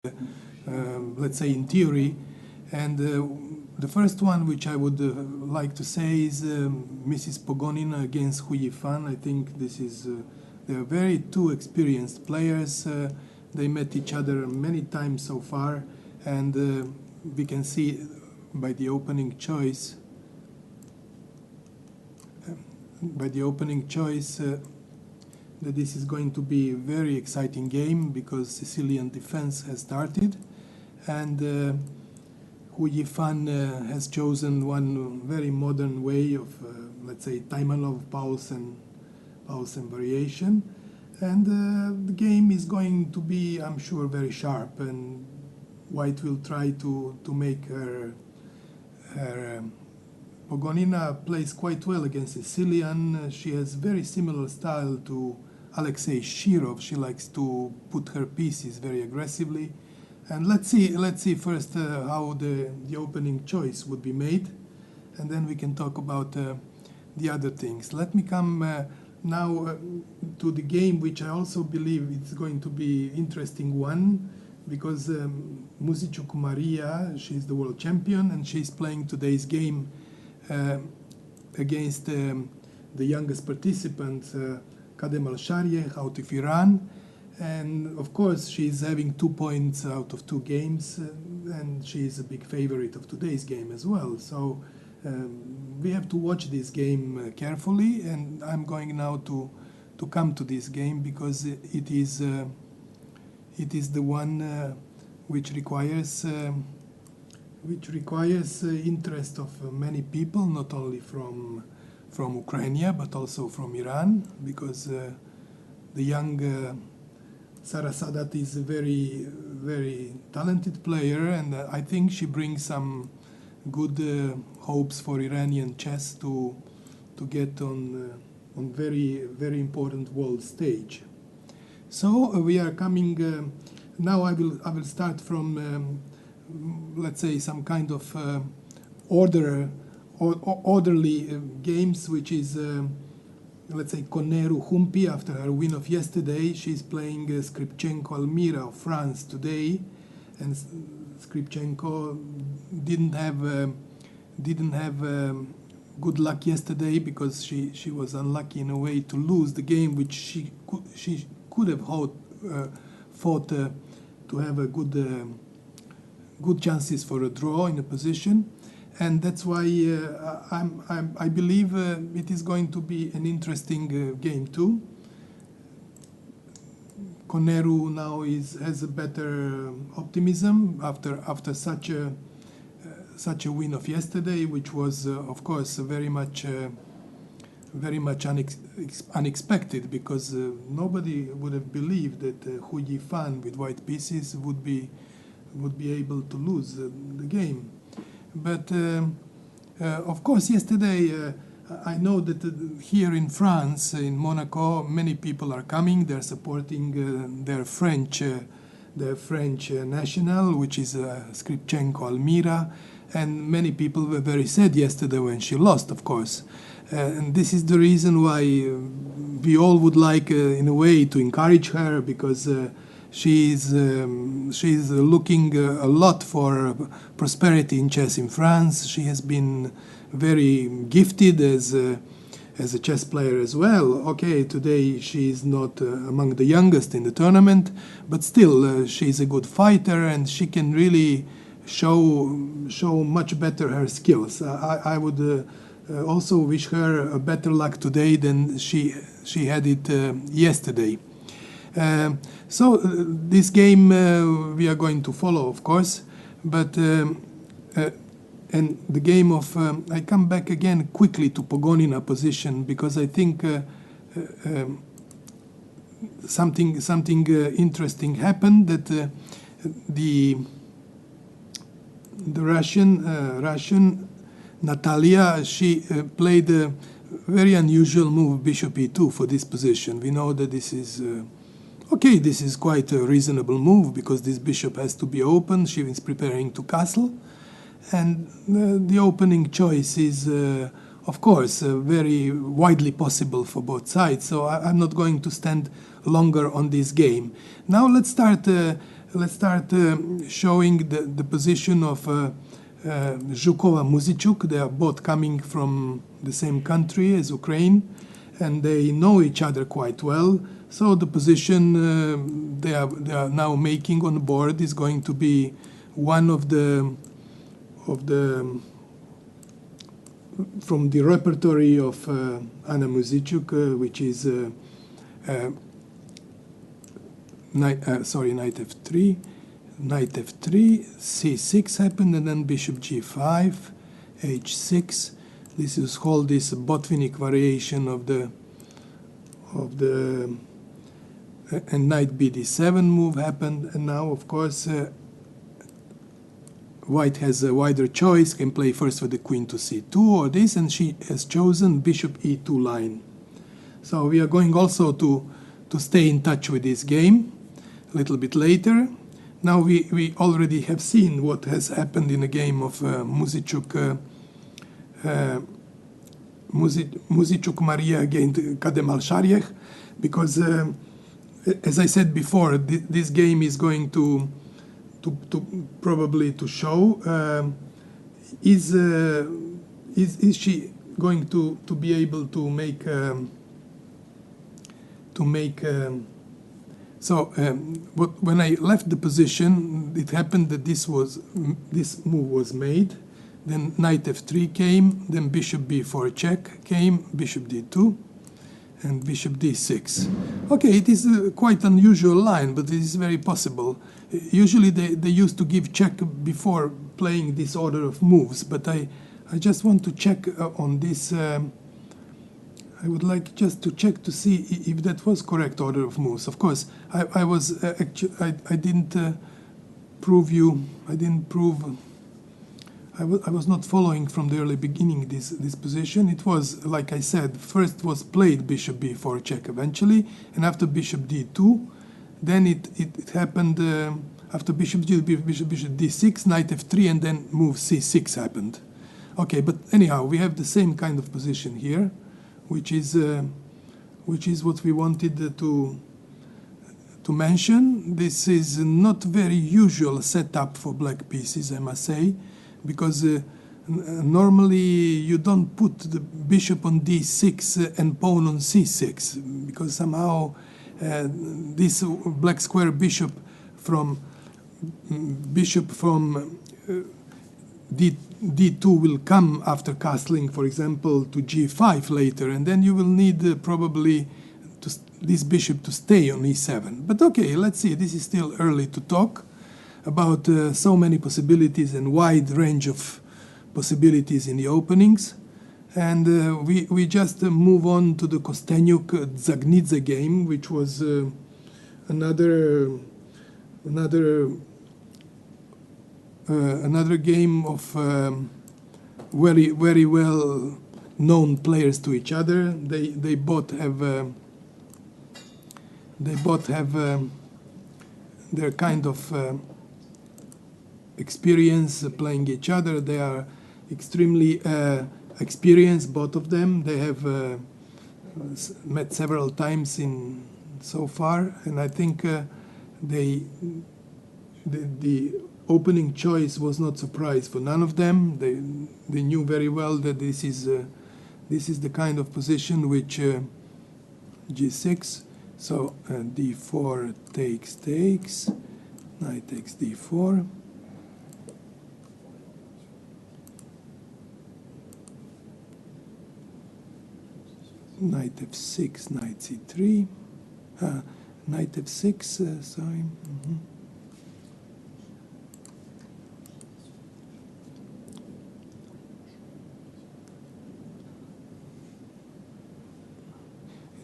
let's say in theory. And the first one which I would like to say is Mrs. Pogonina against Hou Yifan. I think this is they're very two experienced players. They met each other many times so far, and we can see by the opening choice that this is going to be a very exciting game because Sicilian defense has started, and Hou Yifan has chosen one very modern way of, let's say, Taimanov pulse and variation, and the game is going to be, I'm sure, very sharp, and White will try to make her Pogonina plays quite well against Sicilian. She has very similar style to Alexei Shirov. She likes to put her pieces very aggressively. And let's see first how the opening choice would be made, and then we can talk about the other things. Let me come now to the game, which I also believe it's going to be interesting one, because Musiciuc Maria, she's the world champion, and she's playing today's game against the youngest participant, Kadem Al-Sharieh, out of Iran. And of course, she's having 2 points out of 2 games, and she's a big favorite of today's game as well. So we have to watch this game carefully, and I'm going now to come to this game because it is the one which requires interest of many people, not only from Ukraine but also from Iran, because the young Sara Sadat is a very, very talented player, and I think she brings some good hopes for Iranian chess to get on very, very important world stage. So we are coming now. I will start from let's say some kind of orderly games, which is let's say Conneru Humpi. After her win of yesterday, she's playing Skripchenko Almira of France today, and Skripchenko didn't have good luck yesterday because she was unlucky in a way to lose the game which she could have fought to have a good chances for a draw in a position. And that's why I believe it is going to be an interesting game too. Conneru now has a better optimism after such a win of yesterday, which was of course very much unexpected, because nobody would have believed that Hou Yifan with white pieces would be able to lose the game. But of course, yesterday I know that here in France, in Monaco, many people are coming. They're supporting their French national, which is Skripchenko Almira, and many people were very sad yesterday when she lost, of course. And this is the reason why we all would like, in a way, to encourage her, because she's looking a lot for prosperity in chess in France. She has been very gifted as a chess player as well. Okay, today she is not among the youngest in the tournament, but still she's a good fighter, and she can really show much better her skills. I would also wish her a better luck today than she had it yesterday. So this game we are going to follow, of course, but and the game of I come back again quickly to Pogonina position, because I think something interesting happened, that the Russian Natalia, she played a very unusual move, bishop e2, for this position. We know that this is okay, this is quite a reasonable move, because this bishop has to be open. She is preparing to castle, and the opening choice is of course very widely possible for both sides, so I'm not going to stand longer on this game. Now let's start let's start showing the position of Zhukova Muzichuk. They are both coming from the same country as Ukraine, and they know each other quite well. So the position they are now making on the board is going to be one of the from the repertory of Anna Muzichuk, which is knight f3, c6 happened, and then bishop g5, h6. This is called this Botvinnik variation of the and knight bd7 move happened, and now of course White has a wider choice, can play first with the queen to c2 or this, and she has chosen bishop e2 line. So we are going also to stay in touch with this game a little bit later. Now we already have seen what has happened in a game of Muzichuk Maria against Kadem Al-Sharieh, because as I said before, this game is going to probably to show is she going to be able to make when I left the position, it happened that this move was made. Then knight f3 came, then bishop b4 check came, bishop d2, and bishop d6. Okay, it is a quite unusual line, but it is very possible. Usually they used to give check before playing this order of moves, but I just want to check on this. I would like just to check to see if that was correct order of moves. Of course, I didn't prove you. I was not following from the early beginning this position. It was, like I said, first was played bishop b4 check eventually, and after bishop d2, then it happened after bishop d6, knight f3, and then move c6 happened. Okay, but anyhow, we have the same kind of position here, which is what we wanted to mention. This is not very usual setup for black pieces, I must say, because normally you don't put the bishop on d6 and pawn on c6, because somehow this black square bishop from d2 will come after castling, for example, to g5 later, and then you will need probably this bishop to stay on e7. But okay, let's see. This is still early to talk about so many possibilities and wide range of possibilities in the openings. And we just move on to the Kostenyuk-Zagnidze game, which was another game of very, very well known players to each other. They both have their kind of experience playing each other. They are extremely experienced, both of them. They have met several times in so far, and I think the opening choice was not surprise for none of them. They knew very well that this is the kind of position which g6. So d4 takes, knight takes d4. Knight f6, knight c3, knight f6, sorry.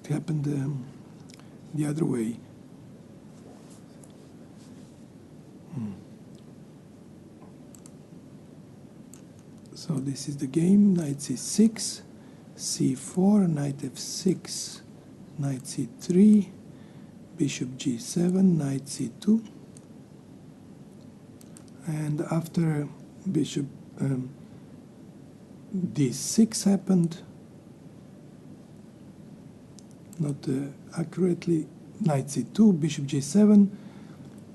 It happened the other way. So this is the game, knight c6. c4, knight f6, knight c3, bishop g7, knight c2, and after bishop d6 happened, not accurately, knight c2, bishop g7,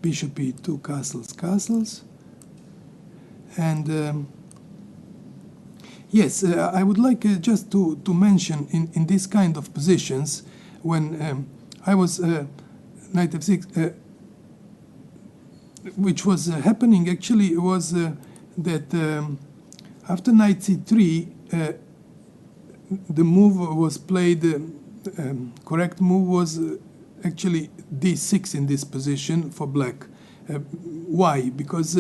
bishop e2, castles, castles. And yes, I would like just to mention in this kind of positions, when I was knight f6, which was happening actually was that after knight c3, the move was played, correct move was actually d6 in this position for black. Why? Because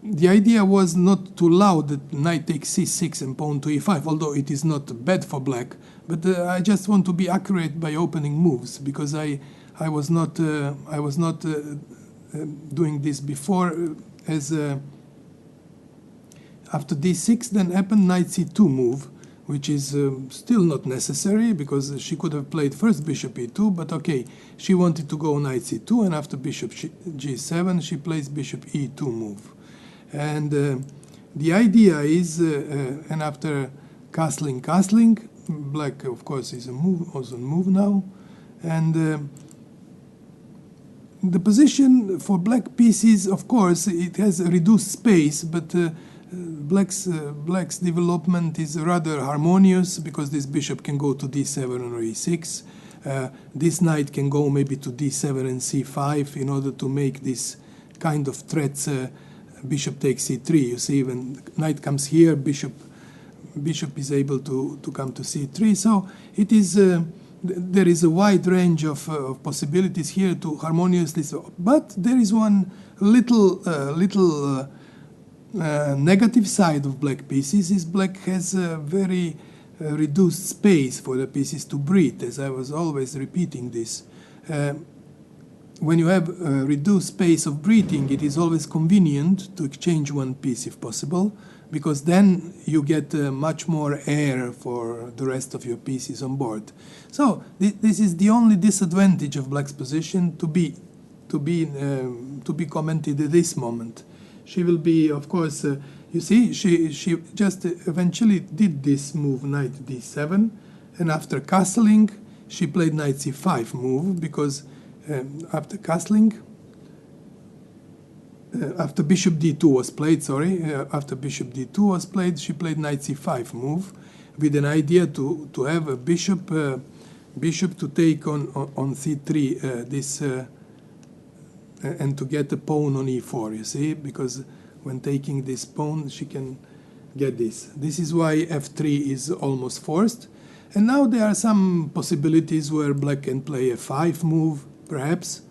the idea was not to allow that knight takes c6 and pawn to e5, although it is not bad for black. But I just want to be accurate by opening moves, because I was not doing this before. As after d6, then happened knight c2 move, which is still not necessary, because she could have played first bishop e2, but okay, she wanted to go knight c2, and after bishop g7, she plays bishop e2 move. And the idea is, and after castling, black, of course, is also a move now, and the position for black pieces, of course, it has a reduced space, but black's development is rather harmonious, because this bishop can go to d7 or e6. This knight can go maybe to d7 and c5 in order to make this kind of threats. Bishop takes c3. You see, when knight comes here, bishop is able to come to c3. So it is there is a wide range of possibilities here to harmoniously. But there is one little negative side of black pieces, is black has a very reduced space for the pieces to breathe, as I was always repeating this. When you have a reduced space of breathing, it is always convenient to exchange one piece if possible, because then you get much more air for the rest of your pieces on board. So this is the only disadvantage of black's position to be commented at this moment. She will be, of course, you see, she just eventually did this move, knight d7, and after castling, she played knight c5 move, because after castling, after bishop d2 was played, after bishop d2 was played, she played knight c5 move, with an idea to have a bishop to take on c3 and to get a pawn on e4, you see, because when taking this pawn, she can get this. This is why f3 is almost forced. And now there are some possibilities where black can play a f5 move, perhaps,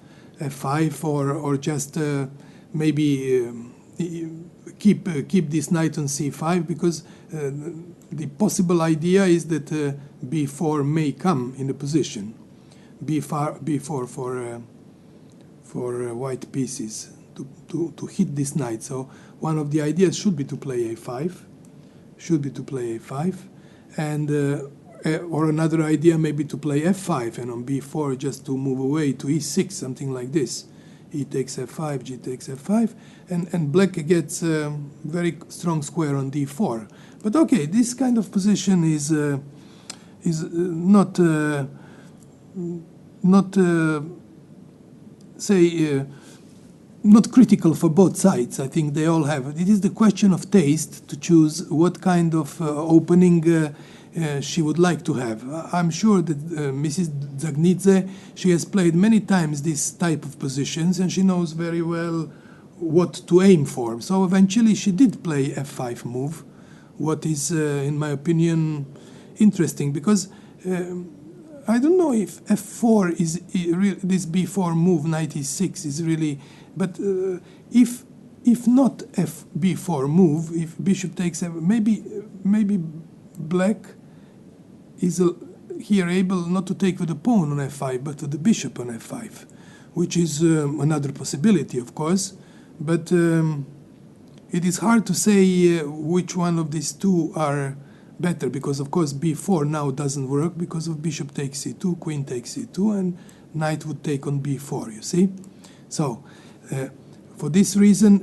f5, or just maybe keep this knight on c5, because the possible idea is that b4 may come in the position. b4 for white pieces to hit this knight. So one of the ideas should be to play a5, and or another idea maybe to play f5, and on b4 just to move away to e6, something like this. E takes f5, g takes f5, and black gets a very strong square on d4. But okay, this kind of position is not not critical for both sides. I think they all have. It is the question of taste to choose what kind of opening she would like to have. I'm sure that Mrs. Zagnidze, she has played many times this type of positions, and she knows very well what to aim for. So eventually she did play f5 move, what is, in my opinion, interesting, because I don't know if f4 is this b4 move, knight e6 is really, but if not b4 move, if bishop takes maybe black is here able not to take with the pawn on f5, but with the bishop on f5, which is another possibility, of course. But it is hard to say which one of these two are better, because of course b4 now doesn't work because of bishop takes c2, queen takes c2, and knight would take on b4, you see. So for this reason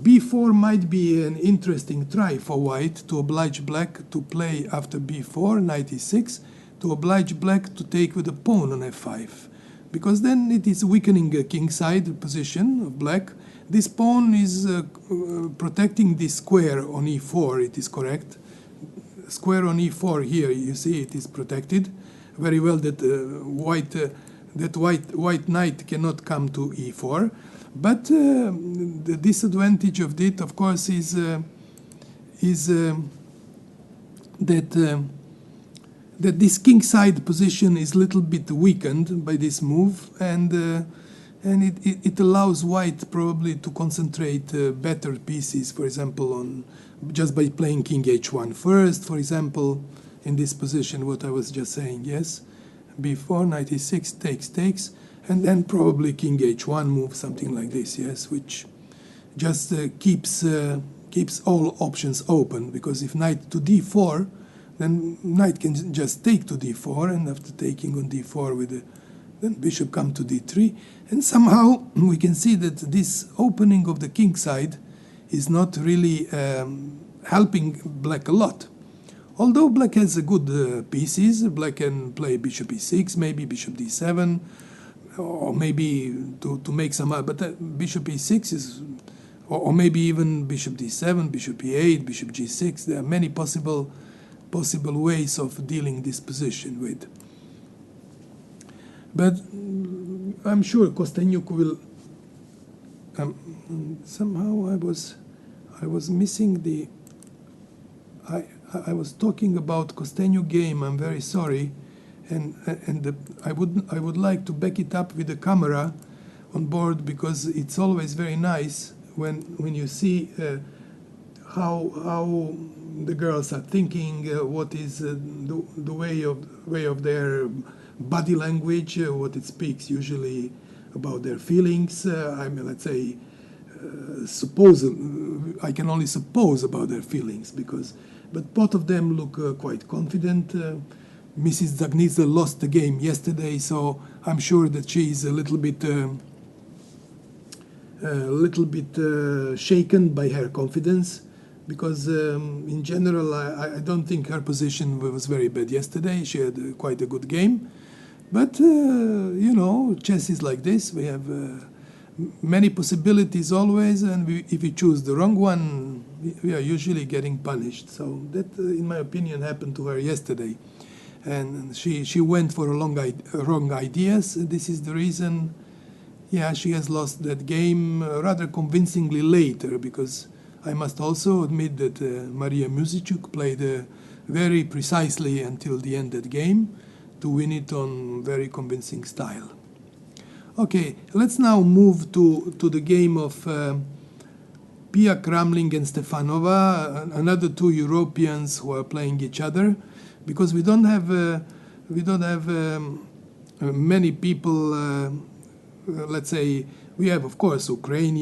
b4 might be an interesting try for white to oblige black to play after b4, knight e6, to oblige black to take with a pawn on f5, because then it is weakening a kingside position of black. This pawn is protecting the square on e4, it is correct. Square on e4 here, you see it is protected very well, that white knight cannot come to e4. But the disadvantage of it, of course, is that this kingside position is a little bit weakened by this move, and it allows white probably to concentrate better pieces, for example, on just by playing king h1 first, for example, in this position, what I was just saying, yes, b4, knight e6, takes, and then probably king h1 move, something like this, yes, which just keeps all options open, because if knight to d4, then knight can just take to d4, and after taking on d4 with then bishop come to d3, and somehow we can see that this opening of the king side is not really helping black a lot. Although black has good pieces, black can play bishop e6, maybe bishop d7, or maybe to make some, but bishop e6 is, or maybe even bishop d7, bishop e8, bishop g6. There are many possible ways of dealing this position with. But I'm sure Kostyuk will. Somehow I was missing the. I was talking about Kostyuk game. I'm very sorry, and I would like to back it up with the camera on board, because it's always very nice when you see how the girls are thinking, what is the way of their body language, what it speaks usually about their feelings. I mean, let's say, I can only suppose about their feelings, but both of them look quite confident. Mrs. Zagnitsa lost the game yesterday, so I'm sure that she is a little bit shaken by her confidence, because in general I don't think her position was very bad yesterday. She had quite a good game, but you know, chess is like this. We have many possibilities always, and if we choose the wrong one, we are usually getting punished. So that, in my opinion, happened to her yesterday, and she went for wrong ideas. This is the reason. Yeah, she has lost that game rather convincingly later, because I must also admit that Maria Musichuk played very precisely until the end of the game to win it on very convincing style. Okay, let's now move to the game of Pia Cramling and Stefanova, another two Europeans who are playing each other, because we don't have many people. Let's say we have, of course, Ukraine,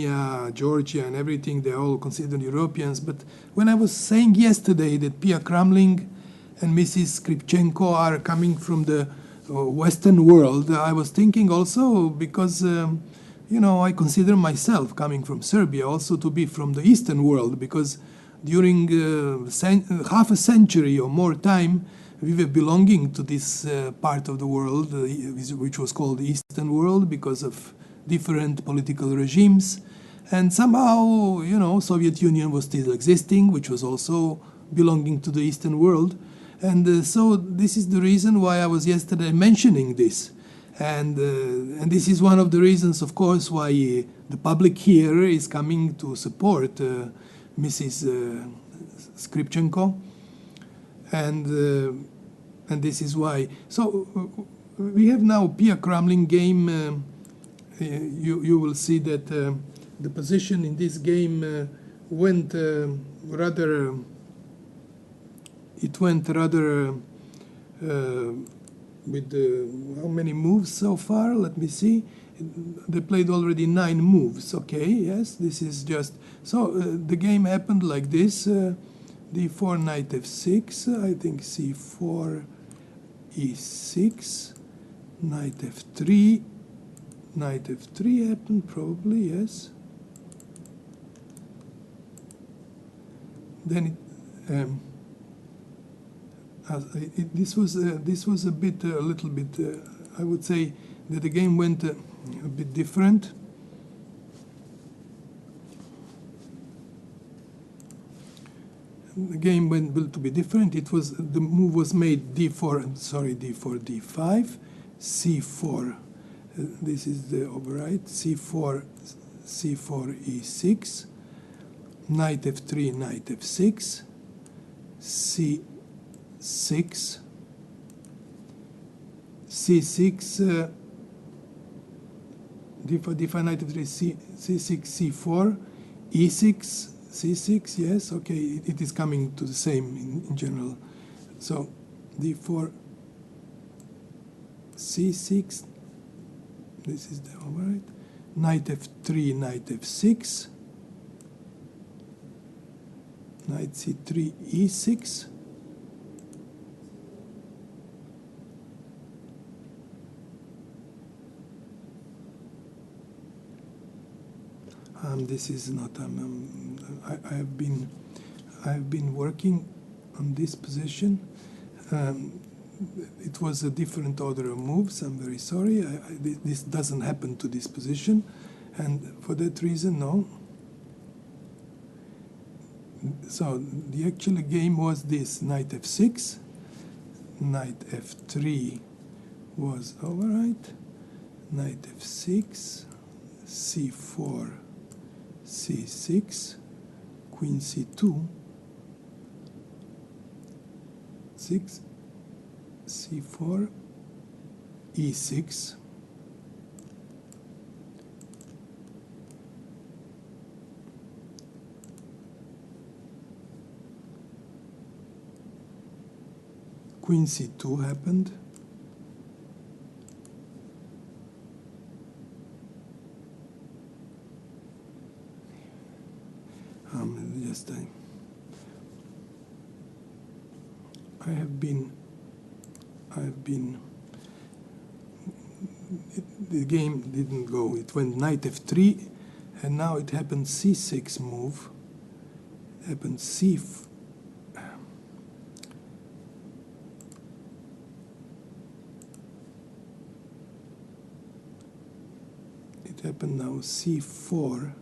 Georgia, and everything. They're all considered Europeans. But when I was saying yesterday that Pia Cramling and Mrs. Skripchenko are coming from the Western world, I was thinking also, because you know, I consider myself, coming from Serbia, also to be from the Eastern world, because during half a century or more time we were belonging to this part of the world, which was called the Eastern world, because of different political regimes. And somehow, you know, Soviet Union was still existing, which was also belonging to the Eastern world. And so this is the reason why I was yesterday mentioning this. And this is one of the reasons, of course, why the public here is coming to support Mrs. Skripchenko. And this is why. So we have now Pia Cramling game. You will see that the position in this game went rather. It went rather with how many moves so far? Let me see. They played already 9 moves. Okay, yes, this is just so. The game happened like this. D4, knight f6, I think c4, e6, knight f3, knight f3 happened probably, yes. Then This was a little bit. I would say that the game went a bit different. The game went a little bit different. The move was made d4. Sorry, d4, d5, c4. This is the override. c4, c4, e6. Knight f3, knight f6. c6, c6, d5, knight f3, c6, c4, e6, c6, yes, okay, it is coming to the same in general. So d4, c6, this is the override, knight f3, knight f6, knight c3, e6, this is not. I have been working on this position. It was a different order of moves. I'm very sorry. This doesn't happen to this position, and for that reason, no. So the actual game was this: knight f6, knight f3 was override, knight f6, c4, c6, queen c2, 6, c4, e6, queen c2 happened. The game didn't go. It went knight f3, and now it happened c6 move. It happened it happened now c4,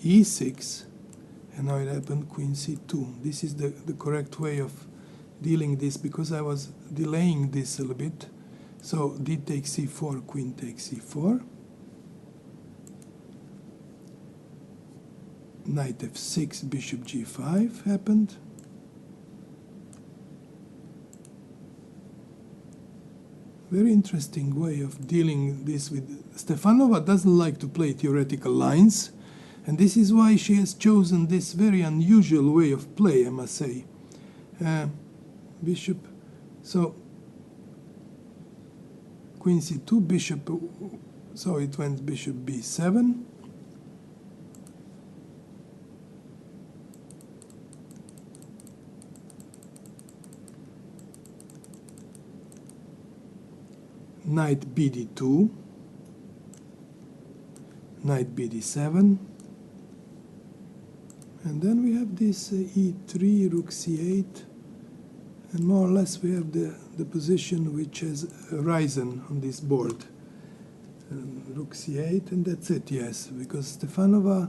e6, and now it happened queen c2. This is the correct way of dealing this, because I was delaying this a little bit. So d takes c4, queen takes c4, knight f6, bishop g5 happened. Very interesting way of dealing this with. Stefanova doesn't like to play theoretical lines, and this is why she has chosen this very unusual way of play, I must say. Bishop, so queen c2, bishop, so it went bishop b7. Knight bd2, knight bd7, and then we have this e3, rook c8, and more or less we have the position which has arisen on this board. Rook c8, and that's it, yes, because Stefanova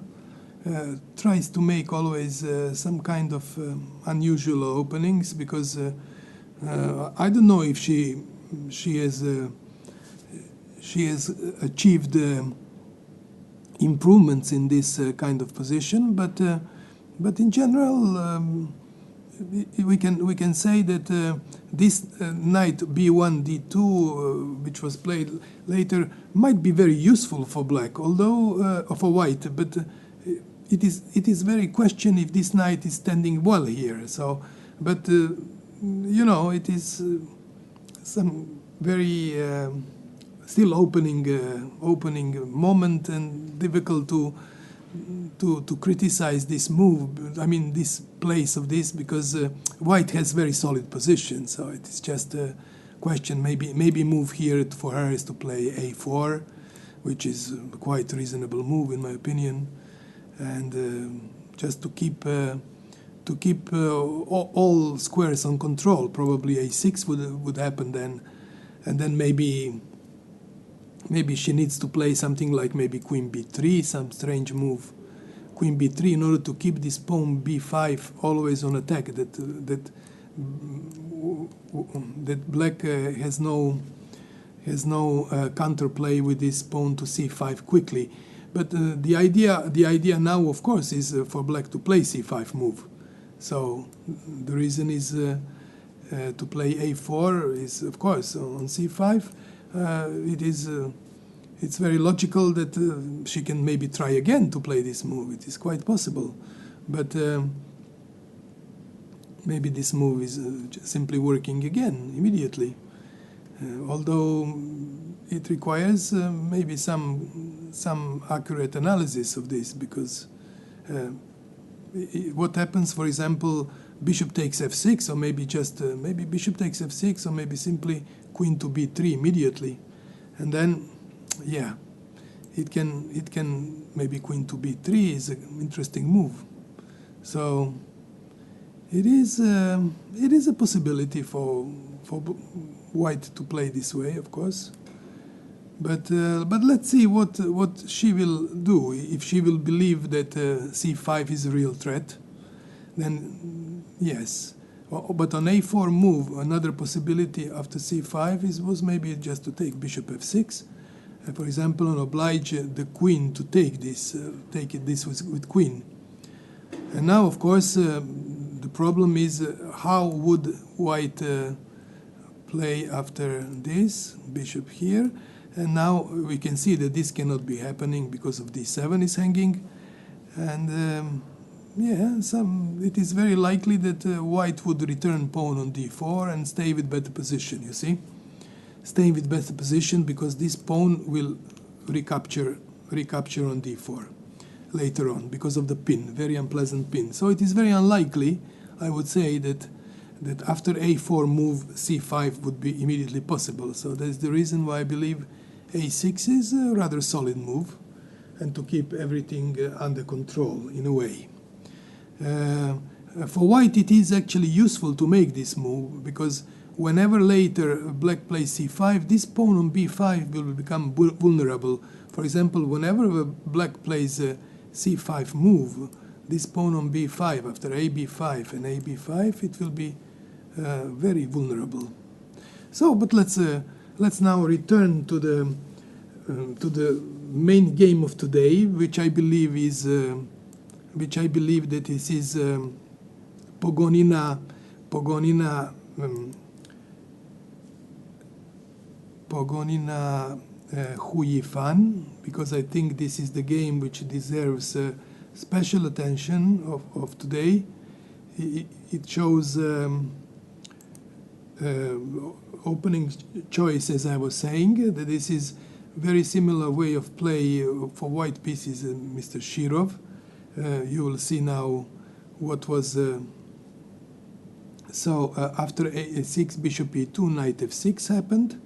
tries to make always some kind of unusual openings, because I don't know if she has achieved improvements in this kind of position, but in general we can say that this knight b1 d2 which was played later might be very useful for black, although for white, but it is very question if this knight is standing well here. So, but you know, it is some very still opening moment, and difficult to criticize this move. I mean, this place of this, because white has very solid position. So it is just a question. Maybe move here for her is to play a4, which is a quite reasonable move in my opinion, and just to keep all squares on control. Probably a6 would happen then, and then maybe she needs to play something like maybe queen b3, some strange move, queen b3, in order to keep this pawn b5 always on attack. That black has no counterplay with this pawn to c5 quickly. But the idea now, of course, is for black to play c5 move. So the reason is to play a4 is, of course, on c5. It's very logical that she can maybe try again to play this move. It is quite possible, but maybe this move is simply working again immediately. Although it requires maybe some accurate analysis of this, because what happens, for example, bishop takes f6, or maybe just maybe bishop takes f6, or maybe simply queen to b3 immediately, and then yeah, it can maybe queen to b3 is an interesting move. So it is a possibility for white to play this way, of course. But let's see what she will do. If she will believe that c5 is a real threat, then yes. But on a4 move, another possibility after c5 was maybe just to take bishop f6, for example, and oblige the queen to take this with queen. And now, of course, the problem is how would white play after this bishop here. And now we can see that this cannot be happening because of d7 is hanging, and yeah, it is very likely that white would return pawn on d4 and stay with better position. You see, staying with better position because this pawn will recapture on d4 later on because of the pin, very unpleasant pin. So it is very unlikely, I would say, that after a4 move c5 would be immediately possible. So that's the reason why I believe a6 is a rather solid move, and to keep everything under control in a way. For white it is actually useful to make this move, because whenever later black plays c5, this pawn on b5 will become vulnerable. For example, whenever black plays a c5 move, this pawn on b5 after ab5 and ab5, it will be very vulnerable. So, but let's now return to the main game of today, which I believe that this is Pogonina Hou Yifan, because I think this is the game which deserves special attention of today. It shows opening choice, as I was saying, that this is very similar way of play for white pieces, Mr. Shirov. You will see now what was after a6, bishop e2, knight f6 happened,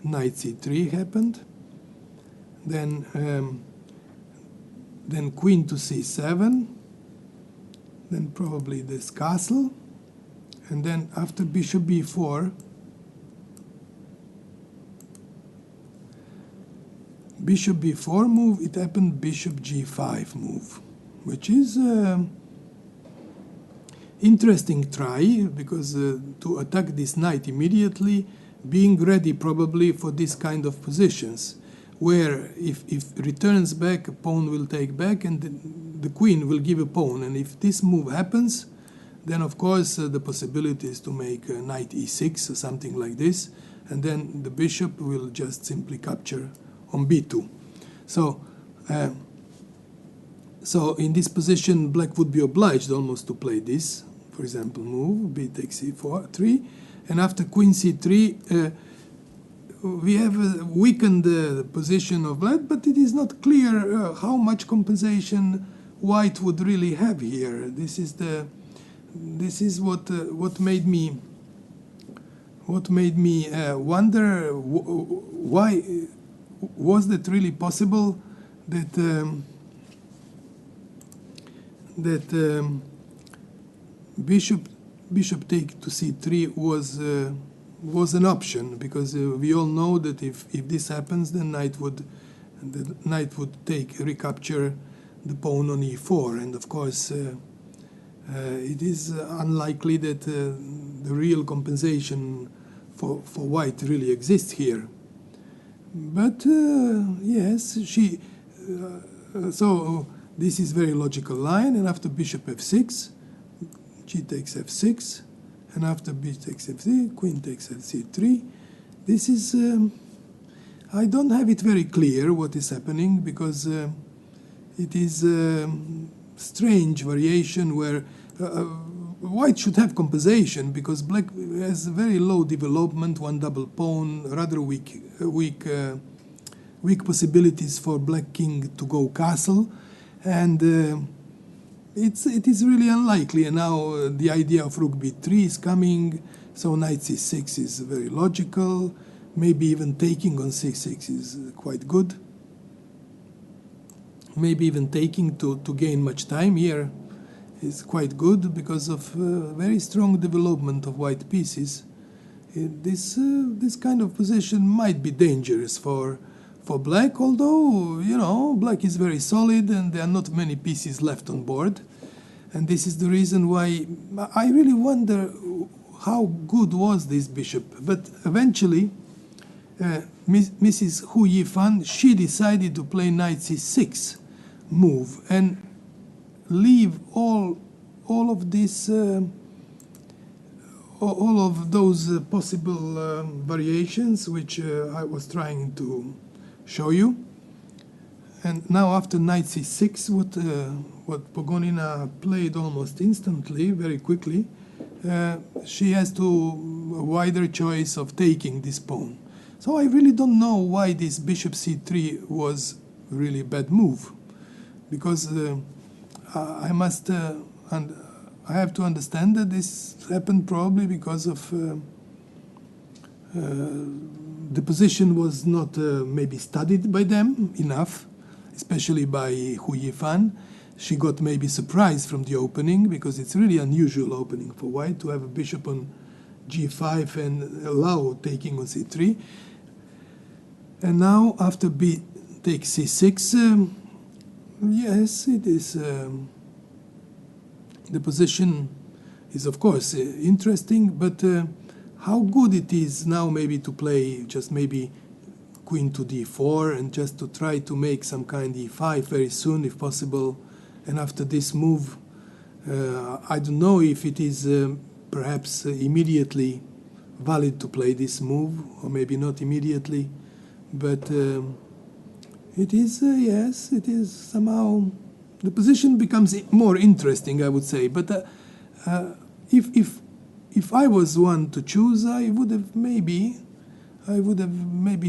knight c3 happened, then queen to c7, then probably this castle, and then after bishop b4, move, it happened bishop g5 move, which is interesting try, because to attack this knight immediately, being ready probably for this kind of positions, where if returns back, a pawn will take back, and the queen will give a pawn, and if this move happens, then of course the possibility is to make knight e6 or something like this, and then the bishop will just simply capture on b2. So in this position, black would be obliged almost to play this, for example, move, b takes c4, 3, and after queen c3, we have weakened the position of black, but it is not clear how much compensation white would really have here. This is what made me wonder why was that really possible bishop take to c3 was an option, because we all know that if this happens, then the knight would recapture the pawn on e4, and of course it is unlikely that the real compensation for white really exists here. But yes, so this is very logical line, and after bishop f6, g takes f6, and after b takes f3, queen takes c3. This is, I don't have it very clear what is happening, because it is a strange variation where white should have compensation, because black has very low development, one double pawn, rather weak possibilities for black king to go castle, and it is really unlikely. And now the idea of rook b3 is coming, so knight c6 is very logical. Maybe even taking on c6 is quite good. Maybe even taking to gain much time here is quite good, because of very strong development of white pieces. This kind of position might be dangerous for black, although, you know, black is very solid and there are not many pieces left on board. And this is the reason why I really wonder how good was this bishop. But eventually, Mrs. Hou Yifan, she decided to play knight c6 move and leave all of this, all of those possible variations which I was trying to show you. And now after knight c6, what Pogonina played almost instantly, very quickly, she has a wider choice of taking this pawn. So I really don't know why this bishop c3 was really a bad move, because I have to understand that this happened probably because of the position was not maybe studied by them enough, especially by Hou Yifan. She got maybe surprised from the opening, because it's really unusual opening for white to have a bishop on g5 and allow taking on c3. And now after b takes c6, yes, it is. The position is, of course, interesting, but how good it is now maybe to play just maybe queen to d4 and just to try to make some kind e5 very soon, if possible. And after this move, I don't know if it is perhaps immediately valid to play this move, or maybe not immediately, but it is, yes, it is somehow, the position becomes more interesting, I would say. But if I was one to choose, I would have maybe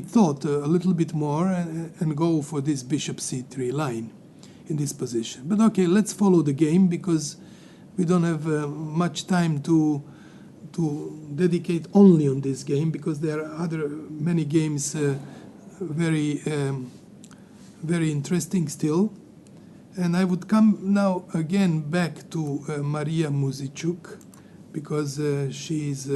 thought a little bit more and go for this bishop c3 line in this position. But okay, let's follow the game, because we don't have much time to dedicate only on this game, because there are many games very interesting still. And I would come now again back to Maria Muzichuk, because she is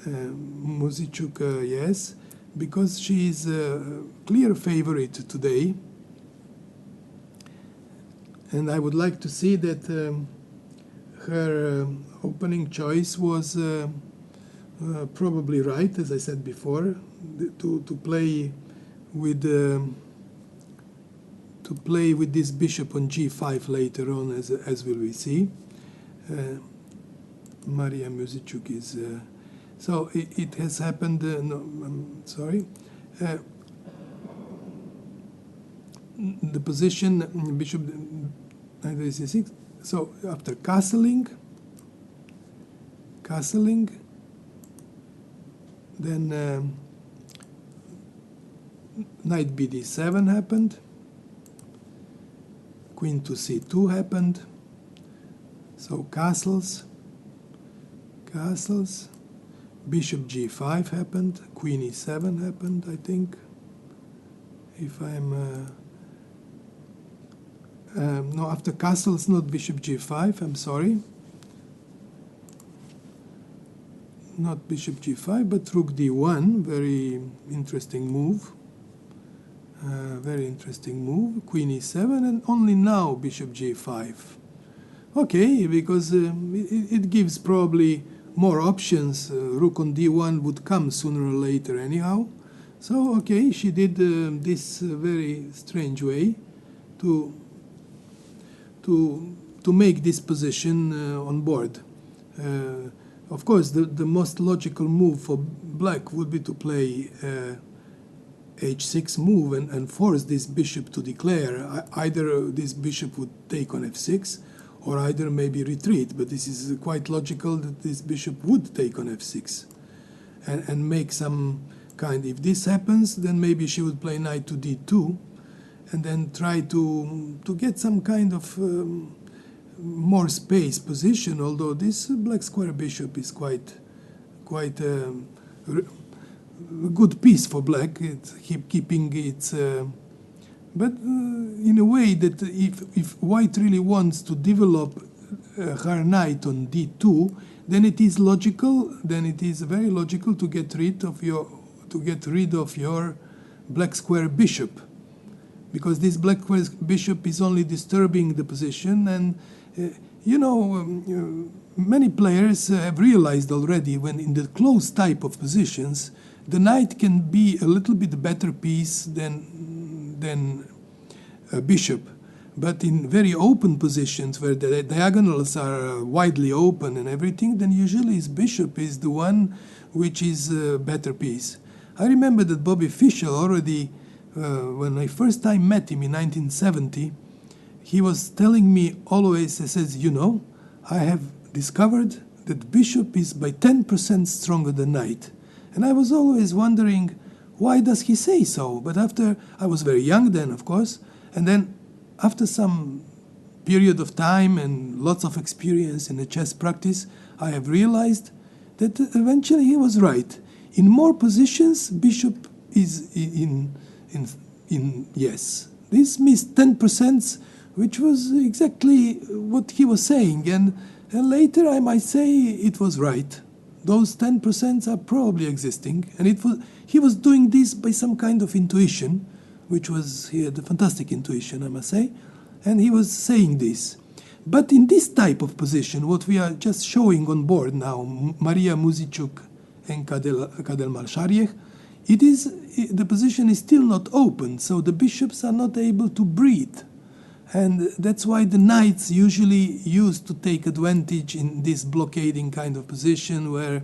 Muzichuk, yes, because she is a clear favorite today. And I would like to see that her opening choice was probably right, as I said before, to play with this bishop on g5 later on, as will we see. Maria Muzichuk is so it has happened. No, I'm sorry. The position bishop knight c6. So after castling, then knight bd7 happened. Queen to c2 happened. So castles. Bishop g5 happened. Queen e7 happened, I think. If I'm no, after castles, not bishop g5, I'm sorry. not bishop g5, but rook d1, very interesting move. Very interesting move. Queen e7, and only now bishop g5. Okay, because it gives probably more options. Rook on d1 would come sooner or later anyhow. So, okay, she did this very strange way to make this position on board. Of course, the most logical move for black would be to play h6 move and force this bishop to declare. Either this bishop would take on f6, or either maybe retreat. But this is quite logical that this bishop would take on f6 and make some kind. If this happens, then maybe she would play knight to d2 and then try to get some kind of more space position, although this black square bishop is quite a good piece for black. It's keeping its but in a way that if white really wants to develop her knight on d2, then it is logical, then it is very logical to get rid of your black square bishop, because this black square bishop is only disturbing the position. And many players have realized already, when in the close type of positions, the knight can be a little bit better piece than a bishop. But in very open positions where the diagonals are widely open and everything, then usually his bishop is the one which is a better piece. I remember that Bobby Fischer already, when I first time met him in 1970, he was telling me always, he says, I have discovered that bishop is by 10% stronger than knight. And I was always wondering, why does he say so? But after, I was very young then, of course, and then after some period of time and lots of experience in the chess practice, I have realized that eventually he was right. In more positions, bishop is in yes. This means 10%, which was exactly what he was saying. And later I might say it was right. Those 10% are probably existing. And he was doing this by some kind of intuition, which was, he had a fantastic intuition, I must say. And he was saying this. But in this type of position, what we are just showing on board now, Maria Muzichuk and Kadel Malsharieh, the position is still not open, so the bishops are not able to breathe. And that's why the knights usually used to take advantage in this blockading kind of position where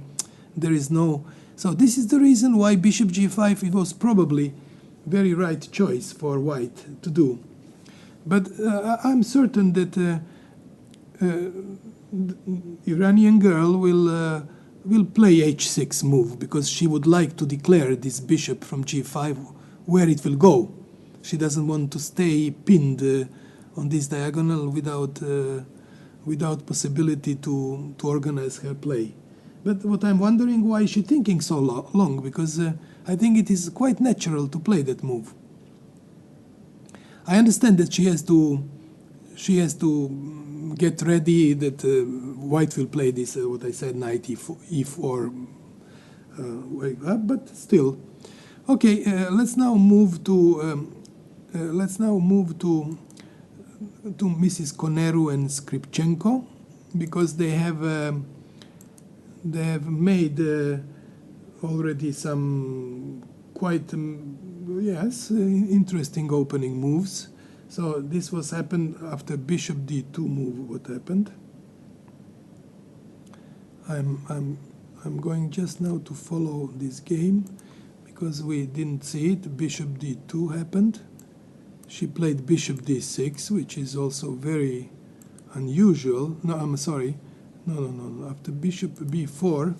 there is no... So this is the reason why bishop g5, it was probably very right choice for white to do. But I'm certain that the Iranian girl will play h6 move, because she would like to declare this bishop from g5 where it will go. She doesn't want to stay pinned on this diagonal without possibility to organize her play. But what I'm wondering, why is she thinking so long? Because I think it is quite natural to play that move. I understand that she has to get ready that white will play this, what I said, knight e4, but still. Okay, let's now move to Mrs. Koneru and Skripchenko, because they have made already some quite interesting opening moves. So this was happened after bishop d2 move. What happened? I'm going just now to follow this game, because we didn't see it. Bishop d2 happened. She played bishop d6, which is also very unusual. No, I'm sorry. No. After bishop b4.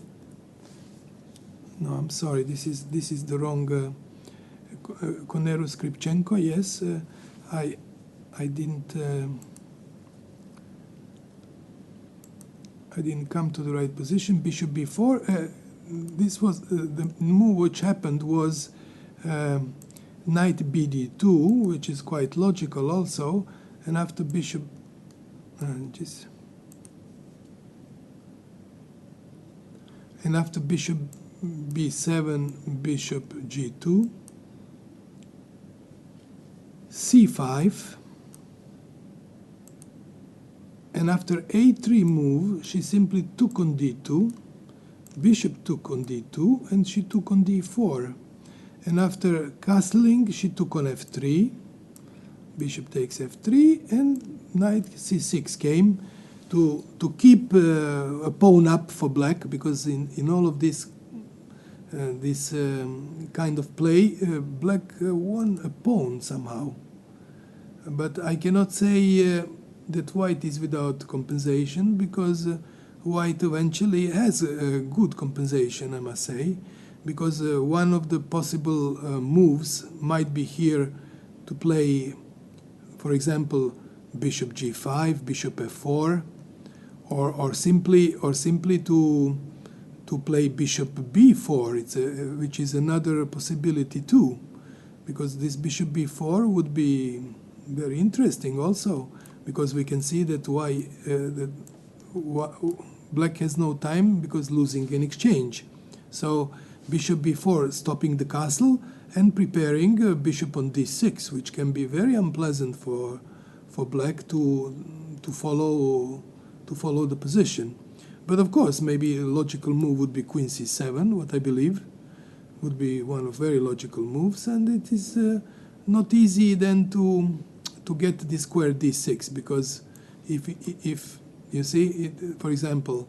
No, I'm sorry. This is the wrong. Koneru Skripchenko. Yes, I didn't come to the right position. Bishop b4. This was the move which happened was knight bd2, which is quite logical also. And after bishop, and after bishop b7, bishop g2, c5, and after a3 move, she simply took on d2, bishop took on d2, and she took on d4. And after castling, she took on f3, bishop takes f3, and knight c6 came to keep a pawn up for black, because in all of this kind of play, black won a pawn somehow. But I cannot say that white is without compensation, because white eventually has a good compensation, I must say, because one of the possible moves might be here to play, for example, bishop g5, bishop f4, or simply to play bishop b4, which is another possibility too, because this bishop b4 would be very interesting also, because we can see that black has no time because losing an exchange. So bishop b4 stopping the castle and preparing bishop on d6, which can be very unpleasant for black to follow the position. But of course, maybe a logical move would be queen c7, what I believe would be one of very logical moves, and it is not easy then to get the square d6, because if you see, for example,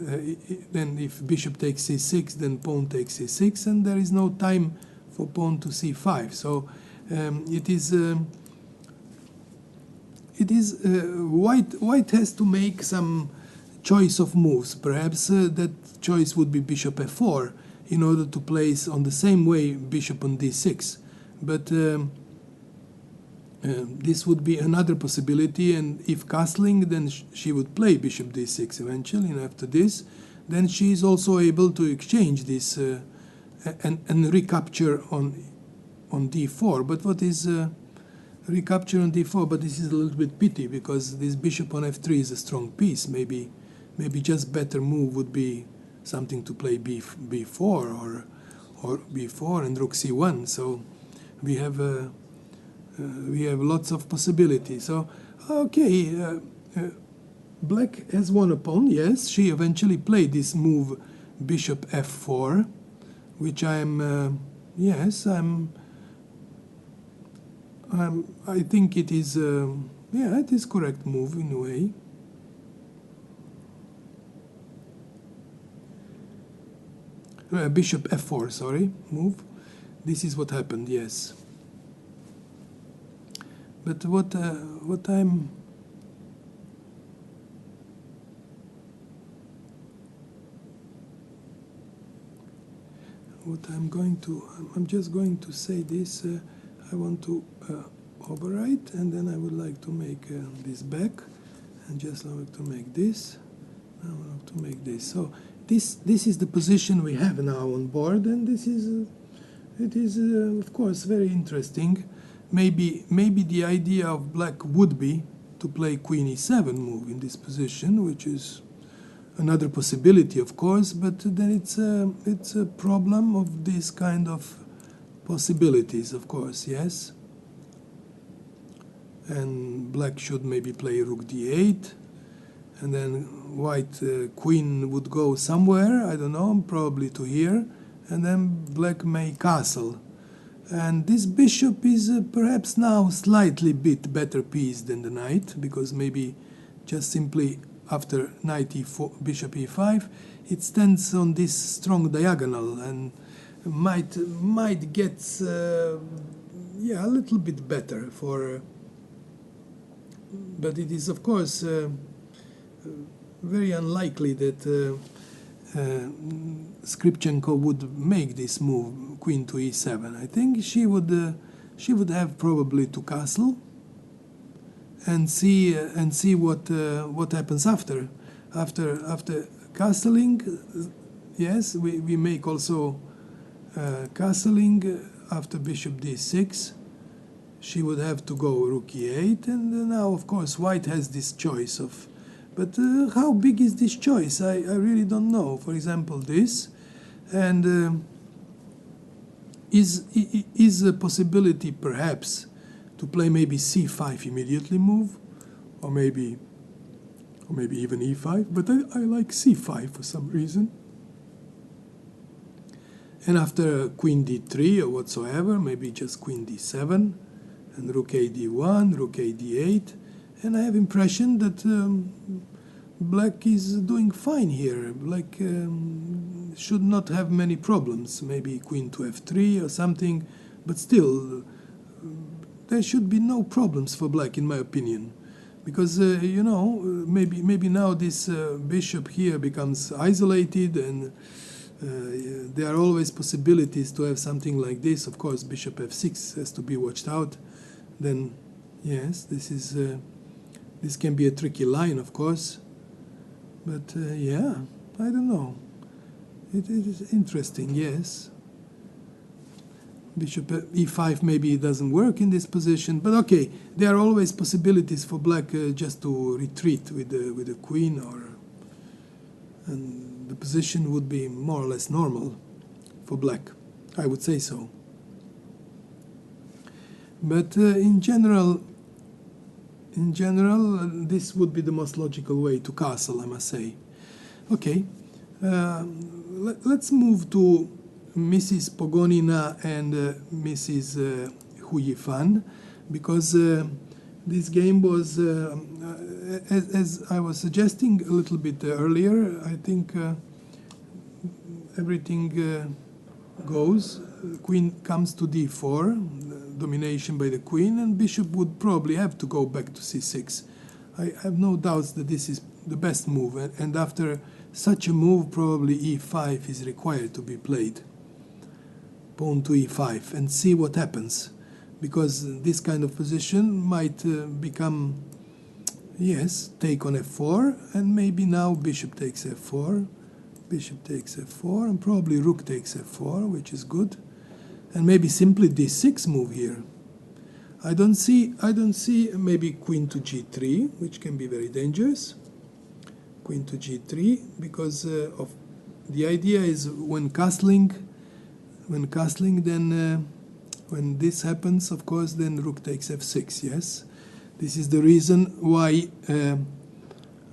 then if bishop takes c6, then pawn takes c6, and there is no time for pawn to c5. So it is white has to make some choice of moves. Perhaps that choice would be bishop f4 in order to place on the same way bishop on d6. But this would be another possibility, and if castling, then she would play bishop d6 eventually, and after this, then she is also able to exchange this and recapture on d4. But what is recapture on d4? But this is a little bit pity, because this bishop on f3 is a strong piece. Maybe just better move would be something to play b4 or b4 and rook c1. So we have lots of possibilities. So okay, black has won a pawn. Yes, she eventually played this move bishop f4, which I think it is it is correct move in a way. Bishop f4, sorry, move. This is what happened, yes. But what I'm just going to say this. I want to overwrite, and then I would like to make this back, and just like to make this. I want to make this. So this is the position we have now on board, and this is it is of course very interesting. Maybe the idea of black would be to play queen e7 move in this position, which is another possibility, of course. But then it's a problem of this kind of possibilities, of course. Yes. And black should maybe play rook d8, and then white queen would go somewhere, I don't know, probably to here, and then black may castle. And this bishop is perhaps now slightly bit better piece than the knight, because maybe just simply after knight e4, bishop e5, it stands on this strong diagonal and might get a little bit better for. But it is of course very unlikely that Skripchenko would make this move, queen to e7. I think she would have probably to castle and see what happens after castling. Yes, we make also castling after bishop d6. She would have to go rook e8, and now of course white has this choice of But how big is this choice? I really don't know. For example, this, and is a possibility perhaps to play maybe c5 immediately move, or maybe even e5, but I like c5 for some reason. And after queen d3 or whatsoever, maybe just queen d7, and rook a d1, rook a d8, and I have impression that black is doing fine here. Black should not have many problems, maybe queen to f3 or something, but still, there should be no problems for black, in my opinion. Because, you know, maybe now this bishop here becomes isolated, and there are always possibilities to have something like this. Of course, bishop f6 has to be watched out. Then, yes, this can be a tricky line, of course. But, yeah, I don't know. It is interesting, yes. Bishop e5 maybe doesn't work in this position, but okay, there are always possibilities for black just to retreat with the queen, and the position would be more or less normal for black. I would say so. But in general, this would be the most logical way to castle, I must say. Okay, let's move to Mrs. Pogonina and Mrs. Hou Yifan, because this game was, as I was suggesting a little bit earlier, I think everything goes. Queen comes to d4, domination by the queen, and bishop would probably have to go back to c6. I have no doubts that this is the best move, and after such a move, probably e5 is required to be played. Pawn to e5 and see what happens, because this kind of position might become, yes, take on f4, and maybe now bishop takes f4, bishop takes f4, and probably rook takes f4, which is good, and maybe simply d6 move here. I don't see maybe queen to g3, which can be very dangerous. Queen to g3, because of the idea is when castling, then when this happens, of course, then rook takes f6, yes. This is the reason why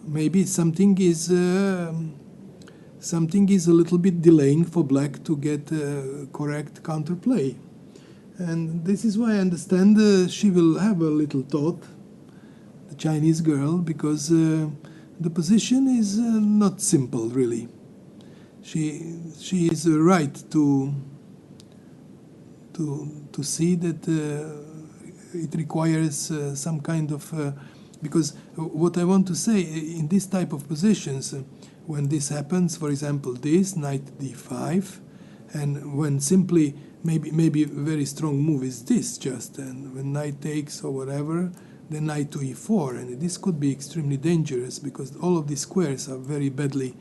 maybe something is a little bit delaying for black to get correct counterplay. And this is why I understand she will have a little thought, the Chinese girl, because the position is not simple, really. She is right to see that it requires some kind of because what I want to say in this type of positions, when this happens, for example, this knight d5, and when simply maybe a very strong move is this just, and when knight takes or whatever, then knight to e4, and this could be extremely dangerous because all of these squares are very badly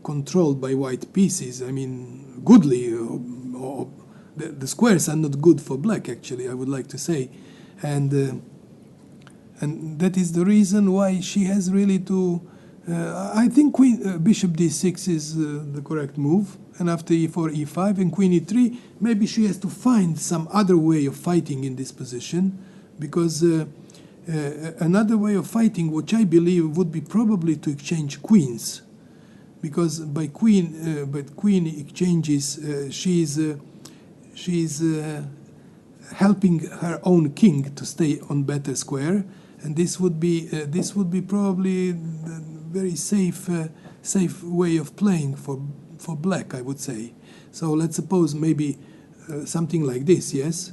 controlled by white pieces. I mean, goodly, or the squares are not good for black, actually, I would like to say. And that is the reason why she has really to... I think bishop d6 is the correct move, and after e4, e5, and queen e3, maybe she has to find some other way of fighting in this position, because another way of fighting, which I believe would be probably to exchange queens. Because by queen exchanges, she is helping her own king to stay on better square, and this would be probably the very safe way of playing for black, I would say. So let's suppose maybe something like this, yes.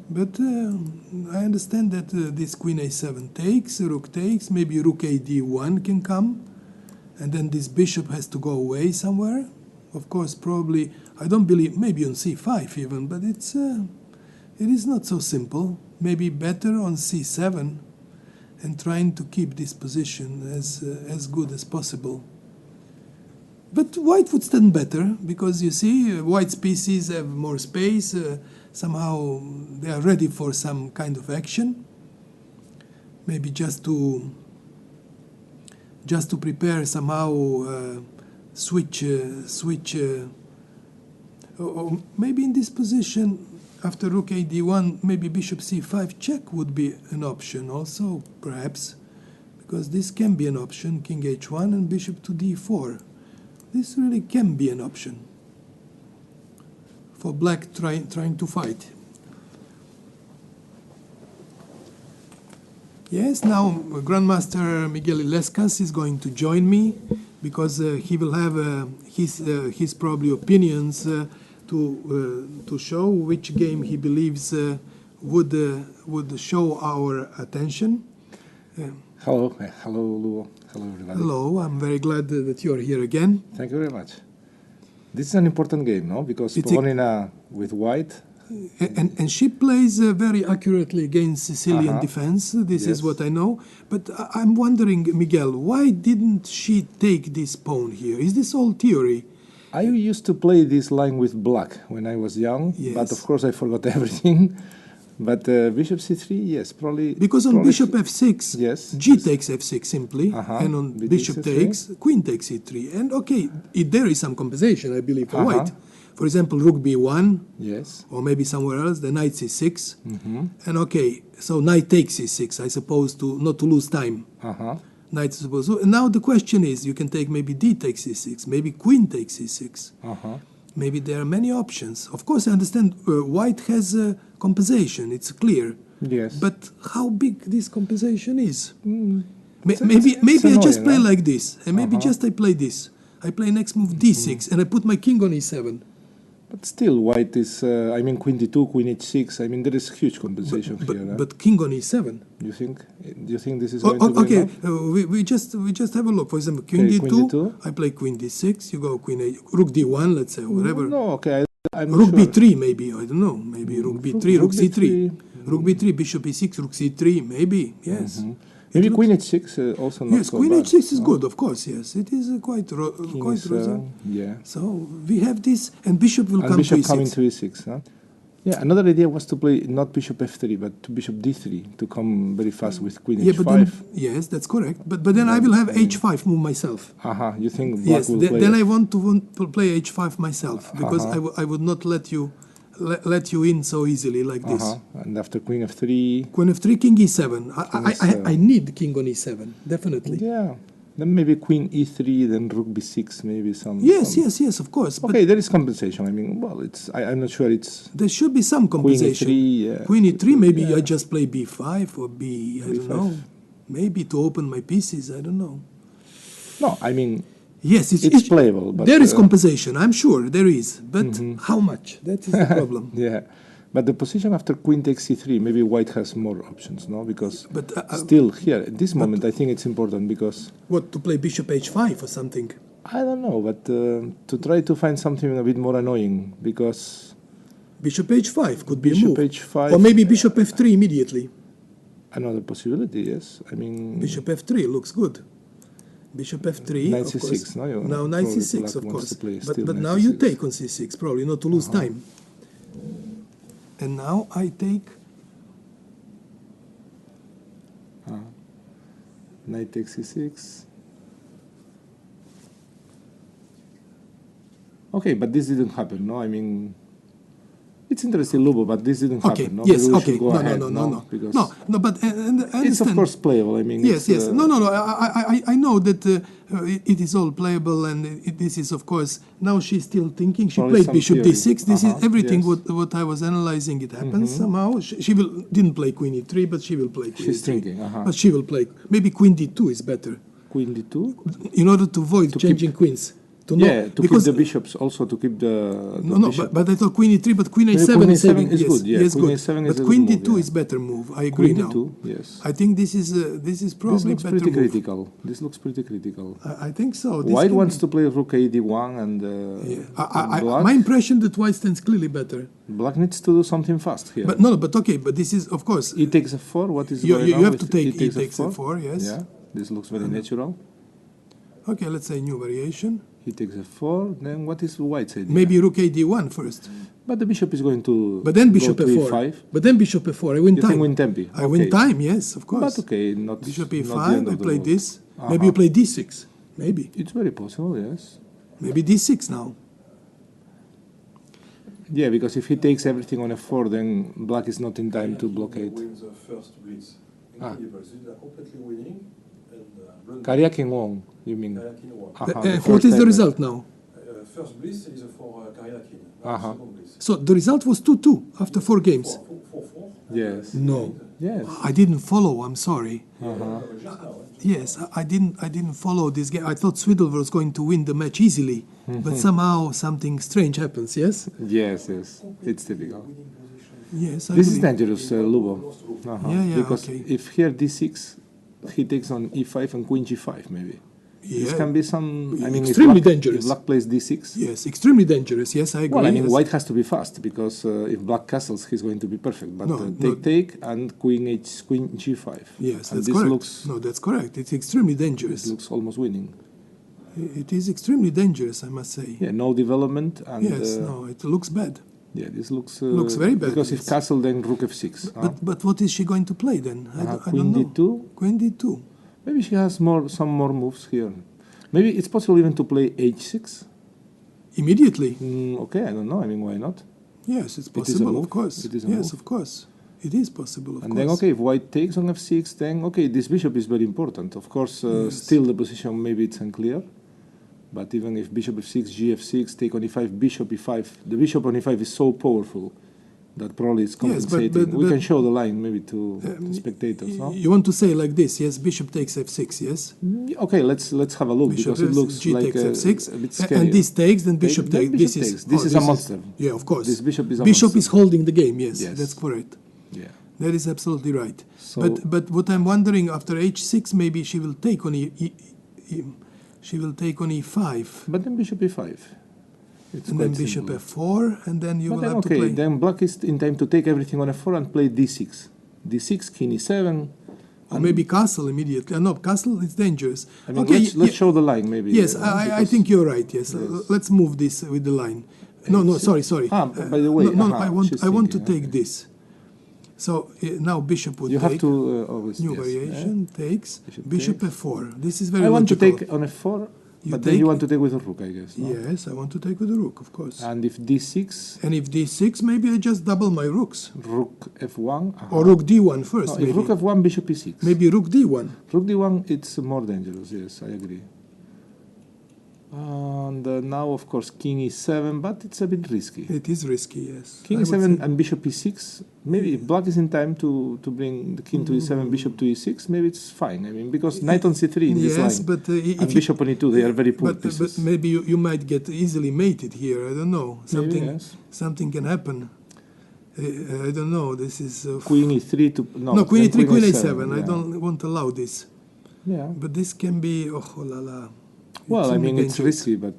But I understand that this queen a7 takes, rook takes, maybe rook a d1 can come. And then this bishop has to go away somewhere. Of course, probably, I don't believe, maybe on c5 even, but it is not so simple. Maybe better on c7 and trying to keep this position as good as possible. But white would stand better, because you see, white's pieces have more space, somehow they are ready for some kind of action. maybe just to prepare somehow switch, or maybe in this position after rook a d1, maybe bishop c5 check would be an option also, perhaps, because this can be an option, king h1 and bishop to d4. This really can be an option for black trying to fight. Yes, now Grandmaster Miguel Ilescas is going to join me, because he will have his probably opinions to show which game he believes would show our attention. Hello, hello, Luo. Hello, everybody. Hello, I'm very glad that you're here again. Thank you very much. This is an important game, no? Because Pogonina with white. And she plays very accurately against Sicilian defense. This is what I know. But I'm wondering, Miguel, why didn't she take this pawn here? Is this all theory? I used to play this line with black when I was young, but of course I forgot everything. But bishop c3, yes, probably. Because on bishop f6, yes, g takes f6 simply, and on bishop takes, queen takes e3. And okay, there is some compensation, I believe, for white. For example, rook b1, yes, or maybe somewhere else, the knight c6. And okay, so knight takes c6, I suppose, not to lose time. Knight is supposed to. And now the question is, you can take maybe d takes c6, maybe queen takes c6. Maybe there are many options. Of course, I understand white has compensation, it's clear. Yes. But how big this compensation is? Maybe I just play like this, and maybe just I play this. I play next move d6, and I put my king on e7. But still, white is, I mean, queen d2, queen h6. I mean, there is huge compensation here. But king on e7. You think? Do you think this is going to be enough? We just have a look. For example, king d2, I play queen d6. You go queen a, rook d1, let's say, or whatever. No, okay. I'm rook sure. b3, maybe. I don't know. Maybe rook b3, rook c3. Rook b3, bishop e6, rook c3. Maybe. Yes. Maybe queen h6 also not yes, so queen bad, h6 is good, of course, yes. It is quite rosy. Yeah. So we have this, and bishop will come bishop to e6. Coming to e6, huh? Yeah, another idea was to play not bishop f3, but to bishop d3, to come very fast with queen h5. But then, yes, that's correct. But then I will have h5 move myself. You think black will play then I want to play h5 myself, because I would not let you in so easily like this. And after queen f3... Queen f3, king e7. I need king on e7, definitely. Yeah. Then maybe queen e3, then rook b6, maybe some... Yes, of course. Okay, there is compensation. I mean, well, I'm not sure it's... There should be some compensation. Queen e3, Queen e3, maybe I just play b5 or I don't know. Maybe to open my pieces, I don't know. No, I mean... Yes, it's playable. But there is compensation, I'm sure there is. But how much? That is the problem. Yeah. But the position after queen takes c3, maybe white has more options, no? Because still here, at this moment, I think it's important because... What, to play bishop h5 or something? I don't know, but to try to find something a bit more annoying, because... Bishop h5 could be a move. H5... Or maybe bishop f3 immediately. Another possibility, yes. I mean... Bishop f3 looks good. Bishop f3, knight of course. c6, no? Now knight c6, of course. But now c6. you take on c6, probably not to lose time. And now I take... Knight takes c6. Okay, but this didn't happen, no? I mean... It's interesting, Lubo, but this didn't happen. No? Yes, okay. No. Because no, but I understand. It's of course playable. I mean, yes. No. I know that it is all playable, and this is of course. Now she's still thinking. She played bishop d6. This is everything. What I was analyzing. It happens somehow. She didn't play queen e3, but she will play queen She's e3. thinking. But she will play maybe queen d2 is better. Queen d2 in order to avoid changing queens. To keep the bishops, also to keep the but I thought queen e3, but queen a7 is saving. Is good, yes, queen good. A7 but queen d2 is better move. I agree queen now. D2, yes. I think this is probably this looks better pretty move. critical. This looks pretty critical. I think so. White wants to play rook a d1 and black. My impression that white stands clearly better. Black needs to do something fast here. But okay. But this is of course. E takes f4. What is you going on? You have to take e takes f4. Yes. Yeah. This looks very natural. Okay. Let's say new variation. He takes f4. Then what is white's idea? Maybe rook a d1 first. But the bishop is going to. But then bishop go to f4. e5. But then bishop f4. I win You time. think win tempi? I win time. Yes, of course. But okay, not Bishop not the e5. end I of the play world. this. Maybe you play d6. Maybe. It's very possible. Yes. Maybe d6 now. Yeah, because if he takes everything on f4, then black is not in time to blockade. Wins the first blitz. Incredible. These are completely winning. And Karyakin won, you mean? Karyakin won. What is the result now? First blitz is for Karyakin. Second blitz. So the result was 2-2 after 4 games. 4-4. Yes. No. Yes. I didn't follow. I'm sorry. Just now. Yes, I didn't follow this game. I thought Swidel was going to win the match easily, but somehow something strange happens. Yes. Yes, yes. It's typical. Yes. I This is agree. dangerous, Lubo. Yeah, Because okay. if here d6, he takes on e5 and queen g5 maybe. This Yeah. can be some. I mean, Extremely if black, dangerous. If black plays d6. Yes, extremely dangerous. Yes, I agree. Well, I mean, yes. white has to be fast because if black castles, he's going to be perfect. But No, take and queen g5. Yes, and that's this correct. looks No, that's correct. It's extremely dangerous. this looks almost winning. It is extremely dangerous, I must say. Yeah, no development and Yes, no, it looks bad. yeah, this looks Looks very bad, because if yes. castle then rook f6. But what is she going to play then? I don't Queen know. d2. Queen d2. Maybe she has some more moves here. Maybe it's possible even to play h6. Immediately. Okay, I don't know. I mean, why not? Yes, it's It is a possible, move. of course. It is a Yes, move. of course. It is possible, of And course. then, okay, if white takes on f6, then, okay, this bishop is very important. Of course, Yes. still the position, maybe it's unclear. But even if bishop f6, gf6, take on e5, bishop e5, the bishop on e5 is so powerful that probably it's Yes, but- compensating. We but- can show the line maybe to spectators, no? You want to say like this, yes, bishop takes f6, yes? Okay, let's have a look Bishop because it looks G like takes f6, a bit scary. and this takes, then bishop Then takes. bishop takes. This is a monster. Yeah, of course. This bishop is a Bishop monster. is holding the game, yes, Yes. that's correct. Yeah. That is absolutely right. So- But what I'm wondering, after h6, maybe she will take on she will take on e5, But then bishop e5. It's and then quite bishop simple. f4, and then you But will then, have to okay, play. then black is in time to take everything on f4 and play d6. d6, king e7. Or maybe castle immediately. No, castle is dangerous. I mean, okay, let's show the line maybe. yes, I because- think you're right. Yes, let's move this with the line. No, sorry. by the way, no, I want she's to thinking, take okay. this. So now bishop would You take. have to always New yes, variation takes Bishop takes. f4. This is very I want to logical. take on f4, You but then you take- want to take with a rook, I guess. No? Yes, I want to take with the rook, of course. And if d6, And if d6, maybe I just double my rooks. rook f1. Or rook d1 first, No, maybe. if rook f1, bishop e6. Maybe rook d1. Rook d1, it's more dangerous, yes, I agree. And now, of course, king e7, but it's a bit risky. It is risky, yes. King I would e7 say. and bishop e6, maybe if black is in time to bring the king to e7, bishop to e6, maybe it's fine. I mean, because knight on c3 in this Yes, line, but and if you, bishop on e2, they are very poor but pieces. maybe you might get easily mated here. I don't know. Something yes. something can happen. I don't know. This is Queen e3 to... no queen then e3, queen a7. I yeah. don't want to allow this. Yeah. But this can be oh la la. Well, I extremely mean, it's dangerous. risky, but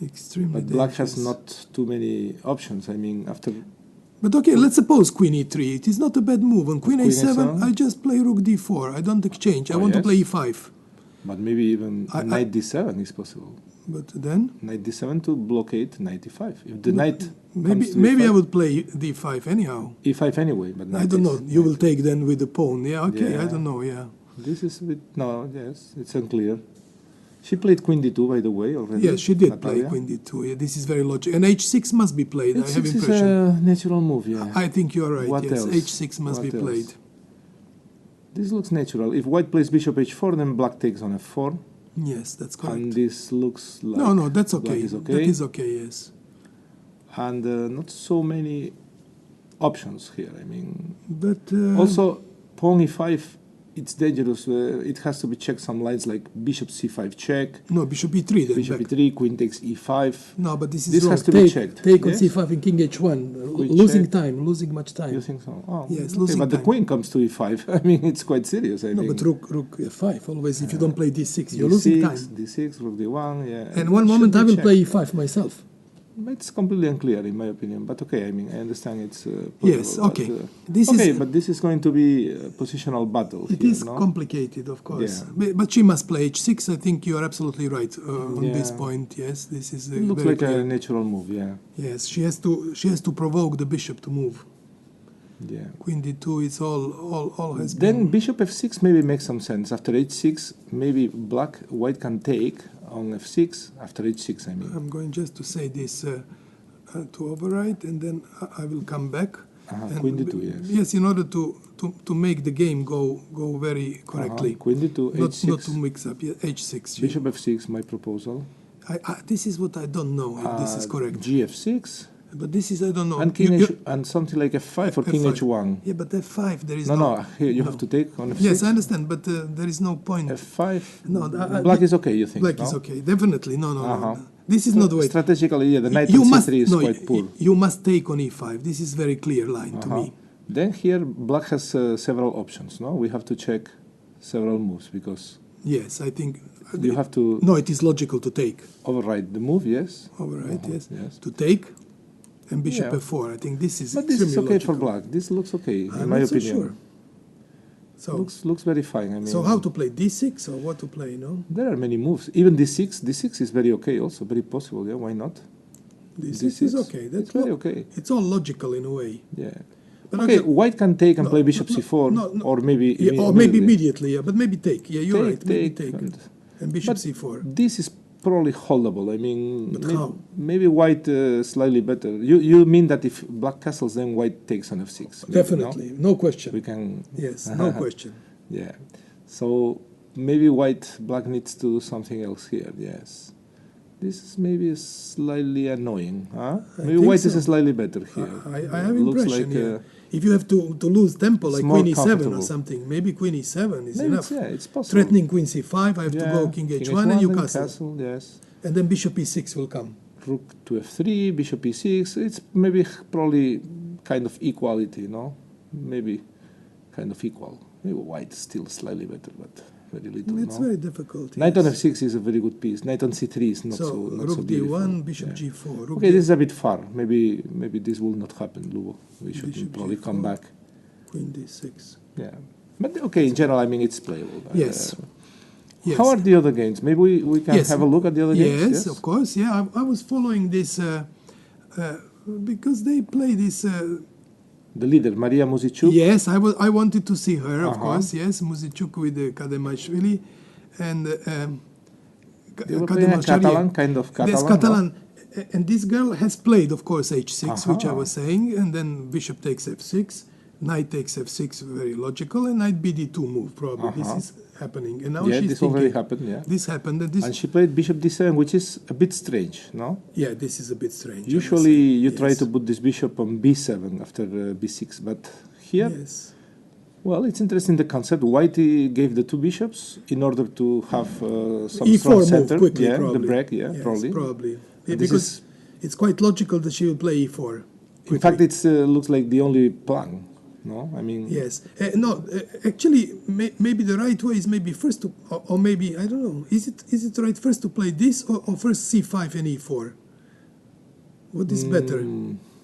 Extremely black has dangerous. not too many options. I mean, after... But okay, let's suppose queen e3. It is not a bad move. On queen Queen a7, a7? I just play rook d4. I don't exchange. I Oh, want to yes? play e5. But maybe even knight d7 is possible. But then Knight d7 to blockade knight e5. If the knight maybe comes to maybe I e5, would play d5 anyhow. e5 anyway, but I knight don't is- know. You will take then with the pawn. Yeah, okay. I Yeah. don't know. Yeah. This is a bit... No, yes, it's unclear. She played queen d2, by the way, already. Yes, she did play Natalia. queen d2. Yeah, this is very logical. And h6 must be played. I have H6 is impression. a natural move, yeah. I think you are right. What yes, else? h6 must What be else? played. This looks natural. If white plays bishop h4, then black takes on f4. Yes, that's correct. And this looks like... No, that's black okay. is okay. That is okay. Yes. And not so many options here. I mean, But also pawn e5, it's dangerous. It has to be checked some lines like bishop c5 check, no, bishop e3 then. bishop back. e3, queen takes e5. No, but this is This wrong. has to be take checked. take on Yes? c5 and king h1. Queen Losing check. time, losing much time. You think so? Oh, Yes, okay, losing but the time. queen comes to e5. I mean, it's quite serious. I No, think. but rook f5 always. If you don't play d6, you're losing time. D6, rook d1, yeah. And one It moment should I be will checked. play e5 myself. It's completely unclear in my opinion, but okay, I mean, I understand it's possible, Yes, okay. But this is going to be a positional battle. It here, is no? complicated, of course. Yeah. But she must play h6. I think you are absolutely right on this Yeah. point. Yes, this is It looks very like clear. a natural move, yeah. Yes, she has to provoke the bishop to move. Yeah. Queen d2 is all has Then been. bishop f6 maybe makes some sense. After h6, maybe white can take on f6 after h6, I mean. I'm going just to say this to override, and then I will come back. And Queen d2, yes. Yes, in order to make the game go very correctly. Queen d2, h6. Not to mix up. Yeah, h6. Bishop f6, my proposal. This is what I don't know if this is correct. gf6. But this is I don't know. And king and something like f5 or king F5. h1. Yeah, but f5 there is No, here you have to take on f6. Yes, I understand, but there is no point. f5. No, black is okay, you think? Black no? is okay, definitely. No. This is not the way. Strategically, yeah, the knight on c3 is quite poor. You must take on e5. This is very clear line to me. Then here, black has several options. No, we have to check several moves because. Yes, I think. You have to. No, it is logical to take. Override the move, yes. Override, yes. Yes. To take. And bishop f4. I think this is. But this is okay logical. for black. This looks okay in my not so opinion. sure. So looks very fine. I mean. So how to play d6 or what to play? No. There are many moves. Even d6. d6 is very okay. Also very possible. Yeah, why not? D6 is okay. That's very okay. It's all logical in a way. Yeah. But okay, white can take and play bishop c4, or maybe immediately. Yeah, but maybe take. Yeah, you're right. Maybe take and bishop c4. This is probably holdable. I mean, but how? Maybe white slightly better. You mean that if black castles, then white takes on f6? Maybe, definitely, no question. We can. Yes, no question. Yeah. So maybe black needs to do something else here. Yes. This is maybe slightly annoying, huh? Maybe white is slightly better here. I have impression, yeah. If you have to lose tempo like queen e7 or something, maybe queen e7 is enough. Yeah, it's possible. Threatening queen c5, I have to go king h1 and you castle. Yes. And then bishop e6 will come. Rook to f3, bishop e6. It's maybe probably kind of equality, no? Maybe kind of equal. Maybe white still slightly better, but very little. It's very difficult. Knight on f6 is a very good piece. Knight on c3 is not so rook d1, bishop g4. Rook okay, this is a bit far. Maybe this will not happen, Lubo. We should probably g4, come back. Queen d6. Yeah, but okay. In general, I mean it's playable. Yes. Yes. How are the other games? Maybe we can have a look at the other games. Yes, of course. Yeah, I was following this because they play this. The leader, Maria Muzichuk. Yes, I wanted to see her, of course. Yes, Muzichuk with Kademaishvili and Catalan, kind of Catalan. Yes, Catalan. No? And this girl has played, of course, h6, which I was saying, and then bishop takes f6, knight takes f6, very logical, and knight bd2 move, probably. This is happening. And now she's this thinking, already happened, yeah. This happened. And she played bishop d7, which is a bit strange, no? Yeah, this is a bit strange. Usually you try to put this bishop on b7 after b6, but here, well, it's interesting the concept. White gave the two bishops in order to have some E4 strong move center. quickly, yeah, probably. The break, yes, probably. Because it's quite logical that she will play e4. Quickly. In fact, it looks like the only plan. No, I mean. Yes, actually, maybe the right way is maybe first to, or maybe I don't know. Is it right first to play this or first c5 and e4? What is better?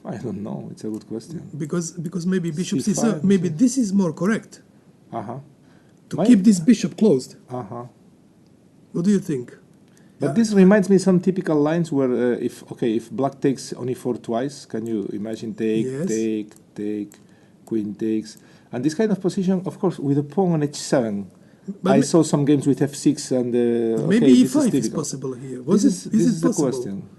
I don't know. It's a good question. Because maybe bishop c7. Maybe this is more correct. To Why? keep this bishop closed. What do you think? But this reminds me some typical lines where if black takes on e4 twice, can you imagine take, queen takes, and this kind of position, of course, with a pawn on h7. But I saw some games with f6 and maybe e5 is possible here. This is the question.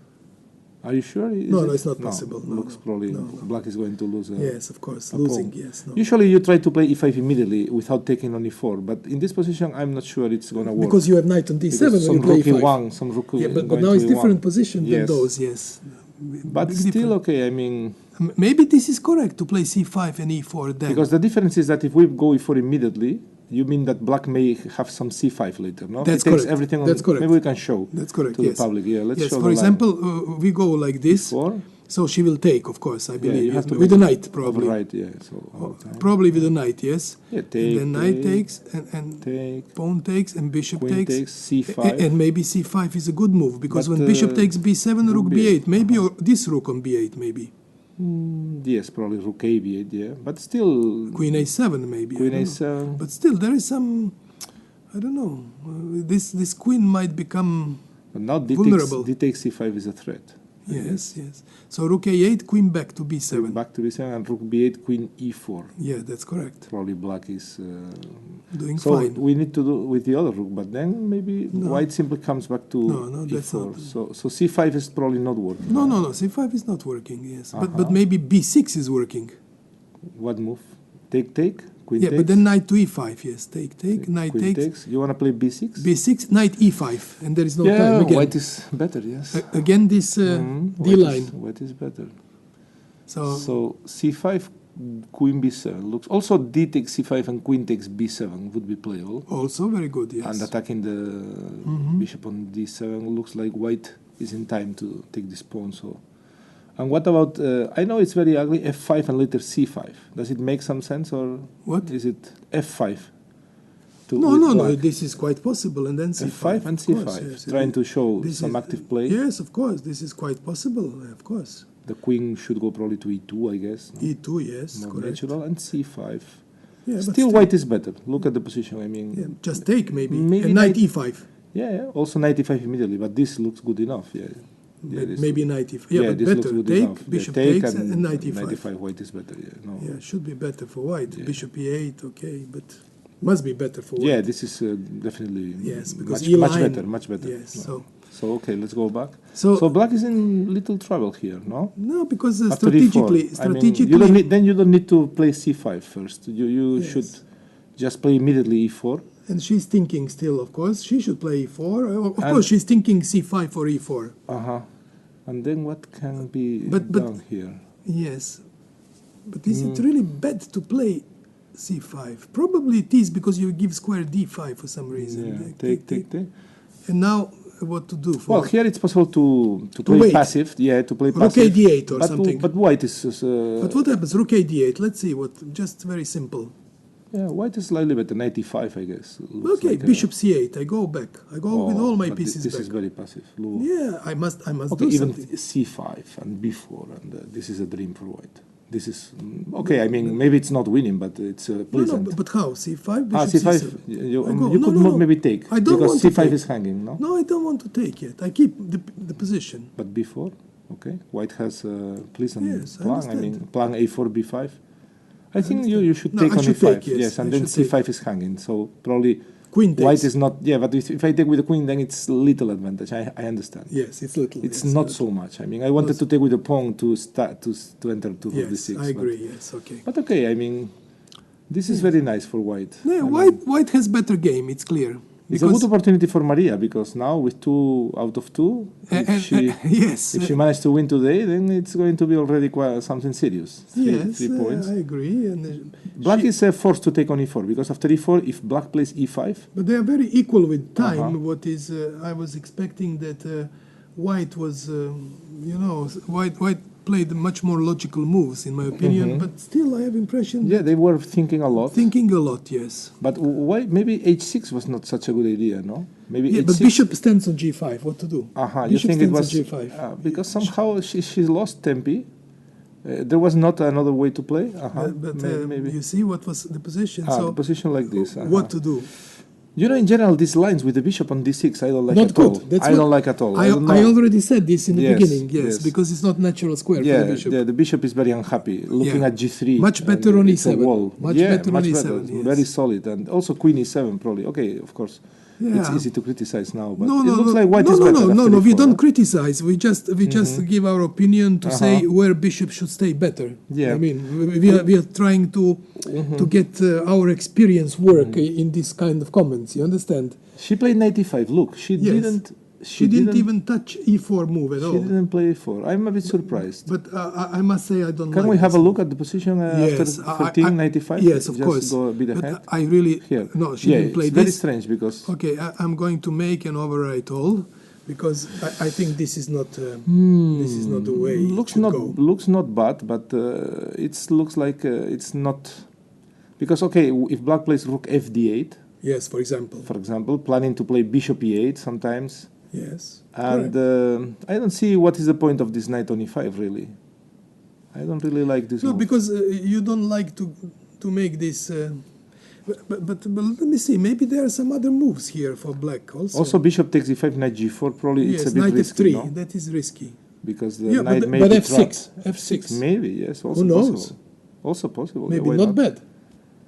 Are you sure? No, it's not possible. No, looks probably black is going to lose. Yes, of course, losing. Yes. No. Usually you try to play e5 immediately without taking on e4, but in this position I'm not sure it's going to work. Because you have knight on d7 when you play e5. Some rook but now it's different position than those. Yes. But still okay. I mean. Maybe this is correct to play c5 and e4 then. Because the difference is that if we go e4 immediately, you mean that black may have some c5 later, no? That's correct. Takes everything on That's correct. Maybe we can show That's correct. to the public. Yeah, let's show for example, we go like this. E4. So she will take, of course, I believe. you have to with the knight, probably. Right, yeah. So all the time. Probably with the knight, yes. Yeah, take, and then knight takes, and take, pawn takes, and bishop queen takes. c5. And maybe c5 is a good move, because But, when bishop takes b7, rook b8, maybe, uh-huh. or this rook on b8, maybe. Yes, probably rook a b8, yeah. But still... Queen a7, maybe. Queen I don't a7. know. But still, there is some... I don't know. This queen might become But now vulnerable. d takes c5 is a threat. Yes, yes. So rook a8, queen back to b7. Back to b7 and rook b8, queen e4. Yeah, that's correct. Probably black is Doing so fine. we need to do with the other rook, but then maybe white simply comes back to that's e4. not. So c5 is probably not working. No, c5 is not working. Yes, but maybe b6 is working. What move? Take. Queen yeah, takes. but then knight to e5. Yes, take. Knight queen takes. You want to play b6? B6, knight e5, and there is no time again. White is better. Yes. Again, this d line. White is better. So c5, queen b7 looks. Also, d takes c5 and queen takes b7 would be playable. Also very good. Yes. And attacking the bishop on d7 looks like white is in time to take this pawn. So, and what about? I know it's very ugly. f5 and later c5. Does it make some sense, or what is it f5? No. This is quite possible, and then c5. f5 and c5, course, yes. trying to show some active play. Yes, of course. This is quite possible. Of course. The queen should go probably to e2, I guess. No? e2, yes, More correct. natural, and c5. Yeah, Still, white is better. Look at the position. I mean, yeah, just take maybe. Maybe and knight e5. Yeah. Also knight e5 immediately, but this looks good enough. Yeah. Maybe knight e5. Yeah, but this better. looks good Take, enough. bishop take takes, and knight e5. Knight e5, white is better. Yeah, should be better for white. Bishop e8, okay, but must be better for white. Yeah, this is definitely because much better. Yes, so okay, let's go back. So black is in little trouble here, no? No, because After strategically, I mean, you don't need to play c5 first. You should just play immediately e4. And she's thinking still, of course, she should play e4. Of course, she's thinking c5 or e4. And then what can be done here? Yes, but is it really bad to play c5? Probably it is, because you give square d5 for some reason. Yeah, take. And now what to do? Well, here it's possible to play wait. passive. Yeah, to play Rook passive. a8 or something. But white is... but what happens? Rook a8. Let's see. Just very simple. Yeah, white is slightly better. 95, I guess. Okay, like bishop c8. I go back. I go with all my pieces this back. Is very passive. Yeah, I must okay, do even something. c5 and b4, and this is a dream for white. This is okay. I mean, maybe it's not winning, but it's pleasant. No, but how? c5, bishop c5. c7. You could maybe take. I don't because want to c5 take. is hanging. No, I don't want to take yet. I keep the position. But b4, okay. White has a pleasant plan. I mean, plan a4, b5. I think you should take on should e5. Take, yes, and then c5 is hanging. So probably queen takes. white is not. Yeah, but if I take with the queen, then it's little advantage. I understand. Yes, it's little. It's not so much. I mean, I wanted to take with the pawn to start to enter to yes, d6. I agree. Yes, okay. But okay, I mean, this is very nice for white. Yeah, white has better game. It's clear. It's a good opportunity for Maria, because now with 2 out of 2, if she managed to win today, then it's going to be already quite something serious. 3 points. I agree. And black is forced to take on e4, because after e4, if black plays e5... But they are very equal with time. What is I was expecting that white was, white played much more logical moves, in my opinion, but still I have impression... Yeah, they were thinking a lot. Yes. But why? Maybe h6 was not such a good idea, no? Maybe h6. But bishop stands on g5. What to do? You think it was... G5. Because somehow she lost tempi. There was not another way to play. But maybe. You see what was the position? The position like this. What to do? In general, these lines with the bishop on d6, I don't like not at good. all. I don't like at all. I already said this in the beginning, because it's not natural square for the bishop. Yeah, the bishop is very unhappy, looking at g3. Much better on e7. Wall. Much better on e7. Yes. Very solid. And also queen e7 probably. Okay, of course. Yeah. It's easy to criticize now, but it looks like white is better. No, we don't criticize. We just give our opinion to say where bishop should stay better. Yeah. I mean, we are trying to get our experience work in this kind of comments. You understand? She played 95. Look, she didn't even touch e4 move at all. She didn't play e4. I'm a bit surprised. But I must say I don't. Can we have a look at the position after 1395? Yes, of course. Go a bit ahead. I really here. No, she didn't play it's this. Very strange because. Okay, I'm going to make an overwrite all. Because I think this is not the way it should go. Looks not bad, but it looks like it's not, because okay, if black plays rook fd8. Yes, for example. Planning to play bishop e8 sometimes. Yes. And I don't see what is the point of this knight on e5 really. I don't really like this. No, move. because you don't like to make this. But let me see. Maybe there are some other moves here for black also. Also, bishop takes e5, knight g4. Probably yes, it's a bit knight risky. f3. No? That is risky. Because the knight but, may but be f6. trapped. F6. Maybe yes. Also Who knows? Possible. Also possible. Maybe yeah, not bad.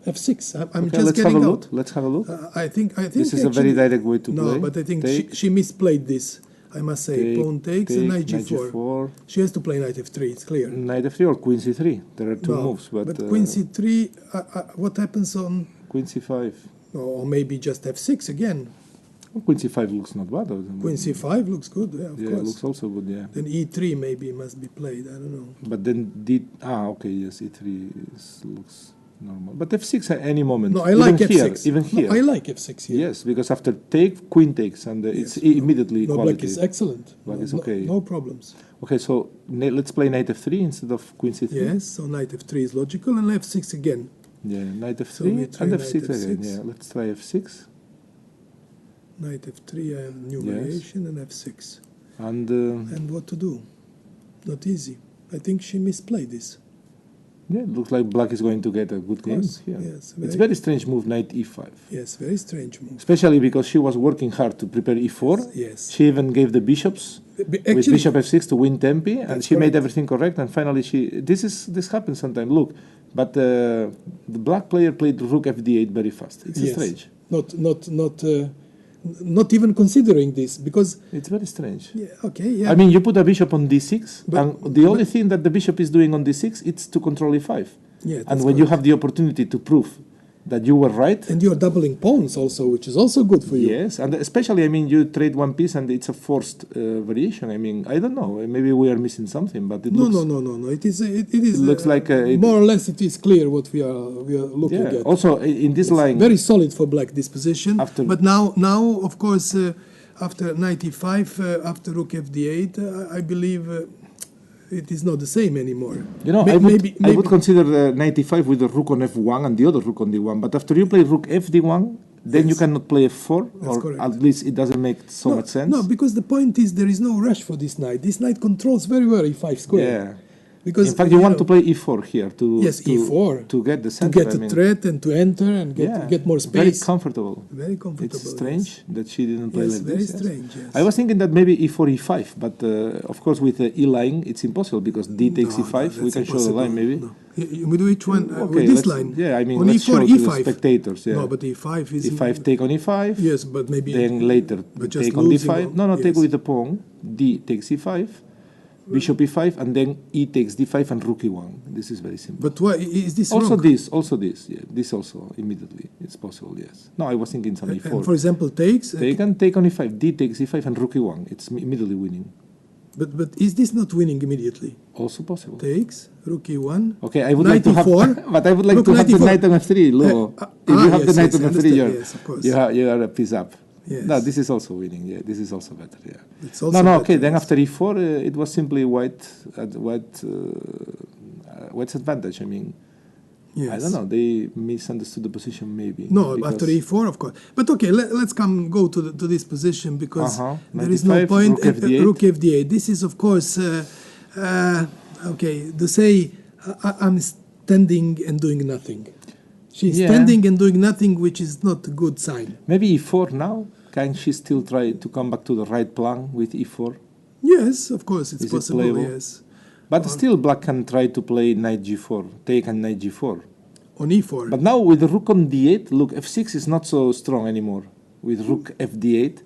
f6. I'm okay, just let's getting have a out. look. Let's have a look. I think this is a very direct way to play. No, but I think she misplayed this. I must say, pawn takes and knight g4. She has to play knight f3. It's clear. Knight f3 or queen c3. There are two moves, but queen c3. What happens on queen c5? Or maybe just f6 again. Well, queen c5 looks not bad. Queen c5 looks good. Yeah, of course. It looks also good. Yeah. Then e3 maybe must be played. I don't know. But then okay, yes, e3 looks normal. But f6 at any moment. No, I like f6. Even here. No, I like f6 here. Yes, because after take, queen takes, and it's immediately equality. Black is excellent. Black is okay. No problems. Okay, so let's play knight f3 instead of queen c3. Yes, so knight f3 is logical, and f6 again. Yeah, knight f3 so and f6 again. Yeah, let's try f6. Knight f3, I have new variation, and f6. And what to do? Not easy. I think she misplayed this. Yeah, it looks like black is going to get a good game here. Yes, it's a very strange move, knight e5. Yes, very strange move. Especially because she was working hard to prepare e4. Yes. She even gave the bishops with bishop f6 to win tempi, and she made everything correct. And finally, this happens sometimes. Look, but the black player played rook fd8 very fast. It's strange. Not even considering this, because it's very strange. Yeah, okay. Yeah. I mean, you put a bishop on d6, and the only thing that the bishop is doing on d6 it's to control e5. Yeah, and when you have the opportunity to prove that you were right, and you're doubling pawns also, which is also good for you. Yes, and especially, I mean, you trade one piece and it's a forced variation. I mean, I don't know. Maybe we are missing something, but it looks. No. It is. It looks like more or less. It is clear what we are looking at. Also, in this line, very solid for black disposition. But now, of course, after knight e5, after rook fd8, I believe. It is not the same anymore. You know, I would consider knight e5 with the rook on f1 and the other rook on d1. But after you play rook fd1, then you cannot play f4, or correct. At least it doesn't make so much sense. No, because the point is there is no rush for this knight. This knight controls very well e5 square. Yeah. Because in fact, you want to play e4 here e4 to get the center. To get a threat and to enter and get more space. Very comfortable. Very comfortable. It's strange that she didn't play like very this. Very strange. Yes. I was thinking that maybe e4, e5, but of course with the e line it's impossible because d takes e5. We can show the line maybe. No. With which one? Okay, with this line? Yeah, I mean, on let's e4, show e5. To the spectators. Yeah. No, but e5 is. e5 take on e5. Yes, but maybe. Then later take on d5. No, take with the pawn. D takes e5. Bishop e5, and then e takes d5 and rook e1. This is very simple. But why is this also wrong? Also this, yeah. This also immediately. It's possible, yes. No, I was thinking some e4. And for example, takes? They can take on e5. D takes e5 and rook e1. It's immediately winning. But is this not winning immediately? Also possible. Takes, rook e1. Okay, I would like to have, but I would like to have the knight on f3, Lugo. If you have the knight on f3, you are a piece up. Yes. No, this is also winning. Yeah, this is also better. Yeah. It's also no. Okay, then after e4, it was simply white's advantage. I mean, yes. I don't know. They misunderstood the position, maybe. No, after e4, of course. But okay, let's go to this position because there is no point. Rook fd8. This is, of course, okay. To say I'm standing and doing nothing. She's standing and doing nothing, which is not a good sign. Maybe e4 now. Can she still try to come back to the right plan with e4? Yes, of course, it's possible, yes. But still, black can try to play knight g4, take and knight g4. On e4. But now with the rook on d8, look, f6 is not so strong anymore. With rook fd8,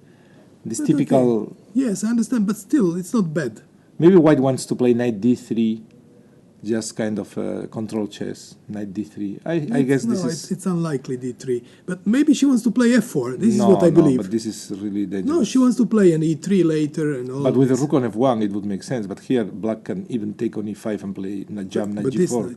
this typical... Okay. Yes, I understand, but still, it's not bad. Maybe white wants to play knight d3, just kind of control chess, knight d3. I guess this is... it's unlikely d3. But maybe she wants to play f4. This is what I believe. No, but this is really dangerous. No, she wants to play an e3 later and all. But with the rook on f1, it would make sense. But here, black can even take on e5 and play knight g4.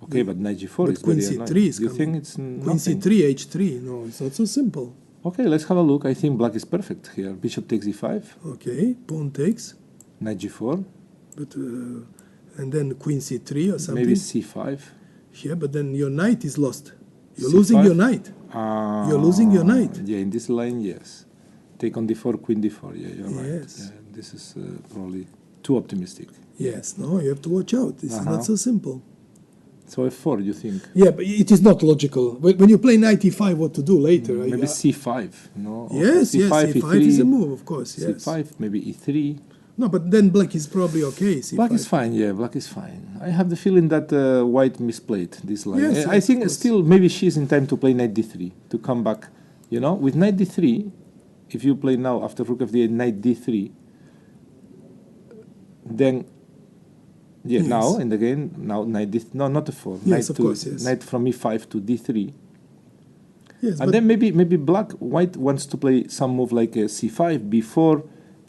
Okay, but knight g4 is very annoying. Queen c3 is you think it's Queen c3, h3. No, it's not so simple. Okay, let's have a look. I think black is perfect here. Bishop takes e5. Okay, pawn takes. Knight g4. But and then queen c3 or something. Maybe c5. Yeah, but then your knight is lost. You're C5? losing your knight. You're losing your knight. Yeah, in this line, yes. Take on d4, queen d4. Yeah, you're right. Yes. Yeah, this is probably too optimistic. Yes, no, you have to watch out. This is not so simple. So f4, you think? Yeah, but it is not logical. When you play knight e5, what to do later? Maybe c5, no? Yes, C5, yes, c5 e3, is a move, of course, yes. c5, maybe e3. No, but then black is probably okay, c5. Black is fine, yeah, black is fine. I have the feeling that white misplayed this line. Yes, I think of course. still maybe she's in time to play knight d3, to come back. You know, with knight d3, if you play now after rook f8, knight d3, then, yeah, Yes. now in the game, now knight d3, no, not f4, Yes, knight, of to, course, yes. knight from e5 to d3. Yes, And but then maybe white wants to play some move like a c5 before,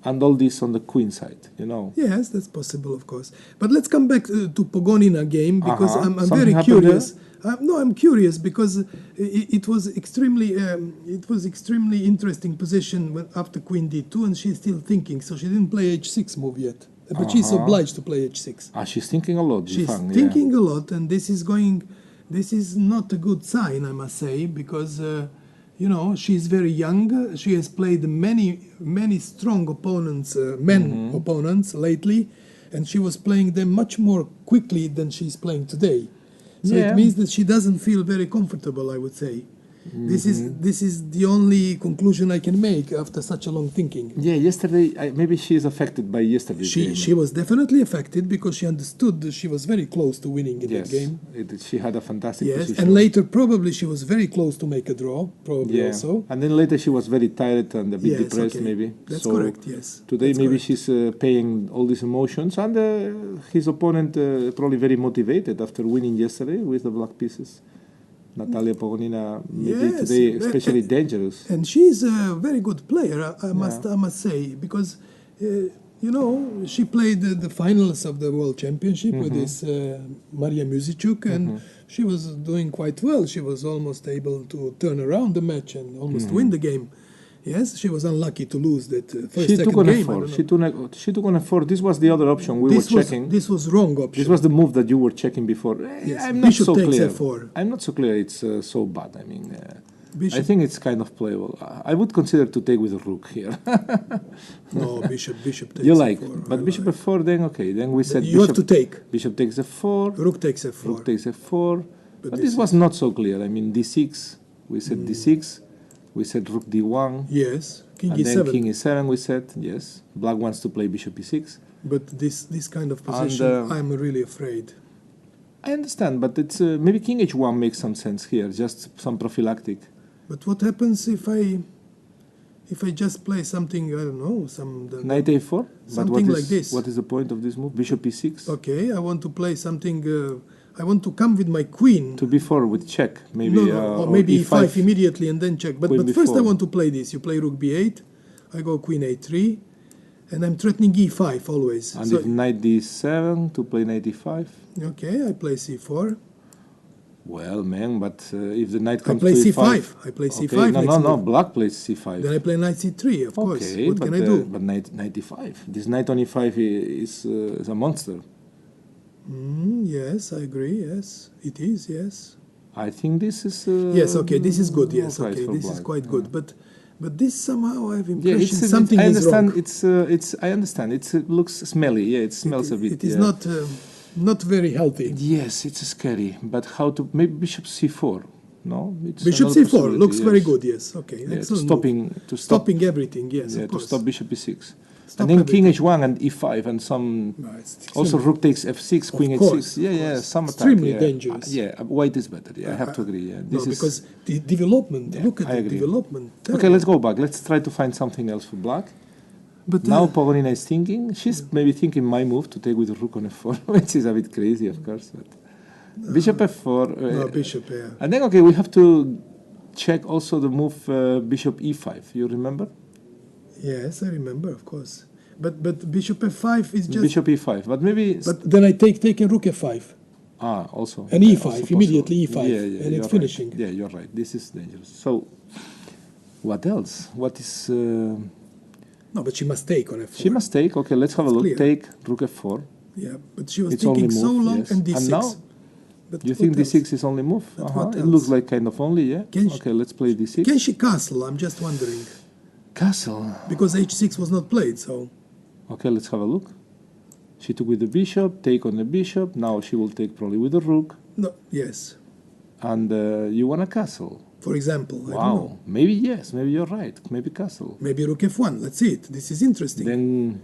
and all this on the queen side, you know. yes, that's possible, of course. But let's come back to Pogonina game because I'm Something very happened curious. No, I'm curious because it was extremely interesting position after queen d2, and she's still thinking. So she didn't play h6 move yet, but she's obliged to play h6. She's thinking a lot. She's Yifan, thinking a lot, and this is not a good sign, I must say, because you know, she's very young. She has played many strong opponents, opponents lately, and she was playing them much more quickly than she's playing today. So Yeah. it means that she doesn't feel very comfortable, I would say. This is the only conclusion I can make after such a long thinking. Yeah, yesterday, maybe she is affected by yesterday's game. She was definitely affected because she understood that she was very close to winning in that game. She had a fantastic Yes, position. and later probably she was very close to make a draw, probably Yeah, also. and then later she was very tired and a bit Yes, depressed, okay. maybe. That's So correct, yes. Today That's maybe correct. she's paying all these emotions, and his opponent probably very motivated after winning yesterday with the black pieces. Natalia Pogonina maybe Yes, today especially dangerous. And she's a very good player, I must say, because you know, she played the finals of the World Championship with this Maria Musiciuk, and she was doing quite well. She was almost able to turn around the match and almost win the game. Yes, she was unlucky to lose that first She second took on game. f4. She took on f4. This was the other option we were checking. This was wrong option. This was the move that you were checking before. Yes, I'm not bishop so takes clear. f4. I'm not so clear it's so bad. I mean, Bishop- I think it's kind of playable. I would consider to take with a rook here. No, bishop takes You like, f4. but I bishop like. f4. Then okay. Then we said You have to take. Bishop takes f4. Rook takes f4. Rook takes f4. But this this was not so clear. I mean, d6. We said d6. We said rook d1. Yes, king And e7. then king e7. We said yes. Black wants to play bishop e6. But this kind of position, I'm really afraid. I understand, but it's maybe king h1 makes some sense here, just some prophylactic. But what happens if I just play something, I don't know, Knight a4? Something like this. What is the point of this move? Bishop e6? Okay, I want to play something, I want to come with my queen. To b4 with check, maybe. Or maybe e5 e5 immediately and then check. But Queen first I b4. want to play this. You play rook b8, I go queen a3, and I'm threatening e5 always. And So- if knight d7 to play knight e5? Okay, I play c4. Well, man, but if the knight I comes play to c5. e5... I play c5. Okay, next no, move. black plays c5. Then I play knight c3, of course. Okay, What but, can I do? But knight e5. This knight on e5 is a monster. Yes, I agree. Yes, it is. Yes. I think this is... Yes. Okay. This is good. Yes. right Okay. for This is black. quite good. But this somehow I have Yeah, impression it's something I is understand. wrong. It's. I understand. It looks smelly. Yeah, it smells a bit. It is yeah. not very healthy. Yes, it's scary. But how to? Maybe bishop c4. No, it's Bishop another c4 possibility, looks yes. very good. Yes. Okay. Yeah, to Excellent. stop. Stopping everything. Yes. Yeah, Of to course. stop bishop e6. Stop And then king everything. h1 and e5 and some. No, it's Also, extremely- rook takes f6, queen course, h6. Yeah, of yeah, course. some attack. Extremely yeah. dangerous. Yeah, white is better. Yeah, I have to agree. Yeah, No, because the development. Yeah, Look at I the agree. development. Okay, Terrible. let's go back. Let's try to find something else for black. But Now Pogonina is thinking. She's maybe thinking my move to take with the rook on f4, which is a bit crazy, of course. But bishop f4. no, bishop. Yeah. And then, okay, we have to check also the move bishop e5. You remember? Yes, I remember, of course. But bishop f5 is just. Bishop e5. But maybe... But then I take a rook f5. Also. And yeah, E5, also immediately possible. E5, Yeah, and you're it's finishing. Right. Yeah, you're right. This is dangerous. So, What else? What is... No, but she must take on f4. She must take. Okay, let's have a look. Clear. Take rook f4. Yeah, but she was It's only thinking so move, long yes. and d6. And now, but you think what else? d6 is only move? But what It else? looks like kind of only, yeah? Okay, let's play d6. Can she castle? I'm just wondering. Castle. Because h6 was not played, so... Okay, let's have a look. She took with the bishop, take on the bishop. Now she will take probably with the rook. No, yes. And you want a castle. For example, I don't Wow. know. Maybe yes, maybe you're right. Maybe castle. Maybe rook f1, let's see it. This is interesting. Then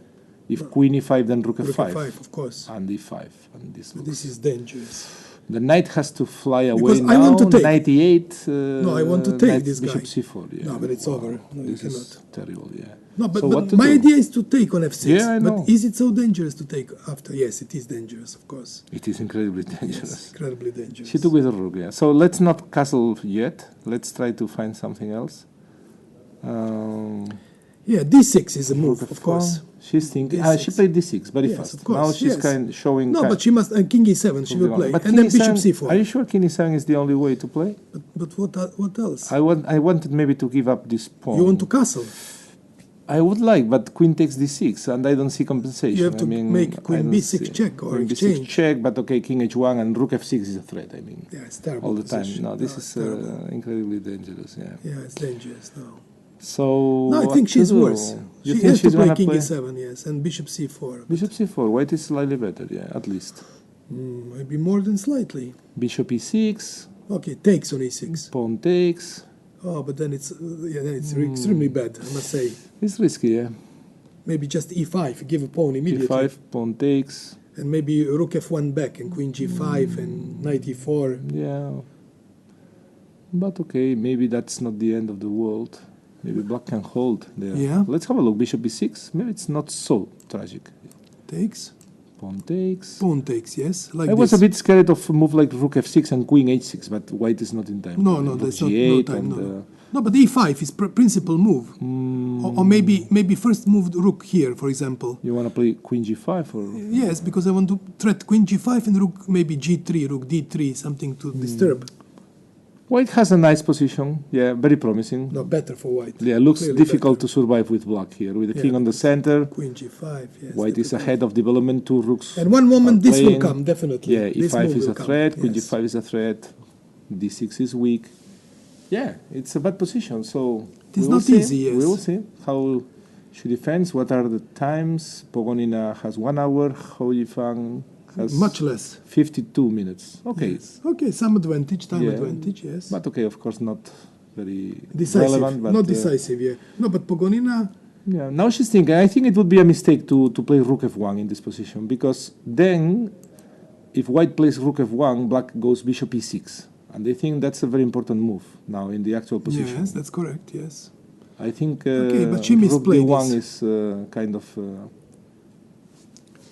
if queen e5, then rook rook f5. f5, of course. And e5. And this But looks... this is dangerous. The knight has to fly away Because now. I want to take. Knight e8. No, I want to take knight this guy. bishop c4. Yeah. No, but it's over. No, you this is cannot. terrible, yeah. No, but, So what but to my do? idea is to take on f6. Yeah, I know. But is it so dangerous to take after? Yes, it is dangerous, of course. It is incredibly dangerous. Yes, incredibly dangerous. She took with a rook, yeah. So let's not castle yet. Let's try to find something else. Yeah, d6 is a move, Rook of f4. course. She's thinking. D6. She played d6 very Yes, fast. of course, Now she's yes. kind showing. No, but she must. King e7 she will play, But and king then bishop e7 c4. Are you sure king e7 is the only way to play? But what else? I wanted maybe to give up this pawn. You want to castle? I would like, but queen takes d6, and I don't see compensation. You have to I mean, make I queen don't b6 see. check or Queen exchange. b6 check, but okay, king h1 and rook f6 is a threat. I mean, Yeah, it's terrible. all the time. position. No, this it's is terrible. incredibly dangerous. Yeah. Yeah, it's dangerous. No. So No, I what think to she's do? worse. You She think has to she's play gonna king play e7, yes, and bishop c4. bishop c4? White is slightly better. Yeah, at least. Maybe more than slightly. Bishop e6. Okay, takes on e6. Pawn takes. Oh, but then it's extremely bad, I must say. It's risky. Yeah. Maybe just e5, give a pawn immediately. e5, pawn takes. And maybe rook f1 back and queen g5 and knight e4. Yeah. But okay, maybe that's not the end of the world. Maybe black can hold there. Yeah. Let's have a look. Bishop b6. Maybe it's not so tragic. Takes. Pawn takes. Pawn takes, yes. Like I was this. a bit scared of a move like rook f6 and queen h6, but white is not in time. No, Rook that's not g8 no time. and, No. No, but e5 is principal move. Or maybe first move the rook here, for example. You want to play queen g5 or? Yes, because I want to threat queen g5 and rook maybe g3, rook d3, something to disturb. White has a nice position. Yeah, very promising. No, better for white. Yeah, looks Clearly difficult better. to survive with black here. With the Yeah. king on the center, Queen g5, yes. white is difficult. ahead of development. Two rooks. And one moment are this will playing. come, definitely. Yeah, This e5 move is will a come, threat, queen yes. g5 is a threat, d6 is weak. Yeah, it's a bad position, so It is we will not see. easy, yes. We will see how she defends, what are the times. Pogonina has 1 hour, Hou Yifan has Much less. 52 minutes. Okay, Yes. Okay, some advantage, time Yeah. advantage, yes. but okay, of course not very Decisive, relevant. But, not decisive, yeah. No, but Pogonina, yeah, now she's thinking, I think it would be a mistake to play rook f1 in this position, because then if white plays rook f1, black goes bishop e6. And they think that's a very important move now in the actual position. yes, that's correct, yes. I think Okay, but she rook misplayed d1 this. is kind of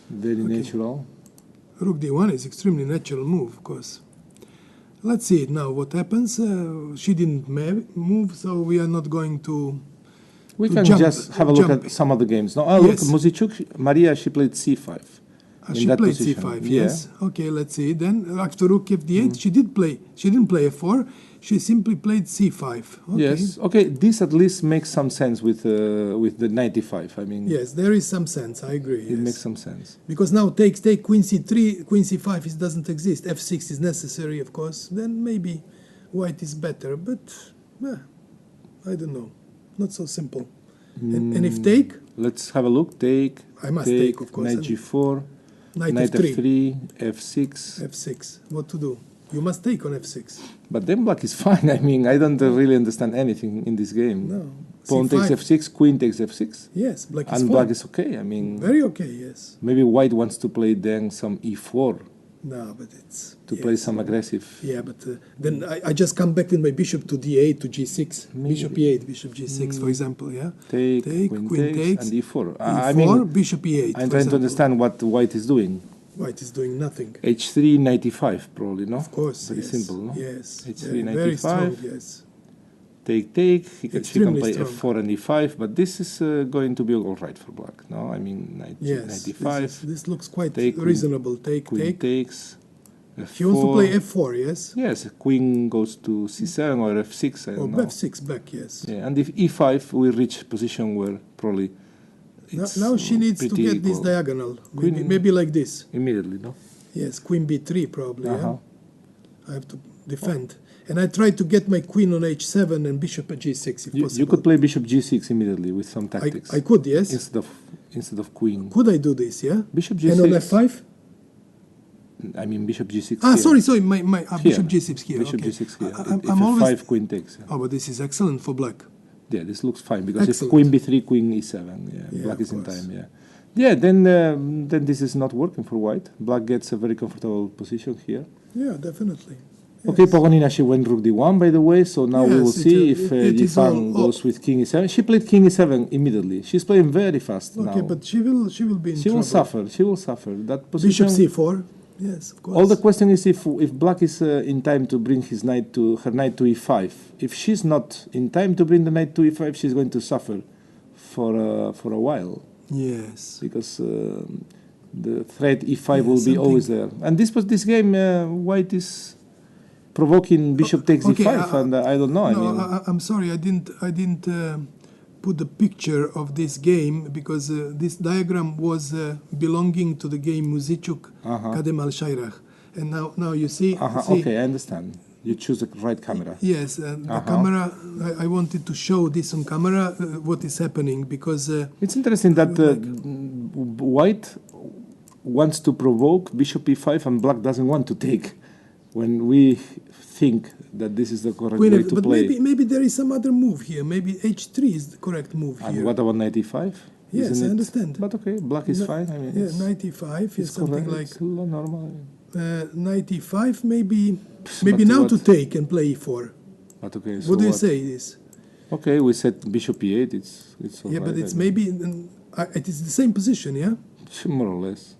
very Okay. natural. Rook d1 is extremely natural move, of course. Let's see it now, what happens. She didn't move, so we are not going to... We To can jump- just have a look jump. at some of the games. Now, Yes. look, Muzichuk, Maria, she played c5. in She that played position. c5, Yeah. yes. Okay, let's see. Then after rook f8, she didn't play f4. She simply played c5. Okay. Yes. Okay. This at least makes some sense with the 95. I mean, Yes, there is some sense. I agree. it yes. makes some sense. Because now take queen c3, queen c5 it doesn't exist. f6 is necessary, of course. Then maybe white is better, but I don't know. Not so simple. And if take, Let's have a look. Take. I must take, of course. Knight g4. knight Knight f3, f3. F6. f6. What to do? You must take on f6. But then black is fine. I mean, I don't really understand anything in this game. No. Pawn takes C5. f6. Queen takes f6. Yes, black is And fine. black is okay. I mean, Very okay, yes. maybe white wants to play then some e4 No, but it's... to yes. play some aggressive. Yeah, but then I just come back with my bishop to d8 to g6. Bishop e8, bishop g6, for example, yeah? Take, queen takes, and e4. I e4, mean, bishop e8. I'm for trying to example. understand what white is doing. White is doing nothing. H3, 95, probably, no? Of course, Very yes. simple, no? Yes. H3, Very strong, 95. yes. Take. She can Extremely play strong. f4 and e5, but this is going to be all right for black, no? I mean, Yes. 95. This looks quite Take, queen- reasonable. Take, Queen take. takes. He wants to play f4, yes? Yes, queen goes to c7 or f6. I don't know. f6 back, yes. Yeah, and if e5, we reach position where probably it's now she needs to get equal. this diagonal. Maybe like this. Immediately, no? Yes, queen b3 probably. Uh-huh. Yeah? I have to defend. And I try to get my queen on h7 and bishop at g6 if possible. You could play bishop g6 immediately with some tactics. I could, yes. Instead of queen. Could I do this, yeah? Bishop g6. And on f5? I mean bishop g6 here. Sorry, my bishop g6 here. Bishop okay. g6 here. I'm always... f5 queen takes. Yeah. Oh, but this is excellent for black. Yeah, this looks fine because excellent. if queen b3, queen e7, yeah, black is in time, yeah. Yeah, then this is not working for white. Black gets a very comfortable position here. Yeah, definitely. Yes. Okay, Pogonina, she went rook d1, by the way, so now we will see if Yifan goes with king e7. She played king e7 immediately. She's playing very fast now. Okay, but she will be in trouble. She will suffer. That position... Bishop c4, yes, of course. All the question is if black is in time to bring her knight to e5. If she's not in time to bring the knight to e5, she's going to suffer for a while. Yes. Because the threat e5 will be always there. And this game, white is provoking bishop takes e5, and I don't know. No, I'm sorry, I didn't put the picture of this game because this diagram was belonging to the game Muzichuk Kadem al Shairach, and now you see. Okay, I understand. You choose the right camera. Yes, the camera. I wanted to show this on camera what is happening because it's interesting that white wants to provoke bishop e5 and black doesn't want to take. When we think that this is the correct way to play. But maybe there is some other move here. Maybe h3 is the correct move here. And what about knight e5? Yes, I understand. But okay, black is fine. I mean, knight e5 is something correct. like normal. Knight e5. Maybe now to take and play e4. But okay, so what do you say? This? Okay, we said bishop e8. It's all yeah, right, but it's maybe it is the same position, yeah. More or less.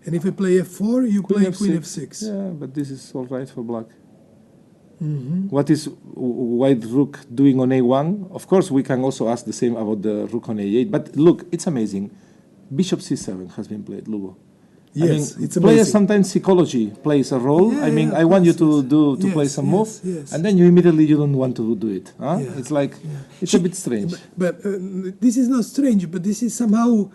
And if I play f4, you play queen f6. Yeah, but this is all right for black. What is white rook doing on a1? Of course, we can also ask the same about the rook on a8. But look, it's amazing. Bishop c7 has been played, Lugo. Yes, I mean, it's amazing. Players sometimes psychology plays a role. Yeah, I mean, I want you to play some move, and then you don't want to do it. Huh? Yeah. It's like it's a bit strange. But this is not strange. But this is somehow.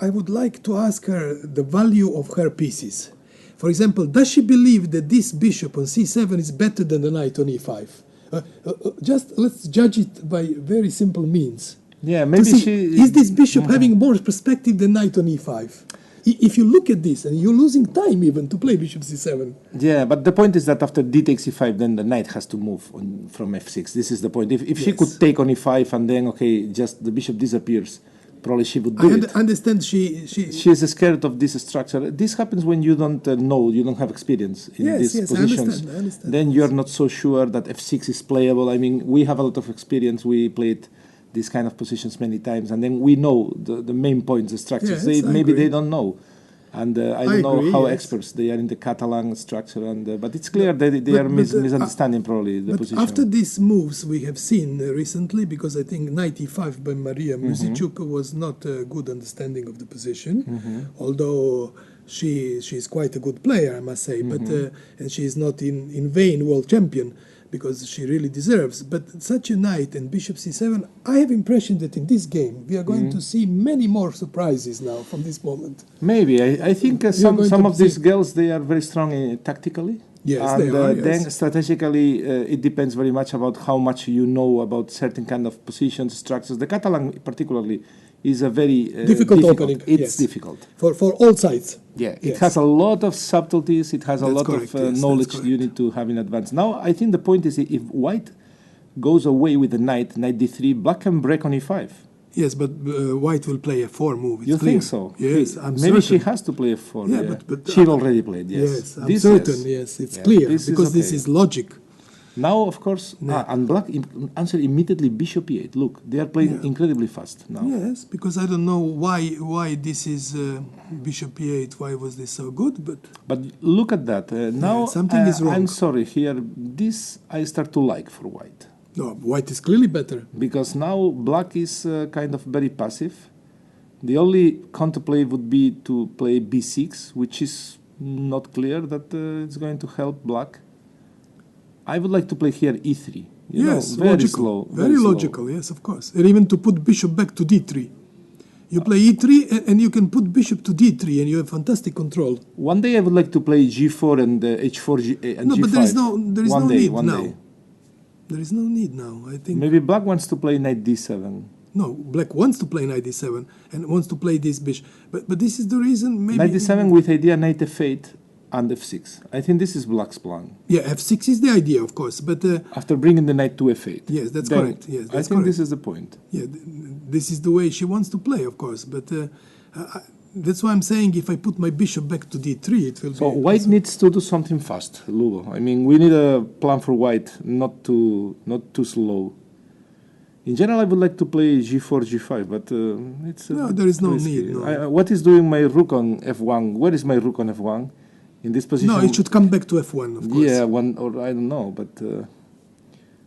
I would like to ask her the value of her pieces. For example, does she believe that this bishop on c7 is better than the knight on e5? Just let's judge it by very simple means. Yeah, maybe is this bishop having more perspective than knight on e5? If you look at this, and you're losing time even to play bishop c7. Yeah, but the point is that after d takes e5, then the knight has to move from f6. This is the point. If she could take on e5 and then, just the bishop disappears, probably she would do it. I understand she is scared of this structure. This happens when you don't know, you don't have experience in these positions. I understand. Then you're not so sure that f6 is playable. I mean, we have a lot of experience. We played these kind of positions many times, and then we know the main points, the structures. Maybe they don't know. And I don't know how experts they are in the Catalan structure, but it's clear that they are misunderstanding probably the position. After these moves we have seen recently, because I think knight e5 by Maria Muzichuk was not a good understanding of the position, although she is quite a good player, I must say, but and she is not in vain world champion, because she really deserves. But such a knight and bishop c7, I have impression that in this game we are going to see many more surprises now from this moment. Maybe. I think some of these girls, they are very strong tactically. Yes, and they are. Then strategically, it depends very much about how much you know about certain kind of positions, structures. The Catalan particularly is a very difficult opening. It's difficult. For all sides. Yeah, it has a lot of subtleties. It has a lot of knowledge you need to have in advance. Now, I think the point is if white goes away with the knight d3, black can break on e5. Yes, but white will play a 4 move. It's you clear. think so? Yes, I'm Maybe certain. she has to play a 4. Yeah, but she already played. Yes, I'm certain. Yes, it's clear because this is logic. Now, of course, and black answer immediately bishop e8. Look, they are playing incredibly fast now. Yes, because I don't know why this is bishop e8. Why was this so good? But look at that. Now something is wrong. I'm sorry. Here, this I start to like for white. No, white is clearly better. Because now black is kind of very passive. The only counterplay would be to play b6, which is not clear that it's going to help black. I would like to play here e3. Yes, very logical. slow. Very logical, yes, of course. And even to put bishop back to d3. You play e3 and you can put bishop to d3 and you have fantastic control. One day I would like to play g4 and h4 and no, g5. But there is no need now. Day. There is no need now, I think. Maybe black wants to play knight d7. No, black wants to play knight d7 and wants to play this bishop. But this is the reason maybe... Knight d7 with idea knight f8 and f6. I think this is black's plan. Yeah, f6 is the idea, of course, but... after bringing the knight to f8. Yes, that's correct. Yes, that's I think this is the point. Yeah, this is the way she wants to play, of course, but that's why I'm saying if I put my bishop back to d3, it will be... So white needs to do something fast, Lugo. I mean, we need a plan for white, not too slow. In general, I would like to play g4, g5, but it's... no, there is no risky. need. No. What is doing my rook on f1? Where is my rook on f1? In this position... No, it should come back to f1, of course. Yeah, one, or I don't know, but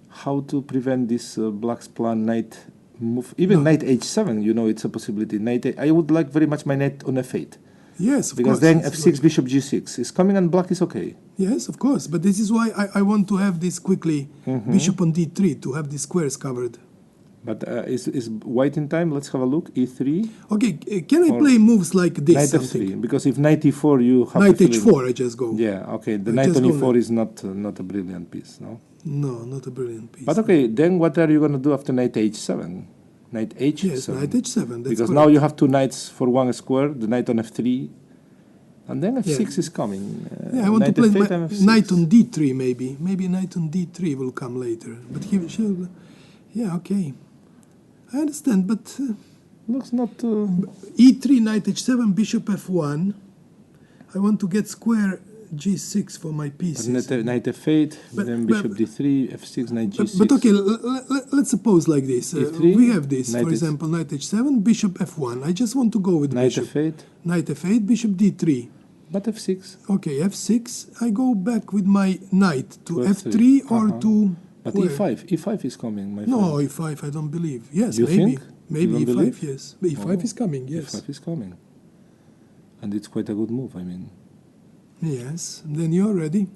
how to prevent this black's plan knight move? Even knight h7, it's a possibility. I would like very much my knight on f8. Yes, of because course. Because then f6, bishop g6 is coming and black is okay. Yes, of course. But this is why I want to have this quickly, bishop on d3, to have the squares covered. But is white in time? Let's have a look. e3. Okay, can I play moves like this? Knight f3. Because if knight e4, you have knight h4, I just go. Yeah, okay. The knight on e4 is not a brilliant piece, no? No, not a brilliant piece. But okay, then what are you going to do after knight h7? Knight h7. Yes, knight h7. That's because correct. now you have two knights for one square, the knight on f3, and then f6 is coming. Yeah, I want to play knight on d3 maybe. Maybe knight on d3 will come later. But she'll... Yeah, okay. I understand, but... looks not... e3, knight h7, bishop f1. I want to get square g6 for my pieces. Knight f8, then bishop d3, f6, knight g6. But okay, let's suppose like this. We have this, for example, knight h7, bishop f1. I just want to go with knight bishop. f8. Knight f8, bishop d3. But f6. Okay, f6. I go back with my knight to f3 or to... But e5 is coming, my friend. No, e5 I don't believe. Yes, you maybe. Think? Maybe you e5, believe? yes. But e5 is coming, yes. e5 is coming. And it's quite a good move, I mean. Yes, then you're ready.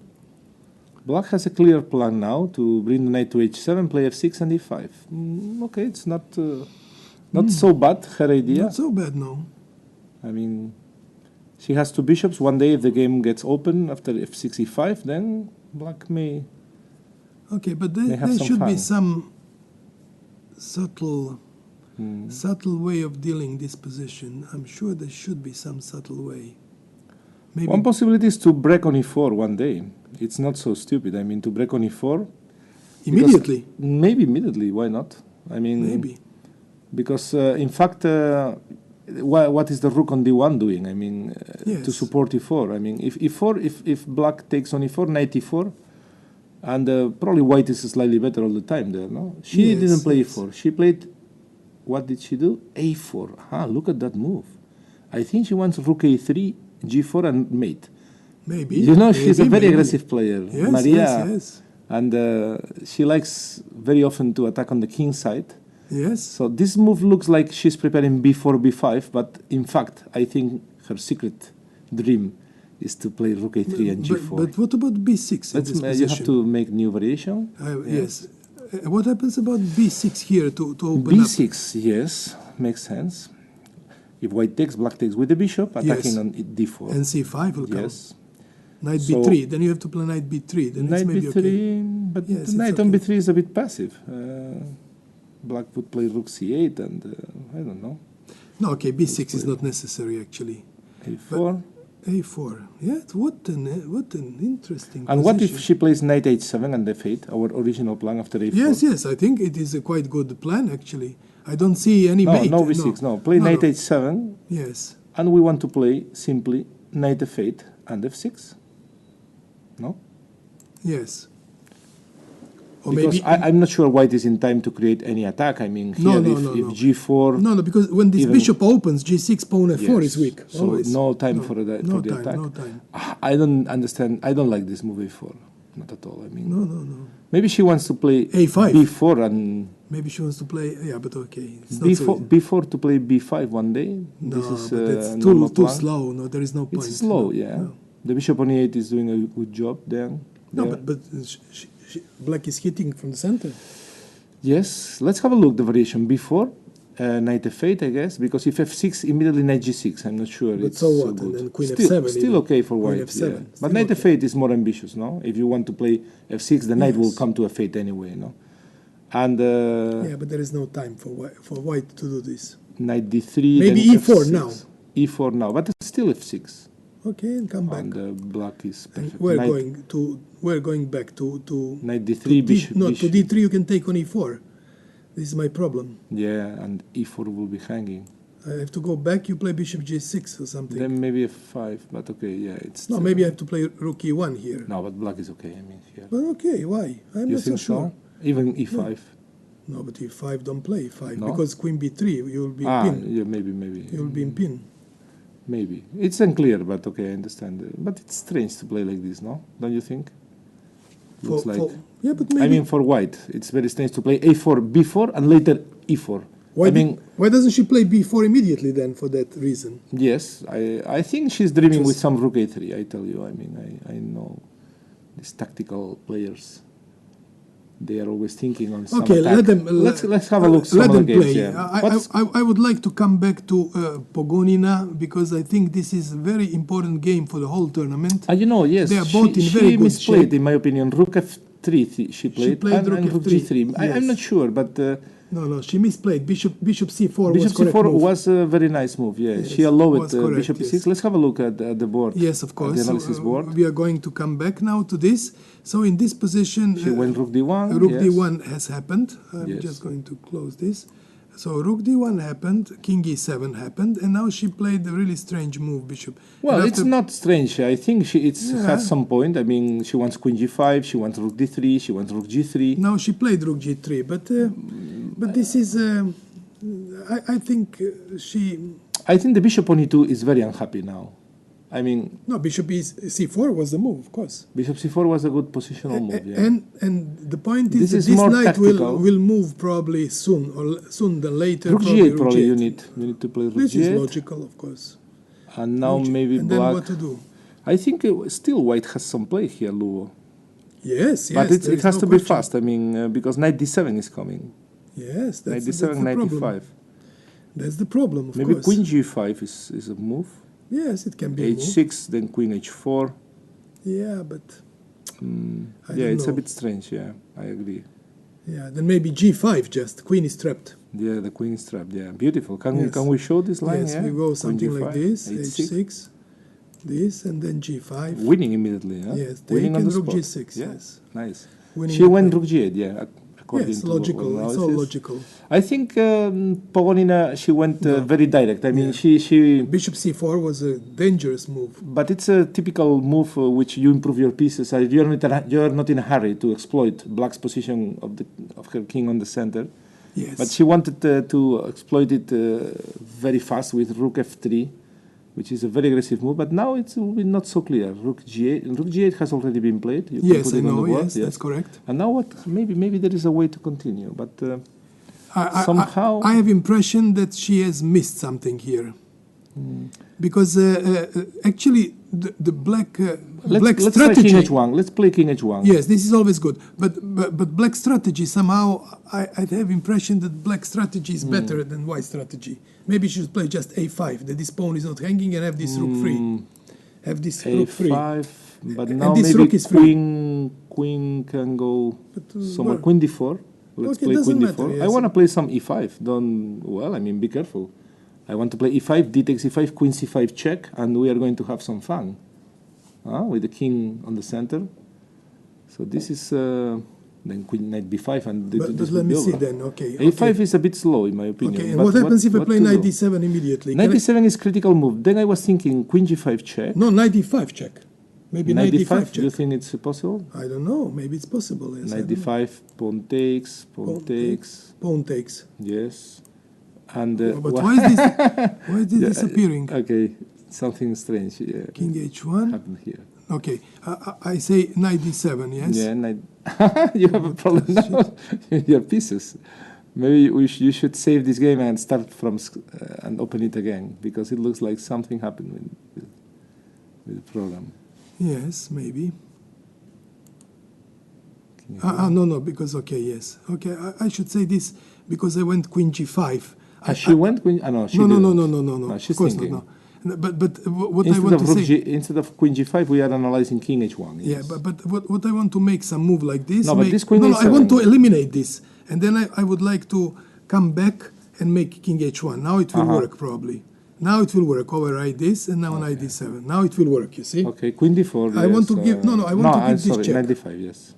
Black has a clear plan now to bring the knight to h7, play f6 and e5. Okay, it's not so bad, her idea. Not so bad, no. I mean, she has two bishops. One day if the game gets open after f6, e5, then black may... Okay, but there should be some subtle way of dealing this position. I'm sure there should be some subtle way. Maybe one possibility is to break on e4 one day. It's not so stupid. I mean, to break on e4 immediately. Maybe immediately. Why not? I mean, maybe because in fact, what is the rook on d1 doing? I mean, to support e4. I mean, if black takes on e4, knight e4. And probably white is slightly better all the time there, no? She didn't play e4. She played, what did she do? a4. Ah, look at that move. I think she wants rook a3, g4, and mate. Maybe. She's a very aggressive player, yes, Maria. Yes. And she likes very often to attack on the king side. Yes. So this move looks like she's preparing b4, b5, but in fact, I think her secret dream is to play rook a3 and g4. But what about b6 in this position? You have to make new variation. Yes. What happens about b6 here to open b6, yes, makes sense. If white takes, black takes with the bishop, attacking on d4. And c5 will come. Yes. Knight b3, then you have to play knight b3. Then knight it's maybe b3, okay. But yes, the knight on b3 is a bit passive. Black would play rook c8 and I don't know. No, okay, b6 is not necessary actually. a4. a4. Yeah, what an interesting And position. what if she plays knight h7 and f8, our original plan after a4? Yes, I think it is a quite good plan actually. I don't see any mate. No, v6, no. Play knight h7. Yes. And we want to play simply knight f8 and f6. No? Yes. Or because maybe I'm not sure white is in time to create any attack. I mean, here if g4... No, because when this bishop opens, g6, pawn f4 is weak. So always. no time for the attack. No time. I don't understand. I don't like this move a4. Not at all. I mean... No. Maybe she wants to play a5. b4 and... Maybe she wants to play... Yeah, but okay. It's b4 to play b5 one day? No, this is, but that's too slow. No, there is no point. It's slow, yeah. No. The bishop on e8 is doing a good job there. No, but black is hitting from the center. Yes, let's have a look, the variation before. Knight f8, I guess, because if f6, immediately knight g6, I'm not sure but it's so what? so good. And then queen still, f7. Still okay for white, F7. yeah. But knight okay. f8 is more ambitious, no? If you want to play f6, the knight will come to f8 anyway, no? And yeah, but there is no time for white to do this. Knight d3, maybe then e4 f6. now. E4 now, but it's still f6. Okay, and come back. And black is perfect. And we're going back to knight d3, bishop. No, to d3 you can take on e4. This is my problem. Yeah, and e4 will be hanging. I have to go back. You play bishop g6 or something. Then maybe f5, but okay, yeah, it's. No, maybe I have to play rook e1 here. No, but black is okay. I mean, here. But okay, why? I'm You not think so sure. Even e5. No, but e5 don't play e5 No? because queen b3 you'll be in pin. Yeah, maybe. You'll be in pin. Maybe it's unclear, but okay, I understand. But it's strange to play like this, no? Don't you think? Looks like. Yeah, but maybe. I mean, for white, it's very strange to play a4 before and later e4. Why doesn't she play b4 immediately then? For that reason. Yes, I think she's dreaming with some rook a3. I tell you, I mean, I know these tactical players. They are always thinking on some okay, attack. Let's have a look. Let them play. Yeah. I would like to come back to Pogonina because I think this is a very important game for the whole tournament. You know, yes, they are both in very good misplayed, shape. in my opinion. Rook f3 she played and rook g3. Yes. I'm not sure, but no, she misplayed. Bishop c4 Bishop was c4 move. was a very nice move. Yeah, yes, she allowed correct, bishop yes. c6. Let's have a look at the board. Yes, of course. The analysis board. We are going to come back now to this. So in this position, she went rook d1. Rook yes. d1 has happened. I'm Yes. just going to close this. So rook d1 happened, king e7 happened, and now she played a really strange move, bishop. Well, it's not strange. I think has some point. I mean, she wants queen g5, she wants rook d3, she wants rook g3. Now she played rook g3, but this is, I think she... I think the bishop on e2 is very unhappy now. I mean... No, bishop c4 was the move, of course. Bishop c4 was a good positional move, yeah. And the point is this that this knight tactical. will move probably soon, or soon than later. Rook g8 probably you need to play rook This g8. is logical, of course. And now maybe and black... then what to do? I think still white has some play here, Luo. Yes, but it has to be fast, I mean, because knight d7 is coming. Yes, that's knight d7, knight d5. That's the problem, of maybe course. Queen g5 is a move. Yes, it can be h6, then queen h4. Yeah, but... yeah, it's a bit strange, yeah, I agree. Yeah, then maybe g5 just, queen is trapped. Yeah, the queen is trapped, yeah, beautiful. Can we show this line? Yes, yeah? we go something like this, h6, this, and then g5. Winning immediately, huh? Yes, winning on the rook spot. g6, yeah. yes. Nice. Winning she went rook g8, yeah, yes, logical, it's all logical. I think Pogonina, she went very direct. I mean, she... Bishop c4 was a dangerous move. But it's a typical move which you improve your pieces. You're not in a hurry to exploit black's position of her king on the center. Yes. But she wanted to exploit it very fast with rook f3, which is a very aggressive move. But now it's not so clear. Rook g8. Rook g8 has already been played. You yes, put it I know. on the board. Yes, that's correct. And now what? Maybe there is a way to continue, but somehow I have impression that she has missed something here, because actually the black let's strategy. Play king h1. Let's play king h1. Yes, this is always good. But black strategy somehow I have impression that black strategy is better than white strategy. Maybe she should play just a5. That this pawn is not hanging and have this rook free. Have this rook free. a5. But now this maybe rook is queen can go somewhere. Queen d4. Let's okay, play queen d4. matter, yes. I want to play some e5. Well, I mean, be careful. I want to play e5, d takes e5, queen c5 check, and we are going to have some fun with the king on the center. So this is then queen knight b5, and but let me see then. Okay. a5 is a bit slow in my opinion. Okay, and what happens if I play knight d7 immediately? Knight d7 is critical move. Then I was thinking queen g5 check. No, knight d5 check. Maybe knight d5 check. Do you think it's possible? I don't know. Maybe it's possible. Yes, knight d5, pawn takes, pawn takes. Pawn takes. Yes. And but why is this disappearing? Okay, something strange. Yeah. King h1 happened here. Okay, I say knight d7. Yes. Yeah, knight. You have a problem now. Your pieces. Maybe you should save this game and start from and open it again, because it looks like something happened with the program. Yes, maybe. No, because, okay, yes. Okay, I should say this because I went queen g5. She went queen? No, she didn't. No. She's of course thinking. not, no. But what Instead I want of to say... instead of queen g5, we are analyzing king h1. Yes. Yeah, but what I want to make some move like this... No, but this queen I want to h7. eliminate this. And then I would like to come back and make king h1. Now it will work, probably. Now it will work. Override this, and now knight d7. Now it will work, you see? Okay, queen d4. I want to give... I want to give this check. Knight d5, yes.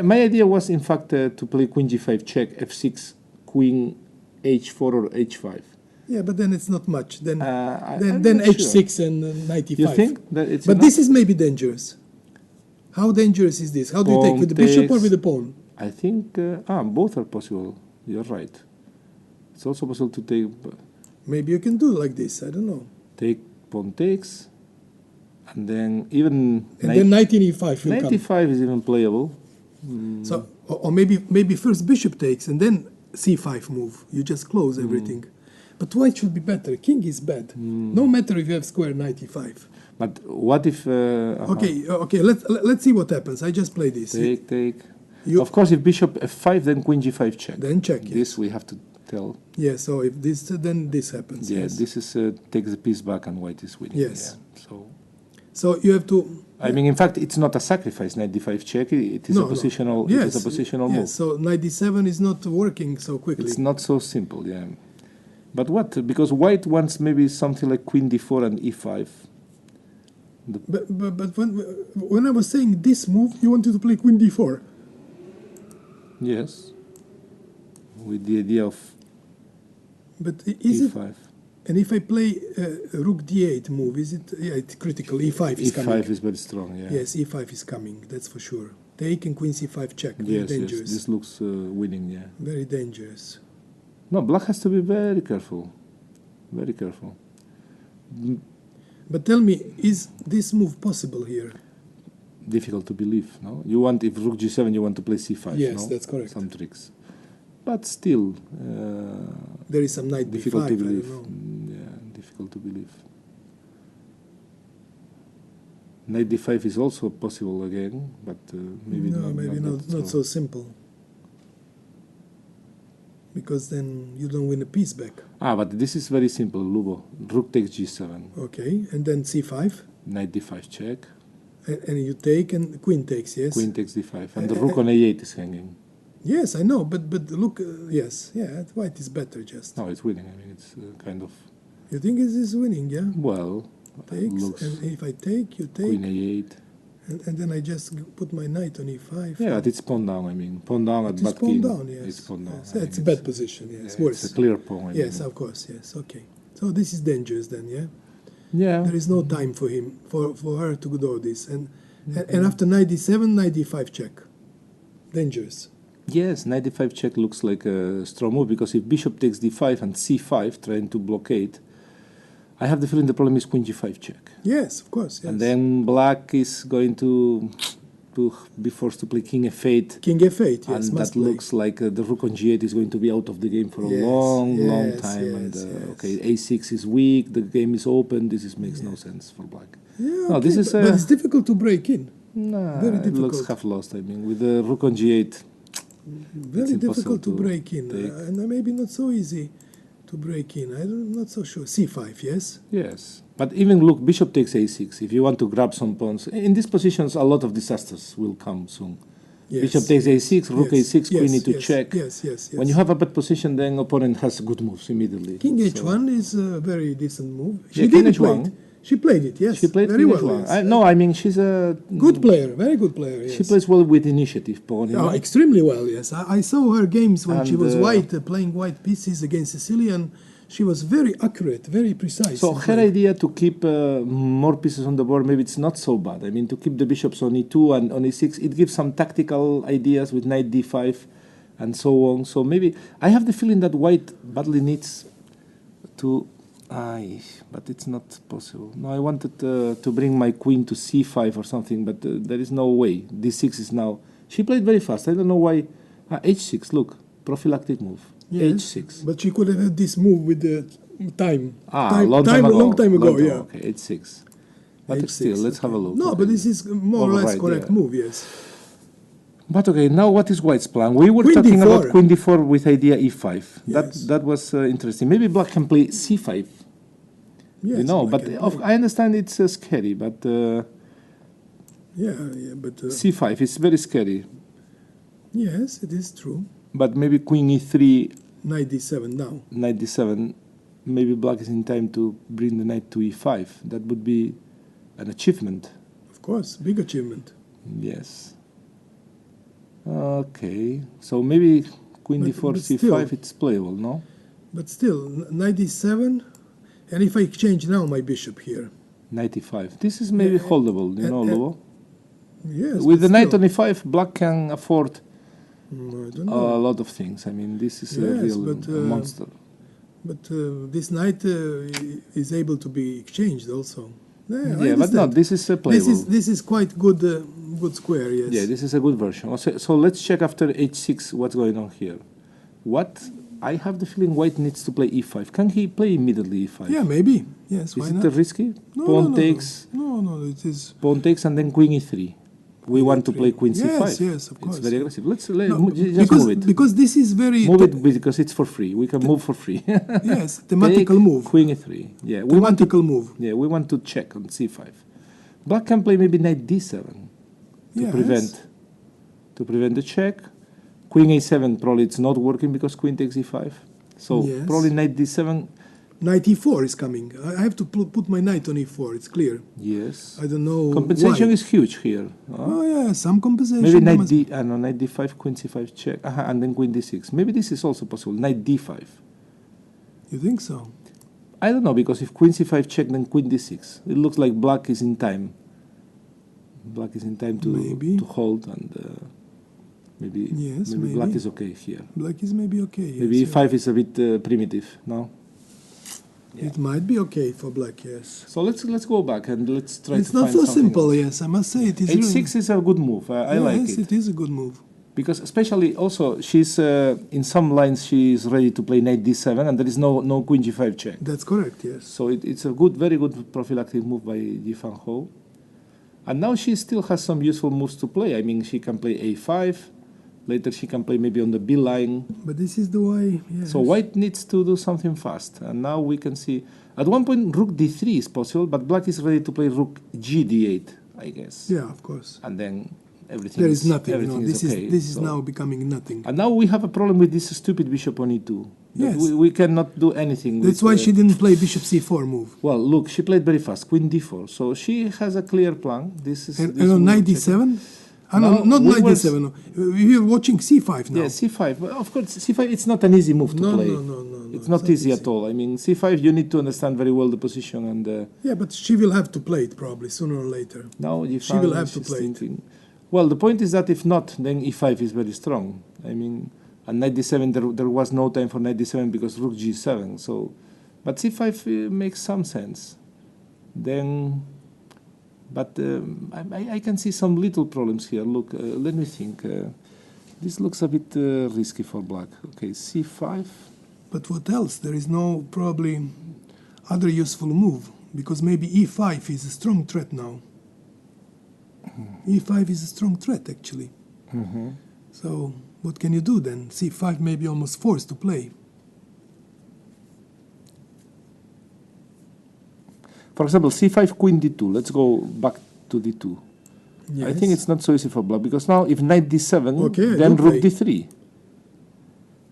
My idea was, in fact, to play queen g5 check, f6, queen h4 or h5. Yeah, but then it's not much. Then I'm then not h6 sure. and knight e5. You think that it's But enough? this is maybe dangerous. How dangerous is this? How do you take, with the bishop or with the pawn? I think both are possible. You're right. It's also possible to take... Maybe you can do like this. I don't know. Take pawn takes, and then even... And then knight in e5 will knight come. e5 is even playable. So, or maybe first bishop takes and then c5 move. You just close everything. But white should be better. King is bad. No matter if you have square knight e5. But what if... Okay. Let's see what happens. I just play this. Take. Of course, if bishop f5, then queen g5 check. Then check. This yes. we have to tell. Yeah. So if this, then this happens. Yeah. Yes. This is takes the piece back, and white is winning. Yes. Yeah. So you have to... I mean, in fact, it's not a sacrifice, knight d5 check. It is a positional. Yes. It is a positional yes. move. So knight d7 is not working so quickly. It's not so simple. Yeah. But what? Because white wants maybe something like queen d4 and e5. But when I was saying this move, you wanted to play queen d4. Yes. With the idea of but is e5. It? And if I play rook d8 move, is it? Yeah, it's critical. e5 is coming. e5 is very strong. Yeah. Yes, e5 is coming. That's for sure. Take and queen c5 check. Very Yes. dangerous. This looks winning. Yeah. Very dangerous. No, black has to be very careful. Very careful. But tell me, is this move possible here? Difficult to believe, no? You want, if rook g7, you want to play c5, Yes, no? that's correct. Some tricks. But still... there is some knight difficult b5, to believe. I don't know. Yeah, difficult to believe. Knight d5 is also possible again, but maybe not so simple. Because then you don't win a piece back. But this is very simple, Lubo. Rook takes g7. Okay, and then c5. Knight d5 check. And you take, and queen takes, yes? Queen takes d5, and the rook on a8 is hanging. Yes, I know, but look, yes, yeah, white is better just. No, it's winning. I mean, it's kind of... You think this is winning, yeah? Well, takes, looks... and if I take, you take. Queen a8. And then I just put my knight on e5. Yeah, but it's pawn down, I mean. Pawn down at bad pawn king. down, yes. It's pawn down. Yes. It's a bad position, yes. Yeah, worse. It's a clear pawn. Yes, of course, yes, okay. So this is dangerous then, yeah? Yeah. There is no time for him, for her to do this. And after knight d7, knight d5 check. Dangerous. Yes, knight d5 check looks like a strong move, because if bishop takes d5 and c5, trying to blockade, I have the feeling the problem is queen g5 check. Yes, of course, yes. And then black is going to be forced to play king f8. King f8, yes, and that play. looks like the rook on g8 is going to be out of the game for a long time. Yes, okay, a6 is weak, the game is open, this makes no sense for black. Yeah, no, okay, this is... but it's difficult to break in. Nah, very it difficult. looks half lost, I mean, with the rook on g8. Very difficult to break in, take. and maybe not so easy to break in. I'm not so sure. c5, yes? Yes. But even look, bishop takes a6. If you want to grab some pawns, in these positions, a lot of disasters will come soon. Yes. Bishop takes a6, rook a6, queen yes, e2 check. Yes. When you have a bad position, then opponent has good moves immediately. King h1 is a very decent move. She didn't play it. She played it, yes. She played very well. Well. Yes. No, I mean, she's a... good player, very good player, yes. She plays well with initiative, pawn. Oh, extremely well, yes. I saw her games when she was white, playing white pieces against Sicilian. She was very accurate, very precise. So her idea to keep more pieces on the board, maybe it's not so bad. I mean, to keep the bishops on e2 and on e6, it gives some tactical ideas with knight d5 and so on. So maybe, I have the feeling that white badly needs to... but it's not possible. No, I wanted to bring my queen to c5 or something, but there is no way. d6 is now... She played very fast. I don't know why. h6, look, prophylactic move. Yes, h6. but she could have had this move with the time. Long time ago. Yeah. Okay, h6. But H6, still, let's have a look. No, Okay. but this is more or less Override, correct yeah. move, yes. But okay, now what is white's plan? We were Queen talking d4. about queen d4 with idea e5. Yes. That was interesting. Maybe black can play c5. Yes, You know, black but can play. I understand it's scary, but Yeah, but c5 is very scary. yes, it is true. But maybe queen e3, Knight d7 now. knight d7, maybe black is in time to bring the knight to e5. That would be an achievement. Of course, big achievement. Yes. Okay, so maybe queen But- d4, but c5, still- it's playable, no? But still, knight d7, and if I exchange now my bishop here, Knight e5. This is maybe holdable, you know, Lobo? yes. With but the knight still. on e5, black can afford I don't a know. lot of things. I mean, this is a Yes, real but, monster. But this knight is able to be exchanged also. Yeah, I Yeah, but no, understand. this is playable. This is quite good good square. Yes. Yeah, this is a good version. So let's check after h6 what's going on here. What? I have the feeling white needs to play e5. Can he play immediately e5? Yeah, maybe. Yes. Is Why it not? risky? No, Pawn no, takes, No, it is. pawn takes, and then queen e3. We want to play queen c5. Yes, yes, of course. It's very aggressive. Let's No, just move it. because this is very Move it because it's for free. We can move for free. yes thematical Take move. Queen e3. Yeah, we want to. Thematical move. Yeah, we want to check on c5. Black can play maybe knight d7 to Yes. prevent the check. Queen a7 probably it's not working because queen takes e5. So Yes. probably knight d7. Knight e4 is coming. I have to put my knight on e4. It's clear. Yes. I don't know Compensation why. is huge here. Oh yeah, some compensation. Maybe there knight must- d. No, knight d5, queen c5 check, and then queen d6. Maybe this is also possible. Knight d5. You think so? I don't know because if queen c5 check, then queen d6. It looks like black is in time. Black is in time to Maybe. to hold, and maybe Yes, maybe black maybe. is okay here. Black is maybe okay. Yes, Maybe yeah. e5 is a bit primitive. No. It might be okay for black. Yes. So let's go back and let's try. It's to not find so something simple. else. Yes, I must say it is. H6 is a good move. I like Yes, it it is a good move. because especially also she's in some lines she's ready to play knight d7 and there is no queen g5 check. That's correct. Yes. So it's a good, very good prophylactic move by Yifan Hou. And now she still has some useful moves to play. I mean, she can play a5. Later she can play maybe on the b line. But this is the way. Yes. So white needs to do something fast. And now we can see, at one point rook d3 is possible, but black is ready to play rook g d8, I guess. Yeah, of course. And then everything There is nothing. everything No, this is okay. this is So- now becoming nothing. And now we have a problem with this stupid bishop on e2. That Yes. we cannot do anything. That's with, why she didn't play bishop c4 move. Well, look, she played very fast, queen d4. So she has a clear plan. This is. And this on will knight check. d7. No, Not we knight were- d7. No. We're watching c5 now. Yeah, c5. Well, of course, c5. It's not an easy move to No, play. no. It's not easy at all. I mean, c5. You need to understand very well the position, and Yeah, but she will have to play it probably sooner or later. now you She will have to play it. thinking. Well, the point is that if not, then e5 is very strong. I mean, and knight d7. There was no time for knight d7 because rook g7. So, but c5 makes some sense. Then. But I can see some little problems here. Look, let me think. This looks a bit risky for black. Okay, c5. But what else? There is no probably other useful move because maybe e5 is a strong threat now. E5 is a strong threat actually. Mm-hmm. So what can you do then? c5 may be almost forced to play. For example, c5, queen d2. Let's go back to d2. I think Yes. it's not so easy for black because now if knight d7, Okay, then do rook play. d3.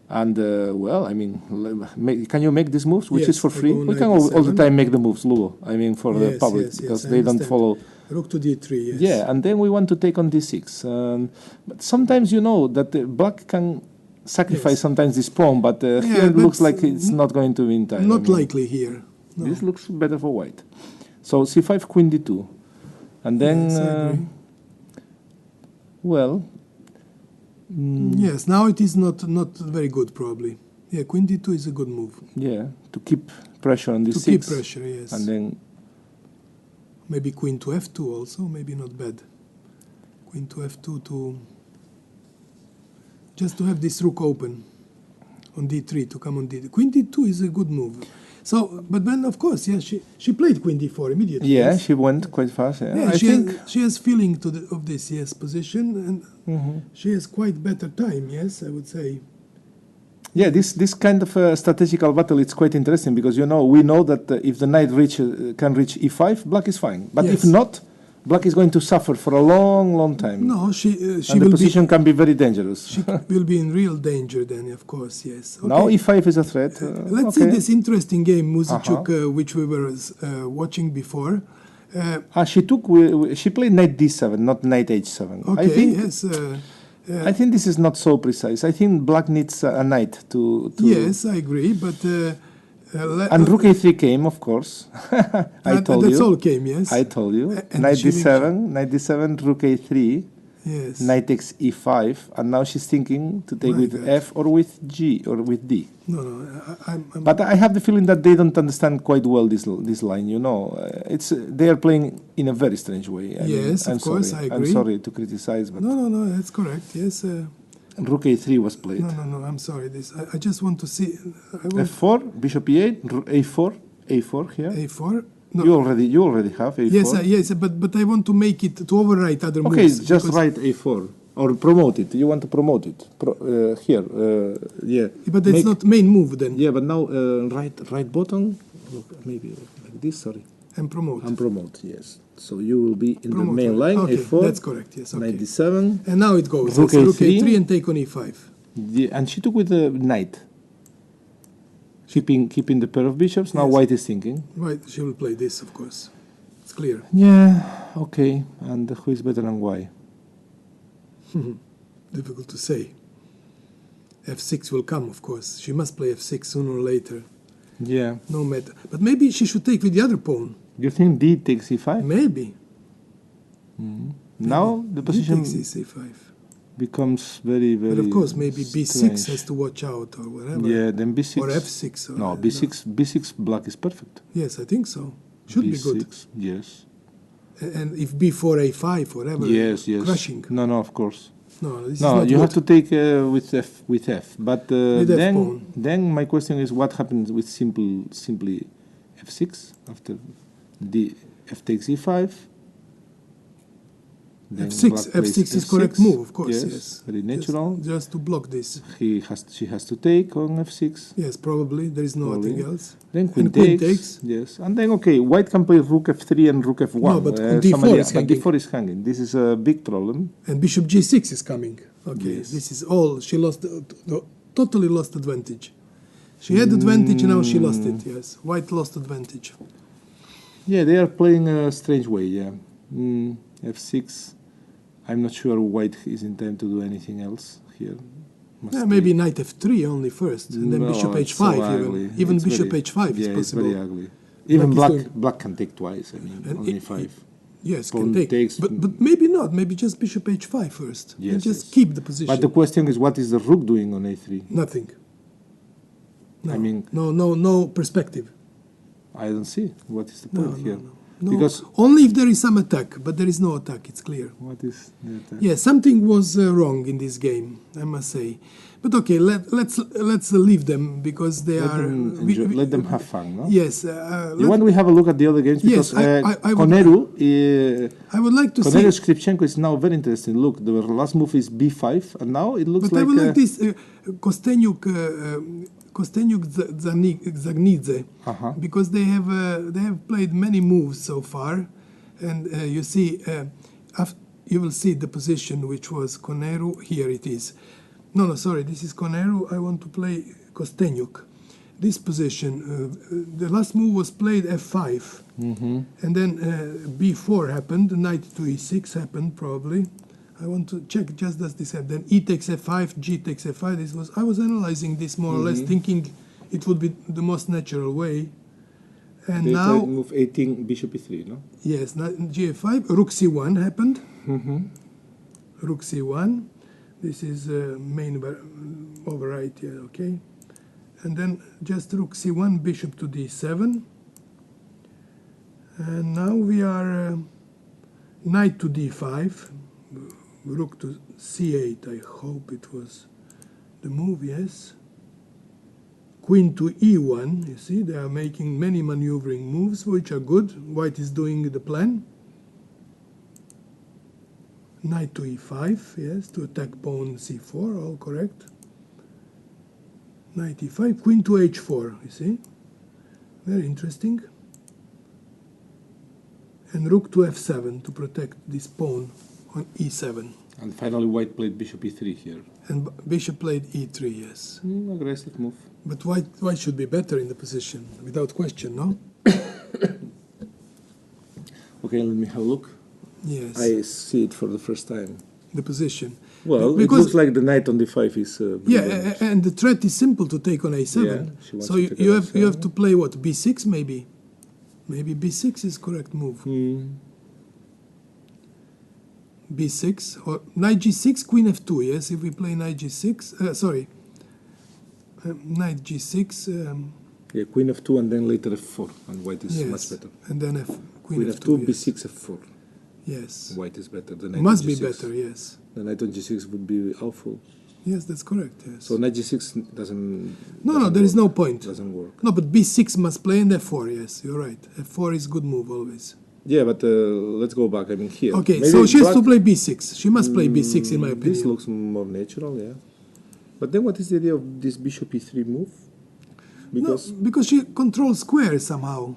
And well, I mean, can you make these moves, which Yes, is for I free? go We knight can all the d7. time make the moves, Lugo. I mean, for the Yes, public yes, because I they don't understand. follow. Rook to d3. Yes. Yeah, and then we want to take on d6. But sometimes you know that black can sacrifice Yes. sometimes this pawn, but here it but looks like it's not going to win time. Not I mean, likely here. No. This looks better for white. So c5, queen d2. And then, Yes, I agree. well, Yes, now it is not very good probably. Yeah, queen d2 is a good move. yeah, to keep pressure on To d6. keep pressure, yes. And then, Maybe queen to f2 also, maybe not bad. Queen to f2 to just to have this rook open on d3 to come on d3. Queen d2 is a good move. So, but then of course, yeah, she played queen d4 immediately. Yeah, yes. she went quite fast. Yeah, Yeah, I think. she has feeling of this yes position, and she has quite better time. Yes, I would say. Yeah, this kind of strategical battle, it's quite interesting because we know that if the knight can reach e5, black is fine. But if Yes. not, black is going to suffer for a long time. No, she and will the position can be very dangerous. She will be in real danger then, of course. Yes. Okay. Now e5 is a threat. Let's see this interesting game, Muzichuk, which we were watching before. She played knight d7, not knight h7. Okay. I think, yes. I think this is not so precise. I think black needs a knight to. Yes, I agree, but. And rook a3 came, of course. I told you. That's all came, yes. I told you. Knight d7, rook a3. Yes. Knight takes e5, and now she's thinking to take with f or with g or with d. No, but I have the feeling that they don't understand quite well this line. They are playing in a very strange way. Of course, I agree. I'm sorry to criticize, but no, that's correct. Yes. Rook a3 was played. No, I'm sorry. I just want to see. F4, bishop e8, a4 here. A4. No. You already have a4. Yes, but I want to make it to overwrite other moves. Okay, just write a4 or promote it. You want to promote it here? Yeah. But it's not main move then. Yeah, but now right button, maybe like this. Sorry. And promote. And promote. Yes. So you will be in the main line. Okay, a4. That's correct. Yes. Okay. Knight d7. And now it goes. Rook a3 and take on e5. Yeah, and she took with the knight. Keeping the pair of bishops. Now white is thinking. Right, she will play this, of course. It's clear. Yeah, okay. And who is better than why? Difficult to say. f6 will come, of course. She must play f6 sooner or later. Yeah. No matter. But maybe she should take with the other pawn. You think d takes e5? Maybe. Now the position d takes e5. Becomes very. But of course, maybe b6 strange. has to watch out or whatever. Yeah, then b6. Or f6. Or no, b6 black is perfect. Yes, I think so. Should b6, be good. Yes. And if b4, a5, whatever. Yes. Crushing. No, of course. No, this is not you good. have to take with f. But with then my question is, what happens with simply f6 after f takes e5? F6 is correct move, of course. Yes, very natural. Just to block this. She has to take on f6. Yes, probably. There is nothing else. Then queen takes. Yes, and then white can play rook f3 and rook f1. No, but d4 is hanging. d4 is hanging. This is a big problem. And bishop g6 is coming. Okay, yes. This is all. She lost, totally lost advantage. She had advantage, now she lost it. Yes, white lost advantage. Yeah, they are playing a strange way. Yeah, f6. I'm not sure white is in time to do anything else here. Maybe knight f3 only first, and then bishop h5. Even bishop h5 is possible. It's very ugly. Even black can take twice. I mean, only 5. Yes, can take. But maybe not. Maybe just bishop h5 first. Yes, and just keep the position. But the question is, what is the rook doing on a3? Nothing. No. I mean, no perspective. I don't see. What is the point here? No, because only if there is some attack, but there is no attack, it's clear. What is the attack? Yeah, something was wrong in this game, I must say. But okay, let's leave them because they let them have fun, no? Yes. When we have a look at the other games, because Koneru, I would like to see. Koneru Skripchenko is now very interesting. Look, the last move is b5, and now it looks but like. But I would like this Kostenyuk Zagnidze, because they have played many moves so far, and you see, you will see the position which was Koneru. Here it is. No, sorry, this is Koneru. I want to play Kostenyuk. This position, the last move was played f5, and then b4 happened, knight to e6 happened probably. I want to check just does this happen. Then e takes f5, g takes f5. I was analyzing this more or less, thinking it would be the most natural way. And now move 18, bishop e3, no? Yes, g5, rook c1 happened. Rook c1. This is main override. Yeah, okay. And then just rook c1, bishop to d7. And now we are knight to d5. Rook to c8, I hope it was the move, yes. queen to e1. You see, they are making many maneuvering moves, which are good. White is doing the plan. Knight to e5, yes, to attack pawn c4, all correct. Knight e5, queen to h4, you see. Very interesting. And rook to f7 to protect this pawn on e7. And finally white played bishop e3 here. And bishop played e3, yes. Aggressive move. But white should be better in the position, without question, no? Okay, let me have a look. Yes. I see it for the first time. The position. Well, Because it looks like the knight on d5 is... yeah, and the threat is simple to take on a7. Yeah, she wants so to take you on have a7. to play what, b6 maybe? Maybe b6 is correct move. b6 or knight g6, queen f2. Yes, if we play knight g6, sorry, knight g6. Yeah, queen f2 and then later f4, and white is Yes, much better. and then queen f2, f2. Yes. b6, f4. Yes, White is better. The knight must on be g6. better. Yes, The knight on g6 would be awful. yes, that's correct. Yes. So knight g6 doesn't. No, there is no point. Doesn't work. No, but b6 must play and f4. Yes, you're right. f4 is good move always. Yeah, but let's go back. I mean here. Okay, Maybe so she has to black- play b6. She must play b6 in my opinion. This looks more natural, yeah. But then what is the idea of this bishop e3 move? Because because she controls squares somehow.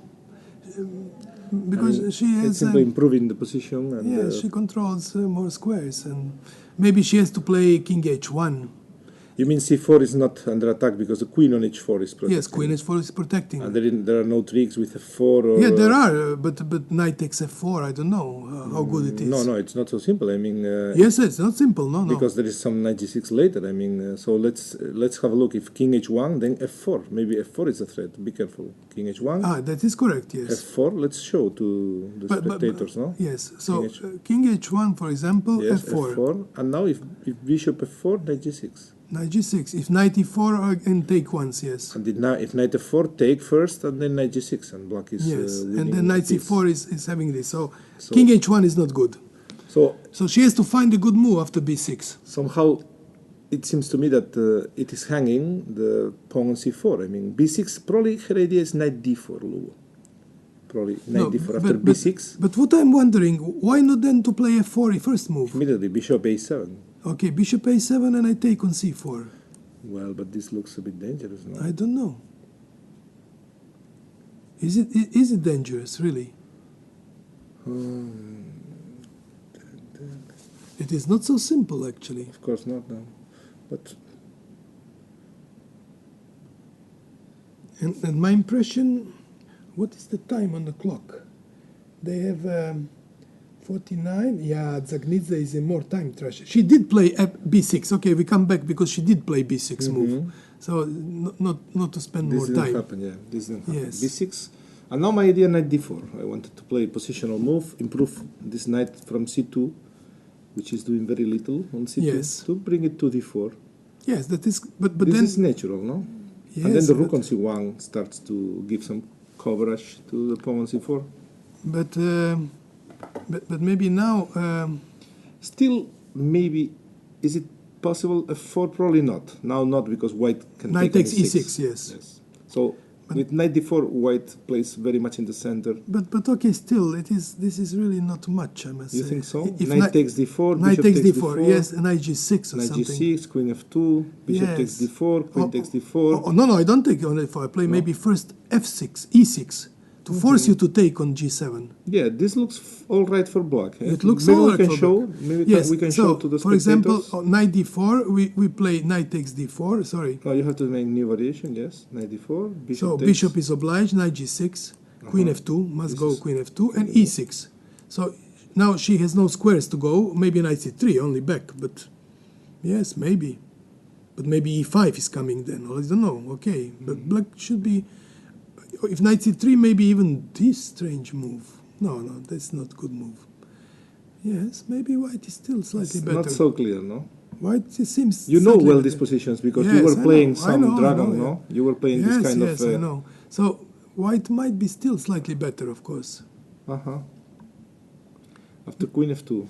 Because she has it's simply improving the position. And, yes, she controls more squares, and maybe she has to play king h1. you mean c4 is not under attack because the queen on h4 is protecting? Yes, queen h4 is protecting. And there are no tricks with f4 or... Yeah, there are, but knight takes f4. I don't know how good it is. No, it's not so simple. I mean... Yes, it's not simple. No. Because there is some knight g6 later. I mean, so let's have a look. If king h1, then f4. Maybe f4 is a threat. Be careful. King h1. Ah, that is correct. Yes. f4. Let's show to the spectators, no? Yes. So King king h1, for example, Yes, f4. f4. And now if bishop f4, knight g6. Knight g6. If knight e4 and take once, yes. And if knight f4, take first, and then knight g6, and black is Yes, and winning then knight the piece. c4 is having this. So king h1 is not good. So So she has to find a good move after b6. somehow it seems to me that it is hanging the pawn on c4. I mean, b6, probably her idea is knight d4, Lugo. Probably knight d4 after b6. But what I'm wondering, why not then to play f4 first move? Immediately, bishop a7. Okay, bishop a7 and I take on c4. Well, but this looks a bit dangerous, no? I don't know. Is it dangerous, really? It is not so simple, actually. Of course not, no. But And my impression, what is the time on the clock? They have 49. Yeah, Zagnidze is in more time trash. She did play b6. Okay, we come back because she did play b6 move. So not to spend this more didn't time. happen, yeah. This didn't happen. Yes. b6. And now my idea, knight d4. I wanted to play positional move, improve this knight from c2, which is doing very little on c2, Yes. to bring it to d4. Yes, that is. But This then is natural, no? yes, And then the rook but- on c1 starts to give some coverage to the pawn on c4. But maybe now. Still, maybe, is it possible f4? Probably not. Now not, because white can Knight take takes on e6, yes. So with knight d4, white plays very much in the center. But okay, still, this is really not much, I must say. You think so? If Knight takes d4, knight bishop takes takes d4, yes, and knight g6 or knight something. g6, queen f2, bishop takes Yes. d4, queen takes d4. Oh, no, I don't take on f4. I play maybe first f6, e6, to force you to take on g7. Yeah, this looks all right for black. It looks maybe all we right can for show. black. Maybe Yes, we can so, show to the for example, spectators. knight d4, we play knight takes d4, sorry. No, you have to make new variation. Yes, knight d4, bishop So takes. bishop is obliged, knight g6, queen f2, must go queen f2, and e6. So now she has no squares to go, maybe knight c3, only back, but yes, maybe. But maybe e5 is coming then, or I don't know, okay. But black should be, if knight c3, maybe even this strange move. No, that's not good move. Yes, maybe white is still slightly better. Not so clear, no? White it seems You know slightly well better. these positions because Yes, you were I playing know, some I know, dragon, yeah. no? You were playing Yes, this kind yes, of. I know. So white might be still slightly better, of course. After queen f2.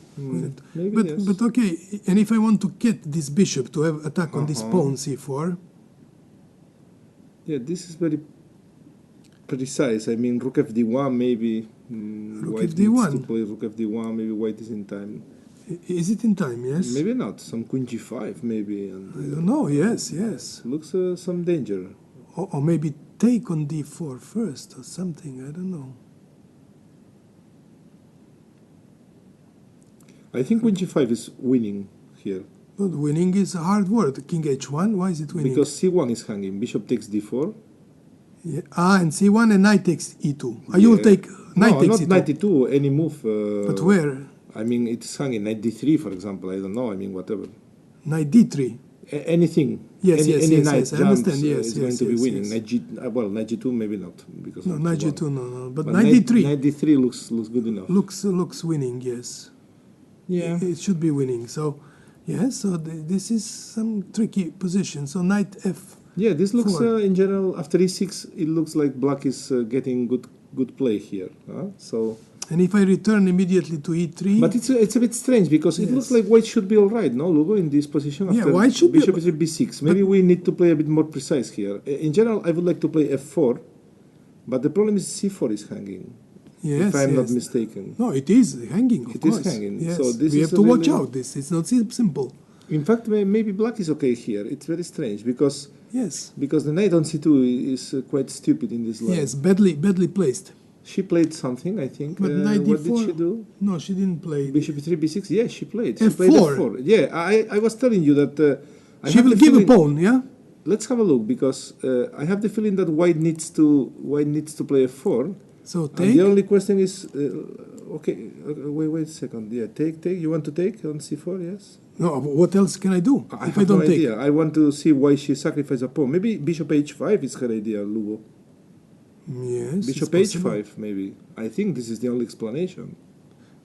Maybe But yes. but okay, and if I want to get this bishop to have attack on this pawn c4, Yeah, this is very precise. I mean, rook fd1 maybe. Rook White fd1. needs to play rook fd1. Maybe white is in time. Is it in time? Yes. Maybe not. Some queen g5 maybe. And, I don't know. Yes, yes. Looks some danger. Or maybe take on d4 first or something. I don't know. I think queen g5 is winning here. But winning is a hard word. King h1. Why is it winning? Because c1 is hanging. Bishop takes d4. Yeah. And c1 and knight takes e2. You will take knight takes not e2. knight e2. Any move. But where? I mean, it's hanging. Knight d3, for example. I don't know. I mean, whatever. Knight d3. Anything. Yes, any, yes, any yes, knight yes. I jumps, understand. Yes, is yes, going to be yes, winning. yes. Knight g. Well, knight g2 maybe not because No, of knight c1. g2. No. But But knight d3 Knight d3 looks good enough. looks winning. Yes. Yeah. It should be winning. So, yes. So this is some tricky position. So knight f. Yeah, this looks Four. in general after e6. It looks like black is getting good play here. So. And if I return immediately to e3, But it's a bit strange because it Yes. looks like white should be all right, no, Lugo, in this position. Yeah, After white should be- bishop is at b6. Maybe we need to play a bit more precise here. In general, I would like to play f4, but the problem is c4 is hanging. yes, if I'm not yes. mistaken. No, it is hanging. Of It is course. hanging. Yes. So this we is have a to watch really- out. This it's not simple. In fact, maybe black is okay here. It's very strange because Yes. the knight on c2 is quite stupid in this line. Yes, badly placed. She played something, I think. But knight what d4. did she do? No, she didn't play. Bishop e3, b6. Yeah, she played. She F4. played f4. Yeah, I was telling you that. I She have will the give a feeling- pawn. Yeah. Let's have a look because I have the feeling that white needs to play f4. So And take. the only question is, wait a second. Yeah, take. You want to take on c4? Yes. No. What else can I do I if have I don't no take? idea. I want to see why she sacrificed a pawn. Maybe bishop h5 is her idea, Lugo. Yes. Bishop it's possible. h5, maybe. I think this is the only explanation.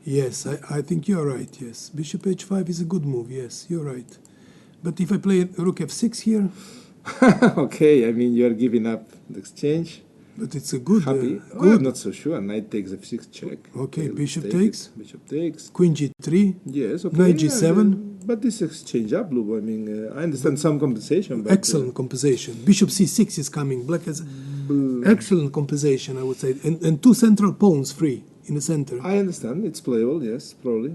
Yes, I think you're right. Yes, bishop h5 is a good move. Yes, you're right. But if I play rook f6 here, Okay, I mean you are giving up the exchange. but it's a good. Happy? Oh, Good. I'm not so sure. Knight takes f6 check. Okay, let's bishop take takes. it. Bishop takes. Queen g3. Yes, okay. Knight yeah, g7. but this exchange up, Lugo. I mean, I understand some compensation, but Excellent compensation. Bishop c6 is coming. Black has excellent compensation, I would say, and two central pawns free in the center. I understand it's playable. Yes, probably,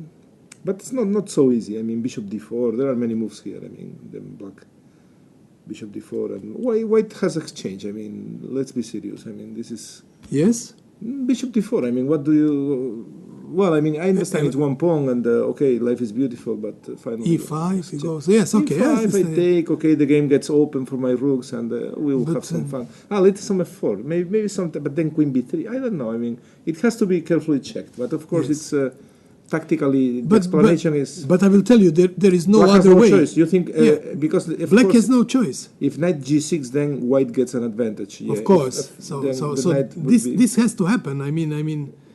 but it's not so easy. I mean, bishop d4. There are many moves here. I mean, then black. Bishop d4 and white has exchange. I mean, let's be serious. I mean, this is Yes. bishop d4. I mean, what do you? Well, I mean, I understand it's one pawn, and okay, life is beautiful, but finally e5 he goes. Yes. Okay. E5, yes, I take. Okay, the game gets open for my rooks, and we will But, have some fun. Let's some f4. Maybe some, but then queen b3. I don't know. I mean, it has to be carefully checked. But of course, Yes. it's tactically the explanation is. But I will tell you, there is no Black has other no way. choice. You think Yeah. because of Black course, has no choice. if knight g6, then white gets an advantage. Yeah, Of course. then So the knight would this be this has to happen. I mean,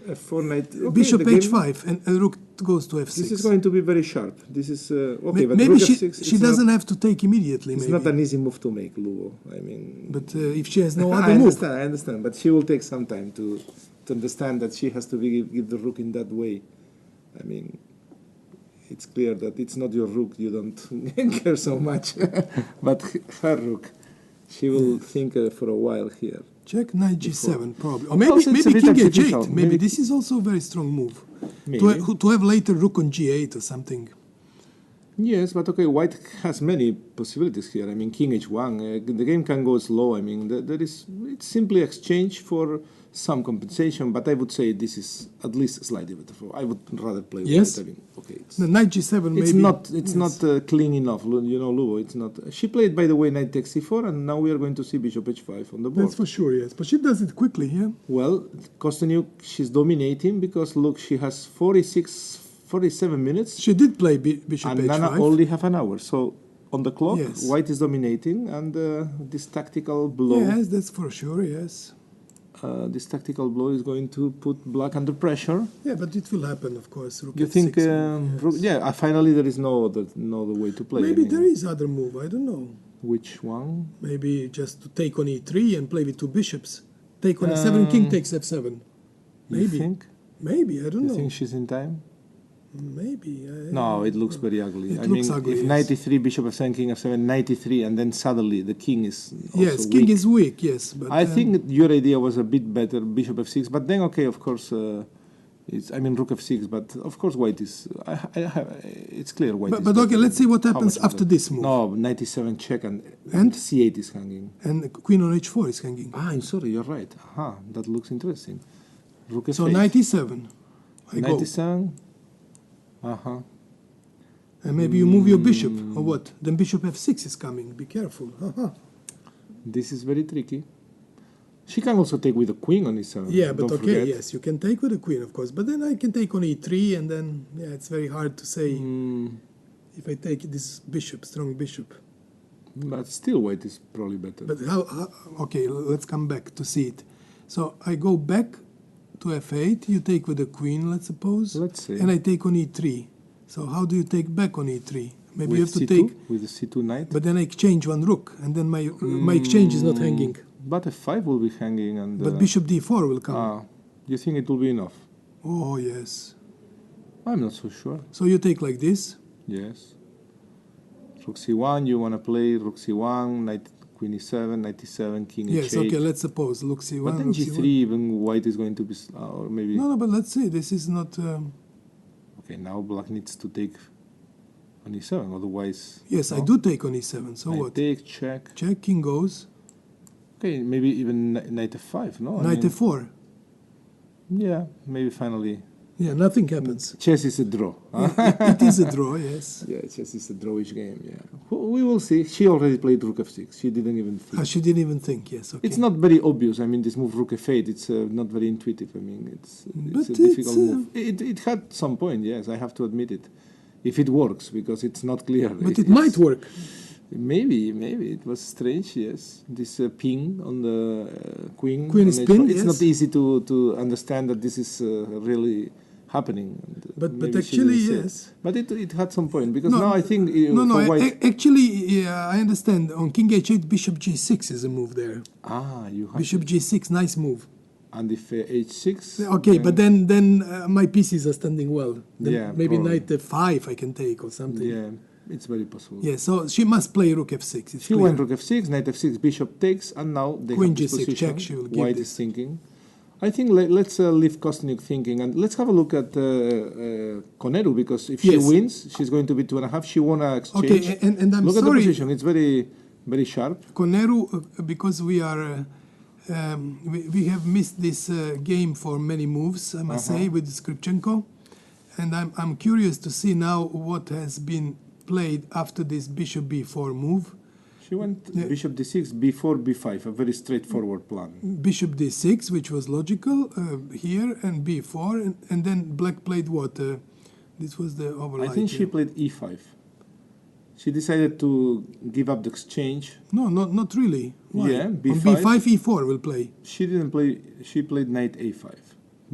f4 knight. Okay, bishop the game- h5 and rook goes to f6. This is going to be very sharp. This is okay, but Maybe rook she f6. she it's doesn't Not, have to take immediately. it's Maybe. not an easy move to make, Luo. I mean, But if she has no I other move, understand, but she will take some time to understand that she has to give the rook in that way. I mean, it's clear that it's not your rook, you don't care so much, but her rook, she will think for a while here. check knight g7 probably, or Also, maybe it's a bit king artificial. h8. Maybe Maybe- this is also a very strong move. Maybe. To have later rook on g8 or something. Yes, but okay, white has many possibilities here. I mean, king h1, the game can go slow. I mean, it's simply exchange for some compensation, but I would say this is at least slightly better. I would rather play Yes. white. I mean, okay, The knight g7 maybe. it's not clean enough, you know, Luo. It's not. She played, by the way, knight takes c4, and now we are going to see bishop h5 on the board. That's for sure, yes. But she does it quickly, yeah. Well, Kostyuk, she's dominating because look, she has 47 minutes. She did play bishop And h5. Nana only half an hour. So on the clock, Yes. white is dominating, and this tactical blow, Yes, that's for sure, yes. this tactical blow is going to put black under pressure. Yeah, but it will happen, of course. Rook You think? f6, yes. Finally there is no other way to play. Maybe I mean, there is other move, I don't know. Which one? Maybe just to take on e3 and play with two bishops. Take on a7, king takes f7. You Maybe. think? Maybe, I don't You know. think she's in time? Maybe. No, it looks very ugly. It I looks mean, ugly, if yes. 93, bishop f7, king f7, 93, and then suddenly the king is also Yes, weak. king is weak, yes. But I think your idea was a bit better, bishop f6, but then, okay, of course, I mean rook f6, but of course white is, it's clear white is But okay, better. let's see what How happens much after better? this move. No, 97 check and And? c8 is hanging. And queen on h4 is hanging. Ah, I'm sorry, you're right. Aha, that looks interesting. Rook f8. So 97. I go. 97. Uh-huh. And maybe you move your bishop, or what? Then bishop f6 is coming. Be careful. This is very tricky. She can also take with the queen on e7. Yeah, but don't okay, forget. yes, you can take with the queen, of course. But then I can take on e3, and then, yeah, it's very hard to say if I take this bishop, strong bishop. But still white is probably better. But how okay, let's come back to see it. So I go back to f8, you take with the queen, let's suppose. Let's see. And I take on e3. So how do you take back on e3? Maybe with you have to c2, take... with the c2 knight. But then I exchange one rook, and then my exchange is not hanging. But f5 will be hanging and... But bishop d4 will come. Do you think it will be enough? Oh, yes. I'm not so sure. So you take like this. Yes. Rook c1, you want to play rook c1, knight, queen e7, knight e7, king Yes, h8. okay, let's suppose. Look, c1, But then rook g3, c1. even white is going to be... or maybe... No, but let's see. This is not... Okay, now black needs to take on e7, otherwise... Yes, no? I do take on e7. So I what? take, check. Check, king goes. Okay, maybe even knight f5, no? Knight f4. Yeah, maybe finally. Yeah, nothing happens. Chess is a draw. It is a draw, yes. Yeah, chess is a drawish game, yeah. We will see. She already played rook f6. She didn't even think. She didn't even think, yes, okay. It's not very obvious. I mean, this move rook f8, it's not very intuitive. I mean, it's a difficult move. It had some point, yes, I have to admit it. If it works, because it's not clear. But it might work. Maybe it was strange. Yes, this ping on the queen. Queen is pinned. It's yes. not easy to understand that this is really happening. But maybe she actually, didn't say it. yes. But it had some point because No, now I think No, for white. actually, yeah, I understand. On king h8, bishop g6 is a move there. You have Bishop g6, nice move. and if h6. Okay, but then my pieces are standing well. Then Yeah, maybe probably. knight f5 I can take or something. Yeah, it's very possible. Yeah, so she must play rook f6. It's She clear. went rook f6, knight f6, bishop takes, and now they Queen have this g6 position. check, she will give White this. is thinking. I think let's leave Kosteniuk thinking, and let's have a look at Koneru, because if she Yes. wins, she's going to be 2.5. She won a exchange. Okay, and I'm look at the sorry, position; it's very, very sharp. Koneru, because we are we have missed this game for many moves, I must say, with Skripchenko, and I'm curious to see now what has been played after this bishop b4 move. She went bishop d6, b4, b5, a very straightforward plan. Bishop d6, which was logical here, and b4, and then black played what? This was the overlay. I think she played e5. She decided to give up the exchange. No, not really. Why? Yeah, On b5. b5, e4 will play. She didn't play. She played knight a5,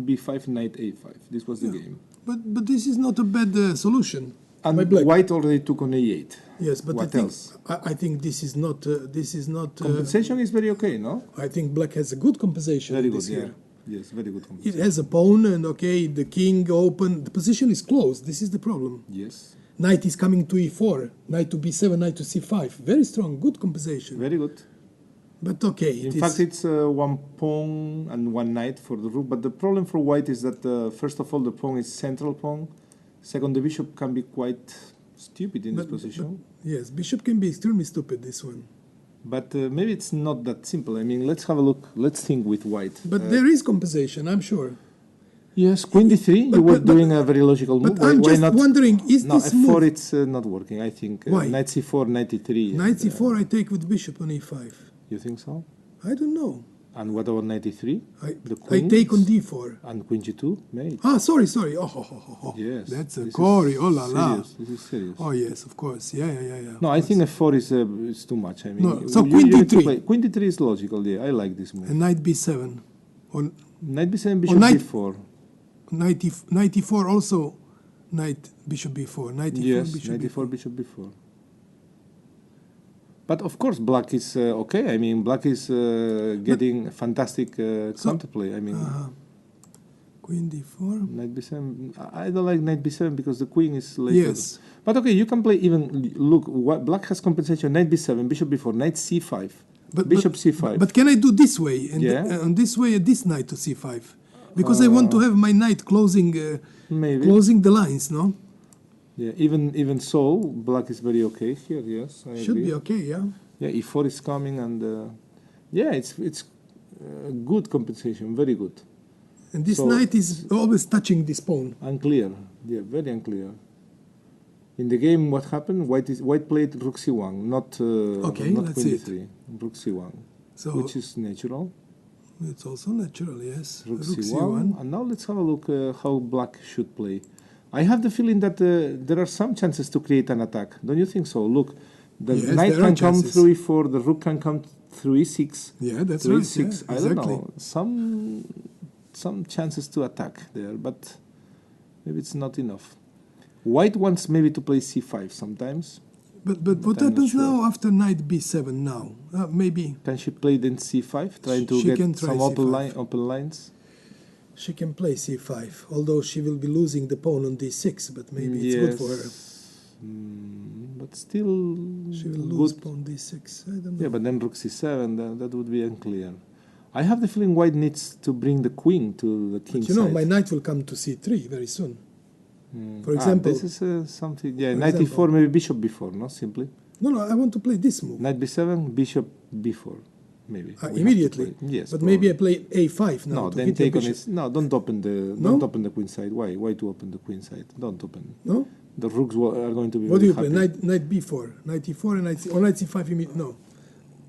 b5, knight a5. This was the game. But this is not a bad solution. And by black. white already took on a8. Yes, but What I think, else? I think this is not. Compensation is very okay, no? I think black has a good compensation Very in good, this yeah. here. Yes, very good It compensation. has a pawn, and okay, the king open. The position is closed. This is the problem. Yes, Knight is coming to e4, knight to b7, knight to c5. Very strong, good compensation. very good. But okay, In fact, it's one pawn and one knight for the rook. But the problem for white is that, first of all, the pawn is central pawn. Second, the bishop can be quite stupid in this position. yes, bishop can be extremely stupid, this one. But maybe it's not that simple. I mean, let's have a look. Let's think with white. But there is compensation, I'm sure. Yes, queen d3. You were doing a very logical move. But I'm Why just not? wondering, is No, this f4 move... it's not working. I think Why? knight c4, knight e3. Knight c4 I take with bishop on e5. You think so? I don't know. And what about knight e3? The I queen take on d4. and queen g2, mate. Ah, sorry. Oh. Yes. That's a this Cory. is Oh la la. serious. This is serious. Oh yes, of course. Yeah. No, I think f4 is too much. I mean, No, so you queen need to d3. play- Queen d3 is logical. Yeah, I like this move. And knight b7. On Knight b7, bishop knight- b4. knight e4 also. Knight bishop b4. Knight e4 Yes, bishop knight b4. e4, bishop b4. But of course, black is okay. I mean, black is getting fantastic counterplay. I mean, Queen d4. Knight b7. I don't like knight b7 because the queen is later. Yes. But okay, you can play even. Look, what black has compensation: knight b7, bishop b4, knight c5, bishop c5. But can I do this way? And on this way, this knight to c5, because I want to have my knight closing the lines. No. Yeah. Even so, black is very okay here. Yes. I Should agree. be okay. Yeah. Yeah. e4 is coming, and yeah, it's good compensation. Very good. And this knight is always touching this pawn. Unclear. Yeah, very unclear. In the game, what happened? White played rook c1, not let's queen see d3. Rook c1, which is natural. It's also natural, yes. Rook c1. And now let's have a look how black should play. I have the feeling that there are some chances to create an attack. Don't you think so? Look, the knight can come through e4, the rook can come through e6. Yeah, that's right. E6. Yeah, I don't know. Some chances to attack there, but maybe it's not enough. White wants maybe to play c5 sometimes. But what happens now after knight b7 now? Maybe... Can she play then c5, trying to get some open lines? She can play c5, although she will be losing the pawn on d6, but maybe it's good for her. But still... She will lose pawn d6, I don't know. Yeah, but then rook c7, that would be unclear. I have the feeling white needs to bring the queen to the king side. You know, my knight will come to c3 very soon. For example... this is something... Yeah, knight e4, maybe bishop b4, no? Simply. No, I want to play this move. Knight b7, bishop b4, maybe. Immediately? Yes. But probably. maybe I play a5 now. No, to then hit take the on bishop. it. No, don't open the queen side. Why? Why to open the queen side? Don't open. No? The rooks are going to be What do you happy. play? Knight b4, knight e4 and knight c, or knight c5 immediately? No.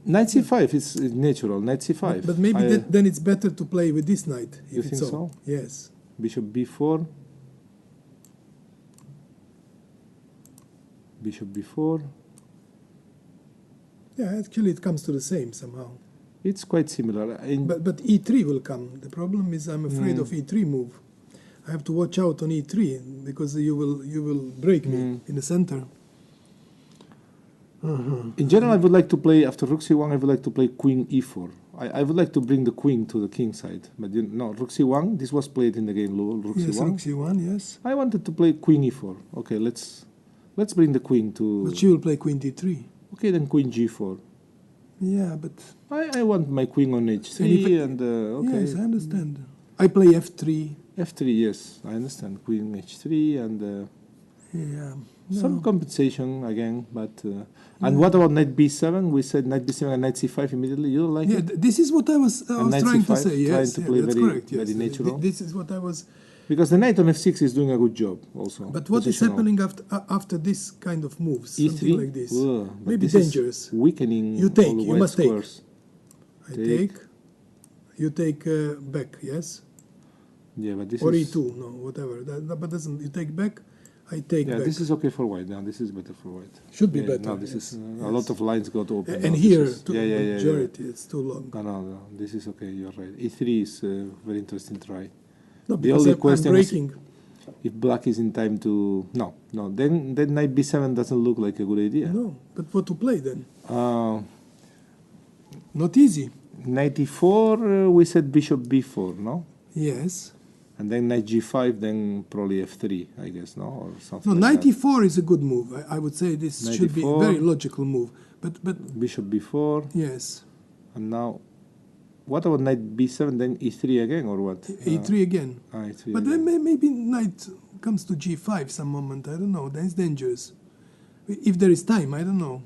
Knight c5 is natural. Knight c5. But maybe then it's better to play with this knight. You think so? Yes. Bishop b4. Bishop b4. Yeah, actually it comes to the same somehow. It's quite similar. But e3 will come. The problem is I'm afraid of e3 move. I have to watch out on e3 because you will break me in the center. In general, I would like to play, after rook c1, I would like to play queen e4. I would like to bring the queen to the king side. But no, rook c1, this was played in the game, rook yes, c1. Rook c1, yes. I wanted to play queen e4. Okay, let's bring the queen to... But she will play queen d3. Okay, then queen g4. Yeah, but... I want my queen on h3 and... okay. Yes, I understand. I play f3. f3, yes, I understand. Queen h3 and... yeah. Some compensation again, but... and what about knight b7? We said knight b7 and knight c5 immediately. You don't like it? This is what I was trying to say. Yes, trying to play that's very, correct. Yes. very natural. This is what I was... Because the knight on f6 is doing a good job also. But what is happening after this kind of moves? e3? Something like this. Maybe this dangerous. Is weakening you take, all the you white must squares. take. I take. You take back, yes? Yeah, but this or is... e2, no, whatever. But doesn't, you take back, I take back. Yeah, this is okay for white. Now this is better for white. Should be better. No, this is a lot of lines got open. And no, here, majority, it's too long. No, this is okay. You're right. e3 is a very interesting try. No, the only question is if black is in time to... No. Then knight b7 doesn't look like a good idea. No, but what to play then? Not easy. Knight e4, we said bishop b4, no? Yes. And then knight g5, then probably f3, I guess, no? Or something. No, like knight e4 is a good move. I would say this knight should e4, be a very logical move. But bishop b4. Yes. And now, what about knight b7, then e3 again, or what? e3 again. E3 but again. then maybe knight comes to g5 some moment. I don't know. That's dangerous. If there is time, I don't know.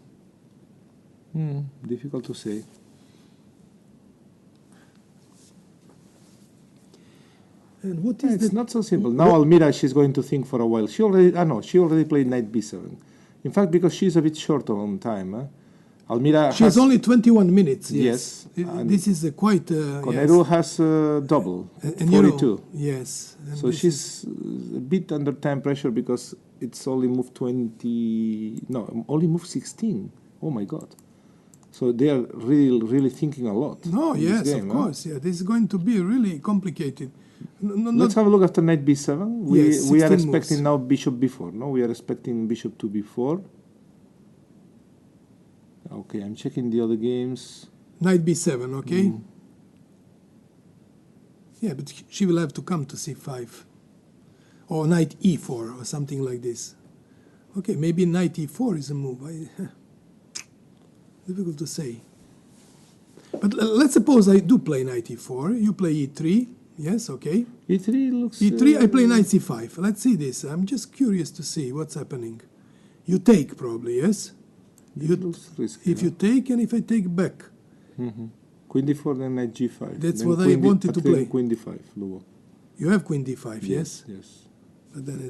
Difficult to say. And what is it's not so simple. Now Almira, she's going to think for a while. She already played knight b7. In fact, because she's a bit short on time. Almira she has only 21 minutes. Yes. This is quite... Conero has double, and 42. Yes. So she's a bit under time pressure because it's only moved 20... No, only moved 16. Oh, my God. So they are really thinking a lot. No, yes, game, of course. Yeah, this is going to be really complicated. Let's have a look after knight b7. We are expecting moves. now bishop b4. No, we are expecting bishop to b4. Okay, I'm checking the other games. Knight b7, okay. Yeah, but she will have to come to c5. Or knight e4 or something like this. Okay, maybe knight e4 is a move. Difficult to say. But let's suppose I do play knight e4. You play e3. Yes, okay. E3 looks... e3, I play knight c5. Let's see this. I'm just curious to see what's happening. You take probably, yes? looks risky, if you take and if I take back. Queen d4, then knight g5. That's then what I wanted to play. Queen d5, Luo. You have queen d5, yes? Yes. But then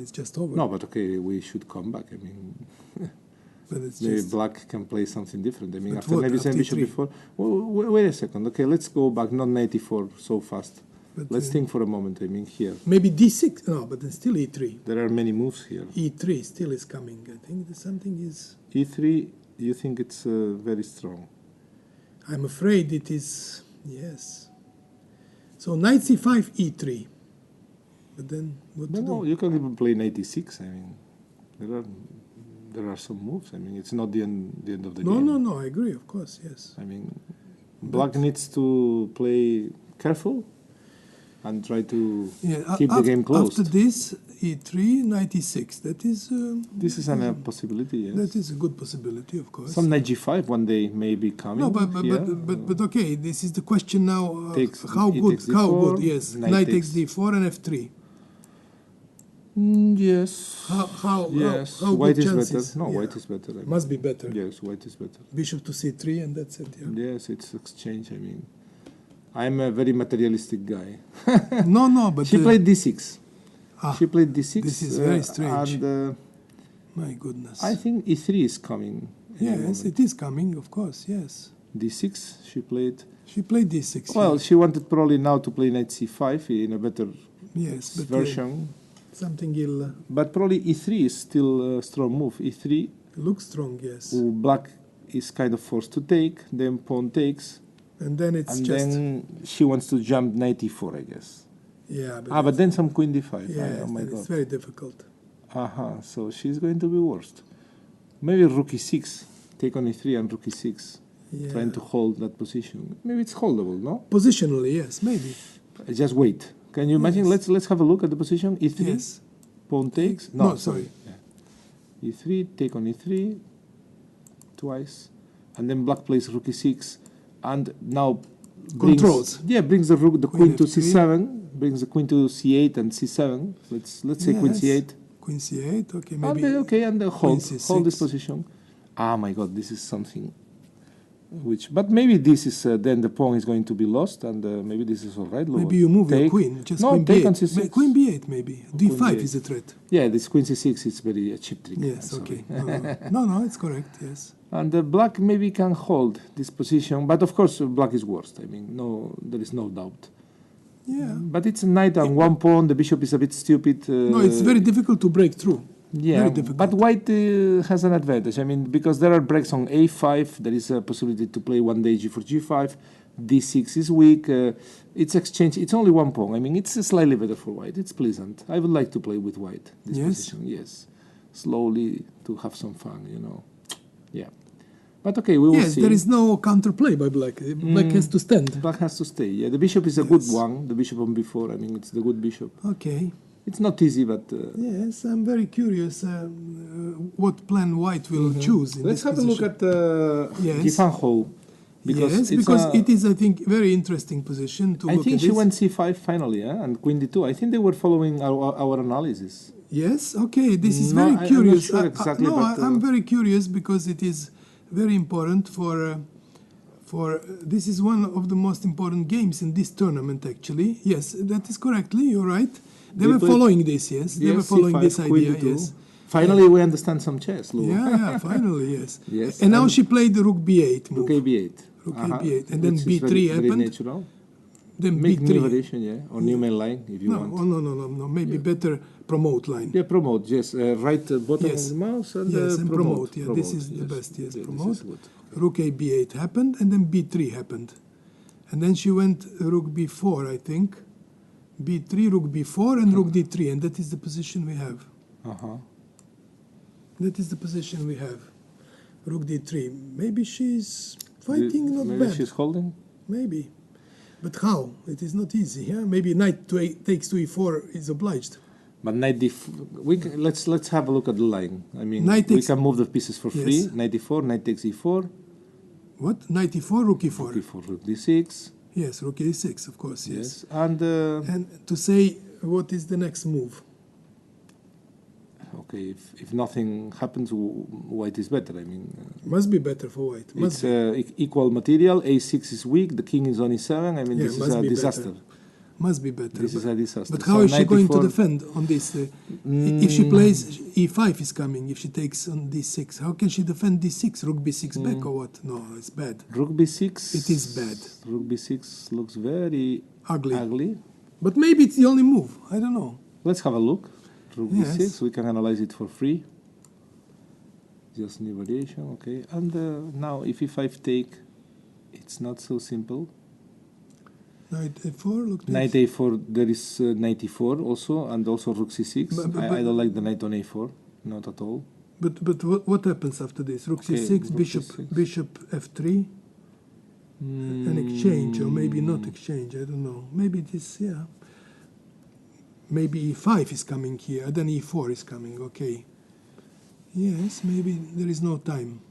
it's just over. No, but okay, we should come back. I mean, but it's maybe just black can play something different. I mean, But after what, maybe after same bishop e3? before. Well, wait a second. Okay, let's go back. Not knight e4 so fast. But Let's think for a moment. I mean, here maybe d6. No, but then still e3. there are many moves here. E3 still is coming. I think that something is. E3, you think it's very strong? I'm afraid it is. Yes. So knight c5, e3. But then what to No, do? you can even play knight e6. I mean, there are some moves. I mean, it's not the end of the game. No. I agree. Of course, yes. I mean, black needs to play careful and try to keep the game closed. After this, e3, knight e6. That is. This is a possibility, yes. That is a good possibility, of course. Some knight g5 one day may be coming. No, here. but okay. This is the question now. How it good? takes How d4, good? Yes. knight Takes takes- d4 and f3. Yes. Yes. How White good is chances? better. No, Yeah. white is better. I mean. Must be better. Yes, white is better. Bishop to c3 and that's it. Yeah. Yes, it's exchange. I mean, I'm a very materialistic guy. No, but She played d6. ah, She played d6. this is very strange. And my goodness. I think e3 is coming. in a Yes, moment. it is coming. Of course, yes. d6 she played. She played d6. Well, yeah. she wanted probably now to play knight c5 in a better Yes, but version. something ill But probably e3 is still a strong move. e3, looks strong. Yes, black is kind of forced to take, then pawn takes, and then it's and just then she wants to jump knight e4, I guess. yeah. But then some queen d5. yes, oh my then it's god. very difficult. So she's going to be worst. Maybe rook e6, take on e3 and rook e6, Yeah. trying to hold that position. Maybe it's holdable, no? Positionally, yes, maybe. Just wait. Can you imagine? Yes. Let's have a look at the position. E3, Yes. pawn takes. No, sorry. Yeah. E3, take on e3, twice, and then black plays rook e6, and now Controls. brings the rook, the queen to F3. c7, brings the queen to c8 and c7. Let's say queen Yes. c8. Queen c8. Okay, And maybe. then, okay, and then hold C6. this position. Ah, my God, this is something. But maybe this is then the pawn is going to be lost, and maybe this is all right. Luo. Maybe you move your Take. queen. Just No, queen take b8. on c6. Queen b8 maybe. D5 B8. is a threat. Yeah, this queen c6 is very a cheap trick. Yes. I'm Okay. sorry. No, it's correct. Yes. And black maybe can hold this position, but of course black is worst. I mean, no, there is no doubt. Yeah. But it's a knight and one pawn. The bishop is a bit stupid. No, it's very difficult to break through. Yeah, very difficult. but white has an advantage. I mean, because there are breaks on a5, there is a possibility to play one day g4, g5. d6 is weak. It's exchange. It's only one pawn. I mean, it's slightly better for white. It's pleasant. I would like to play with white this Yes? position. Yes, slowly to have some fun. Yeah. But okay, we will Yes, see. there is no counterplay by black. Black has to stand. Black has to stay. Yeah, the bishop is a Yes. good one. The bishop on b4. I mean, it's the good bishop. Okay. It's not easy, but Yes, I'm very curious what plan white will choose. In let's this have a look position. at Yes. Yifan Hou. Yes, because it is, I think, very interesting position to I look think at she this. went c5 finally, and queen d2. I think they were following our analysis. Yes, okay, this is No, very I'm not curious. sure exactly, no, but, I'm very curious because it is very important for this is one of the most important games in this tournament, actually. Yes, that is correctly, you're right. They were played- following this, yes. They were following C5, this queen idea, d2. yes. Finally, we understand some chess, Luo. Yeah, finally, yes. Yes, And now and- she played the rook b8 move. Rook a8. Rook a8, and then Which is b3 very, very happened. natural. Then Make new b3. variation, yeah, or new main line if you No, want. oh, no. Maybe better promote line. Yeah, promote, yes. Right bottom Yes. of the mouse and, Yes, and promote. Yeah, this promote, is the best. Yes, Yeah, this promote. is good. Rook a b8 happened, and then b3 happened. And then she went rook b4, I think. b3, rook b4, and rook d3, and that is the position we have. Uh-huh. That is the position we have. Rook d3. Maybe she's fighting not Maybe bad. she's holding. Maybe. But how? It is not easy. Yeah, maybe knight takes to e4 is obliged. But knight d4. Let's have a look at the line. I mean, Knight we takes, can move the pieces for free. yes. Knight d4, knight takes e4. What? Knight e4, rook e4. Rook e4, rook d6. Yes, rook e6, of course. Yes. And to say what is the next move. okay, if nothing happens, white is better. I mean, must be better for white. It's equal material. A6 is weak. The king is on e7. I mean, Yeah, this is a disaster. Better. Must be better. This is a disaster. But how is she going to defend on this? If she plays e5 is coming, if she takes on d6, how can she defend d6? Rook b6 back or what? No, it's bad. Rook b6. It is bad. Rook b6 looks very ugly. But maybe it's the only move. I don't know. Let's have a look. Rook yes. b6. We can analyze it for free. Just new variation. Okay. And now if e5 take, it's not so simple. Knight a4, look. Knight a4, there is knight e4 also, and also rook c6. But I don't like the knight on a4, not at all. But what happens after this? Rook c6, rook bishop f3, an exchange, or maybe not exchange, I don't know. Maybe this, yeah. Maybe e5 is coming here, then e4 is coming, okay. Yes, maybe there is no time.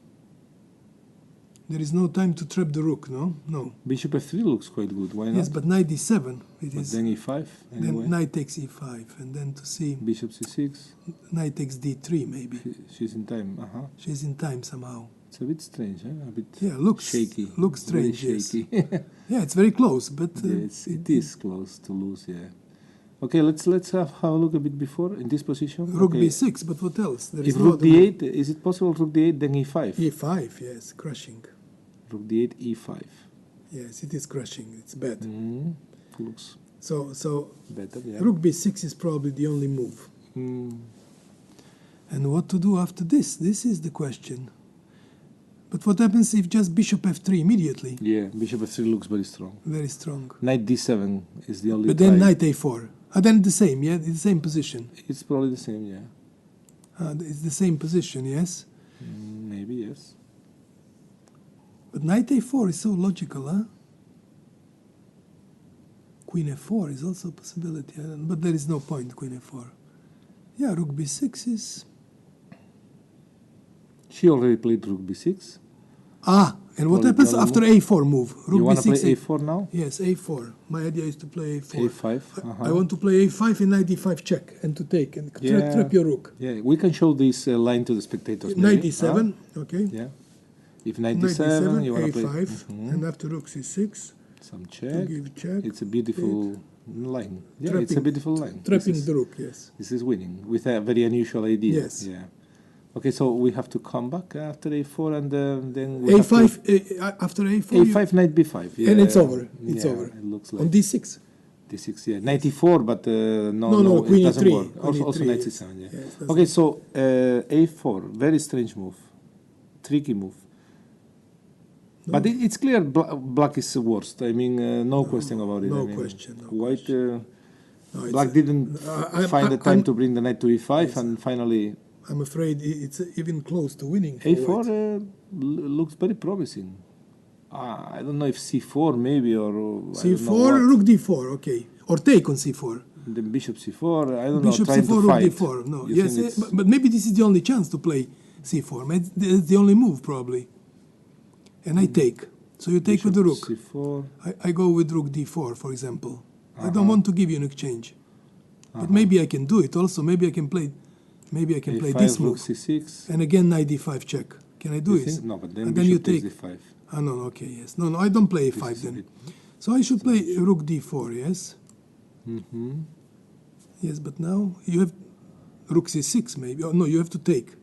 There is no time to trap the rook, no? No. Bishop f3 looks quite good, why not? Yes, but knight d7. But then e5, anyway. Then knight takes e5, and then to see... Bishop c6. Knight takes d3, maybe. She's in time, She's in time somehow. It's a bit strange, A bit shaky. Looks strange, very shaky. Yes. Yeah, it's very close, but... it is close to lose, yeah. Okay, let's have a look a bit before in this position. Rook b6, but what else? There if rook d8, is it possible rook d8 then e5? e5, yes, crushing. Rook d8, e5. Yes, it is crushing. It's bad. Looks so better. Yeah. Rook b6 is probably the only move. And what to do after this? This is the question. But what happens if just bishop f3 immediately? Yeah, bishop f3 looks very strong. Very strong. Knight d7 is the only. But then knight a4. Then the same, yeah, the same position. It's probably the same, yeah. It's the same position, yes. Maybe yes. But knight a4 is so logical, huh? Queen f4 is also a possibility, but there is no point, queen f4. Yeah, rook b6 is... She already played rook b6. And what happens after a4 move? Rook you want to b6, play a4 now? Yes, a4. My idea is to play a4. a5. I want to play a5 and knight d5 check and to take and trap your rook. Yeah, we can show this line to the spectators. Knight d7, okay. Yeah. If knight d7, you want to play a5, and after rook c6. Some check. Give check. It's a beautiful line. Yeah, it's a beautiful line. Trapping the rook, yes. This is winning with a very unusual idea. Yes. Yeah. Okay, so we have to come back after a4 and then we a5 after a4. a5 knight b5. Yeah. And it's over. It's over. It looks like on d6. d6, yeah. Knight e4, but no, it doesn't e3, work. Also knight yes. c7, yeah. Yes, okay, so a4, very strange move, tricky move. No. But it's clear black is the worst. I mean, no question about it. No I mean, question. No white, question. black didn't find the time to bring the knight to e5, yes. And finally. I'm afraid it's even close to winning. A4 looks very promising. I don't know if c4 maybe or c4, rook d4, okay, or take on c4. Then bishop c4. I don't bishop know. Bishop c4, rook d4. No, yes, but maybe this is the only chance to play c4. It's the only move probably. And I take. So you take bishop with the rook. c4. I go with rook d4, for example. I don't want to give you an exchange, but maybe I can do it also. Maybe I can play. Maybe I can play this move. C6. And again, knight d5 check. Can I do it? No, but then, and then you take d5. No, okay, yes. No, I don't play a5 then. So I should play rook d4, yes? Yes, but now you have rook c6 maybe. Oh, no, you have to take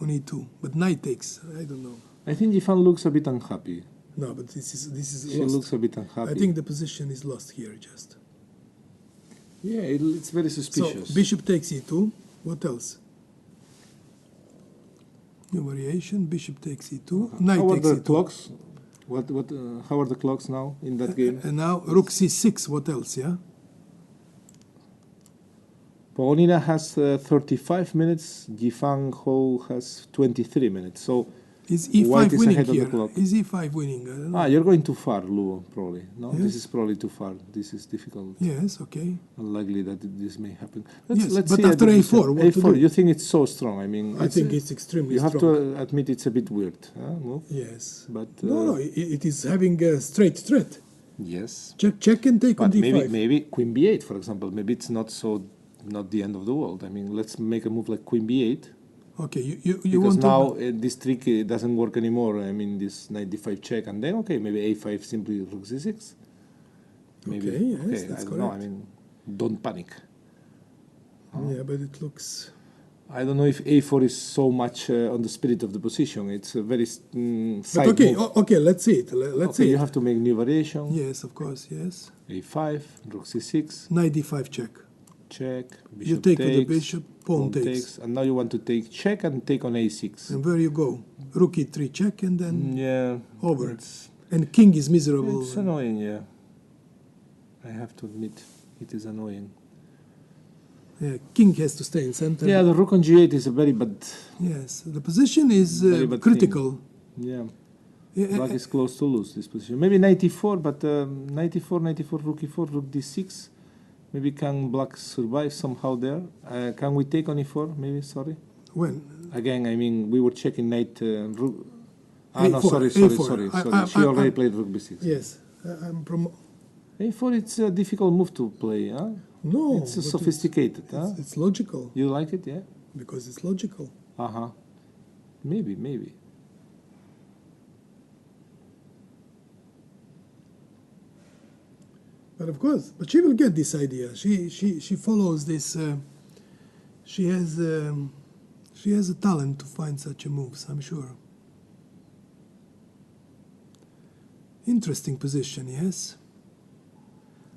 on e2. But knight takes, I don't know. I think Yifan looks a bit unhappy. No, but this is she lost. Looks a bit unhappy. I think the position is lost here just. Yeah, it's very suspicious. So bishop takes e2. What else? New variation. Bishop takes e2. Knight how are takes the e2. clocks? How are the clocks now in that game? And now rook c6. What else? Yeah. Pogonina has 35 minutes. Yifan Hou has 23 minutes. So Is White E5 is winning ahead of the here? clock. Is E5 winning? I don't know. You're going too far, Luo, probably. No, Yes. this is probably too far. This is difficult. Yes, okay. Unlikely that this may happen. Yes, Let's but see after a A4, decision. what to A4, do? you think it's so strong? I mean, I think it's extremely you have strong. to admit it's a bit weird, move. Yes. But No, it is having a straight threat. yes. Check and take on But D5. maybe Queen B8, for example. Maybe it's not the end of the world. I mean, let's make a move like Queen B8. Okay, you Because want now to... this trick doesn't work anymore. I mean, this knight d5 check, and then okay, maybe a5 simply rook c6. Maybe. Okay, yes, that's I don't know. I correct. mean, don't panic. Yeah, but it looks... I don't know if a4 is so much on the spirit of the position. It's a very But side okay, move. okay, let's see it. Let's Okay, see you it. have to make new variation. Yes, of course, yes. a5, rook c6, Knight D5 check. check. You Bishop take takes, with the bishop, pawn takes. and now you want to take check and take on a6. And where you go? Rook E3 check and then Yeah. over. It's And king is miserable. annoying, yeah. I have to admit, it is annoying. Yeah, king has to stay in center. Yeah, the rook on g8 is a very bad. Yes, the position is Very bad critical. Yeah, Yeah, black is close to lose this position. Maybe 94, but 94, rook e4, rook d6. Maybe can black survive somehow there? Can we take on e4? Maybe, sorry. when? Again, I mean, we were checking knight rook. No, A4, sorry. A4. She already played rook b6. Yes, I'm a4, it's a difficult move to play, huh? No, It's but sophisticated, huh? it's logical You like it, yeah? because it's logical. Uh-huh. Maybe. But of course, but she will get this idea. She follows this. She has a talent to find such a moves, I'm sure. Interesting position, yes.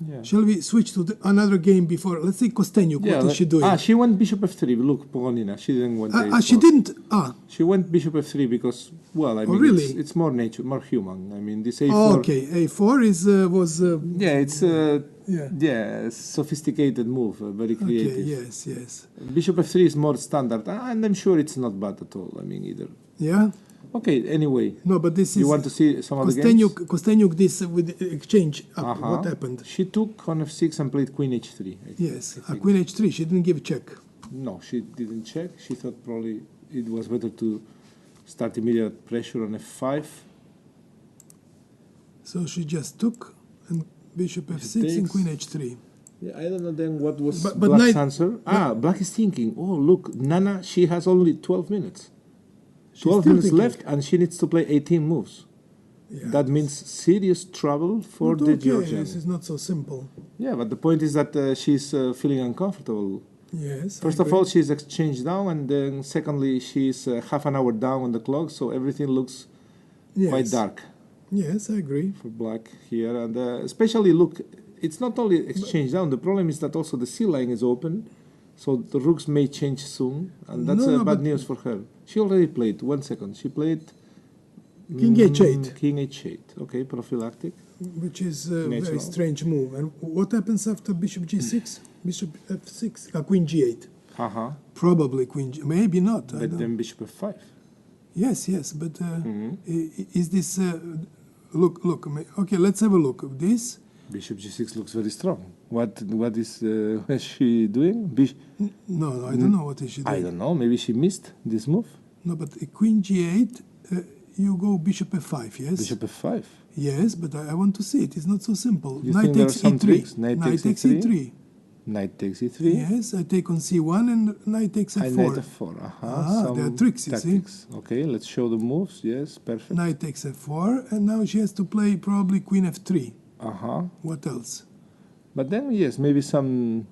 Yeah. Shall we switch to another game before? Let's see Kostenyuk. What is she doing? She went bishop f3. Look, Pogonina. She didn't want a4. She didn't. She went bishop f3 because, well, I mean, really? it's more nature, more human. I mean, this a4. Oh, okay, A4 was. Yeah, it's sophisticated move, very creative. Okay, yes. Bishop f3 is more standard, and I'm sure it's not bad at all. I mean, either. Yeah. Okay. Anyway. No, but this is. You want to see some of the games? Kostenyuk, this with exchange up. What happened? She took on f6 and played queen h3. Yes, queen h3. She didn't give a check. No, she didn't check. She thought probably it was better to start immediate pressure on f5. So she just took and bishop f6 and queen h3. Yeah, I don't know then what was But Black's answer. Black is thinking, oh, look, Nana, she has only 12 minutes. 12 minutes left, and she needs to play 18 moves. Yeah. That means serious trouble for the Georgian. This is not so simple. Yeah, but the point is that she's feeling uncomfortable. Yes. First of all, she's exchanged down, and then secondly, she's half an hour down on the clock, so everything looks quite dark. Yes, I agree. For black here, and especially look, it's not only exchange down. The problem is that also the C line is open, so the rooks may change soon, and that's bad news for her. She already played. 1 second. She played King h8. King h8. Okay, prophylactic. Which is a very strange move. And what happens after bishop g6? Bishop f6? Queen g8. Probably queen g. Maybe not. But then bishop f5. Yes, but is this? Look. Okay, let's have a look. This. Bishop g6 looks very strong. What is she doing? No, I don't know what is she doing. I don't know. Maybe she missed this move. No, but queen g8, you go bishop f5. Yes. Bishop f5. Yes, but I want to see it. It's not so simple. You Knight think there are takes some e3. tricks? Knight takes e3. Knight takes e3. Yes, I take on c1 and knight takes f4. And knight f4. There are tricks, you see. Okay, let's show the moves. Yes, perfect. Knight takes f4, and now she has to play probably queen f3. What else? But then, yes, maybe some...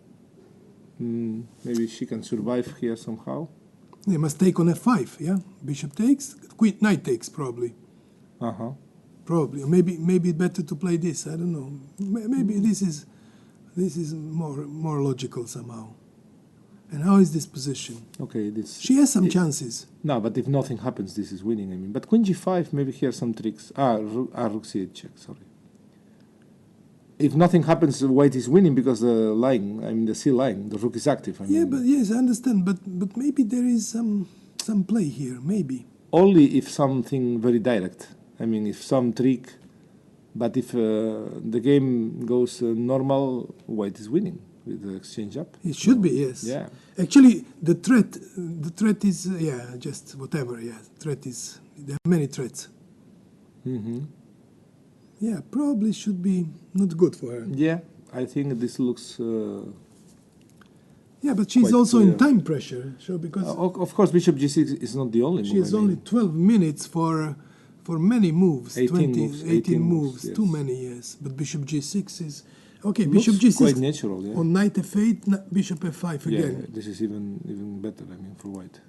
maybe she can survive here somehow. They must take on f5, yeah? Bishop takes, knight takes probably. Probably. Maybe better to play this, I don't know. Maybe this is more logical somehow. And how is this position? Okay, she has some chances. No, but if nothing happens, this is winning, I mean. But queen g5, maybe here some tricks. Rook c8 check, sorry. If nothing happens, white is winning because the line, I mean the C line, the rook is active. But yes, I understand. But maybe there is some play here. Maybe. only if something very direct. I mean, if some trick, but if the game goes normal, white is winning with the exchange up. It should be, yes. Yeah. Actually, the threat is, just whatever, threat is, there are many threats. Mm-hmm. Yeah, probably should be not good for her. Yeah, I think this looks... yeah, but she's quite also clear. in time pressure, so because of course, bishop g6 is not the only she move. has only 12 minutes for many moves, 18 18 moves, yes. too many, yes. But bishop g6 is... Okay, Looks bishop g6 quite natural, yeah. on knight f8, bishop f5 Yeah, again. this is even better, I mean, for white.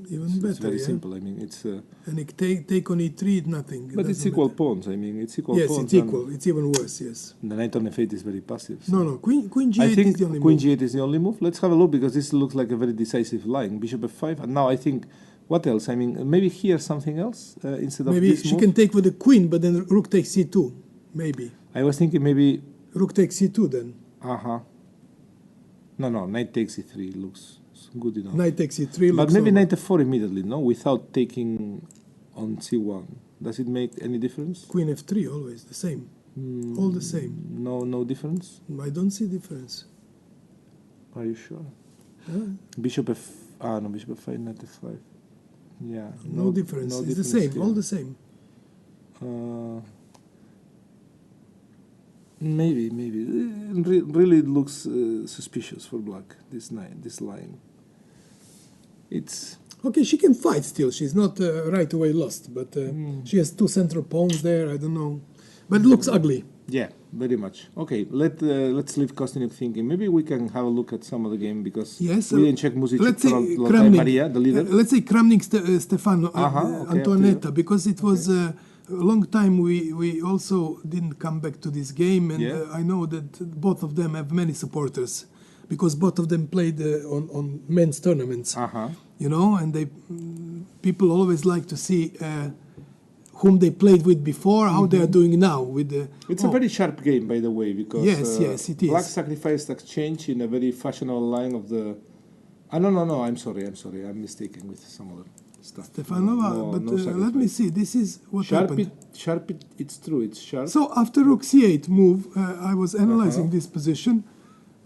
Even better, It's very yeah. simple, I mean, it's... And it take on e3, nothing. but it's doesn't equal matter. pawns, I mean, it's equal Yes, pawns. it's equal. It's even worse, yes. The knight on f8 is very passive. So. No, queen g8 I think is the only queen move. g8 is the only move. Let's have a look, because this looks like a very decisive line. Bishop f5, and now I think, what else? I mean, maybe here something else instead of Maybe this she move? can take with the queen, but then rook takes c2, maybe. I was thinking maybe... Rook takes c2 then. Uh-huh. No, knight takes e3 looks good enough. Knight takes e3 But looks maybe over. knight f4 immediately, no? Without taking on c1. Does it make any difference? Queen f3 always, the same. All the same. No difference? I don't see difference. Are you sure? Huh? Bishop f... no, bishop f5, knight f5. Yeah. No difference. No It's the difference same, here. all the same. Maybe. Really it looks suspicious for black, this line. It's... Okay, she can fight still. She's not right away lost, but she has two central pawns there, I don't know. But it looks ugly. Yeah, very much. Okay, let's leave Kostyuk thinking. Maybe we can have a look at some of the game, because Yes, we didn't check Music let's say from Cramling. Maria, the leader. Let's say Cramling Stefano, Okay, Antoinetta, because it was a long time we also didn't come back to this game, and Yeah. I know that both of them have many supporters, because both of them played on men's tournaments, you know, and people always like to see whom they played with before, how they are doing now. It's a very sharp game, by the way, because yes, it is. black sacrificed exchange in a very fashionable line of the... no, I'm sorry, I'm mistaken with some other stuff. Stefanova, let me see, this is what happened. It's true, it's sharp. So after rook c8 move, I was analyzing this position,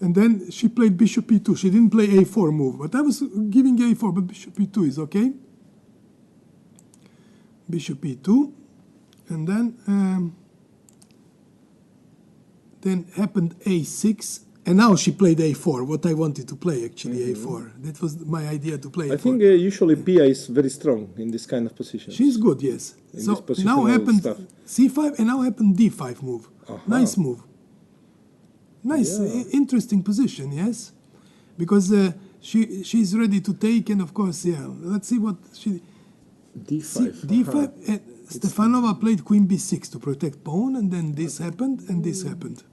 and then she played bishop e2. She didn't play a4 move, but I was giving a4, but bishop e2 is okay. Bishop e2, and then happened a6, and now she played a4, what I wanted to play actually, a4. That was my idea to play I a4. think usually Pia is very strong in this kind of position. She's good, yes. In So this now positional happened stuff. c5, and now happened d5 move. Nice move. Nice, interesting position, yes. Because she's ready to take, and of course, let's see what she... d5. d5, Stefanova played queen b6 to protect pawn, and then this happened, and this happened.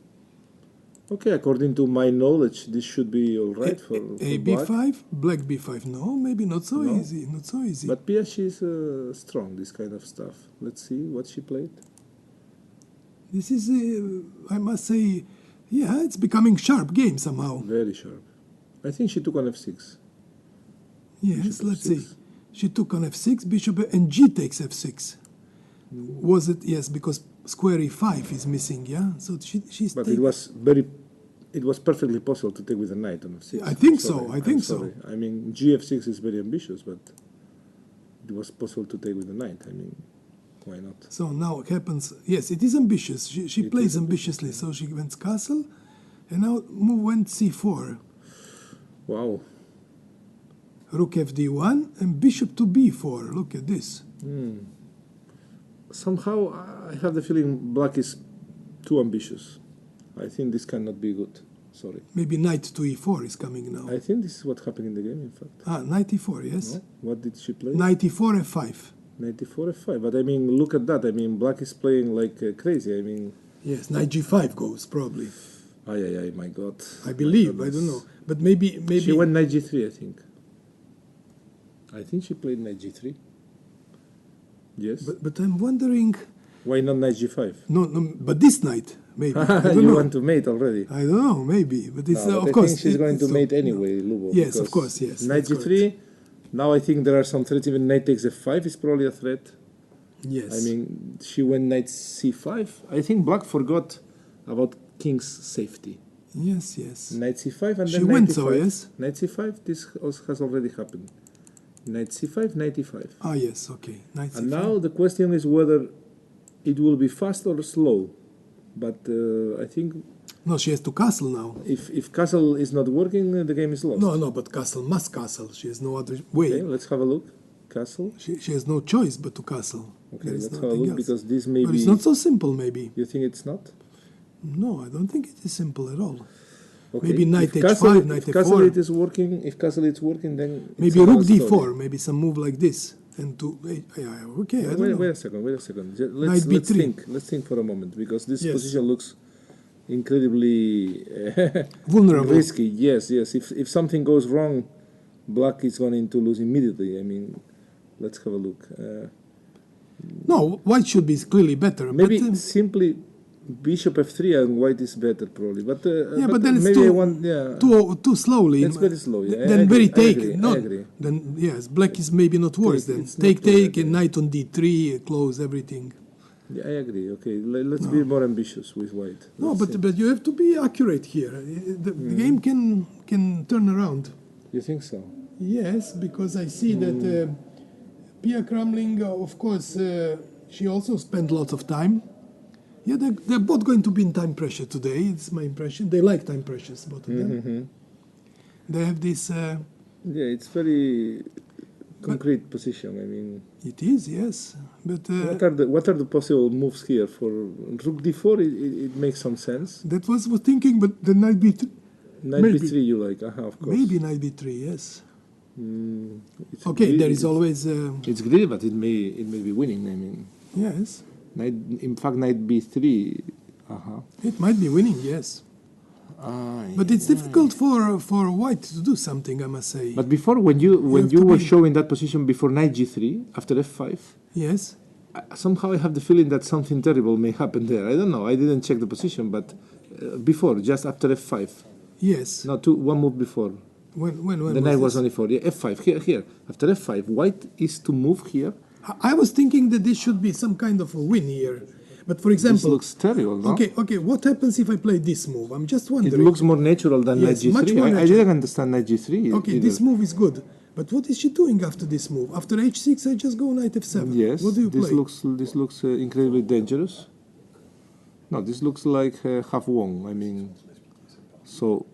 Okay, according to my knowledge, this should be all right for b5, black b5. No, maybe not so easy. Not so easy. But Pia, she's strong, this kind of stuff. Let's see what she played. This is, I must say, it's becoming sharp game somehow. Very sharp. I think she took on f6. Yes, Bishop let's f6. see. She took on f6, bishop, and g takes f6. Was it? Yes, because square e5 is missing, yeah? So she's But taking... it was perfectly possible to take with a knight on f6. I think I'm so. sorry. I mean, gf6 is very ambitious, but it was possible to take with a knight. I mean, why not? So now it happens, yes, it is ambitious. She plays ambitiously, so she went castle, and now move went c4. Wow. Rook fd1, and bishop to b4. Look at this. Somehow, I have the feeling black is too ambitious. I think this cannot be good. Sorry. Maybe knight to e4 is coming now. I think this is what happened in the game, in fact. Knight e4, yes. No? What did she play? Knight e4, f5. Knight e4, f5. But I mean, look at that. I mean, black is playing like crazy. I mean... Yes, knight g5 goes, probably. Ay, my God. I believe, I don't know. But maybe... She went knight g3, I think. I think she played knight g3. Yes. But I'm wondering... Why not knight g5? No, but this knight, maybe. I don't You know. want to mate already? I don't know, maybe. But it's, No, of but course... I think she's going to it's mate so- anyway, Lubo. Yes, because of course, yes. Knight that's g3, Now I think there are some threats. Even knight takes f5 is probably a threat. Yes. I mean, she went knight c5. I think black forgot about king's safety. Yes, yes. Knight c5 and She then knight went e5. so, yes? Knight c5, this also has already happened. Knight c5, knight e5. Ah, yes, okay. Knight And c5. now the question is whether it will be fast or slow. But I think No, she has to castle now. if castle is not working, the game is lost. No, no, but castle must castle. She has no other way. Okay, let's have a look. Castle. She has no choice but to castle. Okay, There is let's have a nothing look else. because this may But be... it's not so simple, maybe. You think it's not? No, I don't think it is simple at all. Okay. Maybe knight if h5, castle, knight if castle f4. it is working, if castle it's working, then it's Maybe another rook d4, story. maybe some move like this. And to... okay, I don't know. Wait a second, wait a second. Knight Let's b3. think. Let's think for a moment because this Yes. position looks incredibly Vulnerable. risky. Yes, yes. If something goes wrong, black is going to lose immediately. I mean, let's have a look. No, white should be clearly better. Maybe but, simply bishop f3 and white is better probably. But but then it's maybe I too, want, yeah. too slowly. It's very slow. Yeah, Then I very agree, I take. agree, No, I agree. then yes, black is maybe not worse. Take, Then it's not take, worse, take, yeah. and knight on d3, close everything. Yeah, I agree. Okay, let's be more ambitious with white. No, Let's see. but you have to be accurate here. The game can turn around. You think so? Yes, because I see that Pia Cramling, of course, she also spent lots of time. Yeah, they're both going to be in time pressure today. It's my impression. They like time pressures, both of them. They have this. Yeah, it's very concrete position. I mean, It is, yes, but what are the possible moves here for rook d4? It makes some sense. that was thinking. But the knight b3, Knight maybe. b3, you like? Of course. maybe knight b3, yes. It's Okay, greedy, there is always It's greedy, but it may be winning. I mean, yes. knight. In fact, knight b3. It might be winning, yes. But it's difficult for white to do something, I must say. But before, when you have to were be- showing that position before knight g3 after f5, Yes. somehow I have the feeling that something terrible may happen there. I don't know. I didn't check the position, but before, just after f5, Yes. no, one move before. When The knight was this? only 4. Yeah, f5 here. After f5, white is to move here. I was thinking that this should be some kind of a win here. But for This example, looks terrible, no? okay, what happens if I play this move? I'm just It wondering. looks more natural than Yes, knight much g3. more I natural. didn't understand knight g3 Okay, either. this move is good. But what is she doing after this move? After h6, I just go knight f7. Yes, What do you this play? looks incredibly dangerous. No, this looks like half won. I mean, so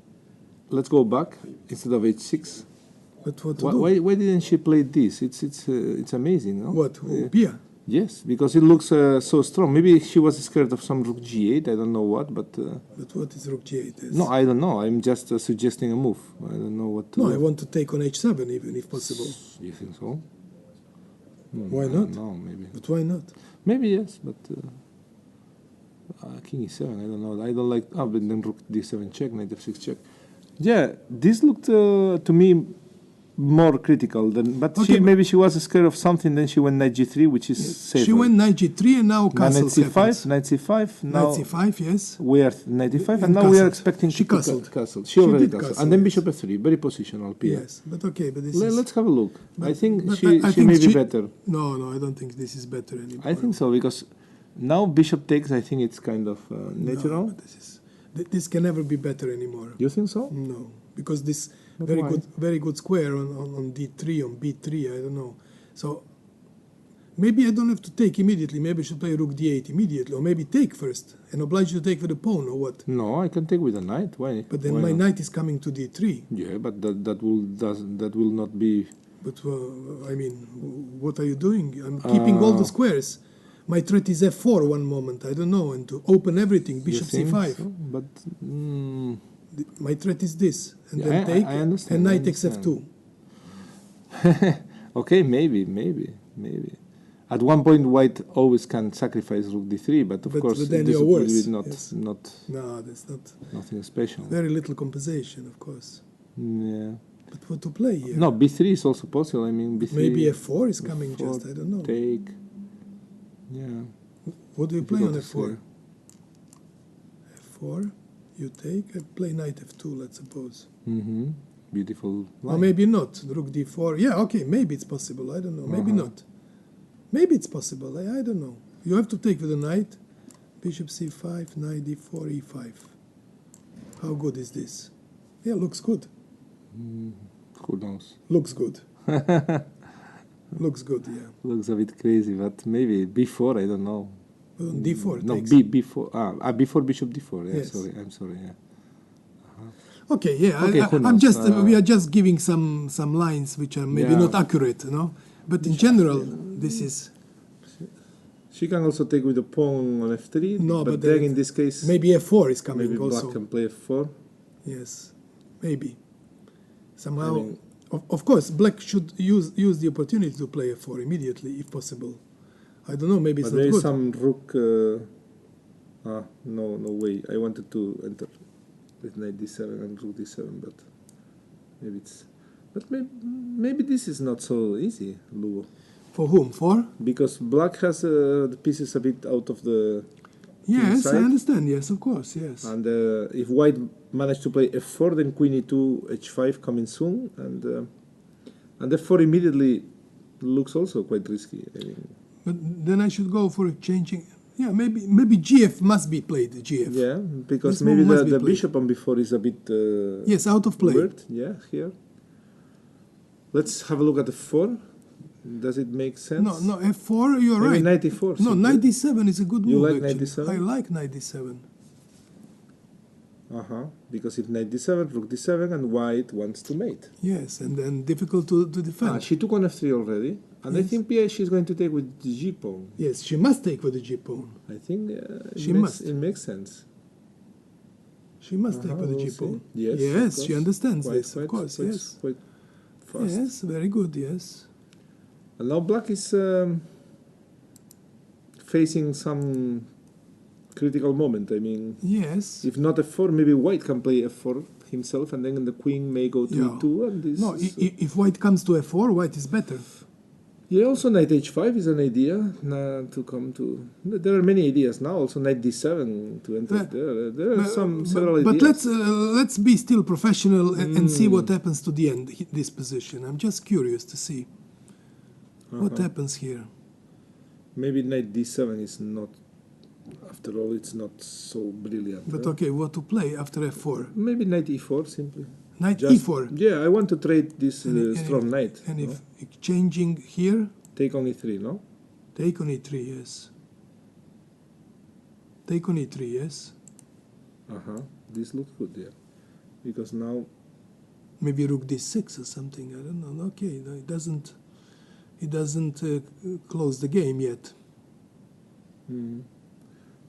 let's go back instead of h6. But what to do? Why didn't she play this? It's amazing, no? What? Who? Pia? Yes, because it looks so strong. Maybe she was scared of some rook g8. I don't know what, but But what is rook g8? no, I don't know. I'm just suggesting a move. I don't know what to No, do. I want to take on h7 even if possible. You think so? Why not? No, maybe. But why not? Maybe yes, but king e7. I don't know. I don't like. Oh, but then rook d7 check, knight f6 check. Yeah, this looked to me more critical than. But Okay, maybe she was scared of something. Then she went knight g3, which is safer. She went knight g3 and now Now castle knight c5, knight c5. Now Knight c5, yes. we are knight e5, and And now we are castled. expecting She to castled. castle. She already did castled. castle, And then yes. bishop f3, very positional. Pia. Yes, but okay, but this Let's have a look. I But- think but she I think may be she- better. No, I don't think this is better anymore. I think so because now bishop takes. I think it's kind of natural. No, but this can never be better anymore. You think so? No, because this But very why? good square on d3, on b3, I don't know. So maybe I don't have to take immediately. Maybe I should play rook d8 immediately, or maybe take first and oblige you to take with a pawn, or what? No, I can take with a knight. Why? But then Why my not? knight is coming to d3. Yeah, but that will not be. But I mean, what are you doing? I'm keeping all the squares. My threat is f4 one moment. I don't know, and to open everything, bishop you think c5. so? But My threat is this, and Yeah, then take, I understand, and I knight takes understand. f2. okay, maybe. At one point, white always can sacrifice rook d3, but of But course then this you're will worse, be not yes. not No, that's not. nothing special. Very little compensation, of course. Yeah. But what to play here? No, b3 is also possible. I mean, b3. Maybe f4 is coming F4, just, I don't know. Take. Yeah. What do you play on Difficult to f4? F4, you take, I play knight f2, let's suppose. Mm-hmm. beautiful line. Or maybe not. Rook d4. Yeah, okay, maybe it's possible. I don't know. Maybe not. Maybe it's possible. I don't know. You have to take with the knight. Bishop c5, knight d4, e5. How good is this? Yeah, looks good. Who knows? Looks good. Looks good, yeah. Looks a bit crazy, but maybe b4, I don't know. But on d4 No, takes. b4. Before bishop d4. Yeah, Yes. sorry. I'm sorry. Yeah. Okay, yeah. Okay, who I'm knows? just. We are just giving some lines which are maybe Yeah. not accurate, you know. But in general, this is She can also take with the pawn on f3. No, but then then in this case, maybe f4 is coming maybe also. black can play f4. Yes, maybe. Somehow, I mean- of course, black should use the opportunity to play f4 immediately if possible. I don't know. Maybe it's But not there is good. some rook. No way. I wanted to enter with knight d7 and rook d7, but maybe it's. But maybe this is not so easy, Luo. For whom? For? Because black has the pieces a bit out of the Yes, side. I understand. Yes, of course. Yes. And if white managed to play f4, then queen e2, h5 coming soon, and f4 immediately looks also quite risky. I mean, But then I should go for changing. Yeah, maybe GF must be played. GF. yeah, because This maybe move must be the played. bishop on b4 is a bit Yes, out of play. weird. Yeah, here. Let's have a look at the 4. Does it make sense? No, f4. You're Maybe right. knight e4. No, simply. knight d7 is a good You move. like knight actually. d7? I like knight d7. Because if knight d7, rook d7, and white wants to mate. Yes, and then difficult to defend. She took on f3 already, and I Yes. think she's going to take with the g pawn. Yes, she must take with the g pawn. I think She must. It makes sense. She must take with the we'll g pawn. see. Yes, of Yes, she course. understands Quite- this. Of quite- course, quite- yes. Quite fast. Yes, very good. Yes. And now black is facing some critical moment. I mean, Yes. if not f4, maybe white can play f4 himself, and then the queen may go to Yeah. e2, and this. No, is, if white comes to f4, white is better. yeah, also knight h5 is an idea to come to. There are many ideas now. Also knight d7 to enter there. There are several But ideas. let's be still professional and see what happens to the end. This position. I'm just curious to see what happens here. Maybe knight d7 is not. After all, it's not so brilliant. But huh? okay, what to play after f4? Maybe knight e4 simply. Knight Just- e4. Yeah, I want to trade this And strong knight. And no? if exchanging here, Take on e3, no? take on e3, yes. Take on e3, yes. This looks good, yeah. Because now, Maybe rook d6 or something. I don't know. Okay, no, it doesn't close the game yet.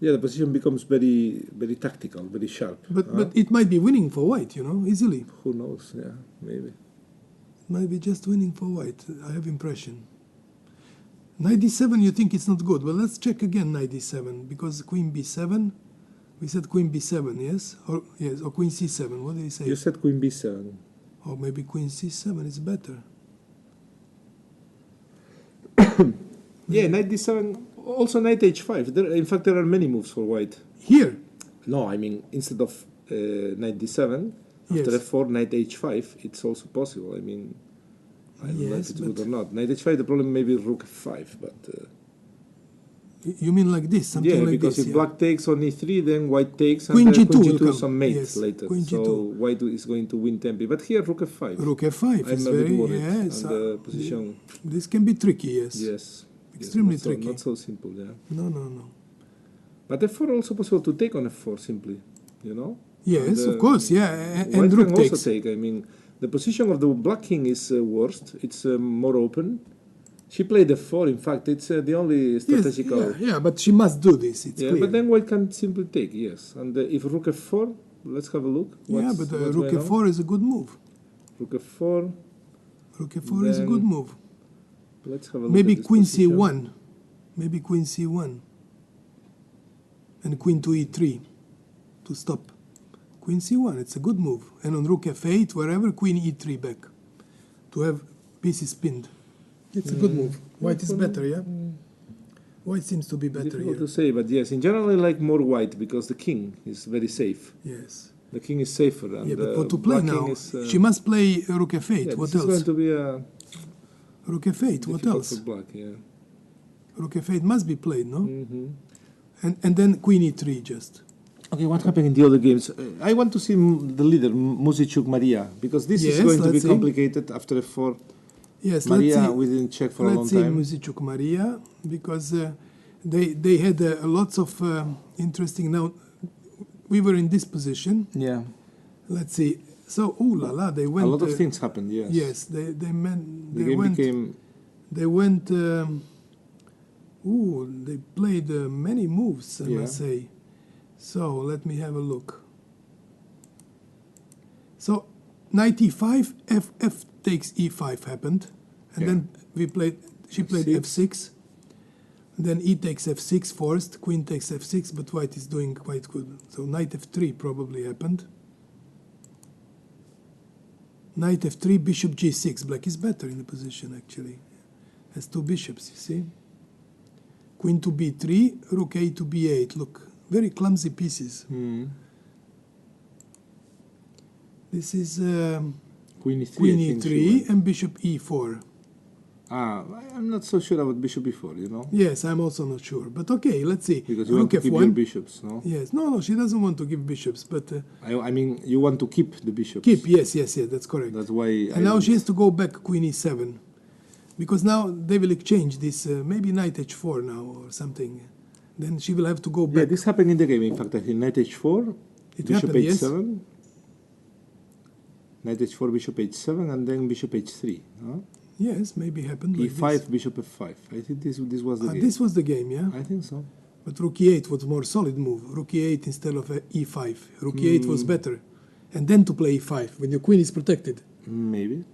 yeah, the position becomes very, very tactical, very sharp. But it might be winning for white, easily. Who knows? Yeah, maybe. It might be just winning for white. I have impression. Knight d7, you think it's not good? Well, let's check again knight d7 because queen b7. We said queen b7, yes, or queen c7. What did he say? You said queen b7. Or maybe queen c7 is better. Yeah, knight d7. Also knight h5. In fact, there are many moves for white. Here, No, I mean instead of knight d7, Yes. after f4, knight h5, it's also possible. I mean, I don't know Yes, if it's good but- or not. Knight h5, the problem may be rook f5, but you mean like this, something yeah, like because this. if black takes on e3, then white takes, and Queen queen g2 will g2 come. some mate Yes, later. queen So g2. white is going to win tempi. But here rook f5. Rook f5 is I'm a bit very, worried. yes. And the position, This can be tricky, yes. yes. Extremely not so, tricky. Not so simple, yeah. No. But f4 also possible to take on f4 simply, Yes, And, of course, yeah. White And rook can takes. also take. I mean, the position of the black king is worst. It's more open. She played f4. In fact, it's the only Yes, strategical. yeah, but she must do this. It's Yeah, clear. but then white can simply take. Yes, and if rook f4, let's have a look. Yeah, What's- but what's rook going on? f4 is a good move. Rook f4. Rook f4 is a Then good move. Let's have a look. Maybe at this queen position. c1. Maybe queen c1. And queen to e3 to stop. Queen c1, it's a good move. And on rook f8, wherever, queen e3 back. To have pieces pinned. It's a good move. White is better, yeah? White seems to be better Difficult here. to say, but yes, in general I like more white because the king is very safe. Yes. The king is safer. And Yeah, but what to play now? Is, she must play rook f8. Yeah, What this else? is going to be a rook f8. What difficult else? for black, yeah. Rook f8 must be played, no? Mm-hmm. And then queen e3 just. Okay, what happened in the other games? I want to see the leader, Muzichuk Maria, because this is going to be complicated after f4. Yes, Maria, let's see. we didn't check for a long Let's time. see Muzichuk Maria, because they had lots of interesting... Now, we were in this position. Yeah. Let's see. So, ooh la la, they went... A lot of things happened, yes. Yes, the game went, became... They went... they played many moves, I must say. So, let me have a look. So, knight e5, f takes e5 happened. And then she played f6. Then e takes f6 first, queen takes f6, but white is doing quite good. So, knight f3 probably happened. Knight f3, bishop g6. Black is better in the position, actually. Has two bishops, you see. Queen to b3, rook a to b8. Look, very clumsy pieces. This is Queen e3, Queen e3 and bishop e4. I'm not so sure about bishop e4, you know? Yes, I'm also not sure. But okay, let's see. Because you want to keep your bishops, no? Yes. No, she doesn't want to give bishops, but... I mean, you want to keep the bishops. Keep, yes, that's correct. That's why... And now she has to go back queen e7. Because now they will exchange this, maybe knight h4 now or something. Then she will have to go back. Yeah, this happened in the game, in fact. I think knight h4, bishop happened, h7. Yes. Knight h4, bishop h7, and then bishop h3. Huh? Yes, maybe happened like e5, this. bishop f5. I think this was the game. This was the game, yeah? I think so. But rook e8 was more solid move. Rook e8 instead of e5. Rook e8 was better. And then to play e5, when your queen is protected. Maybe.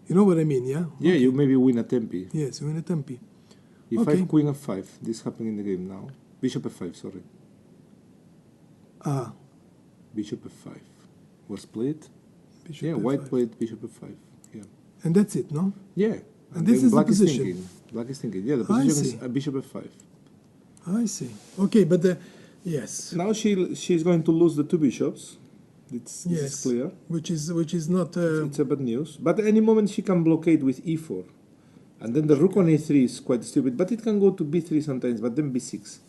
You know what I mean, yeah? Yeah, you maybe win a tempi. Yes, you win a tempi. e5, queen f5. This happened in the game now. Bishop f5, sorry. Bishop f5 was played. Bishop white f5. played bishop f5. Yeah. And that's it, no? Yeah. And this is the black position. Black is thinking. Yeah, the position is bishop f5. I see. Okay, but yes. Now she's going to lose the two bishops. This is clear. Which is not... it's a bad news. But at any moment she can blockade with e4. And then the rook on a3 is quite stupid. But it can go to b3 sometimes, but then b6.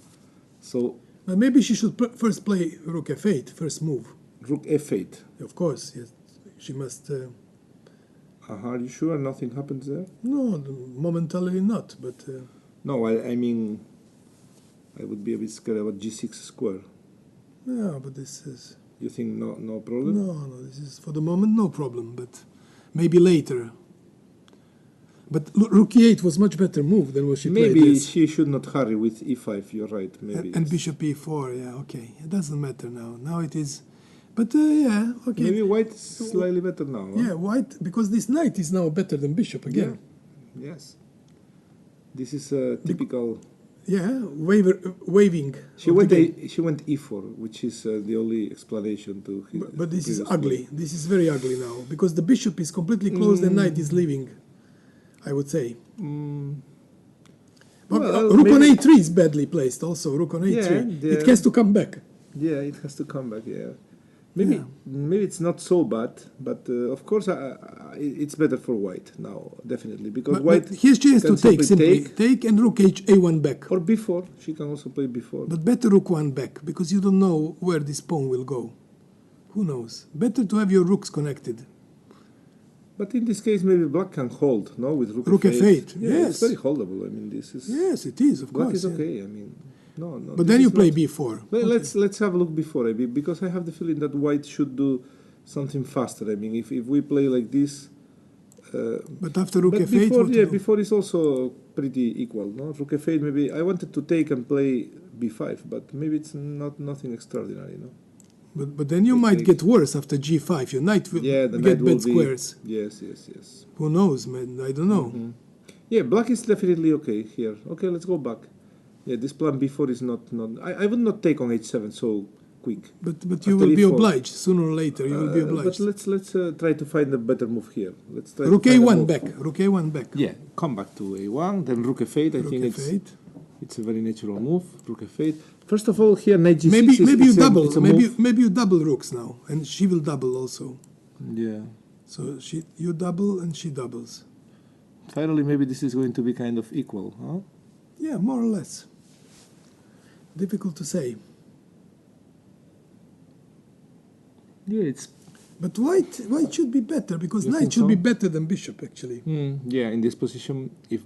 So... But maybe she should first play rook f8, first move. Rook f8. Of course, yes. She must... Are you sure nothing happens there? No, momentarily not, but... No, I mean... I would be a bit scared about g6 square. No, but this is... You think no problem? No, this is for the moment no problem, but maybe later. But rook e8 was much better move than what she played. Maybe she should not hurry with e5, you're right. Maybe. And bishop e4, yeah, okay. It doesn't matter now. Now it is... But yeah, okay. Maybe white is slightly better now. Yeah, white, because this knight is now better than bishop again. Yeah. Yes. This is a typical... Yeah, waving. She went e4, which is the only explanation to his... But this is ugly. This is very ugly now, because the bishop is completely closed and knight is leaving, I would say. But rook on a3 is badly placed also, rook on a3. Yeah, it has to come back. Yeah, it has to come back, yeah. Maybe it's not so bad, but of course it's better for white now, definitely, because white. But here's chance to take and rook a1 back. Or b4. She can also play b4. But better rook 1 back, because you don't know where this pawn will go. Who knows? Better to have your rooks connected. But in this case, maybe black can hold, no, with rook f8. Yeah, yes, it's very holdable. I mean, this is. Yes, it is, of black course. Black is okay. I mean. No, but then you play b4. Well, okay. Let's have a look before, because I have the feeling that white should do something faster. I mean, if we play like this... but after rook f8... before is also pretty equal, no? Rook f8, maybe... I wanted to take and play b5, but maybe it's nothing extraordinary, no? But then you might get worse after g5. Your knight will get bad squares. Yes. Who knows, man? I don't know. Yeah, black is definitely okay here. Okay, let's go back. Yeah, this plan b4 is not... I would not take on h7 so quick. But you will be obliged. Sooner or later, you will be obliged. But let's try to find a better move here. Let's try rook a1 back. Rook a1 back. Yeah, come back to a1, then rook f8. I think It's a very natural move. Rook f8. First of all, here knight g6. Maybe you double. Move. Maybe you double rooks now, and she will double also. Yeah. So you double and she doubles. Finally, maybe this is going to be kind of equal, huh? Yeah, more or less. Difficult to say. Yeah, it's. But white should be better, because You knight think should so? be better than bishop, actually. Yeah, in this position, if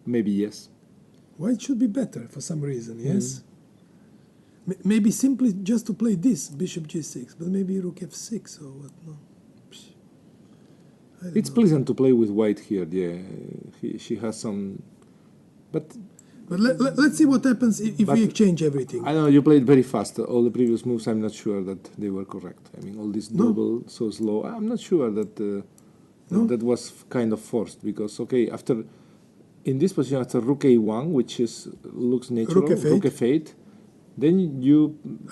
maybe yes. White should be better for some reason, yes? Maybe simply just to play this, bishop g6, but maybe rook f6 or what, no? I don't It's know. pleasant to play with white here, yeah. She has some. But But let's see what happens if But we exchange everything. I don't know, you played very fast. All the previous moves, I'm not sure that they were correct. I mean, all this No. double so slow. I'm not sure that No. that was kind of forced, because okay, after in this position after rook a1, which is looks natural, Rook f8. then you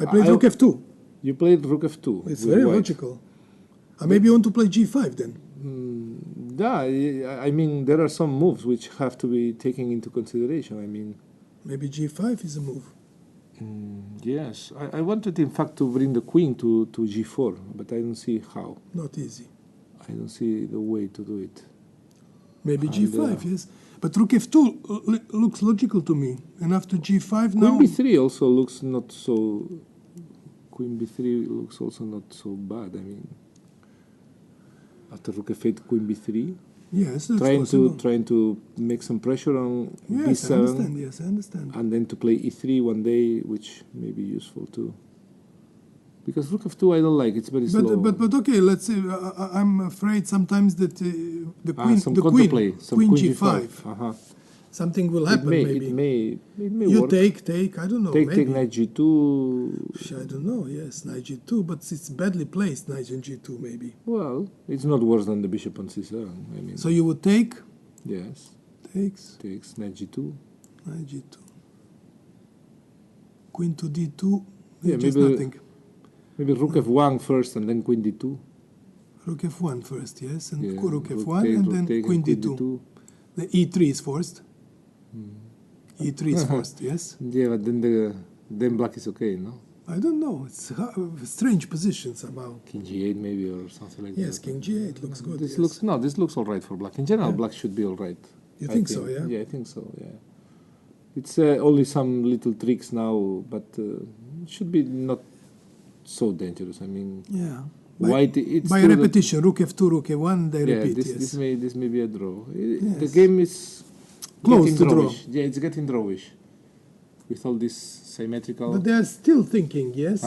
I played rook f2. You played rook f2. It's with very white. logical. Maybe you want to play g5 then. Yeah, I mean, there are some moves which have to be taken into consideration. I mean, Maybe g5 is a move. yes, I wanted in fact to bring the queen to g4, but I don't see how. Not easy. I don't see the way to do it. Maybe And, g5, yes. But rook f2 looks logical to me. And after g5 now... Queen b3 also looks not so. Queen b3 looks also not so bad. I mean, after rook f8, queen b3, Yes, that's possible. trying to make some pressure on Yes, I b7, understand. Yes, I understand. and then to play e3 one day, which may be useful too. Because rook f2 I don't like; it's very slow. But okay, let's say I'm afraid sometimes that the queen, some the counterplay, queen, some queen queen g5, something will happen. It may You work. take. I don't know. Take maybe. knight g2. I don't know. Yes, knight g2, but it's badly placed. Knight on g2, maybe. Well, it's not worse than the bishop on c7. I mean, So you would take yes, takes knight g2. knight g2, queen to d2. Yeah, just maybe nothing. maybe rook f1 first and then queen d2. Rook f1 first, yes, and Yeah, rook f1, take, and rook then take, queen and d2. The e3 is forced. E3 is forced, yes. Yeah, but then black is okay, no? I don't know. It's a strange position somehow. King g8 maybe or something like Yes, that. king g8 looks good. This yes. looks all right for black. In general, Yeah. black should be all right. You I think so, yeah? Yeah, I think so. Yeah. It's only some little tricks now, but it should be not so dangerous. I mean, Yeah. white. It's By true that- repetition, rook f2, rook a1, they yeah, repeat. this Yes. may be a draw. The Yes. game is Close getting to draw. drawish. Yeah, it's getting drawish with all this symmetrical. But they are still thinking, yes.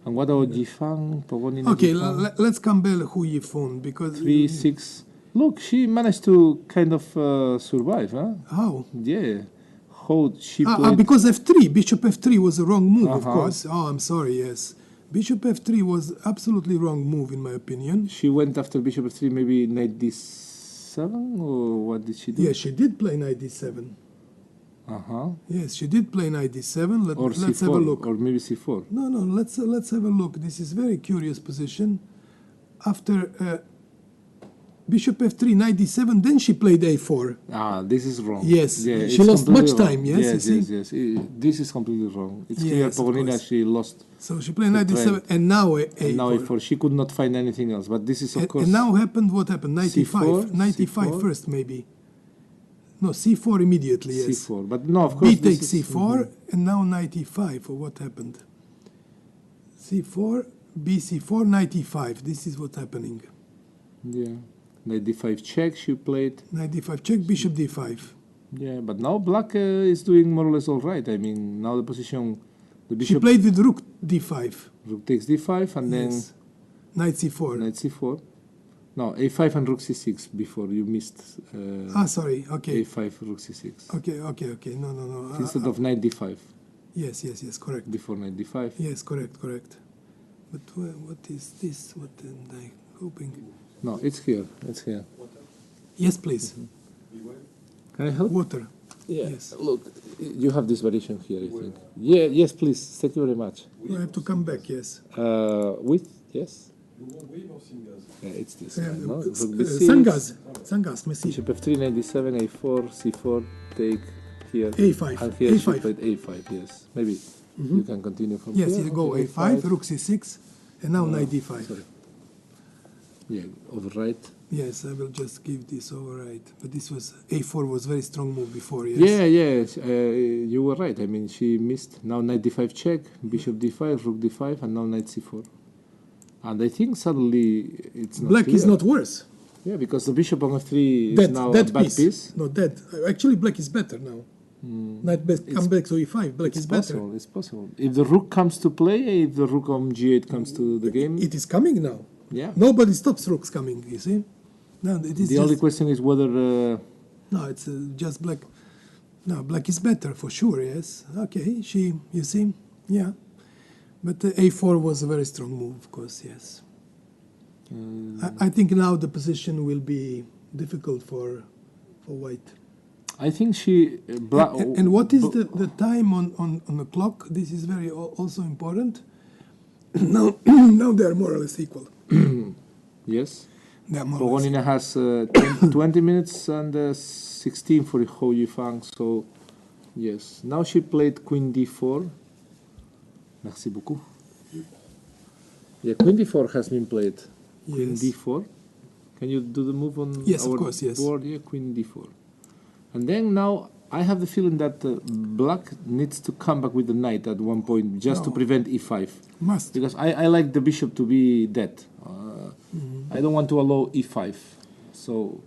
And what about Yifan? Pogonina? Okay, Yifan? let's come back to Hou Yifan, because 3-6. Look, she managed to kind of survive, huh? how? Yeah. How she played. Because f3, bishop f3 was a wrong move, of Uh-huh. course. Oh, I'm sorry. Yes, bishop f3 was absolutely wrong move in my opinion. She went after bishop f3, maybe knight d7, or what did she do? Yes, she did play knight d7. Yes, she did play knight d7. Or Let's c4, have a look. or maybe c4. No, let's have a look. This is very curious position. After bishop f3, knight d7, then she played a4. This is wrong. Yes, Yeah, she it's lost much completely time, wrong. yes, you see? Yes. This is completely wrong. It's clear Yes, of Pogonina, course. she lost. So she played knight The d7, trend. and now a4. And now a4. She could not find anything else. But this is, of course. And now what happened? Knight C4, e5. Knight e5 C4. first, maybe. No, c4 immediately, yes. c4. But no, of course. B this takes is- c4, and now knight e5, or what happened? c4, bc4, knight e5. This is what's happening. Yeah. Knight d5 check, she played. Knight d5 check, bishop d5. Yeah, but now black is doing more or less all right. I mean, now the position, the She bishop played with rook d5. rook takes d5 and Yes. Knight c4. then knight c4. No, a5 and rook c6 before you missed Sorry, okay. a5 rook c6 Okay. No. instead of knight d5 Yes, correct. before knight d5. Yes, correct. But what is this? What am I hoping? No, it's here. Yes, please. Can I help? Water. Yeah. Yes. Look, you have this variation here, I think. Yeah. Yes, please. Thank you very much. I have to come back, yes. With yes. You want wave or singers? Yeah, it's this. Yeah, No? Rook Sangas, Sangas, merci. Bishop f3, knight d7, a4, c4, take here. A5, And here she A5. played a5, yes. Maybe you can continue from Yes, here. you go Okay, A5, rook c6, and now knight d5. Sorry. Yeah, overwrite. Yes, I will just give this override. But this was A4 was very strong move before. Yes. Yeah, you were right. I mean, she missed. Now knight d5 check, bishop d5, rook d5, and now knight c4. And I think suddenly it's not Black clear. is not worse. Yeah, because the bishop on f3 is Dead, now dead a bad piece. piece. No, dead. Actually, black is better now. Knight come back to e5. Black is better. It's possible. If the rook comes to play, if the rook on g8 comes to the game, It is coming now. yeah. Nobody stops rooks coming. You see? No, it is The just, only question is whether no, it's just black. No, black is better for sure. Yes. Okay. You see, yeah. But a4 was a very strong move, of course. Yes. I think now the position will be difficult for white. I think she. And what is the time on the clock? This is very also important. Now they are more or less equal. Yes. They are more or less Pogonina has 20 minutes and 16 for Hou Yifan. So, yes. Now she played Queen d4. Merci beaucoup. Yeah, Queen d4 has been played. Queen Yes. d4. Can you do the move on Yes, of our course, yes. board? Yeah, Queen d4. And then now I have the feeling that black needs to come back with the knight at one point just to No. prevent e5. Must. Because I like the bishop to be dead. I don't want to allow e5. So,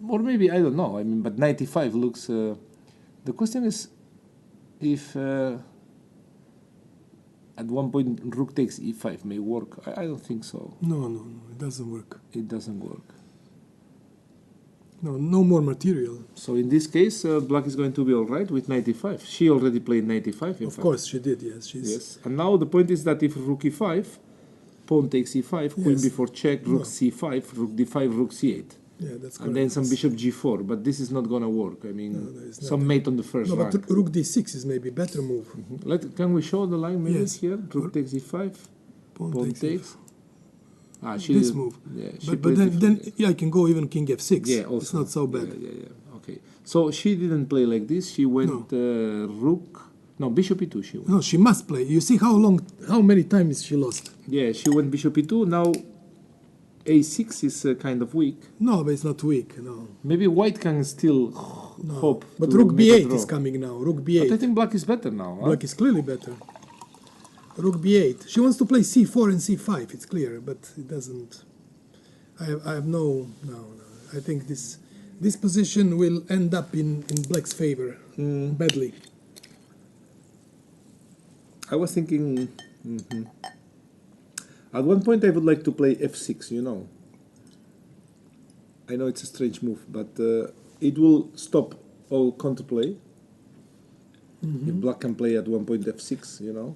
or maybe, I don't know. I mean, but knight e5 looks... the question is if at one point rook takes e5 may work. I don't think so. No, it doesn't work. It doesn't work. No more material. So in this case, black is going to be all right with knight e5. She already played knight e5. Of course, she did. Yes, Yes. And now the point is that if rook e5, pawn takes e5, queen Yes. b4 check, rook No. c5, rook d5, rook c8. Yeah, that's correct. And then some bishop g4, but this is not gonna work. I mean, No, there is some not. mate on the first No, rank. but rook d6 is maybe better move. Can we show the line maybe Yes. here? Rook takes e5, pawn takes. She this didn't- move. Yeah, she But played then differently. yeah, I can go even king f6. Yeah, also. It's not so bad. Yeah. Okay. So she didn't play like this. She went rook. No, bishop e2 she went. No, she must play. You see how many times she lost. Yeah, she went bishop e2. Now a6 is kind of weak. No, but it's not weak. No. Maybe white can still hope. But to rook make a b8 draw. is coming now. Rook But I b8. think black is better now. Huh? Black is clearly better. Rook b8. She wants to play c4 and c5. It's clear, but it doesn't. I have no. I think this position will end up in black's favor badly. I was thinking. At one point, I would like to play f6. You know. I know it's a strange move, but it will stop all counterplay. If black can play at one point f6, you know.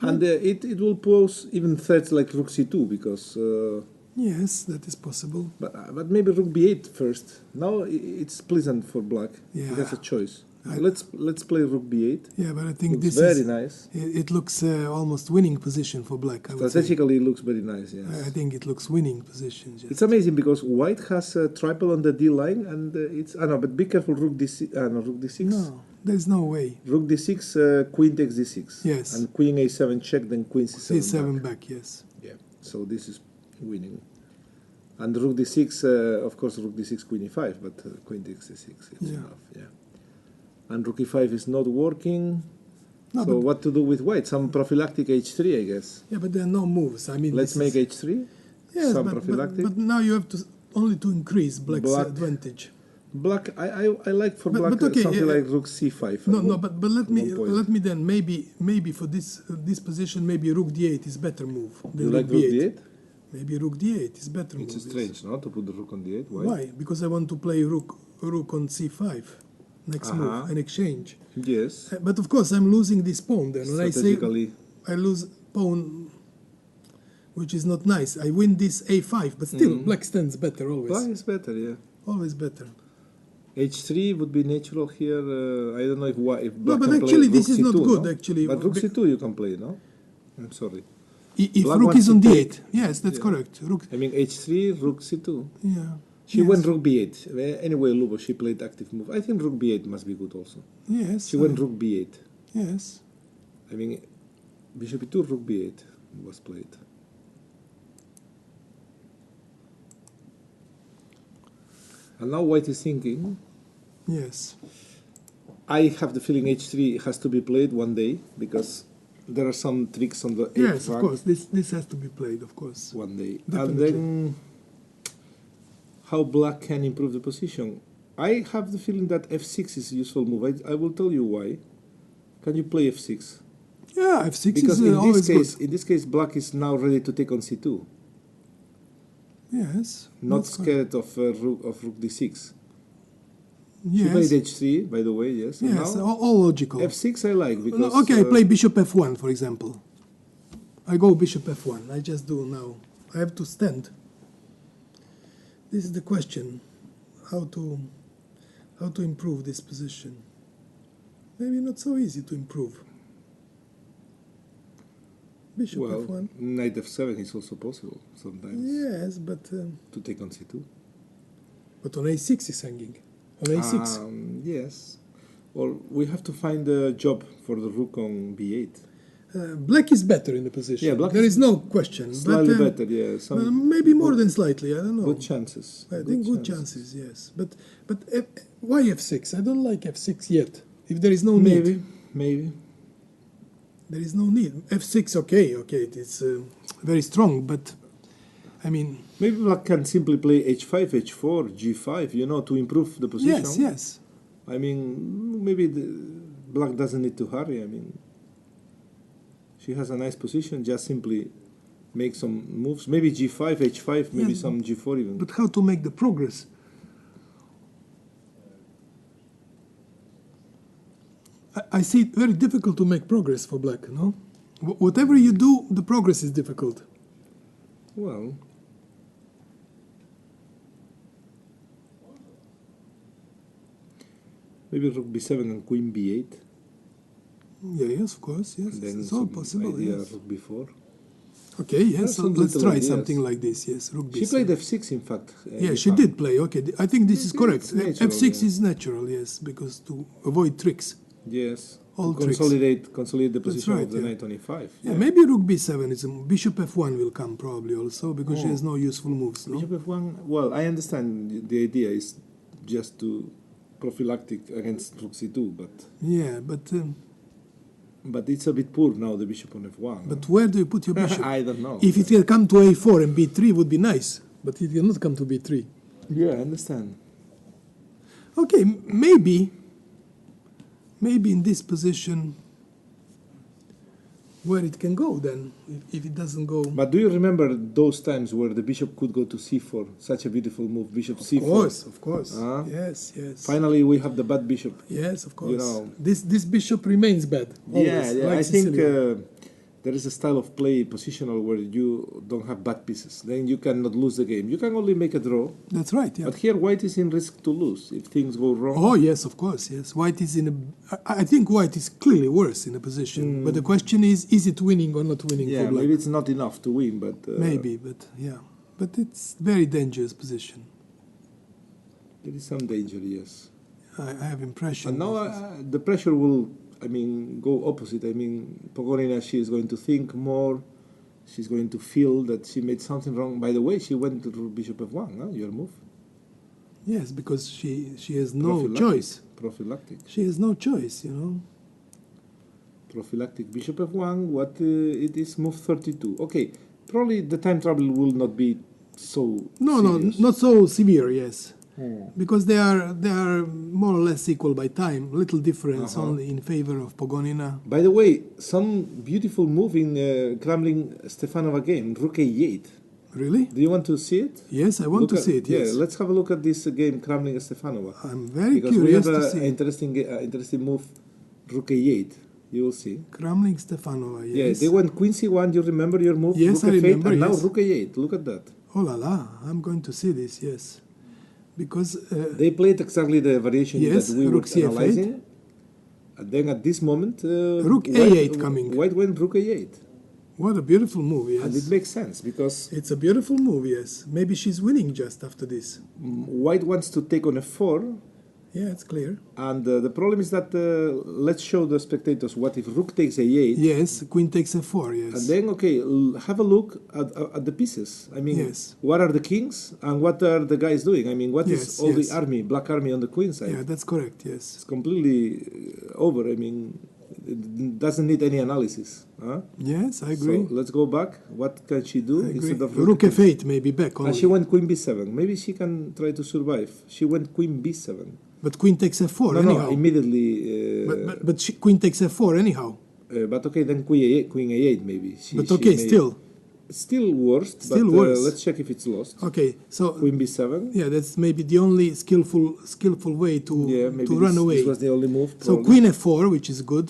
And it will pose even threats like rook c2 because. Yes, that is possible. But maybe rook b8 first. Now it's pleasant for black. Yeah. He has a choice. Let's play rook b8. Yeah, but I think Looks this very is nice. It looks almost winning position for black. I would say. Strategically, it looks very nice. Yes. I think it looks winning position. Just. It's amazing because white has a triple on the d line and it's no, but be careful rook d6. No, rook d6. No, there's no way. Rook d6, queen takes d6. Yes. And queen a7 check, then queen c7. c7 back. Yes. Yeah. So this is winning. And rook d6, of course, rook d6, queen e5, but queen takes d6. It's enough. Yeah. And rook e5 is not working. No, So but, what to do with white? Some prophylactic h3, I guess. yeah, but there are no moves. I mean, Let's this make is- h3. Yes, some but prophylactic. now you have to only to increase black's Black. advantage. Black, I like for But- black but okay, something like rook c5. No, but let me 1 point. let me then maybe for this position maybe rook d8 is better move than You like rook d8? Maybe rook d8 is better It's move. strange, no, to put the rook on d8. Why? Because I want to play rook on c5 next move, an exchange. Yes. But of course I'm losing this pawn then. When I say Strategically. I lose pawn, which is not nice. I win this a5, but still black stands better always. Black is better, yeah. Always better. h3 would be natural here. I don't know if No, black but can actually play this rook is not c2, good. no? Actually, But rook c2 you can play, no? I'm sorry. If Black rook wants is to on take. d8, yes, that's correct. Rook, I mean, h3, rook c2. yeah. She yes. went rook b8. Anyway, Lubo, she played active move. I think rook b8 must be good also. Yes. She went rook b8. Yes. I mean, bishop e2, rook b8 was played. And now white is thinking. Yes. I have the feeling h3 has to be played one day because there are some tricks on the Yes, rank of course. This has to be played, of course. one day. Definitely. And then how black can improve the position. I have the feeling that f6 is a useful move. I will tell you why. Can you play f6? Yeah, f6 Because is always in this case, black is now ready to take on c2. good. Yes. Not that's good. scared of rook d6. She Yes. played h3, by the way, yes. And Yes, now all logical. f6 I like because... No, okay, I play bishop f1, for example. I go bishop f1. I just do now. I have to stand. This is the question: how to improve this position. Maybe not so easy to improve. Bishop well, f1. knight f7 is also possible sometimes Yes, but to take on c2. on a6 is hanging. On a6. Yes. Well, we have to find a job for the rook on b8. Black is better in the position. Yeah, black there is is no question. Slightly but, better, yeah. maybe more than slightly. I don't know. Good chances. I think good chances, yes. But why f6? I don't like f6 yet. If there is no need. Maybe. There is no need. f6, okay, it is very strong, but I mean... Maybe black can simply play h5, h4, g5, to improve the position. Yes. I mean, maybe black doesn't need to hurry. I mean, she has a nice position, just simply make some moves. Maybe g5, h5, maybe some g4 even. But how to make the progress? I see it very difficult to make progress for black, no? Whatever you do, the progress is difficult. Well... Maybe rook b7 and queen b8. Yes, of course, yes. Then It's all possible, idea yes. rook b4. Okay, yes, so some let's little try ideas. something like this, yes. Rook b7. She played f6, in fact. Yeah, she did play, okay. I think this is correct. It's natural, f6 yeah. is natural, yes, because to avoid tricks. Yes. All to tricks. consolidate the position right, of the yeah. knight on e5. Yeah, maybe rook b7 is bishop f1 will come probably also because she has no useful moves, no? Bishop f1, well, I understand the idea is just to prophylactic against rook c2, but... Yeah, But it's a bit poor now, the bishop on f1. but where do you put your bishop? I don't know. If it can come to a4 and b3 would be nice, but it cannot come to b3. Yeah, I understand. Okay, maybe in this position where it can go then, if it doesn't go. But do you remember those times where the bishop could go to c4? Such a beautiful move, bishop c4. Of course. Yes. Finally, we have the bad bishop. Yes, of course. You know. This bishop remains bad. Always, Yeah, like I think Sicilian. there is a style of play, positional, where you don't have bad pieces. Then you cannot lose the game. You can only make a draw. That's right, yeah. But here, white is in risk to lose if things go wrong. Oh, yes, of course, yes. White is in a... I think white is clearly worse in a position. But the question is it winning or not winning Yeah, for black? maybe it's not enough to win, but... Maybe, but yeah. But it's very dangerous position. There is some danger, yes. I have impression. And now the pressure will, go opposite. Pogonina, she is going to think more. She's going to feel that she made something wrong. By the way, she went to bishop f1, huh? Your move. Yes, because she has no choice. Prophylactic. She has no choice, Prophylactic bishop f1. What it is? Move 32. Okay, probably the time trouble will not be so serious. Not so severe, yes. Because they are more or less equal by time. Little difference only in favor of Pogonina. By the way, some beautiful move in Cramling Stefanova game, rook a8. Really? Do you want to see it? Yes, I want to see it. Yes. Yeah, let's have a look at this game, Cramling Stefanova. I'm very because curious we have to see. Interesting move, rook a8. You will see. Cramling Stefanova. Yes. Yeah, they went queen c1. You remember your move? Yes, rook I f8, remember. And now yes. rook a8. Look at that. Oh la la! I'm going to see this. Yes, because they played exactly the variation yes, that we were rook c8. analyzing. And then at this moment, rook a8 coming. White went rook a8. What a beautiful move, yes. And it makes sense because It's a beautiful move, yes. Maybe she's winning just after this. white wants to take on f4, Yeah, it's clear. and the problem is that let's show the spectators what if rook takes a8. Yes, queen takes f4, yes. And then, okay, have a look at the pieces. I mean, Yes. what are the kings and what are the guys doing? I mean, what is Yes, all yes. the army, black army on the queen side? Yeah, that's correct, yes. It's completely over. I mean, it doesn't need any analysis. Huh? Yes, I agree. So let's go back. What can she do I agree. instead of Rook f8 maybe back only. And she went queen b7. Maybe she can try to survive. She went queen b7. But queen takes f4 No, anyhow. no, immediately. But queen takes f4 anyhow. But okay, then queen a8 maybe. But okay, still. Still worst. Still but, worse. Let's check if it's lost. Okay, so Queen b7. yeah, that's maybe the only skillful way Yeah, maybe to run away. This was the only move. So probably. queen f4, which is good,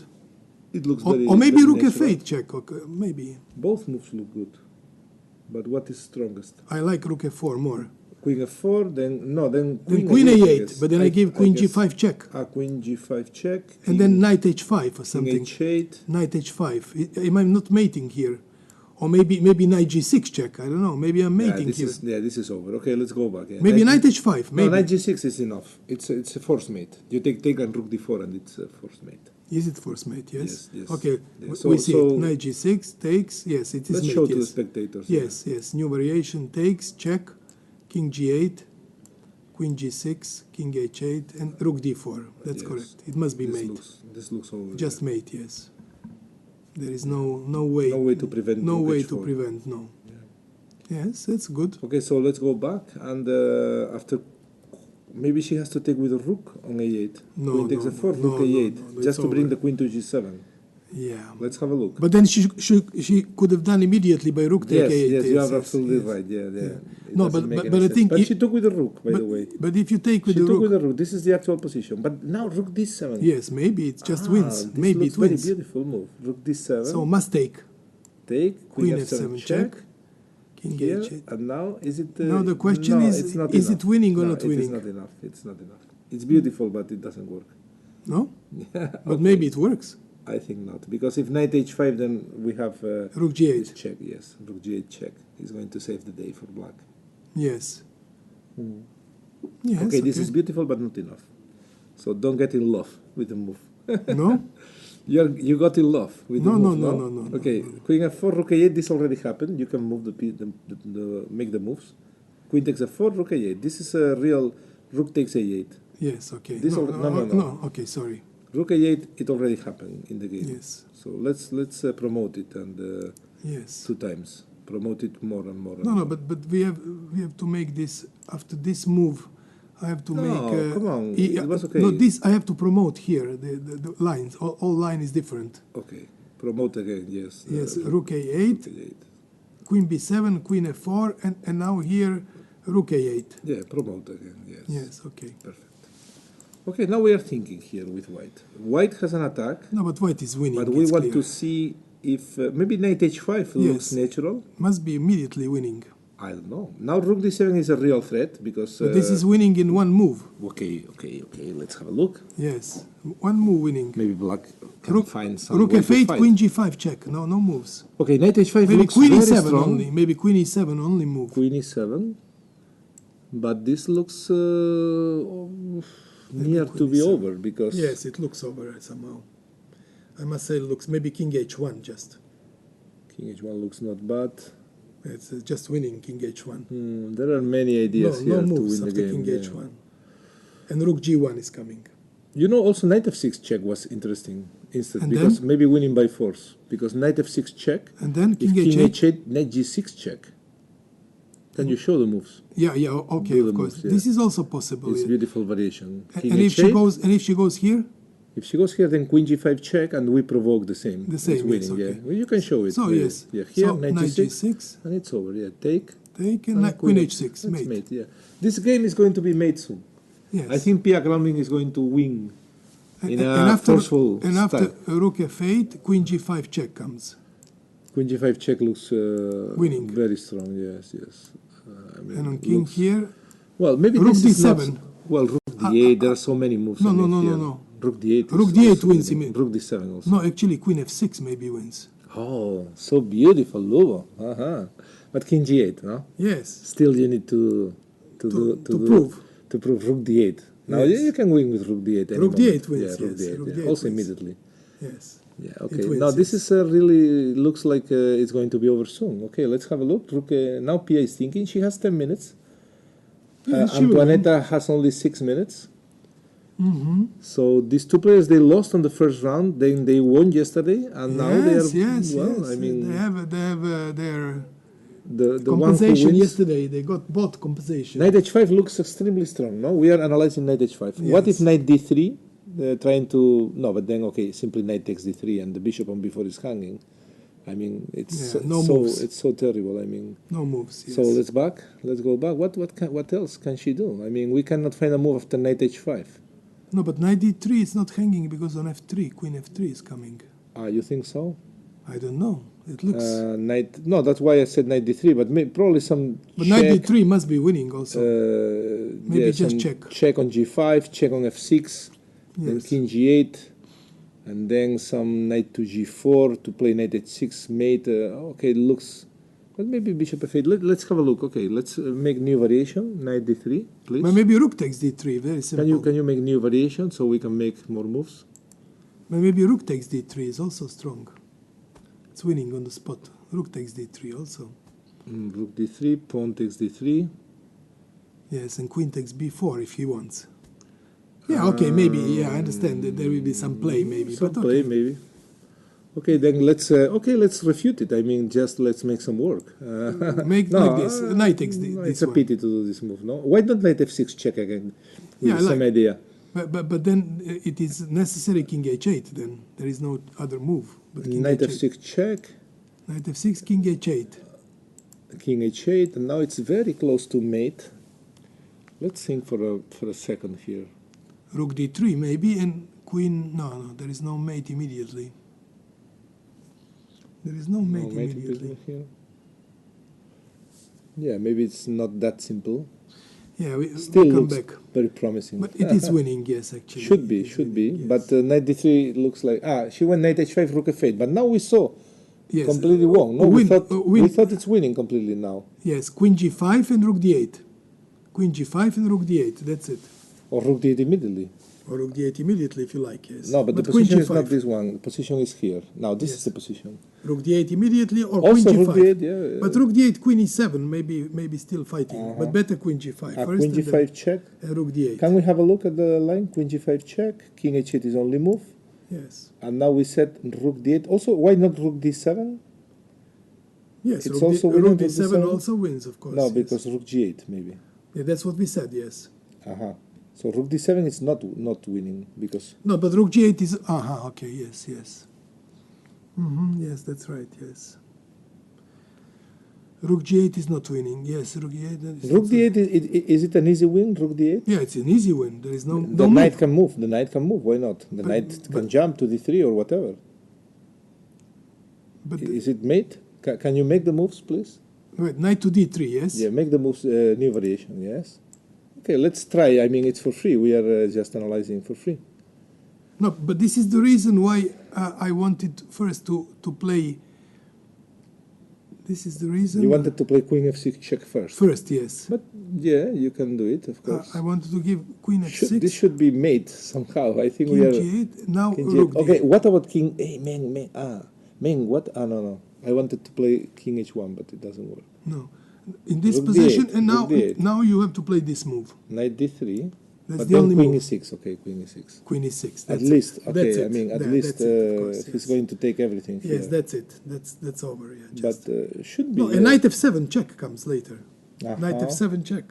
It looks or, very. or maybe very rook natural. f8 check. Okay, maybe Both moves look good, but what is strongest? I like rook f4 more. Queen f4, then no, then Then queen, queen a8, I a8, guess. but then I give queen guess. g5 check, Queen g5 check, and then knight h5 or something. king h8. Knight h5. Am I not mating here? Or maybe knight g6 check. I don't know. Maybe I'm mating here. This is over. Okay, let's go back. Yeah. Maybe knight h5. Maybe. No, knight g6 is enough. It's a force mate. You take and rook d4, and it's a force mate. Is it force mate? Yes. Yes. Okay. Yes. We see So it. Knight g6 takes. Yes, it is Let's mate. show to the Yes. spectators. Yes. Yes. New variation takes. Check. King g8. Queen g6. King h8 and rook d4. That's Yes. correct. It must be mate. This looks over. Just mate. Yes. There is no way. No way to prevent. No rook way h4. to prevent. No. Yes, that's good. Okay, so let's go back, and after maybe she has to take with a rook on a8. No, Queen takes no, a4, no, rook no, a8, no, just it's to bring over. the queen to g7. Yeah. Let's have a look. But then she could have done immediately by rook take Yes, a8. yes, you are yes, absolutely yes. right. Yeah. Yeah. It No, doesn't but- make but- any but I sense. think But it- she took with the rook, by the way. But if you take with She the took rook, with the rook. This is the actual position. But now rook d7. yes, maybe it just wins. This Maybe looks it wins. very beautiful move. Rook d7. So must take. Take Queen f7 f7 check. King here, h8. and now is it? Now the question no, is, it's not is enough. it winning or No, not winning? It is not enough. It's not enough. It's beautiful, but it doesn't work. No? But maybe it works. I think not, because if knight h5, then we have Rook this g8. check. Yes, rook g8 check is going to save the day for black. Yes. Yes. Okay, this is beautiful, but not enough. So don't get in love with the move. No? You got in love with No, the no, move. no, no, no, Okay, no, no. queen f4, rook a8. This already happened. You can move make the moves. Queen takes f4, rook a8. This is a real rook takes a8. Yes, okay. This no, al- no. Okay, sorry. Rook a8. It already happened in the game. Yes. So let's promote it and Yes. 2 times. Promote it more and more. And No, more. but we have to make this after this move. I have to No, make. come on, it was okay. No, this I have to promote here. The lines. All line is different. Okay, promote again. Yes. Yes, rook a8, a8. queen b7, queen f4, and now here rook a8. Yeah, promote again. Yes. Yes, okay. Perfect. Okay, now we are thinking here with white. White has an attack, No, but white is winning. but we it's want clear. to see if maybe knight h5 looks Yes. natural. Must be immediately winning. I don't know. Now rook d7 is a real threat because. But this is winning in one move. Okay. Let's have a look. Yes, one move winning. Maybe black can Rook, find some rook way to f8, fight. queen g5 check. No moves. Okay, knight h5 Maybe looks queen very e7 strong. only. Maybe queen e7 only move. Queen e7, but this looks near to queen be e7. over because Yes, it looks over somehow. I must say it looks maybe king h1 just. king h1 looks not bad. It's just winning king h1. There are many ideas No here moves to win after the game. king yeah. h1. And rook g1 is coming. You know, also knight f6 check was interesting instead And because then? maybe winning by force because knight f6 check. And then If king king h8. h8, knight g6 check. Can you show the moves? Yeah, okay, Do the of course. moves, yeah. This is also possible. It's yeah. beautiful variation. King And if she h8. goes here, If she goes here, then queen g5 check, and we provoke the same. The same, It's winning, yes, okay. yeah. Well, you can show it. so maybe. yes. Yeah, here, So knight knight g6, g6, and it's over. Yeah, take. take and queen h6, That's mate. mate. Yeah, this game is going to be made soon. Yes. I think Pia Cramling is going to win in and a after, forceful and after style. rook f8, queen g5 check comes. Queen g5 check looks Winning. very strong. Yes. I mean, And on king looks- here, Well, maybe rook this is d7. not. Well, rook d8. There are so many moves. No, I mean, no, here. no. Rook d8. Rook is d8 also wins winning. him. Rook d7 also. No, actually queen f6 maybe wins. Oh, so beautiful, Lubo. But king g8, no? Yes. Still, you need to prove. To prove rook d8. Now Yes. you can win with rook d8. Rook d8 wins. Yeah, rook yes. d8. Rook Yeah. d8 Also wins. immediately. Yes. Yeah. Okay. Wins, Now this yes. is really looks like it's going to be over soon. Okay, let's have a look. Rook. Now Pia is thinking. She has 10 minutes. Yeah, she will win. Antoinetta has only 6 minutes. Mm-hmm. So these two players, they lost on the first round. Then they won yesterday, and now they are. Yes. I mean, they have their the compensation one who wins, yesterday. They got both compensation. Knight h5 looks extremely strong. No, we are analyzing knight h5. What if Yes. knight d3? Trying to no, but then okay, simply knight takes d3 and the bishop on b4 is hanging. I mean, it's moves. It's so terrible. I mean, No moves. Yes. so let's go back. What else can she do? I mean, we cannot find a move after knight h5. No, but knight d3 is not hanging because on f3, queen f3 is coming. Ah, you think so? I don't know. It looks. Knight. No, that's why I said knight d3. But probably some. But check, knight d3 must be winning also. Maybe just some check. Check on g5. Check on f6. Then Yes. king g8. And then some knight to g4 to play knight h6 mate. Okay, looks. But maybe bishop f8. Let's have a look. Okay, let's make new variation. Knight d3, please. But maybe rook takes d3. Very simple. Can you make new variation so we can make more moves? But maybe rook takes d3 is also strong. It's winning on the spot. Rook takes d3 also. Rook d3, pawn takes d3. Yes, and queen takes b4 if he wants. Yeah, okay, maybe. Yeah, I understand that there will be some play, maybe. Some but play, okay. maybe. Okay, then let's refute it. I mean, just let's make some work. Make like this. Knight takes no, this it's a one. pity to do this move. No, why don't knight f6 check again? With Yeah, I some like. idea. But then it is necessary king h8. Then there is no other move. But king Knight h8. f6 check. Knight f6, king h8. King h8, and now it's very close to mate. Let's think for a second here. Rook d3 maybe, and queen. No, there is no mate immediately. There is no mate mate immediately. here. Yeah, maybe it's not that simple. Yeah, we Still come looks back. very promising. But it is winning, yes, actually. Should be. It is winning, yes. But knight d3 looks like she went knight h5, rook f8. But now we saw Yes. completely wrong. No, Win, we thought it's winning completely now. Yes, queen g5 and rook d8. Queen g5 and rook d8. That's it. Or rook d8 immediately. Or rook d8 immediately if you like. Yes. No, but the queen position is g5. not this one. The position is here. Now this Yes. is the position. Rook d8 immediately or Also queen rook g5. d8, yeah. But rook d8, queen e7, maybe still fighting. But better queen g5 first. Queen and g5 then check. rook d8. Can we have a look at the line? Queen g5 check. King h8 is only move. Yes. And now we set rook d8. Also, why not rook d7? Yes. It's rook also d- winning rook with d7 d7? also wins, of course. No, yes. because rook g8 maybe. Yeah, that's what we said. Yes. So rook d7 is not winning because No, but rook g8 is. Okay. Yes. Yes, that's right. Yes. Rook g8 is not winning. Yes, rook g8. rook d8 is it an easy win? Rook d8. Yeah, it's an easy win. There is no The move. knight can move. The knight can move. Why not? The knight can jump to d3 or whatever. But Is it mate? Can you make the moves, please? wait, knight to d3. Yes. Yeah, make the moves. New variation. Yes. Okay, let's try. I mean, it's for free. We are just analyzing for free. No, but this is the reason why I wanted first to play. This is the reason. You wanted to play queen f6 check first. First, yes. But yeah, you can do it, of course. I wanted to give queen f6. This should be mate somehow. I think king we are. g8. Now King rook G8. Okay, d8. what about king? Hey, Meng, what? No. I wanted to play king h1, but it doesn't work. No, in this Rook position, d8, and rook d8. now you have to play this move. Knight d3. That's But the then only queen move. e6. Okay, queen e6. Queen e6. At That's least, it. okay. That's I it. mean, at There, least that's it, of course, he's yes. going to take everything here. Yes, that's it. That's over. Yeah, just. But should be. No, and knight f7 check comes later. Knight Uh-huh. f7 check.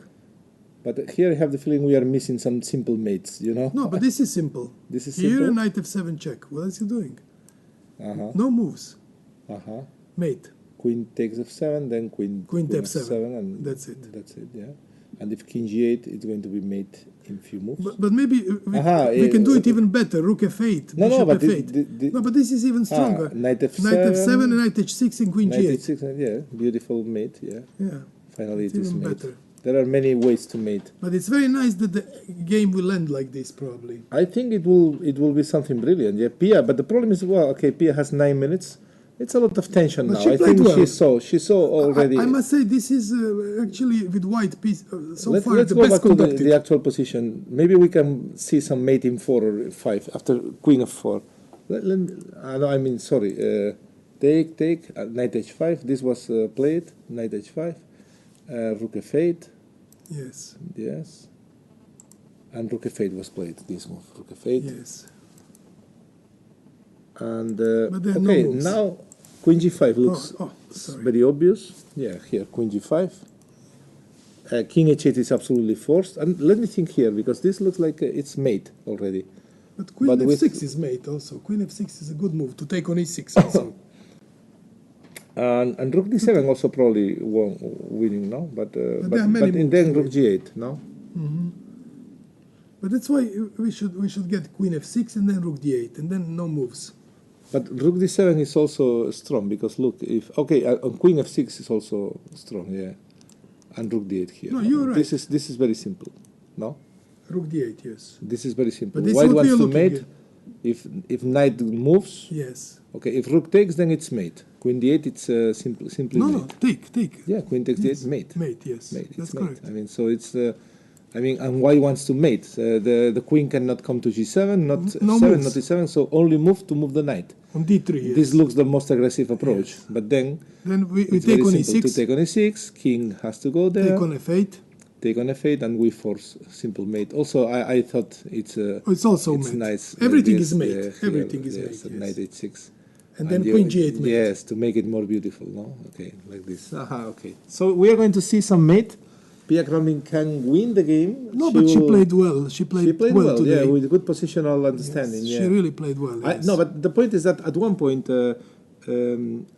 But here I have the feeling we are missing some simple mates. You know. No, but this is simple. This is Here, simple? knight f7 check. What is he doing? Uh-huh. No moves. Uh-huh. Mate. Queen takes f7, then queen f7. and That's it. That's it. Yeah. And if king g8, it's going to be mate in few moves. But maybe we can do it even better. Rook f8, No, bishop but f8. No, but this is even stronger. Knight f7, Knight f7 and knight h6 and queen Knight g8. h6, yeah, beautiful mate. Yeah. Yeah, Finally, it's it is even mate. better. There are many ways to mate. But it's very nice that the game will end like this, probably. I think it will be something brilliant. Yeah, Pia. But the problem is, well, okay, Pia has 9 minutes. It's a lot of tension But now. she I played think well. she saw already. I must say this is actually with white piece so far Let's the go best back to conducted. the actual position. Maybe we can see some mate in 4 or 5 after queen of 4. No, I mean, sorry. Take, knight h5. This was played, knight h5. Rook f8. Yes. Yes. And rook f8 was played, this move, rook f8. Yes. And, But there are no okay, moves. now queen g5 looks sorry. very obvious. Yeah, here, queen g5. King h8 is absolutely forced. And let me think here, because this looks like it's mate already. But queen But f6 is mate also. Queen f6 is a good move to take on e6 also. And rook d7 also probably winning now, but there are many and moves then to rook it. g8 now. But that's why we should get queen f6 and then rook d8 and then no moves. But rook d7 is also strong because look, if on queen f6 is also strong, yeah, and rook d8 here. No, you're right. This is very simple, no? Rook d8, yes. This is very simple. But this is White what we wants are to looking mate. at. If knight moves, Yes. okay. If rook takes, then it's mate. Queen d8, it's simply No, mate. no, take. Yeah, queen takes Yes. d8, mate. Mate, yes. Mate, That's it's mate. correct. I mean, so it's. And white wants to mate. The queen cannot come to g7, not No f7, moves. not e7. So only move to move the knight. On d3, yes. This looks the most aggressive approach, Yes. but then we it's take very on simple. e6, To take on e6, king has to go there. take on f8. Take on f8, and we force simple mate. Also, I thought it's It's also it's mate. nice. Everything like is this, mate. here, Everything is yes, mate, Knight yes. h6. And then you- queen g8 mate. Yes, to make it more beautiful. No, okay, like this. Okay. So we are going to see some mate. Pia Cramling can win the game. No, but she played well. She played well today. yeah, with good positional understanding. Yes, yeah. She really played well. Yes. No, but the point is that at one point,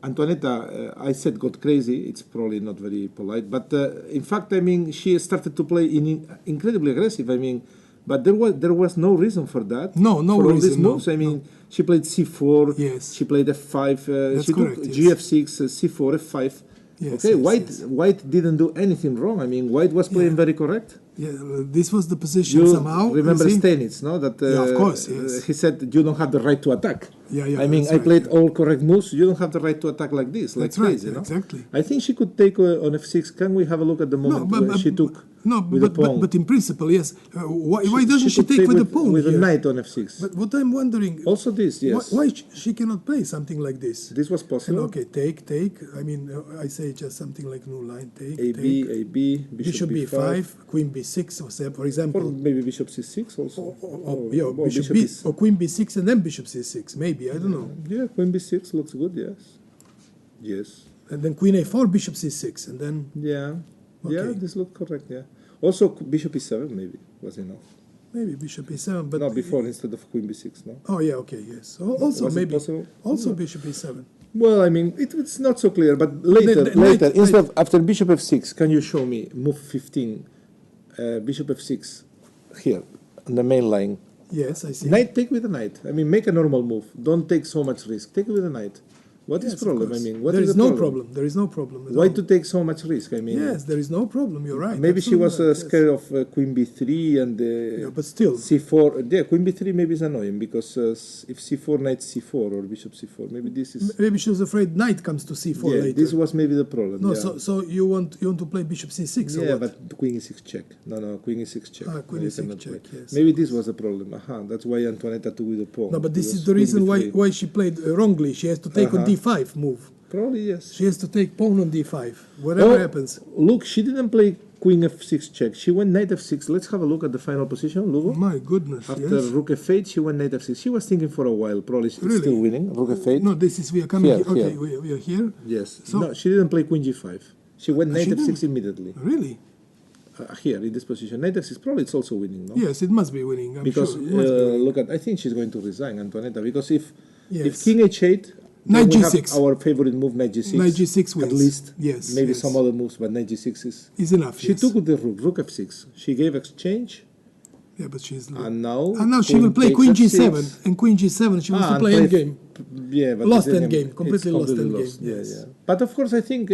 Antoaneta, I said, got crazy. It's probably not very polite, but in fact, I mean, she started to play incredibly aggressive. I mean, but there was no reason for that. No for all reason, these no, moves. I mean, she played c4. Yes. She played f5. That's She correct, took yes. gf6, c4, f5. Yes, Okay, yes, White didn't do anything wrong. I mean, White was playing very correct. Yeah, this was the position You somehow. remember you see? Stanitz, no? That Yeah, of course, yes. he said you don't have the right to attack. Yeah, I mean, that's I right, played yeah. all correct moves. You don't have the right to attack like this, like That's right, crazy, yeah, no? exactly. I think she could take on f6. Can we have a look at the moment when she took with the pawn? but in principle, yes. Why doesn't she could take with the with, pawn with here? a knight on f6? But what I'm wondering, Also this, yes. why she cannot play something like this? This was And possible. okay, take. I mean, I say just something like new line. Take. AB, bishop b5, queen b6, for or example. maybe bishop c6 also. Yeah, or bishop b, or queen b6 and then bishop c6. Maybe I don't know. Yeah, queen b6 looks good. Yes. And then queen a4, bishop c6, and then Yeah. Okay. Yeah, this looked correct. Yeah. Also, bishop e7 maybe was enough. maybe bishop a7. But No, before instead of queen b6. No. Oh yeah, okay, yes. Also Was it maybe possible? also bishop e7. Well, I mean, it's not so clear, but later, knight- instead of after bishop f6, can you show me move 15, bishop f6 here on the main line? Yes, I see. Knight, take with the knight. I mean, make a normal move. Don't take so much risk. Take it with the knight. What is Yes, of problem? I course. mean, what there is is the no problem. There is no problem. At Why all. to take so much risk? I mean, Yes, there is no problem. You're right. maybe she was absolutely right, yes. scared of queen b3 and Yeah, but still, c4. Yeah, queen b3 maybe is annoying because if c4, knight c4 or bishop c4, maybe this is. maybe she was afraid knight comes to c4 Yeah, later. this was maybe the problem. No, yeah. so you want to play bishop c6 or Yeah, what? but queen e6 check. No, queen e6 check. Queen You e6 cannot check, play. yes. Maybe this was the problem. That's why Antoaneta took with the pawn. No, but this because is the queen reason b3. why she played wrongly. She has to take on d5 move. Probably yes. She has to take pawn on d5. Whatever happens. Look, she didn't play queen f6 check. She went knight f6. Let's have a look at the final position, Lugo. My goodness, After yes. rook f8, she went knight f6. She was thinking for a while. Probably she's Really? still winning. Rook f8. No, this is we are coming Here, here. Okay, here. we are here. Yes. So- No, she didn't play queen g5. She went knight she f6 didn't? immediately. Really? Here in this position, knight f6. Probably it's also winning, no? Yes, it must be winning. I'm Because sure. It must be winning. look at, I think she's going to resign, Antoaneta. Because if Yes. king h8, Knight then we have g6. our favorite move, knight g6. Knight g6 at wins. least. Yes, Maybe yes. some other moves, but knight g6 is. enough. She yes. took with the rook f6. She gave exchange, Yeah, but she's. and now. And now she will play queen takes g7, f6. and queen g7 she wants to and play endgame. Yeah, but Lost the endgame, it's completely lost endgame, lost. Yeah, yes. yeah. But of course, I think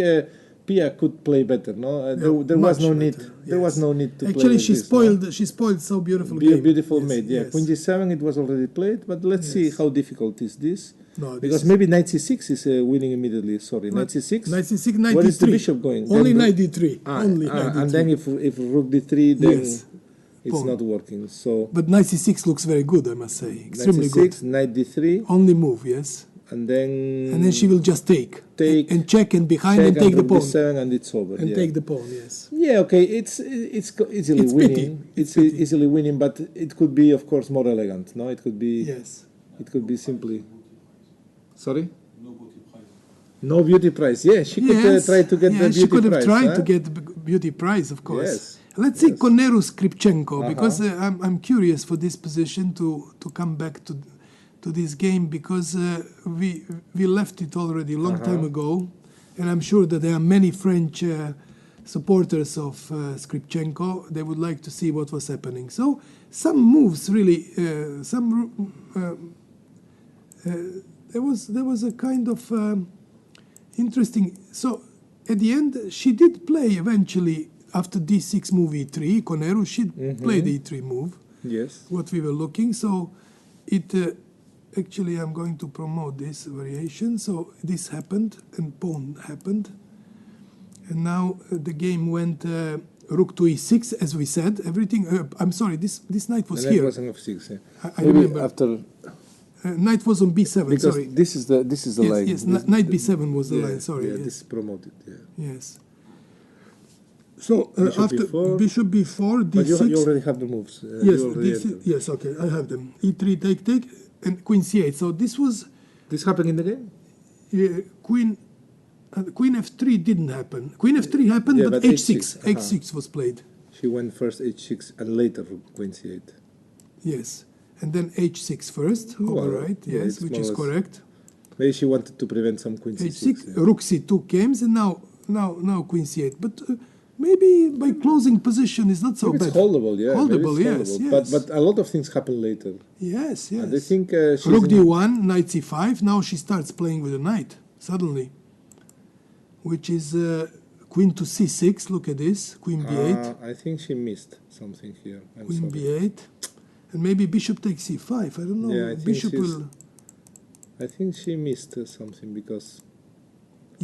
Pia could play better. No, there Much was no need. better, There was yes. no need to play. Actually, like she this, spoiled. no? She spoiled so beautiful Be a game. beautiful Yes, mate. Yeah, yes. queen g7. It was already played, but let's see Yes. how difficult is this. No, this because is- maybe knight c6 is winning immediately. Sorry, knight c6. Knight c6, knight Where d3. is the bishop going? Only Then knight d3. Only knight d3. and then if rook d3, then Yes. it's Pawn. not working. So But knight c6 looks very good, I must say. knight Extremely c6, good. knight d3, Only move, yes. and then She will just take. Take, and check and behind check and take the rook pawn. d7, and it's over. And yeah. take the pawn, yes. Yeah, okay, it's easily It's pity. winning. It's It's pity. easily winning, but it could be, of course, more elegant. No, it could be. Yes. It could be simply. Sorry. No beauty prize. No beauty prize. Yeah, she could Yes. try to get the beauty she could have prize. tried huh? to get the beauty prize, of course. Yes. Let's see Yes. Conero Skripchenko, Uh-huh. because I'm curious for this position to come back to this game, because we left it already a long time ago, and I'm sure that there are many French supporters of Skripchenko. They would like to see what was happening. So some moves really, there was a kind of interesting. So at the end, she did play eventually after d6 move e3. Conero, she played the e3 move. Yes. What we were looking. So it actually, I'm going to promote this variation. So this happened and pawn happened, and now the game went rook to e6, as we said. Everything. I'm sorry. This knight was And here. that was an f6. Yeah. I Maybe remember. after Knight was on b7. because Sorry. this is the Yes, line. yes. This- Knight b7 was the yeah, line. Sorry. Yeah, yes. this is promoted. Yeah. Yes. So Bishop after b4. bishop b4, But d6. you already have the moves. Yes, you already this, have them. yes. Okay, I have them. E3, take, and queen c8. So this was This happened in the game. queen. Queen f3 didn't happen. Queen f3 happened, Yeah, but but h6. H6, H6 was played. She went first h6 and later queen c8. Yes, and then h6 first. Well, Right. yeah, Yes, it's which more is or less- correct. Maybe she wanted to prevent some queen c6. H6, yeah. rook c2 came, and now queen c8. But maybe by closing position is not so Maybe bad. it's holdable, yeah. maybe Holdable, it's yes, holdable. yes. But a lot of things happen later. Yes, yes. And I think she's Rook in- d1, knight c5. Now she starts playing with a knight suddenly, which is queen to c6. Look at this, queen b8, I think she missed something here. I'm queen sorry. b8, and maybe bishop takes c5. I don't know. Yeah, I think Bishop she's- will. I think she missed something because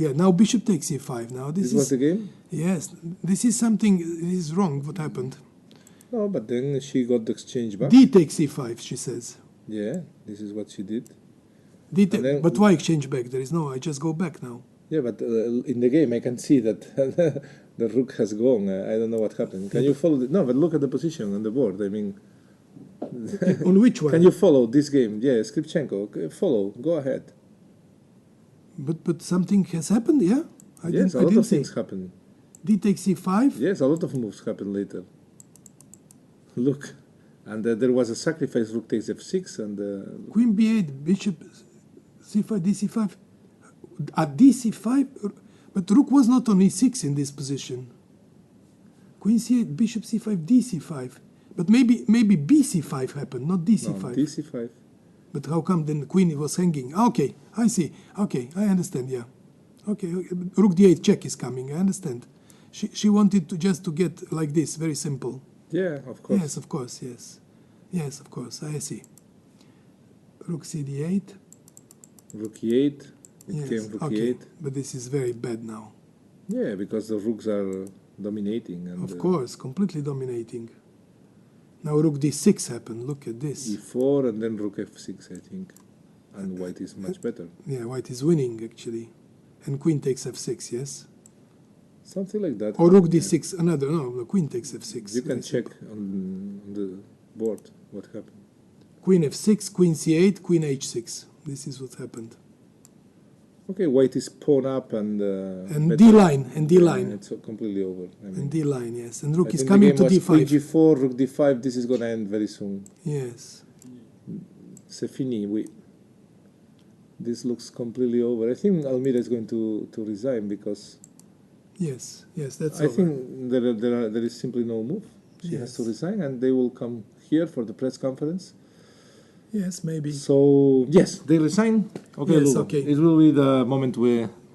Yeah, now bishop takes c5. Now this this was is the game. yes. This is something. This is wrong. What happened? No, but then she got the exchange back. D takes c5. She says. Yeah, this is what she did. D And then- but why exchange back? There is no. I just go back now. Yeah, but in the game I can see that the rook has gone. I don't know what happened. Can you follow? No, but look at the position on the board. I mean, On which one? can you follow this game? Yeah, Skripchenko, follow. Go ahead. But something has happened. Yeah. Yes, a lot of things happen. D takes c5. Yes, a lot of moves happen later. Look, and there was a sacrifice. Rook takes f6, and Queen b8, bishop c5, dc5. At dc5, but rook was not on e6 in this position. Queen c8, bishop c5, dc5. But maybe bc5 happened, not dc5. no, dc5. But how come then the queen was hanging? Okay, I see. Okay, I understand. Yeah. Okay, rook d8 check is coming. I understand. She wanted to just to get like this, very simple. Yeah, of course. Yes, of course. Yes, yes, of course. I see. Rook cd8. Rook e8. It Yes, came rook okay. e8. But this is very bad now. Yeah, because the rooks are dominating. And Of course, completely dominating. Now rook d6 happened. Look at this. e4 and then rook f6, I think. And white is much better. Yeah, white is winning actually. And queen takes f6, yes? Something like that. Or rook Yeah. d6, another, no, the queen takes f6. You can Very check simple. on the board what happened. Queen f6, queen c8, queen h6. This is what happened. Okay, white is pawn up and And better. d-line, and d-line. It's completely over. I mean, And d-line, yes. And rook I is think coming the to game was queen d5. g4, rook d5. This is gonna end very soon. Yes. C'est fini. This looks completely over. I think Almira is going to resign because Yes, that's I over. think there is simply no move. She has to Yes. resign, and they will come here for the press conference. Yes, maybe. So yes, they resign. Okay, Yes, Lugo, okay. it will be the moment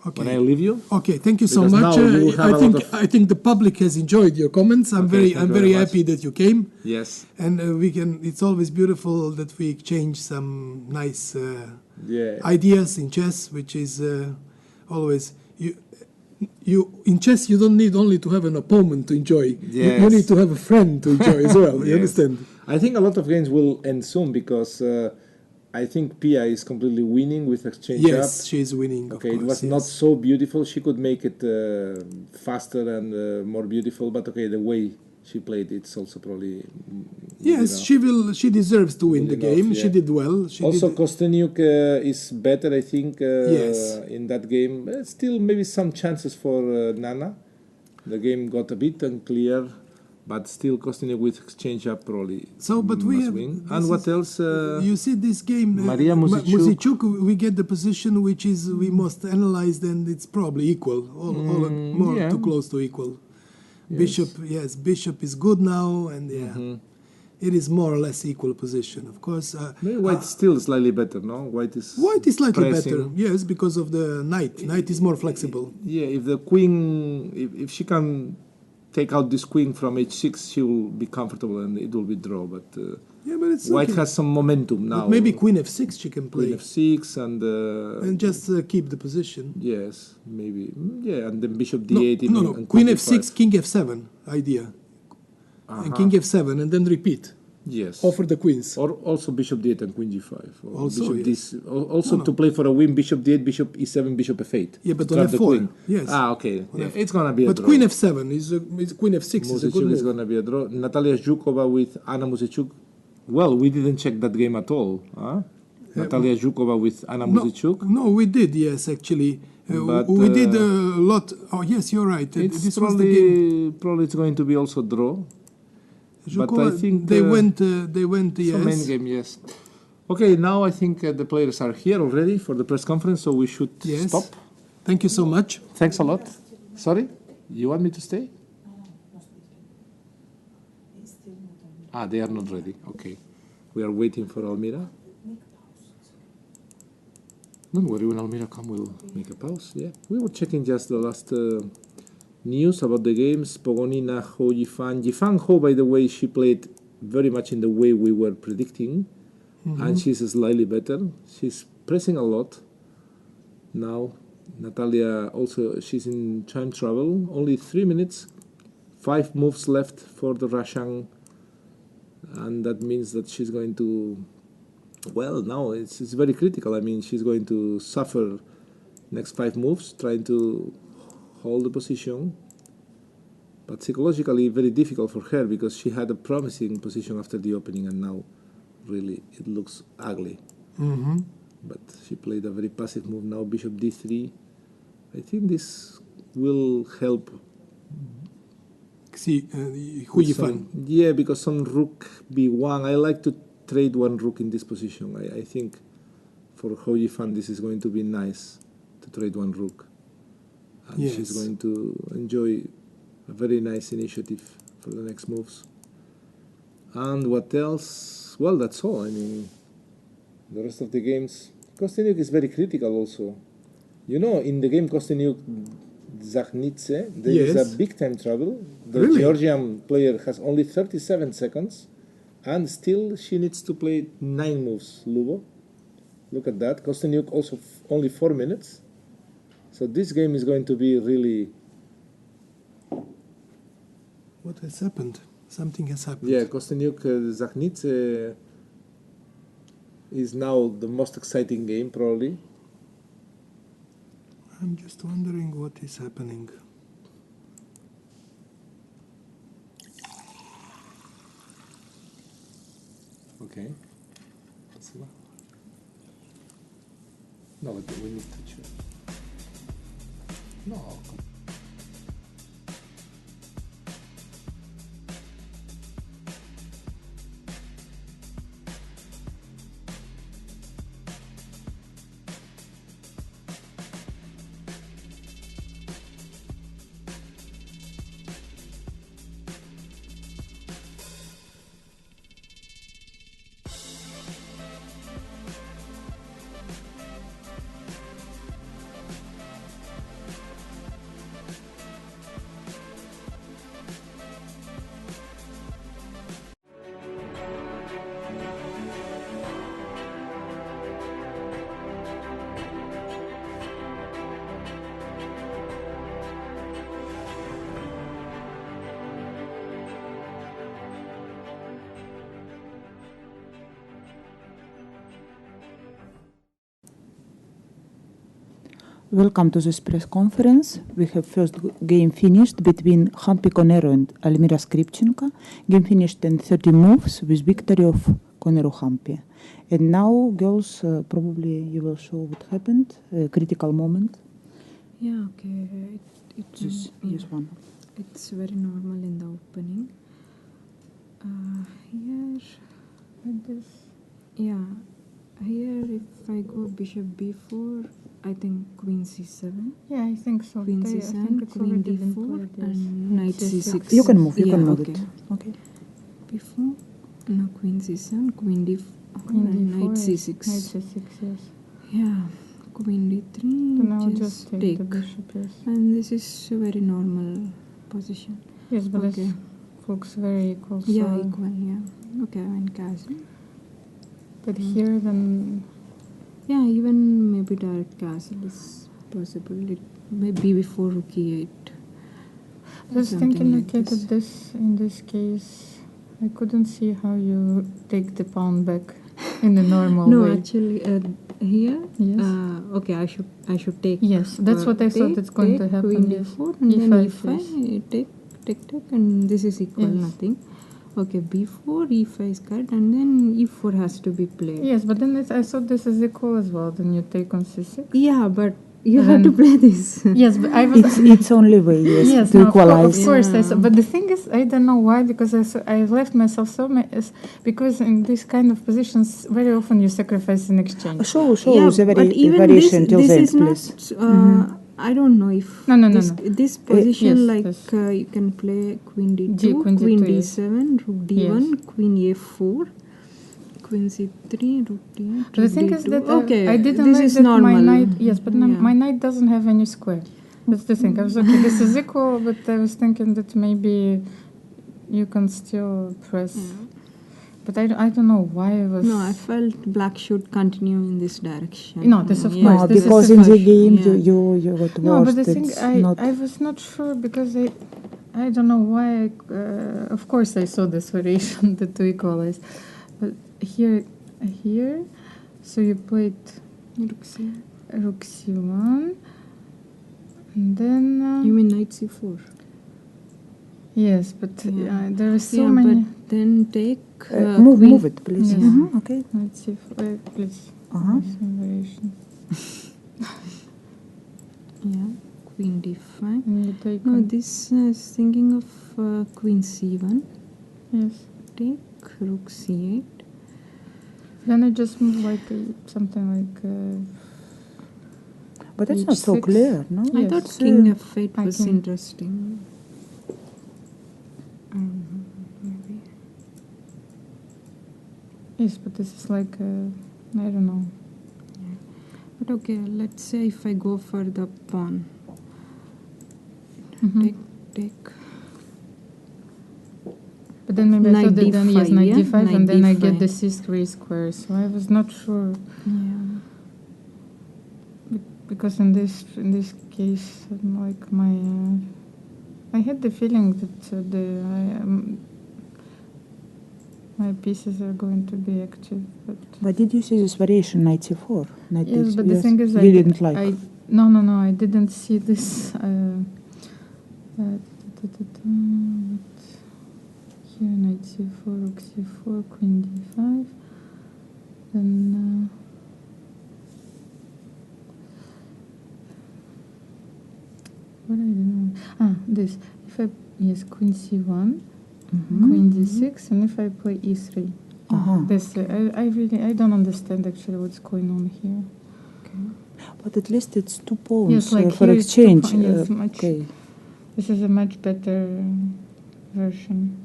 Okay. when I leave you. Okay, thank you so Because much. now you will have a lot of- I think the public has enjoyed your comments. I'm Okay, thank you very very much. happy that you came. Yes. And it's always beautiful that we exchange some nice Yeah. ideas in chess, which is always you in chess you don't need only to have an opponent to enjoy. You Yes. need to have a friend to enjoy as well. You Yes. understand? I think a lot of games will end soon because I think Pia is completely winning with exchange Yes, up. she's winning. Okay, of course, it was yes. not so beautiful. She could make it faster and more beautiful, but okay, the way she played, it's also probably. Yes, she will. She deserves to win the Good enough, game. yeah. She did well. She Also, did, Kosteniuk is better, I think, Yes. in that game. Still, maybe some chances for Nana. The game got a bit unclear, but still Kosteniuk with exchange up probably So, but we must have. win. this And what is- else? You see, this game, Maria Muzichuk. we get the position which is we must analyze, and it's probably equal, all more yeah. too close to equal. Bishop, yes, bishop is good now, and it is more or less equal position. Of course, Maybe White still slightly better, no? White is slightly pressing. better, yes, because of the knight. Knight is more flexible. Yeah, if the queen, if she can take out this queen from h6, she will be comfortable and it will be draw. But Yeah, but it's White okay. has some momentum now. But maybe queen f6 she can play Queen f6 and just keep the position. yes, maybe yeah, and then bishop No, d8. no. And Queen d5. f6, king f7 idea, and king f7, and then repeat. Yes. Offer the queens. Or also bishop d8 and queen g5. Or Also, bishop yes. also No. to play for a win, bishop d8, bishop e7, bishop f8. Yeah, but to on trap the f4, queen. yes. Ah, okay. Yeah, it's gonna be a But draw. queen f7 is queen f6 is a good Muzichuk move. is gonna be a draw. Natalia Zhukova with Anna Muzichuk. Well, we didn't check that game at all. Huh? Natalia Zhukova with Anna Muzichuk. No, we did, yes, actually. But, we did a lot. Oh, yes, you're right. It's This was the game. probably it's going to be also draw. But Zhukova, I think they went, it's a main yes. game, yes. Okay, now I think the players are here already for the press conference, so we should Yes. stop. Thank you so much. Thanks a lot. Sorry, you want me to stay? Ah, they are not ready. Okay, we are waiting for Almira. Don't worry, when Almira come, we'll make a pause. Yeah, we were checking just the last news about the games. Pogonina, Hou Yifan. Yifan Hou, by the way, she played very much in the way we were predicting, and she's slightly better. She's pressing a lot now. Natalia also, she's in time trouble. Only 3 minutes, 5 moves left for the Russian, and that means that she's going to. Well, now it's very critical. I mean, she's going to suffer next 5 moves, trying to hold the position. But psychologically, very difficult for her because she had a promising position after the opening, and now really it looks ugly. But she played a very passive move now, bishop d3. I think this will help. See, Hou Yifan. Yeah, because some rook b1. I like to trade one rook in this position. I think for Hou Yifan this is going to be nice to trade one rook. And Yes. she's going to enjoy a very nice initiative for the next moves. And what else? Well, that's all. I mean, the rest of the games. Kosteniuk is very critical also. You know, in the game Kosteniuk-Zachnidze, there is Yes. a big time trouble. The Really? Georgian player has only 37 seconds, and still she needs to play 9 moves, Lubo. Look at that. Kosteniuk also only 4 minutes. So this game is going to be really... What has happened? Something has happened. Yeah, Kosteniuk-Zachnidze is now the most exciting game, probably. I'm just wondering what is happening. Okay. No, but we need to choose. No. Welcome to this press conference. We have first game finished between Hampi Conero and Almira Skripchenko. Game finished in 30 moves with victory of Conero Hampi. And now, girls, probably you will show what happened, a critical moment. Yeah, okay. This one. It's very normal in the opening. Here, like this. Yeah, here if I go bishop b4, I think queen c7. Yeah, I think so. Queen c7, queen d4, and knight c6. You can move, you can move okay. it. Okay. b4, no, queen c7, queen d4, Queen and d4, knight c6. Knight c6, yes. Yeah, queen d3, So now just take the bishop, yes. And this is a very normal position. Yes, but Okay. this looks very equal. Yeah, so equal, yeah. Okay, I went castle. But here then, Yeah, even maybe direct castle is possible. It may be before rook e8. I was Something thinking, like okay, that this, in this case, I couldn't see how you take the pawn back in the normal No, way. actually, here, Yes. okay, I should take. Yes, that's what I thought it's going to happen. Queen Yes. d4 and then E5, e5, take, and this is equal, Yes. nothing. Okay, b4, e5 is cut, and then e4 has to be played. Yes, but then I thought this is equal as well. Then you take on c6. Yeah, but you have to play this. Yes, but I was. It's only way, yes, Yes, to no, equalize. of course. Yeah. But the thing is, I don't know why, because I left myself so much, because in these kind of positions, very often you sacrifice in exchange. Show Yeah, the but even variation till this the end, is please. not. I don't know if No. this position, yes, like yes. you can play queen d2, queen queen d2, yes. d7, rook d1, queen a4, queen c3, rook d8. But the thing is that okay, I didn't this like is that normal. my knight. Yes, but Yeah. my knight doesn't have any square. That's the thing. I was okay. This is equal, but I was thinking that maybe you can still press. Yeah. But I don't know why I was. No, I felt black should continue in this direction. No, this of Yeah. course, No, this is because the in the first, game yeah. you got No, worse. but the thing It's I not. was not sure because I don't know why. Of course, I saw this variation that to equalize, but here, so you played Rook c. rook c1, and then You mean knight c4? yes, but Yeah. there are so yeah, many. but then take Move it, please. Yes. Mhm, okay. Let's see, please. Uh-huh. Some variation. Yeah, queen d5. And you take. No, on- this is thinking of queen c1. Yes. Take rook c8. Then I just move like something like. But it's not so H6. clear, no? I Yes. thought king f8 I was can- interesting. Maybe. Yes, but this is like I don't know. But okay, let's say if I go for the pawn. Mhm. Take. But then maybe I Knight thought that then yes, d5, knight yeah? d5, Knight and then I get d5. the c3 square. So I was not sure Yeah. because in this case, like my I had the feeling that my pieces are going to be active. But did you see this variation 94? Yes, but the thing is, you didn't like. No, I didn't see this. Here, knight c4, rook c4, queen d5. Then what I don't know. This. If I queen c1, queen d6, and if I play e3. Uh-huh. This I don't understand actually what's going on here. But at least it's 2 pawns Yes, like for here it's 2 exchange. pawn- yes, much- Okay. This is a much better version.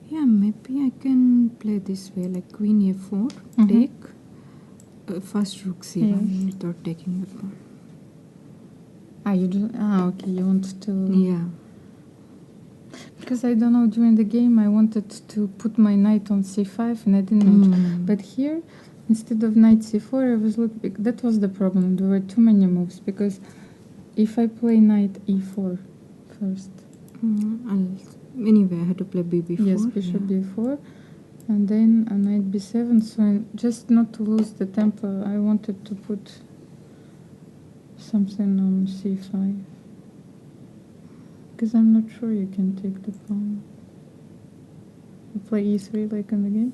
Yeah, maybe I can play this way, like queen a4, Mhm. take first rook c1 Yes. without taking the pawn. You do. Okay. You want to. Yeah. Because I don't know. During the game, I wanted to put my knight on c5, and I didn't. But here, instead of knight c4, I was looking. That was the problem. There were too many moves. Because if I play knight e4 first, Anyway, I had to play b4. yes, bishop b4, and then a knight b7. So just not to lose the tempo, I wanted to put something on c5. Because I'm not sure you can take the pawn. You play e3 like in the game?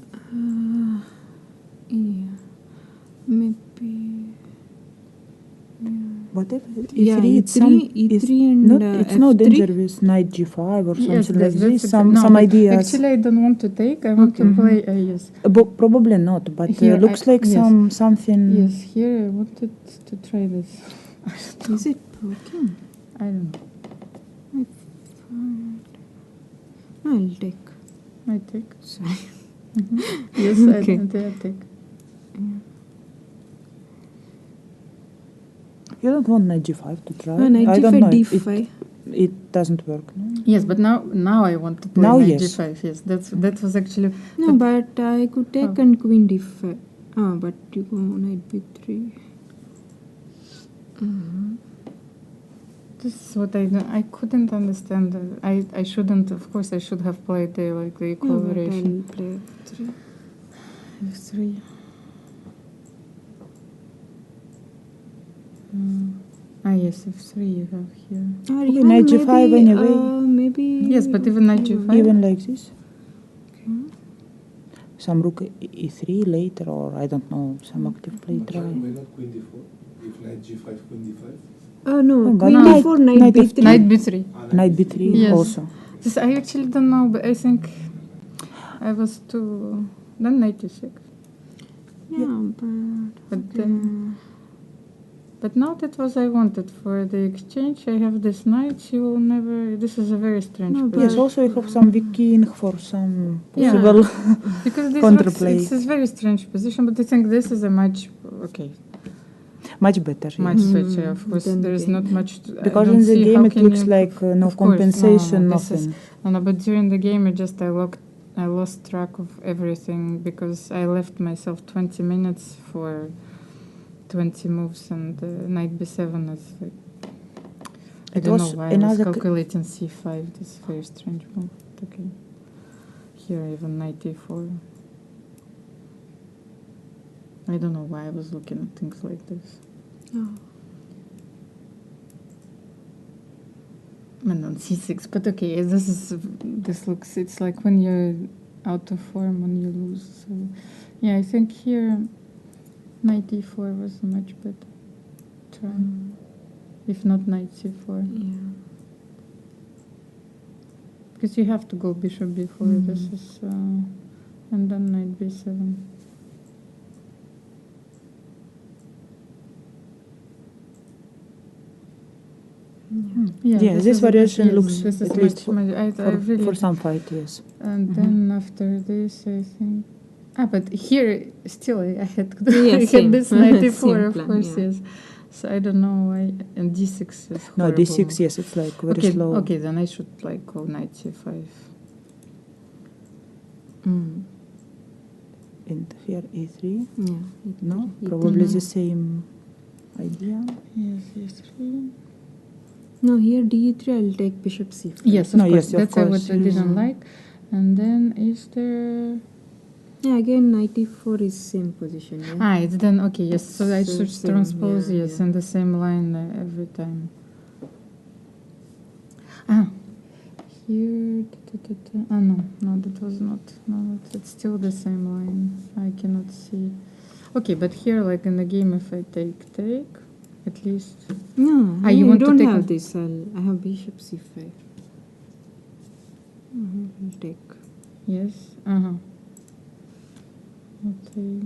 Yeah. Maybe. Yeah. What if Yeah, E3? It's E3 and not. It's no F3. danger with knight G5 or Yes, something like that's this. okay. Some No, but ideas. Actually, I don't want to take. I want to play yes. Probably not, but Here looks like yes. something. Yes, here I wanted to try this. Is it broken? I don't know. I'll take. I take. Sorry. Yes, Okay. I take. You don't want knight G5 to try. Knight I don't G5, know. D5. It doesn't work. No? Yes, but now I want to play Now, knight yes. G5. Yes, that was actually. No, but I could take Oh. and queen d5. But you go knight b3. This is what I couldn't understand. I shouldn't. Of course, I should have played the equal No, but variation. I'll play f3. F3. Yes, F3 you have here. Or Okay, even knight G5 maybe, anyway. Maybe. Yes, but even knight G5. Even like this. Okay. Some rook E3 later, or I don't know, some active play Why try. not queen d4? If knight g5, queen d5? No, but queen knight- d4, knight knight b3. F3. Knight B3. Knight B3 Yes. also. This I actually don't know, but I think I was too. Then knight E6. Yeah, But but now that was I wanted for the exchange. I have this knight. She will never. This is a very strange. No, position. Yes, also you have some weak king for some Yeah. possible. Because this Counterplay. it's a very strange position. But I think this is a much okay, Much better. much Yes. better. Of course, Then there is game. not much. I Because don't in the see game how it can looks you like improve. no Of course, compensation, this is- nothing. No, but during the game, I lost track of everything because I left myself 20 minutes for 20 moves, and knight b7 is like. I It don't know was why I was another calculating c5. This is very strange move. But okay. Here even knight e4. I don't know why I was looking at things like this. Oh. And on c6, but okay, this looks, it's like when you're out of form, when you lose. So, yeah, I think here knight e4 was a much better try, if not knight c4, Yeah. because you have to go bishop b4. This is, and then knight b7. Yeah, this is a bit- variation yes, looks this is at least I really for some fight, yes. And then after this, I think. But here still I had Yeah, I had same. this 94, Same of plan, course, yeah. yes. So I don't know why. And d6 is No, horrible. D6, yes, it's like very Okay, slow. okay, then I should like go knight c5. And here E3. Yeah. No, E3. probably the same idea. Yes, e3. No, here d3 I'll take bishop c5. Yes, of No, course. yes, of That's course, what I yes. didn't like. And then is there? Yeah, again knight e4 is same position. Yeah. It's then okay. Yes, so I So should same, transpose yeah, yes yeah. in the same line every time. Here. No, that was not. No, it's still the same line. I cannot see. Okay, but here, like in the game, if I take, at least. No, you I want to don't take have a- this. I have bishop c5. I'll take. Yes. I'll take.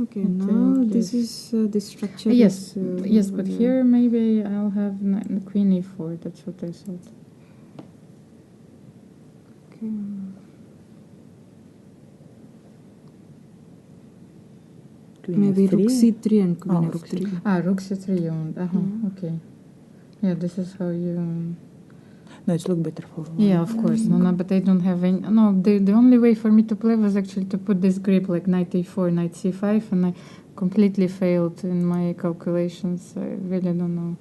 Okay, I'll now take, this yes. is the structure. Yes, is, yes, but here maybe I'll have queen e4. That's what I thought. Okay. Queen Maybe F3. rook c3 and queen rook f3. Rook c3 you want. Okay. Yeah, this is how you. No, it's look better for Yeah, of course. No, but I don't have any. No, the only way for me to play was actually to put this grip like knight e4, knight c5, and I completely failed in my calculations. I really don't know.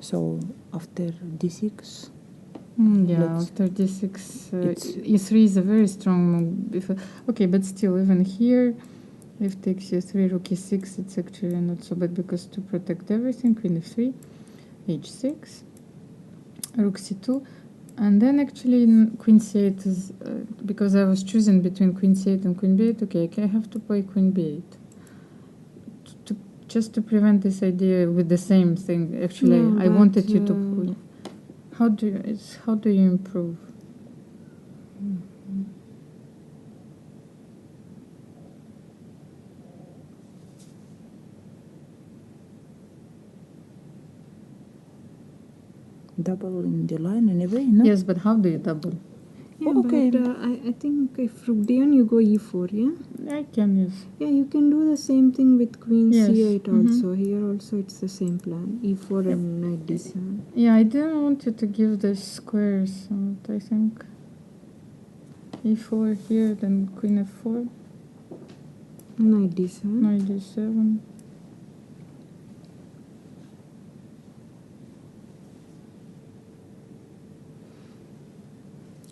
So after D6, Yeah, Let's- after d6, It's- e3 is a very strong move. Okay, but still, even here, If takes e3, rook e6, it's actually not so bad because to protect everything, queen f3, h6, rook c2, and then actually queen c8 is, because I was choosing between queen c8 and queen b8, okay, I have to play queen b8. Just to prevent this idea with the same thing, actually, No, I wanted you to... but, How do you improve? Double in the line anyway, no? Yes, but how do you double? yeah, Okay. but I think if rook d1 you go e4, yeah? I can, yes. Yeah, you can do the same thing with queen Yes. c8 Mhm. also. Here also it's the same plan, e4 and knight d7. Yeah, I didn't want you to give the squares, but I think e4 here, then queen f4, Knight d7. knight d7.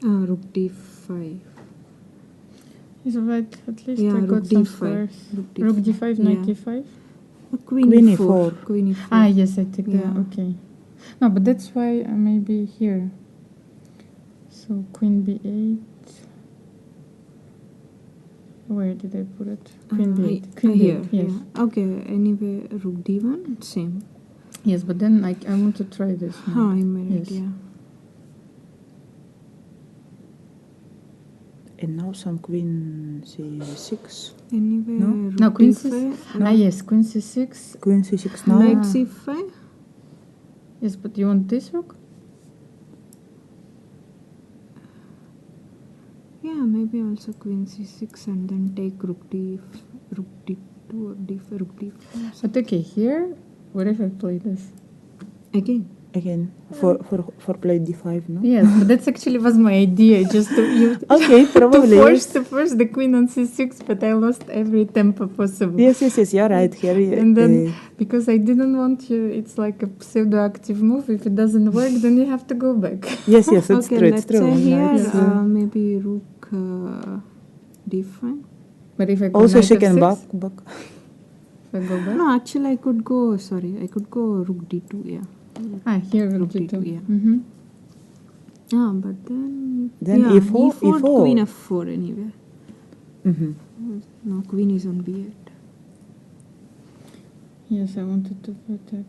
Rook d5. Is right, at least Yeah, I rook got some d5. squares. Rook Rook d5, knight yeah. d5. Queen Queen e4. e4. Queen e4. Ah, yes, I take Yeah. that, okay. No, but that's why maybe here. So queen b8. Where did I put it? Queen b8. Queen here. b8, yes. Yeah. Okay, anyway, rook d1, same. Yes, but then I want to try this now. I made it, Yes. yeah. And now some queen c6. Anyway, No? rook No, queen d5. c6. Ah, yes, queen c6. Queen c6 now. Knight Ah. c5. Yes, but you want this rook? Yeah, maybe also queen c6 and then take rook d2 or d5, rook d5. But okay, here, what if I play this? Again. Again, for play d5, no? Yes, but that's actually was my idea, just to use Okay, probably. to force the queen on c6, but I lost every tempo possible. Yes, you're right here. And then, because I didn't want you, it's like a pseudo-active move. If it doesn't work, then you have to go back. yes, it's Okay, true, it's let's true. say here It's, maybe rook d5. But if I go also knight she can f6, back. if I go back. No, actually I could go rook d2, yeah. Ah, here rook Rook d2. d2, yeah. Mm-hmm. But then Then e4, e4. queen f4 anyway. Mm-hmm. No, queen is on b8. Yes, I wanted to protect.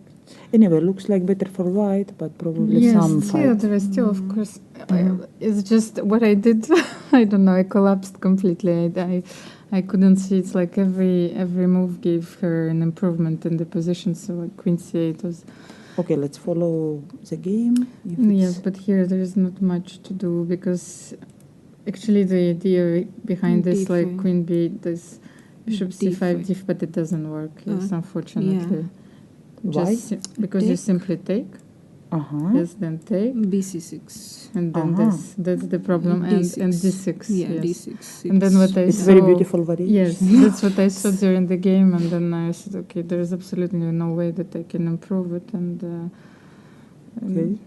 Anyway, looks like better for white, but probably Yes, some still, fight. there is still, of course. Mhm. It's just what I did. I don't know. I collapsed completely. I couldn't see. It's like every move gave her an improvement in the position. So like queen c8 was. Okay, let's follow the game. If Yes, it's- but here there is not much to do because actually the idea behind this, D5. like queen b8, this bishop c5, D5. but it doesn't work. Yes, unfortunately. Why? Because you Take. simply take. Uh-huh. Yes, then take. bc6. And then Uh-huh. this, that's the problem, and d6. Yeah, yes. d6. And then what I It's saw, very beautiful variation. yes, that's what I saw during the game, and then I said, okay, there is absolutely no way that I can improve it, and Okay.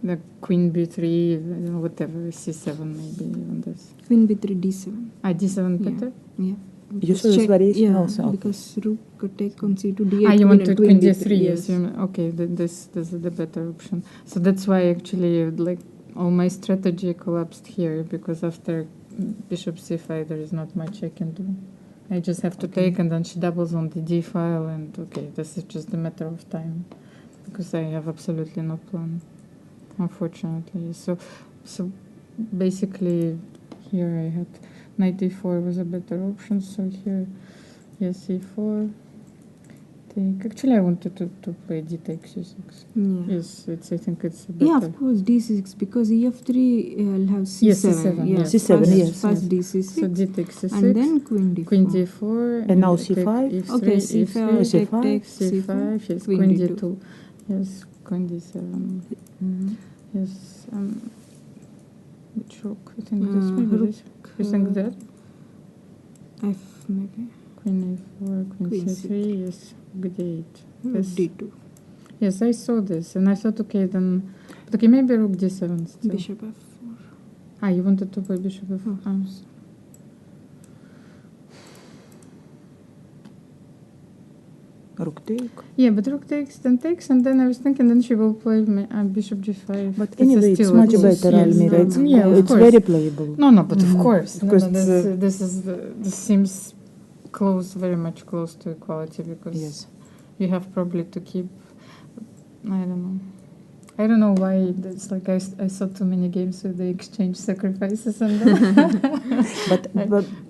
the queen b3, whatever, c7 maybe, even this. Queen b3, d7. D7 Yeah. better? Yeah. You Because saw this check- variation yeah, also? Okay. because rook could take on c2, d8. Ah, you queen want and to queen d3, d3, yes. Okay, this is the better option. So that's why actually, like, all my strategy collapsed here, because after bishop c5, there is not much I can do. I just have to take, and then she doubles on the d file, and okay, this is just a matter of time, because I have absolutely no plan, unfortunately. So basically, here I had knight d4 was a better option. So here, yes, e4. Take. Actually, I wanted to play d takes c6. Yeah. Yes, I think it's better. Yeah, of course, d6, because e3 will have c7. Yes, C7, Yeah, yes. C7, first, yes. First d6, So d takes c6. and then queen d4. Queen d4. And now I take c5? F3, Okay, c5, F3, take, C5, take, c5, yes, queen queen d2. d2. Yes, queen d7. Mhm. Yes, which rook? I think this, maybe rook, this. You think that? f maybe. Queen a4, queen Queen c3, yes, b8. Rook Yes. d2. Yes, I saw this, and I thought, okay, then, but okay, maybe rook d7 still. Bishop f4. Ah, you wanted to play bishop f4. Oh. Rook take. Yeah, but rook takes, then takes, and then I was thinking then she will play bishop g5. But This is anyway, it's still much close. better, Yes. Almira. It's, Yeah, of it's course. very playable. No, but Mhm. of course. Because This seems close, very much close to equality because yes. you have probably to keep. I don't know why. It's like I saw too many games where they exchange sacrifices and then But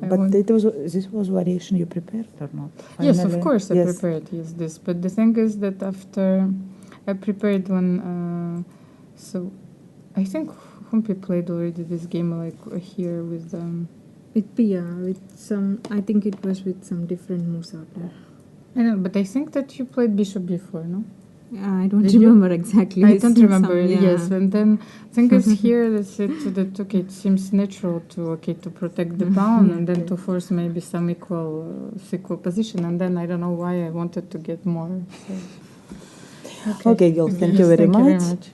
won. this was variation you prepared or not? Yes, Finally? of course I Yes. prepared this. But the thing is that after I prepared one, so I think Humpi played already this game like here with With Pia, with some, I think it was with some different moves out there. I don't know, but I think that you played bishop before, no? I don't Did you? remember exactly. I don't remember. Some, yeah. Yes, and then thing is here that okay, it seems natural to protect the pawn and then to force maybe some equal position, and then I don't know why I wanted to get more. So. Okay, girls, thank you Yes, very thank you very much. much.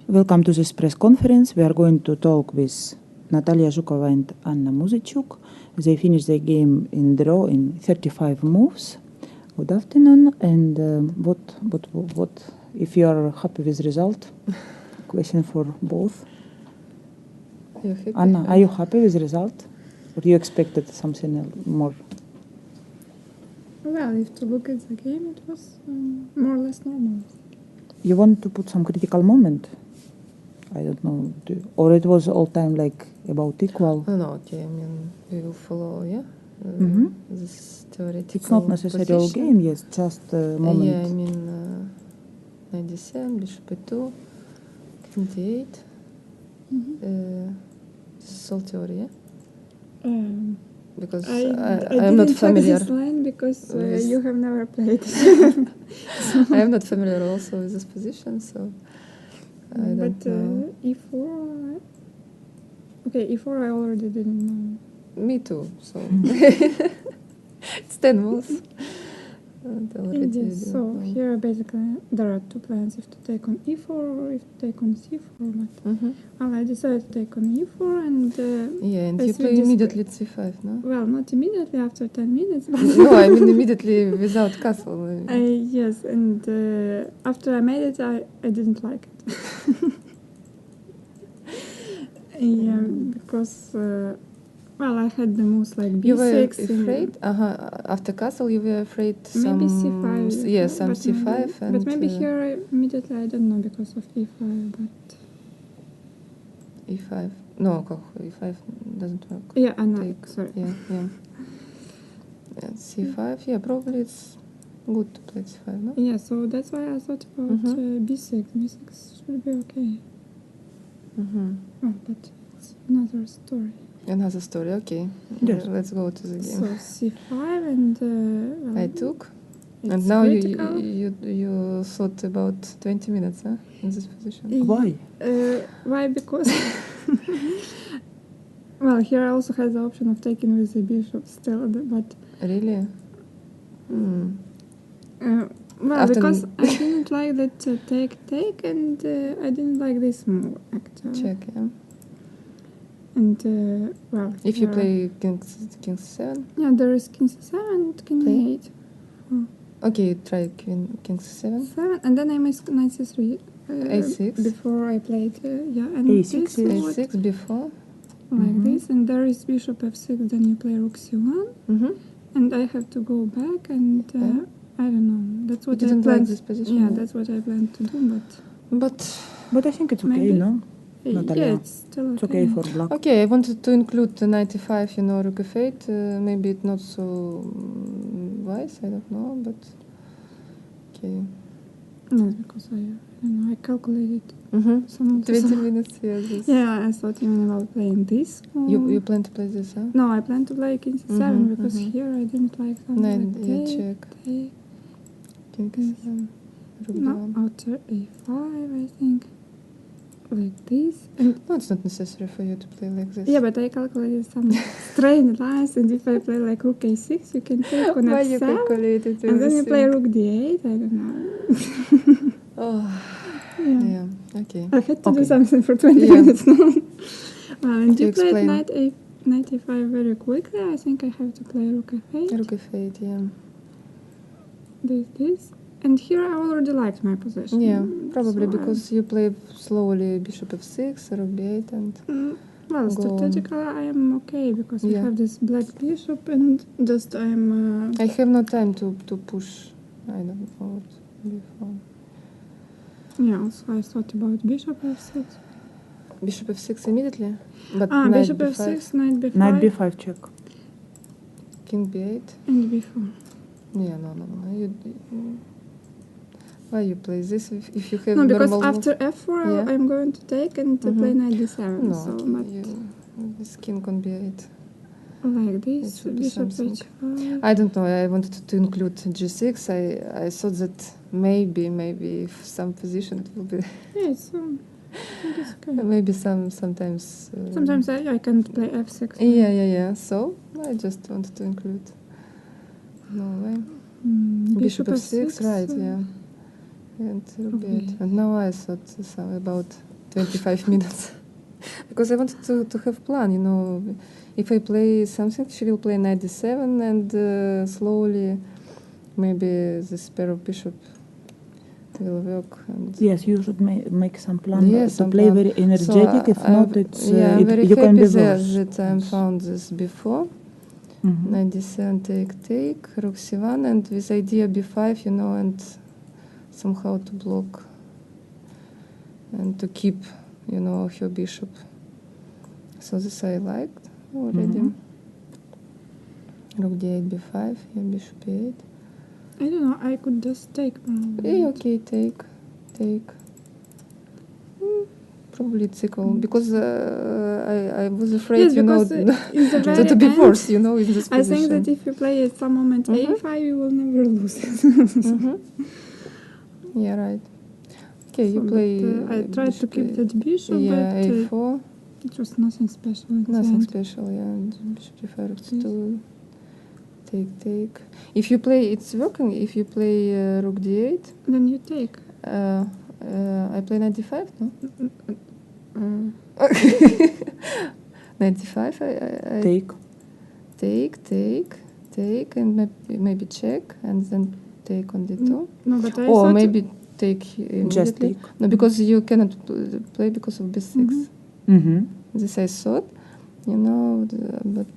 Welcome to this press conference. We are going to talk with Natalia Zhukova and Anna Muzyczuk. They finished their game in draw in 35 moves. Good afternoon. And what if you are happy with result? Question for both. Anna, are you happy with the result? Or you expected something more? Well, if to look at the game, it was more or less normal. You want to put some critical moment? I don't know. Or it was all time like about equal? No, okay, I mean, we will follow, this theoretical It's not necessarily all position. game, yes, just a moment. Yeah, I mean, knight d7, bishop e2, king d8. This is all theory, yeah? Because I'm not familiar. This line because with- you have never played. I am not familiar also with this position, so I don't know. E4, okay, E4 I already didn't know. Me too, so it's 10 moves. And already Yes, so didn't know. here basically there are two plans, if to take on E4 or if to take on C4, but Mhm. well, I decided to take on E4 and Yeah, and as you we play discussed- immediately c5, no? well, not immediately after 10 minutes, but No, I mean immediately without castle. yes, and after I made it, I didn't like it. Yeah, because well, I had the moves like You were B6. afraid? After castle, you were afraid some... Maybe C5. Yeah, some but c5 maybe, and... but maybe here immediately I don't know because of E5. But E5. No, E5 doesn't work. yeah, and Take. sorry. Yeah. Yeah, C5, yeah, probably it's good to play C5, no? Yeah, so that's why I thought about B6. B6 should be okay. Mm-hmm. Oh, but it's another story. Another story, okay. Yes. Let's go to the So game. C5 and well, I took. it's And now critical. you thought about 20 minutes, huh? In this position. Why? Why? Because well, here I also had the option of taking with the bishop still, but Really? well, After because I didn't like that take, and I didn't like this move actually. Check, yeah. And well, If you play king 7, yeah, there is king c7 and king Play. e8. okay, try king 7, 7, and then I missed knight c3 a6, before I played and A6, this yes. would a6 before. like this, and there is bishop f6. Then you play rook c1, Mm-hmm. and I have to go back, and Yeah. I don't know. That's what You I didn't planned. like this position? Yeah, that's what I planned to do, But But I think it's okay, Maybe. no? but Natalia. yeah, it's still It's okay for black. okay, I wanted to include the 95, rook f8. Maybe it's not so wise, I don't know, but okay. No, because I don't know. I calculated Mm-hmm. some. 20 minutes, yeah. This. Yeah, I thought even about playing this. You plan to play this, huh? No, I plan to play king c7 Mhm, because mhm. here I didn't like something No, like yeah, take, check. take. King Yes. 7, rook No, down. after a5, I think. Like this. And No, it's not necessary for you to play like this. yeah, but I calculated some strange lines, and if I play like rook a6, you can take on Why you f7, calculated and then you play everything? rook d8. I don't know. Oh, Yeah. yeah, okay. I had to do Okay. something for 20 Yeah. minutes now. Well, and To you played explain. knight a5 very quickly. I think I have to play rook f8. Rook f8, yeah. This. And here I already liked my position. Yeah, probably So because you play slowly bishop f6, rook b8, and well, go on. strategically I am okay because I Yeah. have this black bishop and just I'm. I have no time to push. I don't know what before. Yeah, also I thought about bishop f6. Bishop f6 immediately, but knight Bishop b5, f6, knight b5, Knight b5 check. king b8. and b4. Yeah, no. Why you play this if you have No, because normal after f4 Yeah. I'm going to take and to play knight d7. No, So, okay, but this king on b8. like It this, should be bishop something. h5. I don't know. I wanted to include g6. I thought that maybe if some position it will be Yeah, it's okay. maybe sometimes. Sometimes I can't play f6. Yeah. So I just wanted to include. No way. Bishop f6, right? Yeah. And rook b8. And now I thought about 25 minutes because I wanted to have plan. If I play something, she will play knight d7, and slowly maybe this pair of bishop will work. And Yes, you should make some plan Yeah, to some play plan. very energetic. If not, it's I'm very you can happy be worse. that I found this before. Mhm. Knight d7, take, rook c1, and with idea b5, and somehow to block and to keep, her bishop. So this I liked already. Mhm. Rook d8, b5, yeah, bishop e8. I don't know, I could just take probably. Yeah, okay, take. Probably it's equal because I was afraid, Yes, because in the very to be end, forced, in this I position. think that if you play at some moment a5, you will never lose. Yeah, right. Okay, you So, play. but, I tried to bishop keep that bishop, yeah, but a4. it was nothing special. At the Nothing end. special, yeah. And bishop d5, rook c2. Take. If you play, it's working. If you play rook d8, Then you take. I play 95, no? 95. I take, and maybe check, and then take on d2. No, but I Or thought maybe take Just immediately. take. No, because you cannot play because of b6. Mm-hmm. This I thought, but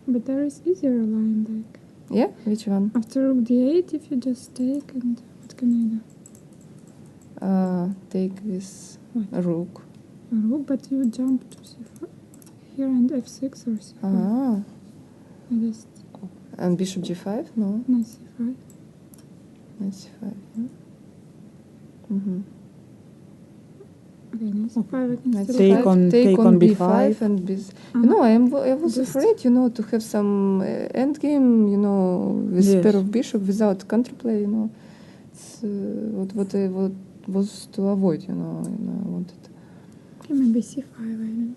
But there is easier line, like yeah, which one? after rook d8, if you just take, and what can I do? Take with What? rook. A rook, but you jump to c4 here and f6 or c5. Ah, I just and bishop g5? No, not c5. knight c5. Yeah. Mm-hmm. Okay, knight c5. I can Knight still Take c5, take on b5. and Uh-huh. I was Just- afraid, to have some endgame, with Yes. pair of bishop without counterplay, It's what I was to avoid, I wanted. Okay, maybe c5. I don't know.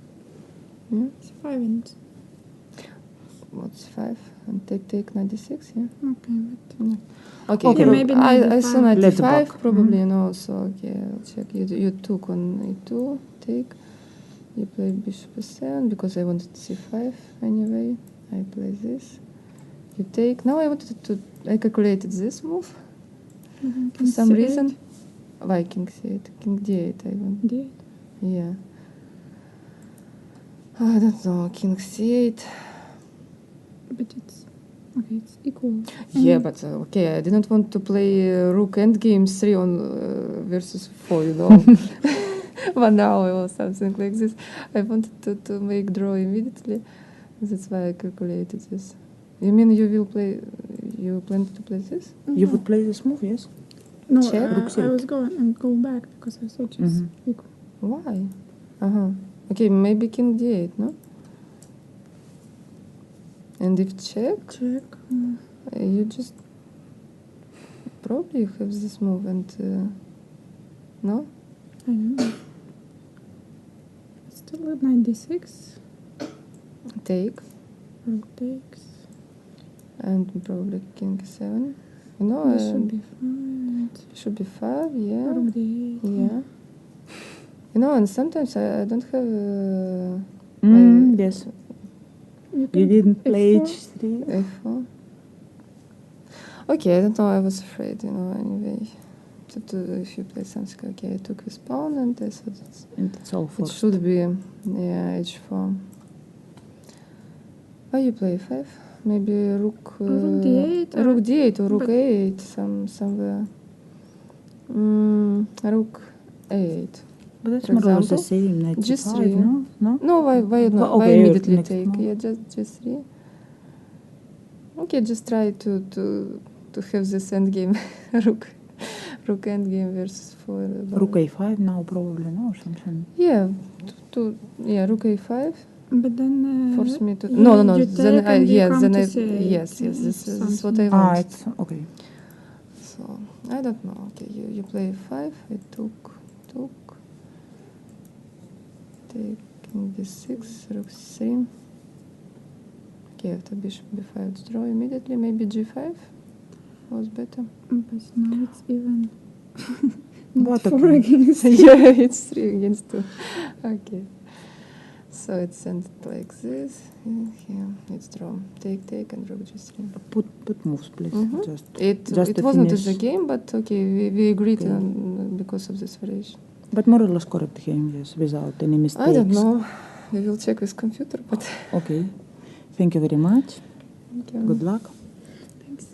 Yeah. c5 and What's 5? And take 96, yeah? okay, but Okay, Okay. Yeah, maybe I saw 95. Let's 95 back. probably, so okay, I'll check. You took on a2, take. You play bishop e7 because I wanted c5 anyway. I play this. You take. Now I wanted to. I calculated this move. For some reason. Why king c8? King d8. I want. D8. Yeah. I don't know. King c8. But it's okay. It's equal. Yeah, but okay. I didn't want to play rook endgame 3 on versus 4. You know. 1 hour or something like this. I wanted to make draw immediately. That's why I calculated this. You mean you will play? You plan to play this? You would play this move, yes? No, Check. I was going and go back because I thought it's equal. Why? Okay, maybe king d8, no? And if check, you just probably have this move and no? I don't know. It's still at 96. Take. Rook takes. And probably king 7. You know, Bishop b5. Bishop b5, yeah. Rook d8. Yeah. You know, and sometimes I don't have. Yes. You didn't play F4. h3? F4. Okay, I don't know. I was afraid, you know. Anyway, if you play something, okay, I took his pawn, and I thought It's all it forced. should be, yeah, h4. Why you play 5? Maybe rook. Rook d8. Rook d8 or rook a8 somewhere. Rook a8. But that's For more or less the example, same, knight G3. c5, no? No, why not? Well, Why okay, immediately next take? move. Yeah, just G3. Okay, just try to have this endgame rook endgame versus 4. Rook a5 now probably, no? Or something. Yeah, rook a5. But then Force me to. you No. take Then and you yes, come then to I C8, yes. This is what I something. want. It's okay. So I don't know. Okay, you play 5. I took. Take king d6, rook c3. Okay, after bishop b5, draw immediately. Maybe g5 was better. But now it's even. What 4 okay. against. Yeah, it's 3 against 2. Okay. So it's ended like this. Here, it's draw. Take, and rook g3. Put moves, please. Just It to wasn't finish. the game, but okay, we agreed Okay. on because of this variation. But more or less correct game, yes, without any mistakes. I don't know. We will check with computer, but Okay. Thank you very much. thank you. Good luck. Thanks.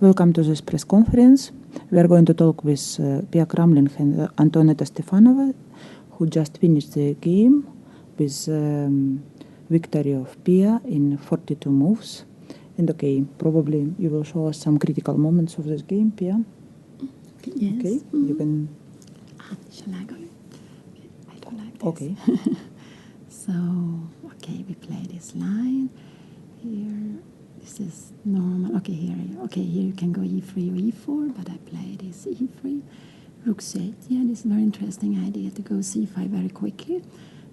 Welcome to this press conference. We are going to talk with Pia Cramling and Antonetta Stefanova, who just finished the game with victory of Pia in 42 moves. And okay, probably you will show us some critical moments of this game, Pia. Yes. Okay, you can. Shall I go? I don't like this. Okay. So, okay, we play this line. Here, this is normal. Okay, here you can go e3 or e4, but I play this e3. Rook c8. Yeah, this is a very interesting idea to go c5 very quickly.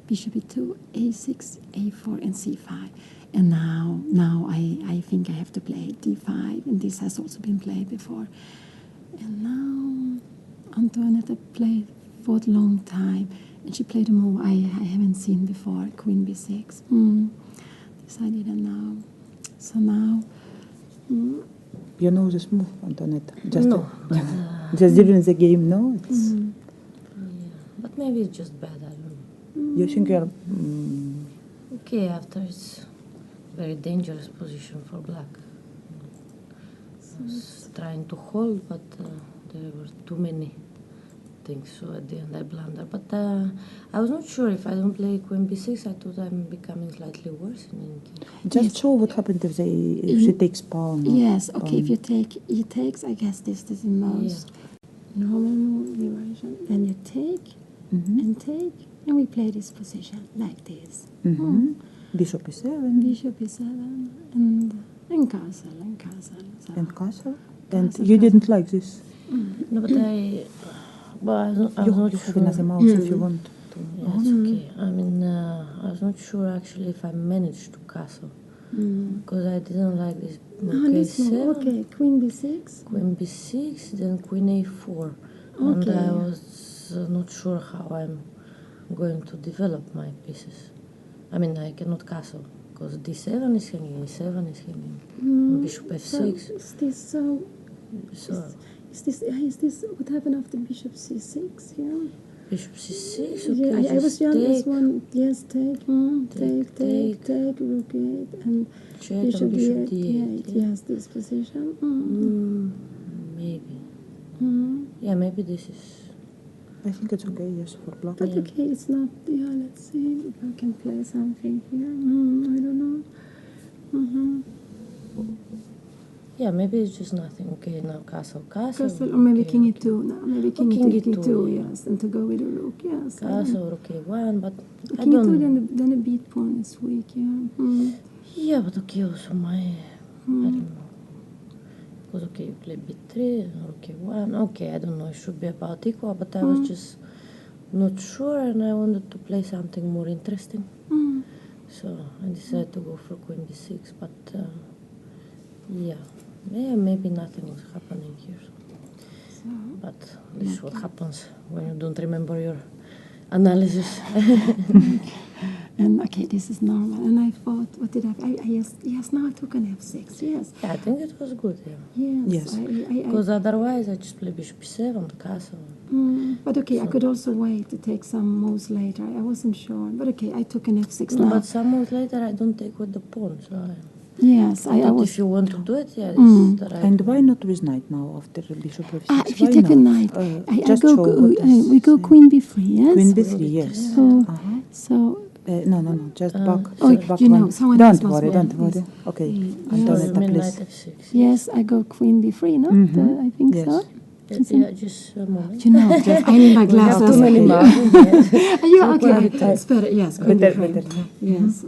Bishop e2, a6, a4, and c5. And now I think I have to play d5, and this has also been played before. And now Antoinette played fought a long time, and she played a move I haven't seen before, Queen B6. This I didn't know. So now... You know this move, Antoinette? No. Just during the game, no? It's Yeah, but maybe it's just bad, I don't know. You think you're... Okay, after it's very dangerous position for black. I was trying to hold, but there were too many things, so at the end I blundered. But I was not sure if I don't play Queen B6, I thought I'm becoming slightly worse in any case. Just show what happened if she takes pawn. Yes, okay, if you take, he takes, I guess this is the most normal move, diversion. Then you take, and take, and we play this position like this. Bishop E7. Bishop E7, and castle, and castle. So. And castle? And you didn't like this? No, but I was not You sure. have another mouse if you want to. Yeah, it's okay. I mean, I was not sure actually if I managed to castle. Because I didn't like this. Okay, Queen B6. Queen B6, then Queen A4. And I was not sure how I'm going to develop my pieces. I mean, I cannot castle because D7 is hanging, E7 is hanging, Bishop F6. So is this so? Is this what happened after Bishop C6 here? Bishop C6. Okay, Yeah, I was young take, as one. Yes, take, take, rook 8, and check Bishop and Bishop D8. D8. Yes, this position. Maybe. Yeah, maybe this is. I think it's okay, yes, for black. But okay, it's not. Yeah, let's see if I can play something here. I don't know. Yeah, maybe it's just nothing. Okay, now castle. Castle, or maybe okay, King okay. E2 now. Maybe King King E2, E2, yes, and to go with the rook, yes. Castle, okay, one, but I King don't. E2, then the beat pawn is weak, yeah. Yeah, but okay, also my. I don't know. Because okay, you play B3, okay, one. Okay, I don't know, it should be about equal, but I was just not sure and I wanted to play something more interesting. So I decided to go for Queen B6, but yeah, maybe nothing was happening here. But this is what happens when you don't remember your analysis. And okay, this is normal. And I thought, what did yes, now I took an F6, yes. Yeah, I think it was good, yeah. Yes. Because otherwise I just play Bishop E7, castle. But okay, I could also wait to take some moves later. I wasn't sure. But okay, I took an F6 now. But some moves later I don't take with the pawn, so yes, I was... If you want to do it, yeah, this is the right And why not with knight now after Bishop F6? If you take a knight, we go Queen B3, yes? Queen B3, yes. So no, just back. you know, someone don't worry. Okay, Antoinette, please. F6. Yes, I go Queen B3, no? I think so. Yeah, just a moment. You know, I need my glasses. Too many marbles, yes. Yeah, okay, it's better. Yes, Queen B3. Better. Yes.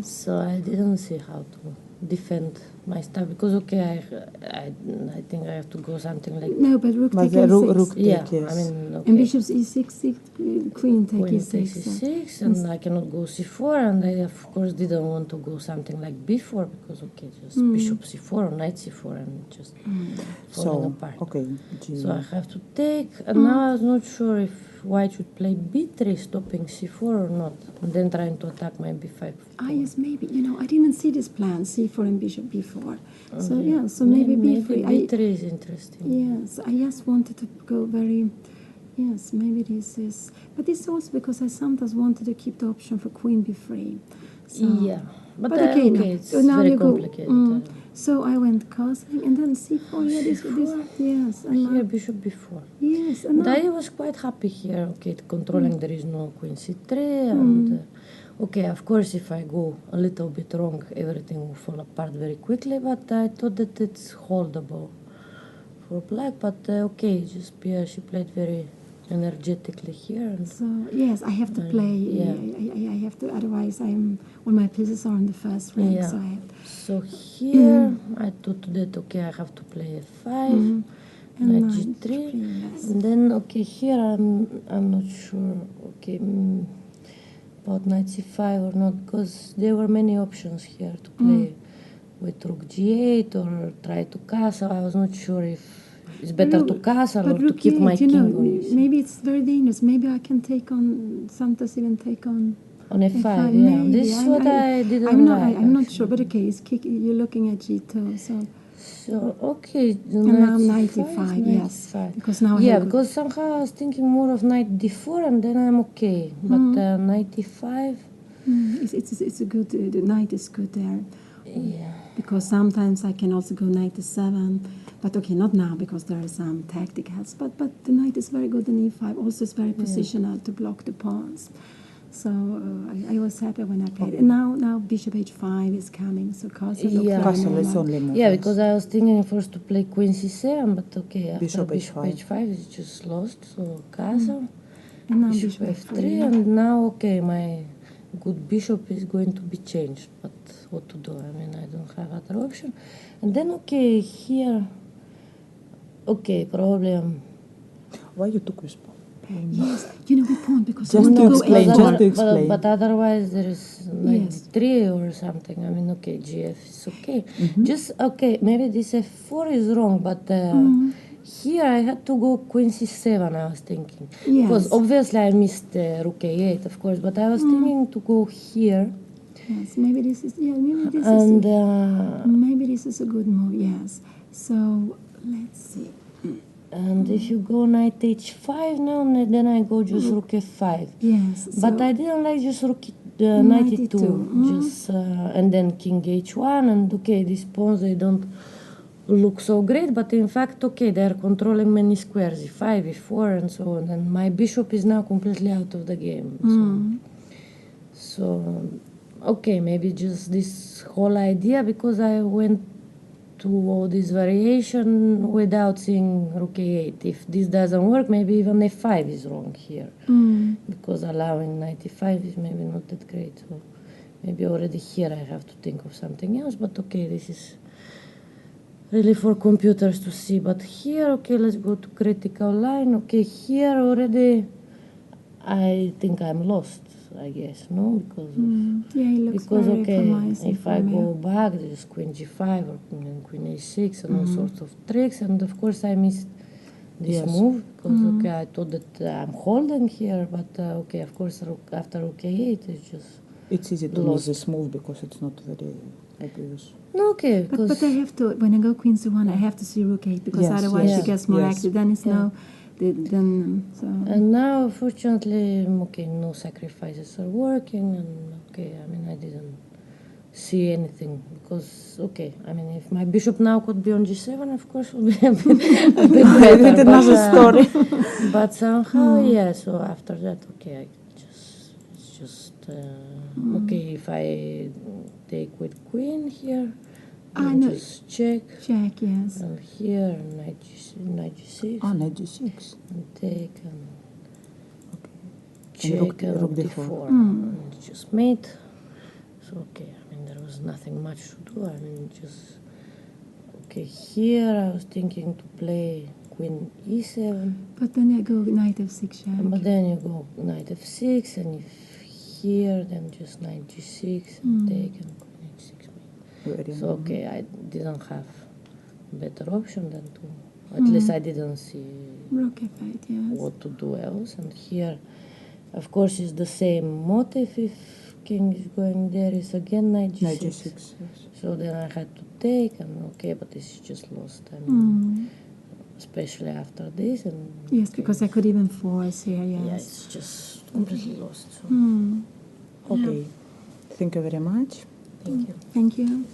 So I didn't see how to defend my stuff because okay, I think I have to go something like no, but rook take rook E6. yeah. Yes. I mean, okay. And bishop's E6, queen take Queen E6. takes E6, and I cannot go C4, and I of course didn't want to go something like B4 because okay, just bishop C4 or knight C4 and just falling apart. Okay. So I have to take, and now I was not sure if white should play B3, stopping C4 or not, and then trying to attack my B5. Yes, maybe. You know, I didn't see this plan, C4 and bishop B4. So yeah, so maybe B3. B3 is interesting. Yes, I just wanted to go very. Yes, maybe this is. But this is also because I sometimes wanted to keep the option for Queen B3. So, Yeah, but okay, it's now very you go. complicated. So I went castling and then C4. Yeah, this yes. And Here, bishop B4. yes, and I was quite happy here. Okay, controlling there is no Queen C3 and. Okay, of course, if I go a little bit wrong, everything will fall apart very quickly, but I thought that it's holdable for black, but okay, just she played very energetically here. And so, yes, I have to play, I have to, otherwise all my pieces are on the first rank, yeah. so I have So here, I thought that, okay, I have to play F5, knight G3, yes. and then, okay, here I'm not sure, okay, about knight C5 or not, because there were many options here to play with rook G8 or try to castle. I was not sure if It's better to castle or to keep my king on e6. Maybe it's very dangerous. Maybe I can take on, sometimes even take on f5, yeah. Maybe. This is what I didn't like. I'm not sure, but okay, you're looking at g2, so. So, okay. And now knight e5, yes. Because now because somehow I was thinking more of knight d4 and then I'm okay. But knight e5. It's a good, the knight is good there. Yeah. Because sometimes I can also go knight e7. But okay, not now because there are some tacticals. But the knight is very good in e5. Also it's very positional to block the pawns. So I was happy when I played. And now bishop h5 is coming, so castle looks very Castle is normal. only move. Yeah, because I was thinking first to play queen c7, but okay, after Bishop h5. h5 is just lost, so castle. And now Bishop f3, and now, okay, my good bishop is going to be changed, but what to do? I mean, I don't have other option. And then, okay, here, okay, problem. Why you took this pawn? Yes, we pawn because Just I want to to go explain, h1. just to explain. But otherwise there is knight Yes. d3 or something. I mean, okay, gf is okay. Just, okay, maybe this f4 is wrong, but here I had to go queen c7, I was thinking. Yes. Because obviously I missed rook a8, of course, but I was thinking to go here. Yes, maybe this is, And maybe this is a good move, yes. So, let's see. and if you go knight h5 now, then I go just rook f5. Yes. But I didn't like just rook knight e2, just and then king h1, and okay, these pawns they don't look so great, but in fact, okay, they are controlling many squares, e5, e4, and so on, and my bishop is now completely out of the game. So okay, maybe just this whole idea, because I went to all this variation without seeing rook a8. If this doesn't work, maybe even f5 is wrong here, because allowing knight e5 is maybe not that great. So maybe already here I have to think of something else, but okay, this is really for computers to see. But here, okay, let's go to critical line. Okay, here already I think I'm lost, I guess, no? Because he looks because very okay, promising if for I me. go back, there's queen g5 or queen a6 and all sorts of tricks, and of course I missed this move because okay, I thought that I'm holding here, but okay, of course after rook a8 it's just It's easy to miss this move because it's not very obvious. no, okay, because But I have to, when I go queen c1, I have to see rook 8 because Yes, otherwise yes, she gets more yes. active. Then it's so. and now fortunately okay, no sacrifices are working, and okay, I mean I didn't see anything because okay, I mean if my bishop now could be on g7, of course would be a bit better, Another story. but somehow yeah. So after that, okay, it's just okay if I take with queen here, I then know. just check, Yes. and here knight g6, Ah, knight g6. and take and And rook- check and rook rook d4. d4, and just mate. So okay, I mean there was nothing much to do. I mean just okay. Here I was thinking to play queen e7, But then I go knight f6 check. but then you go knight f6, and if here then just knight g6 and take and queen h6 mate. Very So okay, I didn't have better option than to. At least I didn't see Rook f8, yes. what to do else. And here, of course, is the same motive. If king is going there, is again knight g6. Knight g6, yes. So then I had to take, and okay, but this is just lost. I mean, especially after this. And Yes, because I could even force here, yes. yeah, it's just completely lost. So Okay. Thank you very much. thank you. Thank you.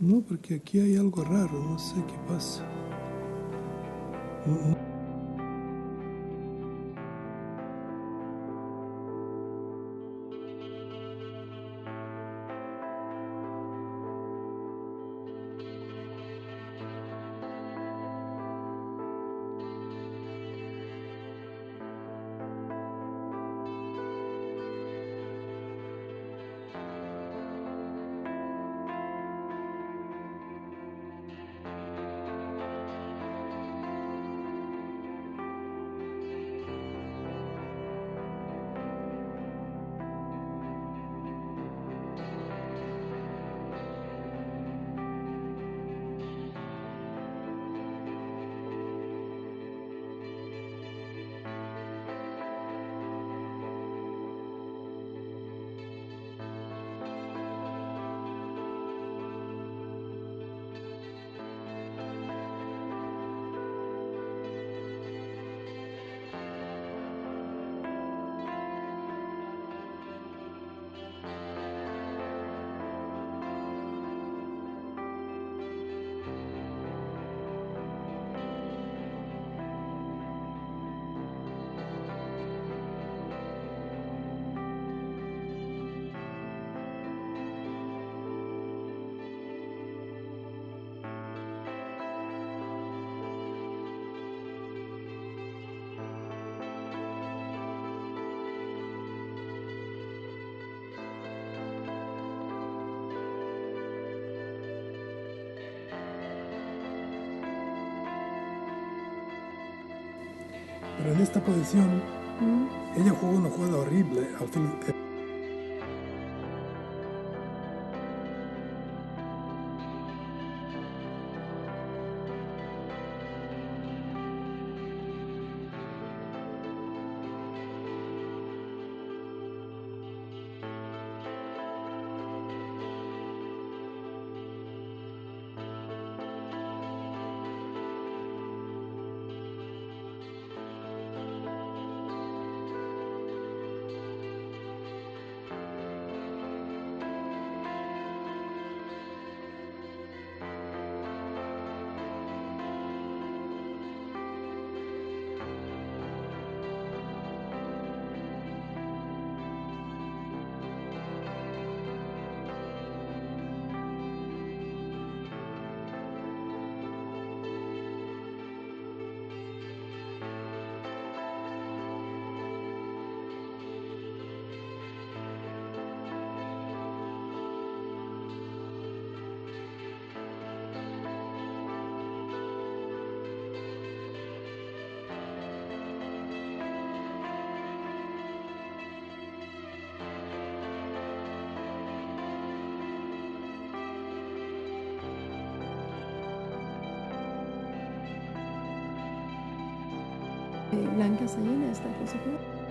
No, porque aquí hay algo raro, no sé qué pasa. Pero en esta posición, ella jugó una jugada horrible. Al fin, blancas ahí en esta posición.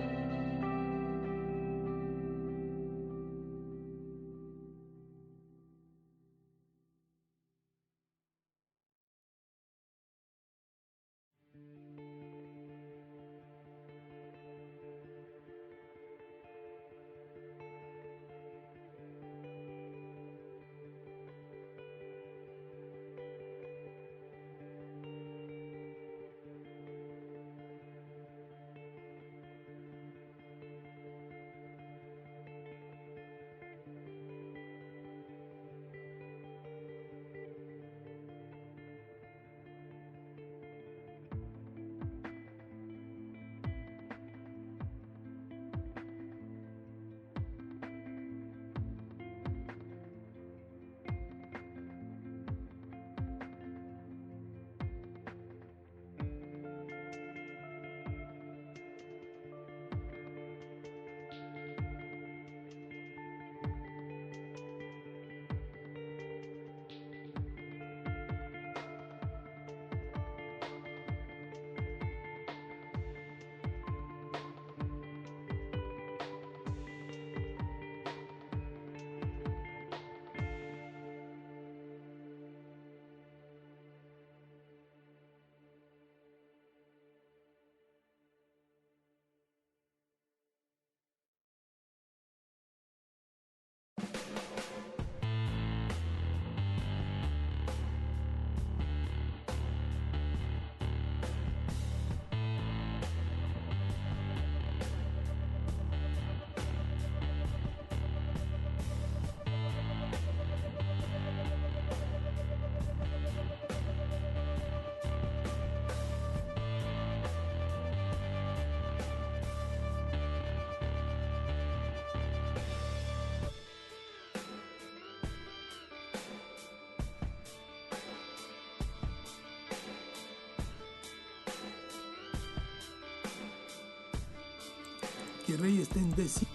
que el rey está en D5.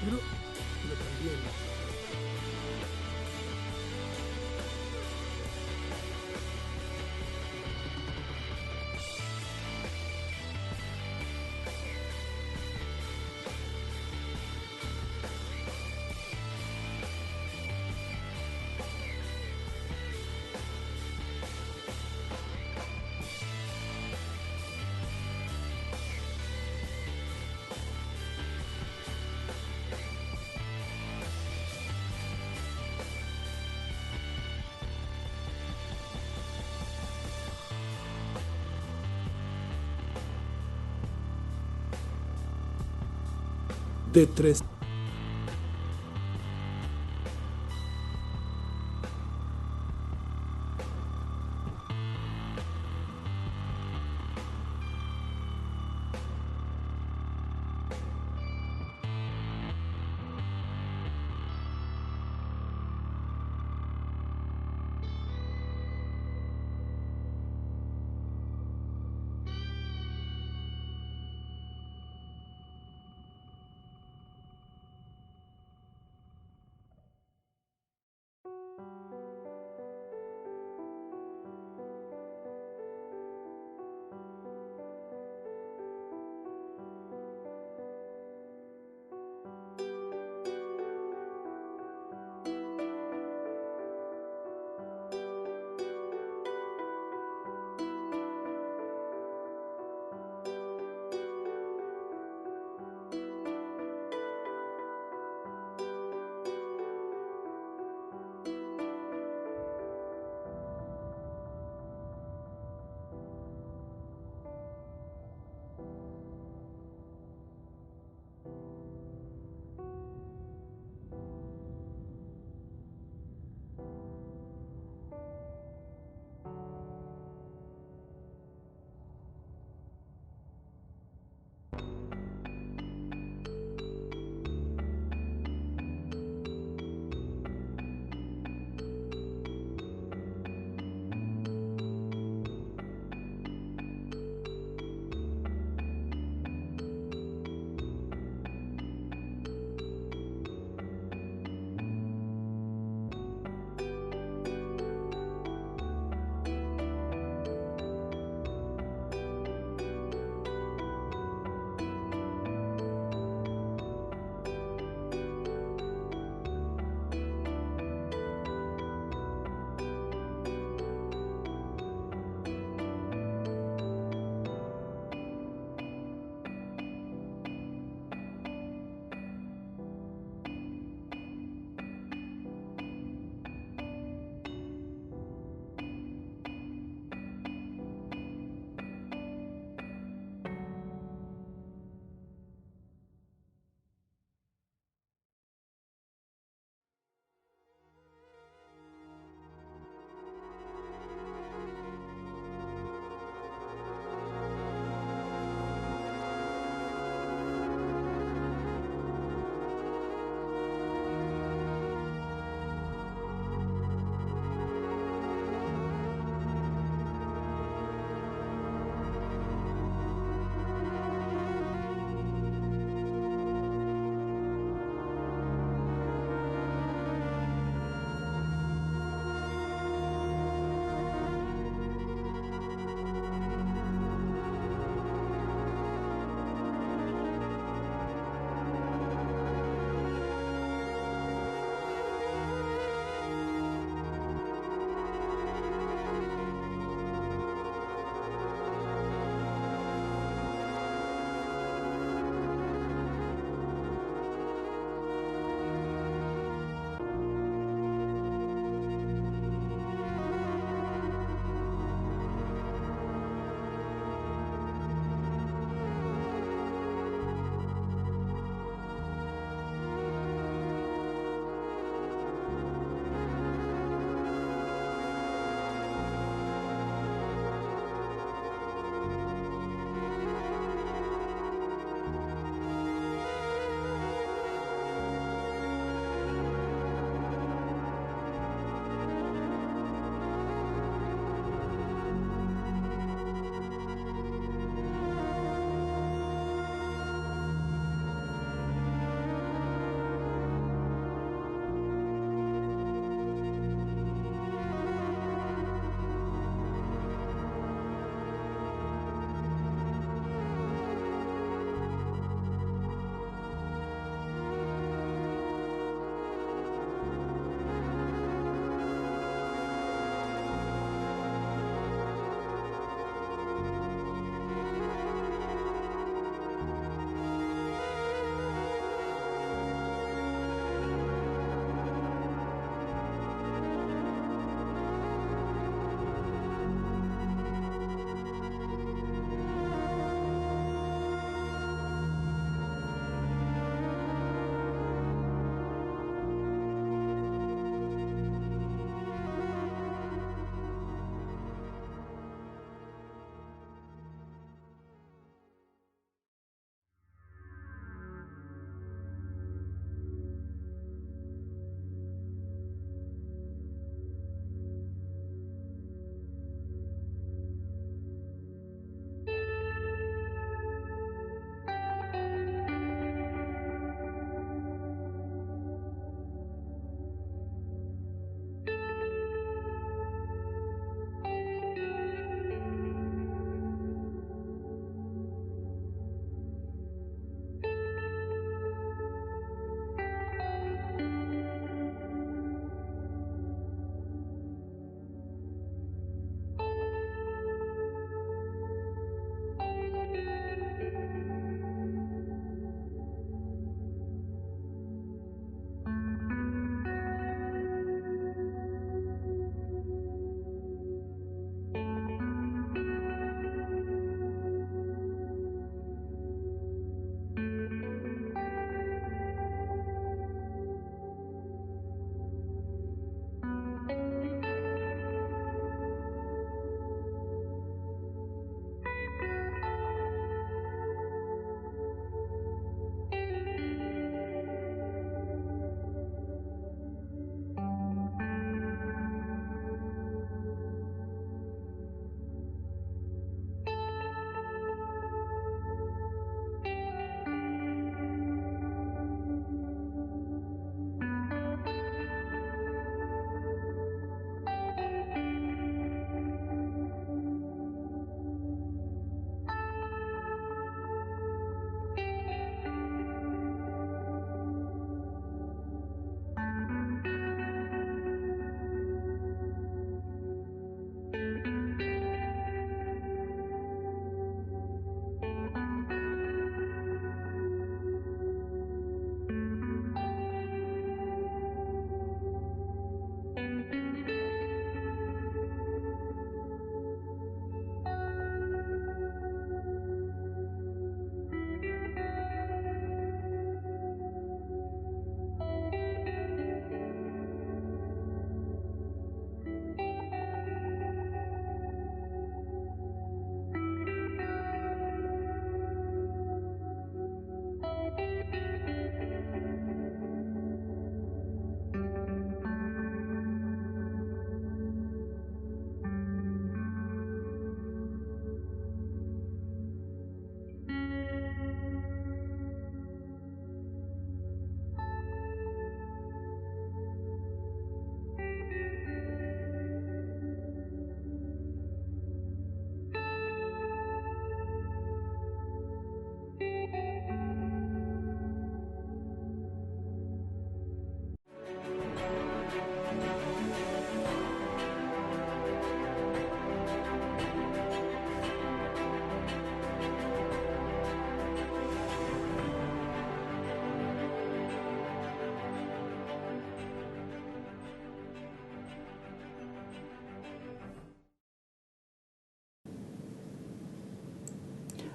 Pero también D3.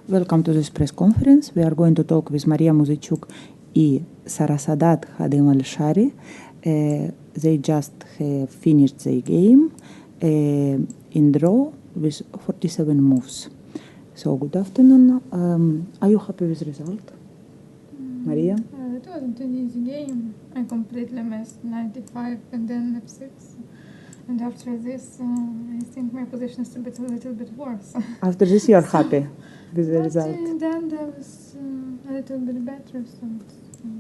Welcome to this press conference. We are going to talk with Maria Muzyczuk and Sarasadat Hadem-Al-Shari. They just have finished their game in draw with 47 moves. So good afternoon. Are you happy with the result, Maria? It wasn't an easy game. I completely missed 95 and then F6. And after this, I think my position is a little bit worse. After this, you are happy with the result? Then there was a little bit better, so it's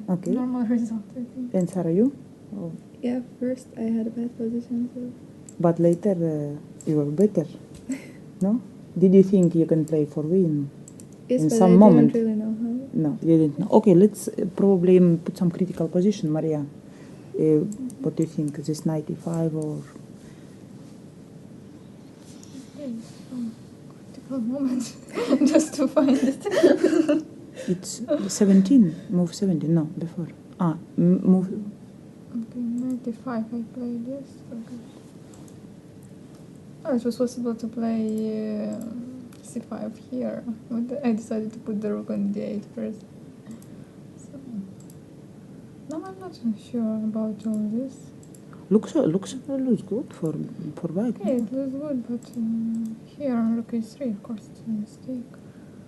Okay. normal result, I think. And Sarah, you? Oh. Yeah, first I had a bad position, so. But later you were better, no? Did you think you can play for win? Yes, in but some I moment? didn't really know how. No, you didn't know. Okay, let's probably put some critical position, Maria. What do you think? Is this 95 or? Okay, critical moment just to find it. It's 17, move 17, no, before. Move. Okay, 95 I played, yes. Okay. Oh, it was possible to play c5 here, but I decided to put the rook on d8 first. So, no, I'm not sure about all this. Looks good for white. Okay, it looks good, but here on rook a3, of course, it's a mistake.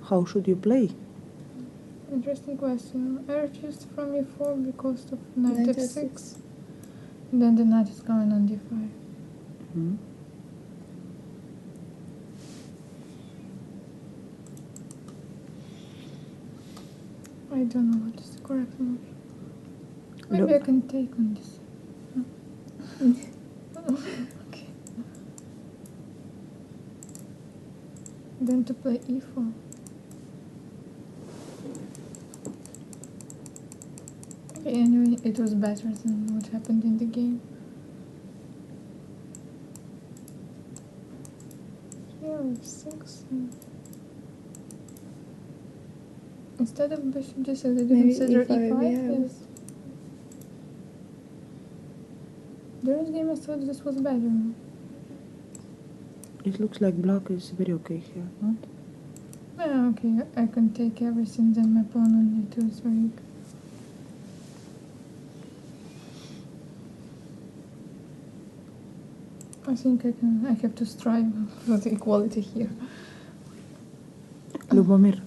How should you play? Interesting question. I refused from e4 because of knight Knight f6. f6. And then the knight is going on d5. Mm-hmm. I don't know what is the correct move. Maybe I can take on this. Okay. Then to play e4. Okay, anyway, it was better than what happened in the game. Here f6. Instead of bishop d6, did you Maybe consider e5, e5? yeah. Yes. During game I thought this was better. It looks like black is very okay here, not? Yeah, okay, I can take everything, then my pawn on e2 is very good. I think I have to strive for the equality here. Lubomir,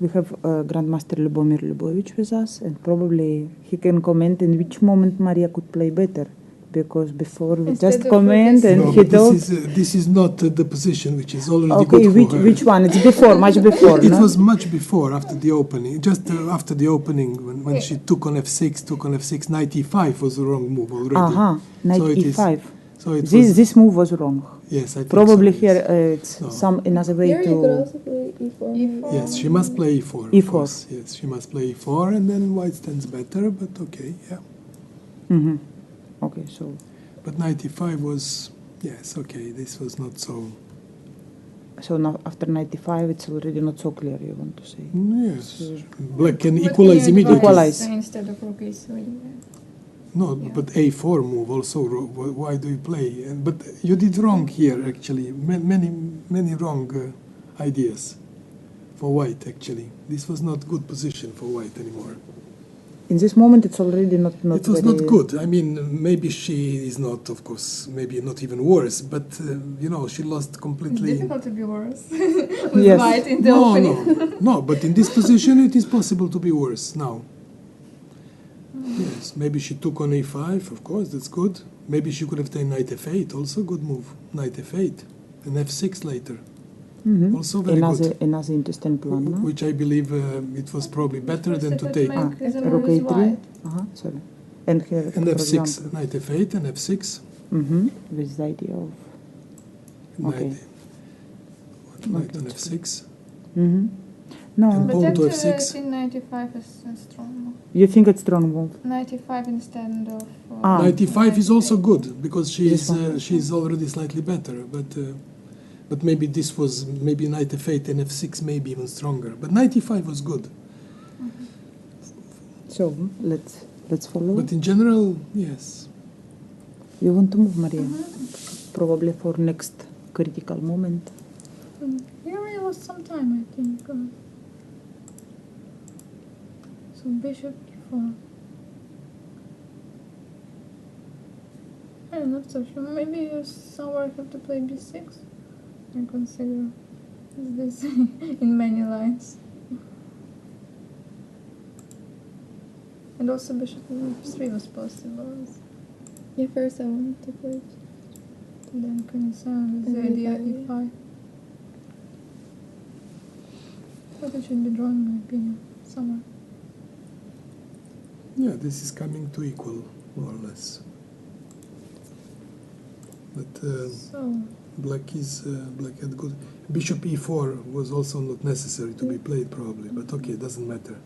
we have Grandmaster Lubomir Lubovich with us, and probably he can comment in which moment Maria could play better, because before we Instead just of comment and No, he but told. this is not the position which is already Okay, good for her. which one? It's before, much before, It no? was much before, after the opening. Just after the opening, when she took on f6, knight e5 was the wrong move already. Knight So it is- e5. So it was, This move was wrong. yes, I think Probably so, here yes. it's No. some another way Here you could to. also play e4. E4. Yes, she must play e4. Of E4. course. Yes, she must play e4, and then white stands better. But okay, yeah. Mm-hmm. Okay, so. But knight e5 was, yes, okay. This was not so. So now after 95, it's already not so clear. You want to say? Yes, black can What equalize can you immediately. advise Equalize. instead of rook a3. No, Yeah. but a4 move also. Why do you play? But you did wrong here, actually. Many wrong ideas for white. Actually, this was not good position for white anymore. In this moment, it's already not It was very not good. I mean, maybe she is not, of course, maybe not even worse. But she lost It's completely. difficult to be worse with Yes. white in the opening. No. But in this position, it is possible to be worse now. Yes, maybe she took on a5, of course, that's good. Maybe she could have taken knight f8, also good move. Knight f8, and f6 later. Mhm. Also very another good. another interesting plan. No? Which I believe it was probably better than to First take. attempt is a Rook move is a3. white. Sorry. And here, And for f6, example. knight f8 and f6. With the idea of. Okay. Knight on f6. No, And But pawn to actually, I f6. think 95 is a strong move. you think it's strong move? 95 instead of. Knight e5 is also good because This one. she's already slightly better. But maybe this was maybe knight f8 and f6 maybe even stronger. But knight e5 was good. So let's follow. But in general, yes. You want to move, Maria? Probably for next critical moment. Here I lost some time, I think. So bishop e4. I'm not so sure. Maybe somewhere I have to play b6. I consider this in many lines. And also bishop e3 was possible. Yeah, first I wanted to play. And then queen e7 is the And idea e5. e5. But it should be drawn, in my opinion, somewhere. Yeah, this is coming to equal, more or less. But So, black had good. Bishop e4 was also not necessary to be played probably, but okay, it doesn't matter.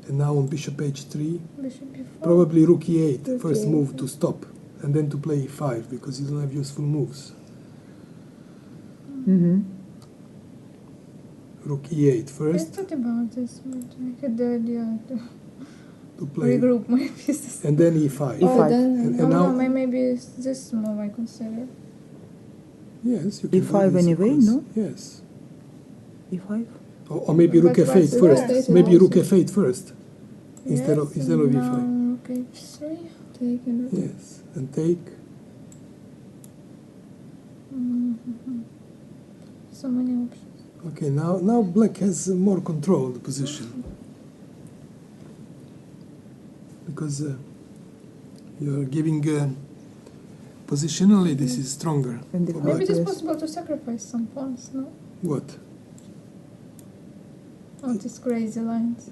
And now on bishop h3, bishop e4. probably rook e8, Rook first e8, move to stop, and then to play e5 because you don't have useful moves. Mm-hmm. Rook e8 I first thought about this, but I had the idea to play, regroup my pieces. and then e5. E5. Oh, then And now, No, maybe it's this move I consider. yes, you can do E5 this, of anyway, course. no? Yes. E5? Or maybe rook But f8 vice first. versa. Maybe rook f8 first instead Yes, of e5. now rook h3. take and rook. Yes, and take. Mm-hmm. So many options. Okay, now black has more control of the position because you're giving positionally this is stronger. And the for Maybe black. it is Yes. possible to sacrifice some pawns, no? What? On these crazy lines.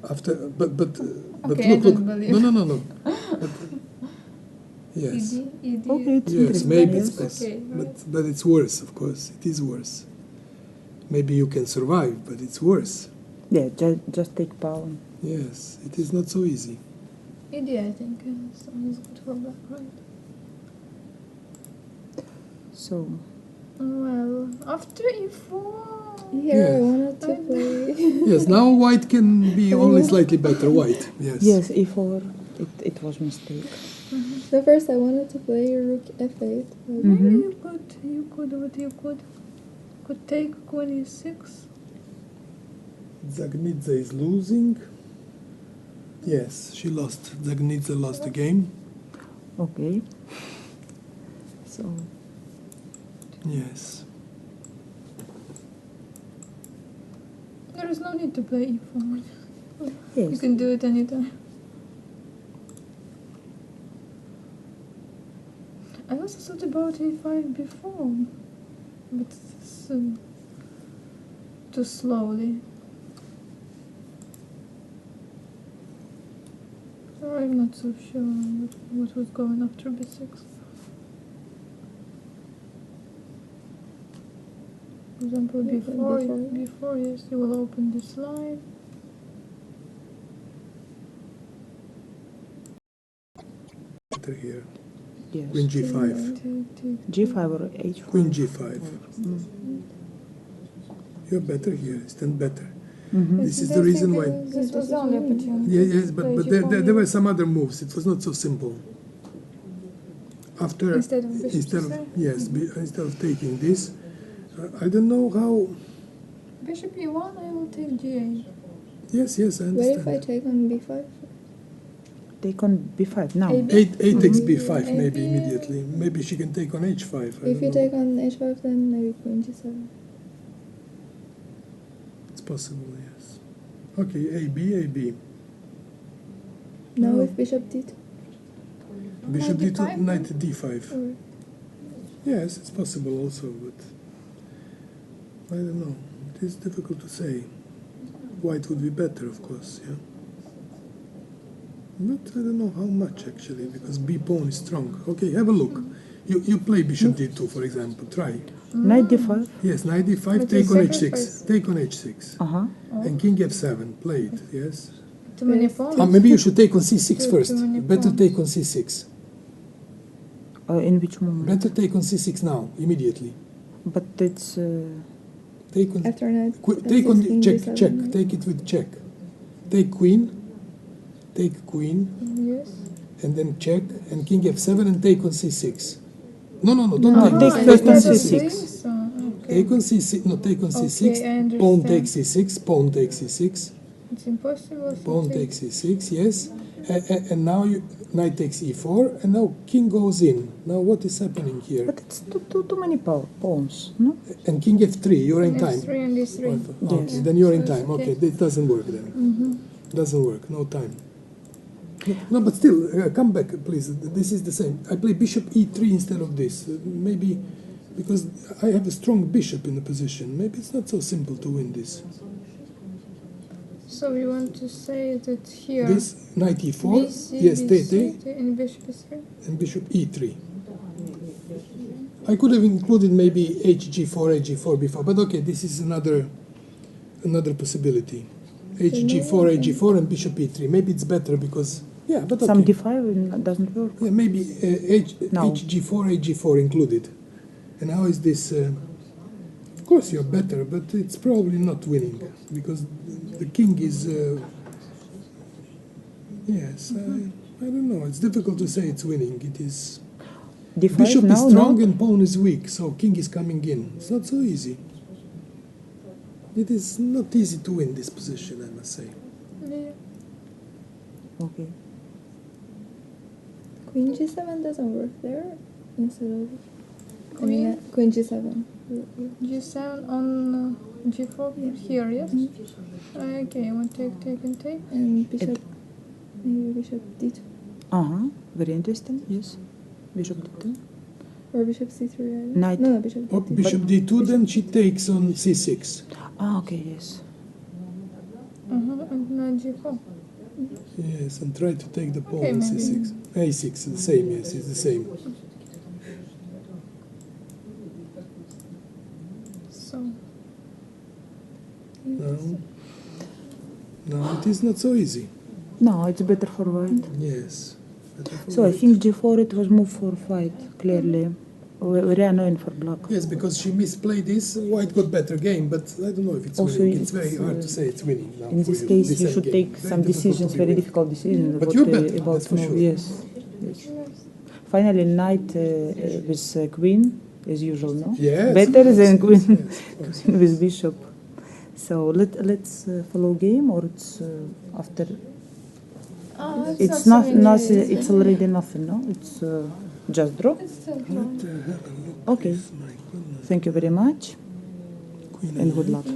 After, but Okay, I look, don't believe. no. But, yes, ED. Okay, it's yes, interesting. maybe Yes. it's possible, Okay, right. but it's worse, of course. It is worse. Maybe you can survive, but it's worse. Yeah, just take pawn. Yes, it is not so easy. ED, I think, so is good for black, right? So, Well, after e4. Here I Yes. wanted to play. Yes, now white can be only slightly better. White, yes. yes, e4, it was mistake. The first I wanted to play rook f8. But Maybe Mhm. you could take queen e6. Zagnidze is losing. Yes, she lost. Zagnidze lost the game. Okay. So, Yes. There is no need to play e4. You yes. can do it anytime. I also thought about e5 before, but it's too slowly. So I'm not so sure what was going after b6. For example, before, yes, you will open this line. Better here. Yes. Queen g5. Take. G5 or H5? Queen g5. Mm. You're better here. Stand better. Mm-hmm. This is the reason why. This was the only opportunity. Yes, Play but g4 there were some other moves. It was not so simple. After Instead of bishop c3? yes, instead of taking this, I don't know how. Bishop e1, I will take g8. Yes, I what understand. if I take on b5? Take on b5 now. AB. 8 takes b5 AB. maybe immediately. Maybe she can take on h5. I If don't you know. take on h5, then maybe queen g7. It's possible, yes. Okay, AB. Now No. with bishop d2. Bishop Knight d2, d5? knight d5. Or Yes, it's possible also, but I don't know. It is difficult to say. White would be better, of course, yeah. But I don't know how much actually, because b pawn is strong. Okay, have a look. You play bishop d2, for example. Try. Knight d5. Yes, knight d5. But Take you on sacrifice. h6. Take on h6. Uh-huh. And king f7. Play it. Yes. Too many Yes. pawns. Maybe you should take on c6 Too first. many Better pawns. take on c6. In which moment? Better take on c6 now, immediately. But it's... Take on. after knight Take on king check. d7, Check. right? Take it with check. Take queen. Take queen, Yes. and then check, and king f7, and take on c6. No, don't No, take take this. first on Take on C6. C6. Okay. Take on C6. No, take on C6. Okay, I Pawn understand. takes C6. Pawn takes C6. It's impossible. Pawn to takes C6. Yes. And now knight takes E4, and now king goes in. Now what is happening here? But it's too many pawns, no? And king F3. You're in time. F3 and D3. Okay, Yes. then you're in So it's time. okay. Okay, this doesn't work then. Doesn't work. No time. No, but still, come back, please. This is the same. I play bishop E3 instead of this. Maybe because I have a strong bishop in the position. Maybe it's not so simple to win this. So you want to say that here This knight E4. BC, Yes, BC, and bishop E3? and bishop E3. I could have included maybe HG4, HG4 before, but okay, this is another possibility. HG4, HG4, and bishop E3. Maybe it's better because but okay. Some D5 doesn't work. Yeah, maybe No. HG4, HG4 included. And how is this? Of course, you're better, but it's probably not winning because the king is. Yes, I don't know. It's difficult to say it's winning. It is. D5 Bishop now, is strong no? and pawn is weak, so king is coming in. It's not so easy. It is not easy to win this position, I must say. Yeah. Okay. Queen G7 doesn't work there instead of Queen? Queen G7. G7 on G4 here, yes? Okay, I want to take and take. And bishop, maybe bishop D2 Very interesting. Yes. Bishop D2. or bishop C3. Right? Knight. No, bishop Oh, D2. bishop D2, then she takes on C6. Okay, yes. And now G4. Yes, and try to take the pawn Okay, on maybe. C6. A6, the same, yes, it's the same. So, No, it is not so easy. No, it's better for white. Yes. better for So I white. think G4 it was move for fight, clearly. Very annoying for black. Yes, because she misplayed this, white got better game, but I don't know if it's Also, winning. It's very it's, hard to say it's winning now In for this you. case, you end should game. take Very some difficult decisions, to be very winning. difficult decisions But about, you're better, about that's for move. sure. Yes. Finally, knight with queen, as usual, no? Yes, Better yes, than yes, queen yes, of course. with bishop. So let's follow game, or it's after. It's not nothing. It's already nothing, no? It's just draw. Okay. Thank you very much, and good luck.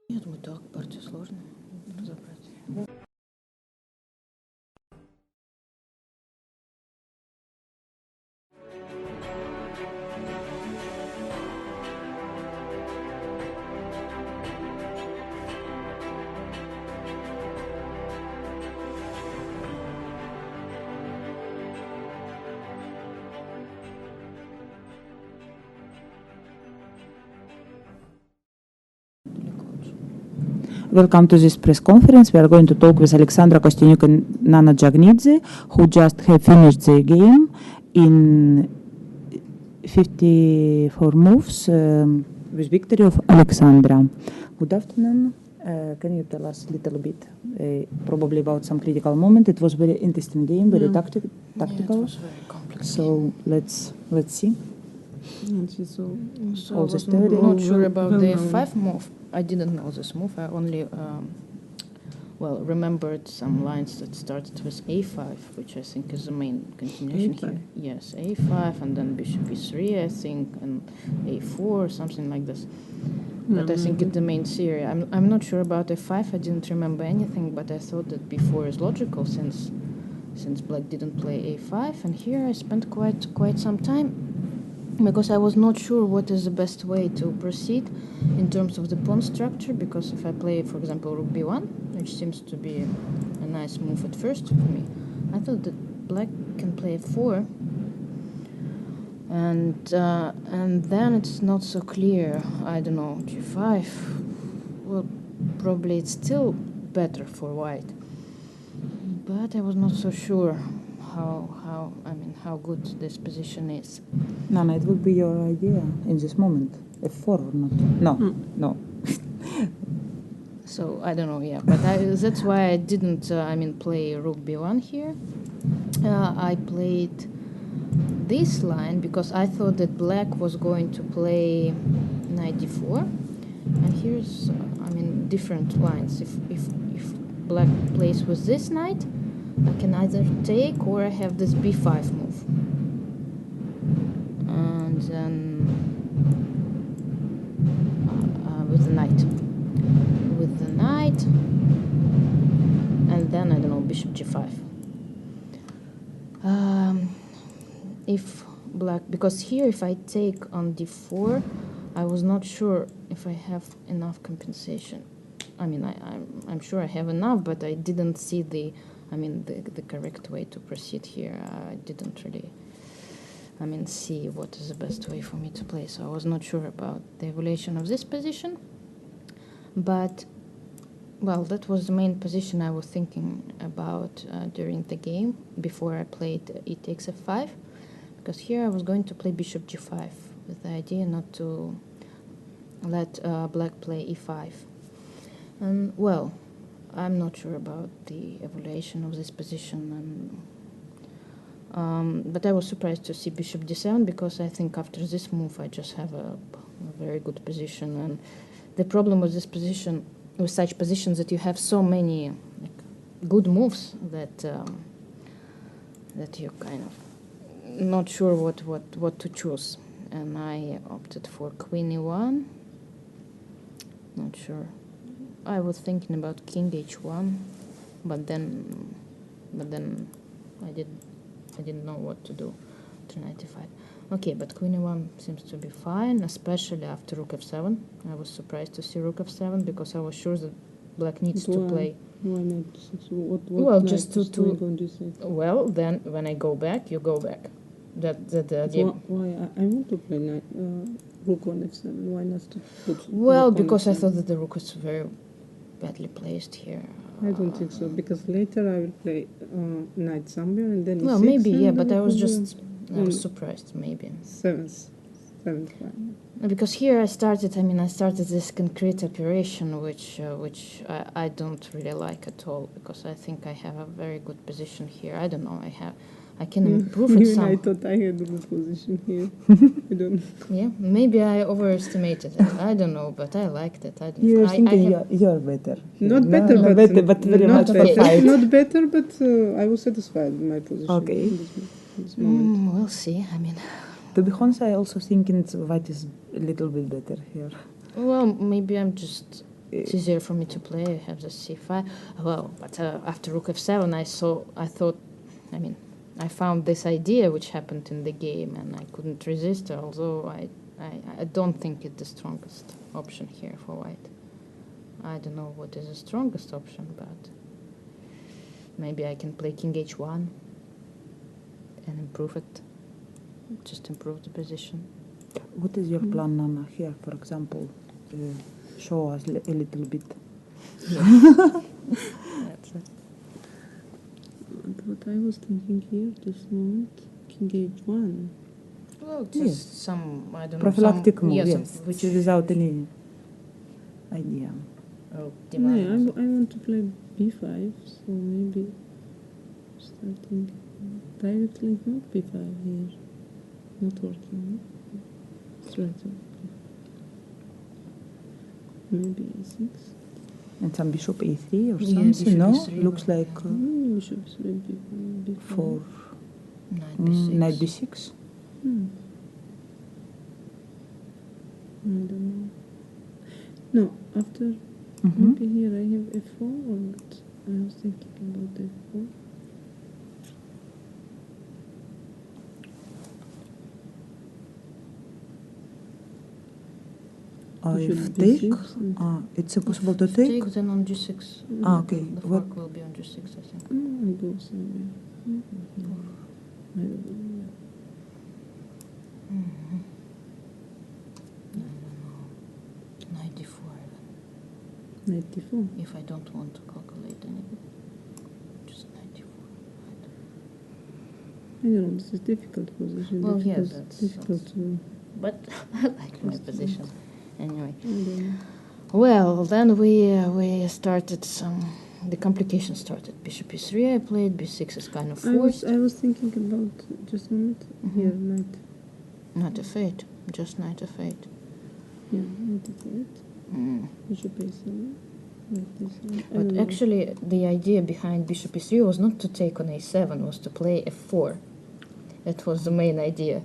Я думаю, так, партию сложно разобрать. Welcome to this press conference. We are going to talk with Alexandra Kostyanyuk and Nana Jagnidze, who just have finished their game in 54 moves with victory of Alexandra. Good afternoon. Can you tell us a little bit, probably about some critical moment? It was very interesting game, very tactical. Yeah, it was very complex. So let's see. So I All was the theory. not sure about the F5 move. I didn't know this move. I only well, remembered some lines that started with a5, which I think is the main continuation A5. here. Yes, a5, and then bishop e3, I think, and a4, something like this. But I think it's the main theory. I'm not sure about f5. I didn't remember anything, but I thought that b4 is logical since black didn't play a5. And here I spent quite some time because I was not sure what is the best way to proceed in terms of the pawn structure. Because if I play, for example, rook b1, which seems to be a nice move at first for me, I thought that black can play f4. And then it's not so clear. I don't know, g5. Well, probably it's still better for white, but I was not so sure how good this position is. Nana, it would be your idea in this moment, f4 or not? No. So I don't know, yeah, but that's why I didn't play rook b1 here. I played this line because I thought that black was going to play knight d4, and here's different lines. If black plays with this knight, I can either take or I have this b5 move, and then with the knight, and then I don't know, bishop g5. If black, because here if I take on d4, I was not sure if I have enough compensation. I'm sure I have enough, but I didn't see the correct way to proceed here. I didn't really, see what is the best way for me to play. So I was not sure about the evaluation of this position. But, well, that was the main position I was thinking about during the game before I played e takes f5. Because here I was going to play bishop g5 with the idea not to let black play e5. And, well, I'm not sure about the evaluation of this position. But I was surprised to see bishop d7 because I think after this move I just have a very good position. And the problem with this position, with such positions, that you have so many good moves that you're kind of not sure what to choose. And I opted for queen e1. Not sure. I was thinking about king h1, but then I didn't know what to do to knight e5. Okay, but queen e1 seems to be fine, especially after rook f7. I was surprised to see rook f7 because I was sure that black needs to play. Why not? What Well, just to going to say? Well, then when I go back, you go back. That the idea. Why I want to play rook on f7. Why not to put? Well, rook on because I f7? thought that the rook was very badly placed here. I don't think so, because later I will play knight somewhere and then Well, e6, maybe, yeah, and but then I was it will just be I was surprised, maybe. seventh line. Because here I started this concrete operation, which I don't really like at all, because I think I have a very good position here. I don't know, I can improve it Even some. I thought I had a good position here. I don't. Yeah, maybe I overestimated it. I don't know, but I liked it. You're thinking you're better. Not No, better, no, but very not much better. for fight. Not better, but I was satisfied with my position. Okay. In this moment. We'll see. To be honest, I also think white is a little bit better here. Well, maybe it's easier for me to play. I have the c5. Well, but after rook f7, I found this idea which happened in the game, and I couldn't resist. Although I don't think it's the strongest option here for white. I don't know what is the strongest option, but maybe I can play king h1 and improve it. Just improve the position. What is your plan, Nana, here, for example? Show us a little bit. That's it. What I was thinking here, this moment, king h1. Well, just some, I don't know. Prophylactic move, yes. Which without any idea. Oh, No, I want to play b5, so maybe starting directly not b5 here. Not working. It's right. Maybe a6. And some bishop a3 or Yeah, something, bishop no? e3, Looks but, like Bishop b5. for Knight b6. knight b6. I don't know. No, after Mhm. maybe here I have f4 or what? I was thinking about f4. If Bishop take, d6 and- it's possible to If take. take, then on g6. Okay. The What? fork will be on g6, I think. I go somewhere. I don't know. Mhm. I don't know. Knight d4 even. Knight d4. If I don't want to calculate anything. Just knight d4. I don't know, this is difficult position. Well, difficult, yes, that's- difficult to. But I like my position. Anyway. I don't know. Well, then we started the complications started. Bishop e3 I played, b6 is kind of forced. I was thinking about just a minute here, knight. Not f8, just knight f8. Yeah, knight d8. Bishop a7. Like this. I don't But know. actually, the idea behind bishop e3 was not to take on a7, was to play f4. That was the main idea.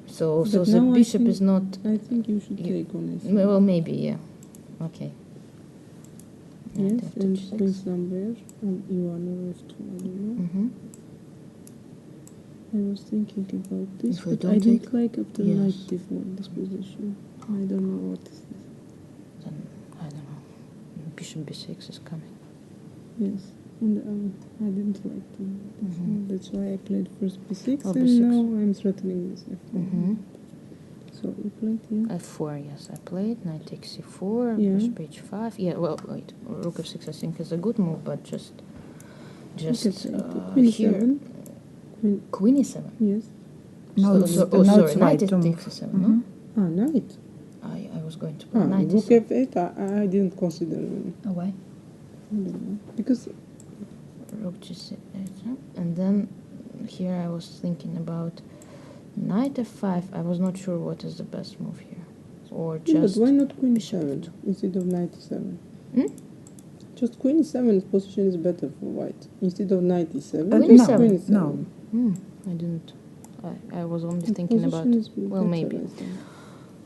So But the now I bishop think- is not. I think you should take on a7. Well, maybe, yeah. Okay. Yes, Knight and f6. queen somewhere on e1 or f2, I don't know. Mhm. I was thinking about this, If we but don't I didn't take- like after yes. knight d4 this position. I don't know what is this. Then, I don't know. Bishop b6 is coming. Yes, and I didn't like this. Mhm. That's why I played first b6, Oh, and b6. now I'm threatening this f4. Mhm. So you played, yeah? f4, yes, I played. Knight takes c4, Yeah. bishop h5. Yeah, well, wait. Rook f6 I think is a good move, but just Queen here. e7. Queen, Queen e7. yes. Now So- it's, so- now sorry, it's knight right to takes move. e7, no? Ah, knight. I was going to play knight Rook e7. f8, I didn't consider. Oh, why? I don't know. Because Rook g6, and then here I was thinking about knight f5. I was not sure what is the best move here, or yeah, but just why not queen bishop e7 instead of knight e7? Hmm? Just queen e7 position is better for white instead of knight e7. Queen just e7? queen e7. No. I didn't. I was only The thinking about. position is Well, better, maybe, I think.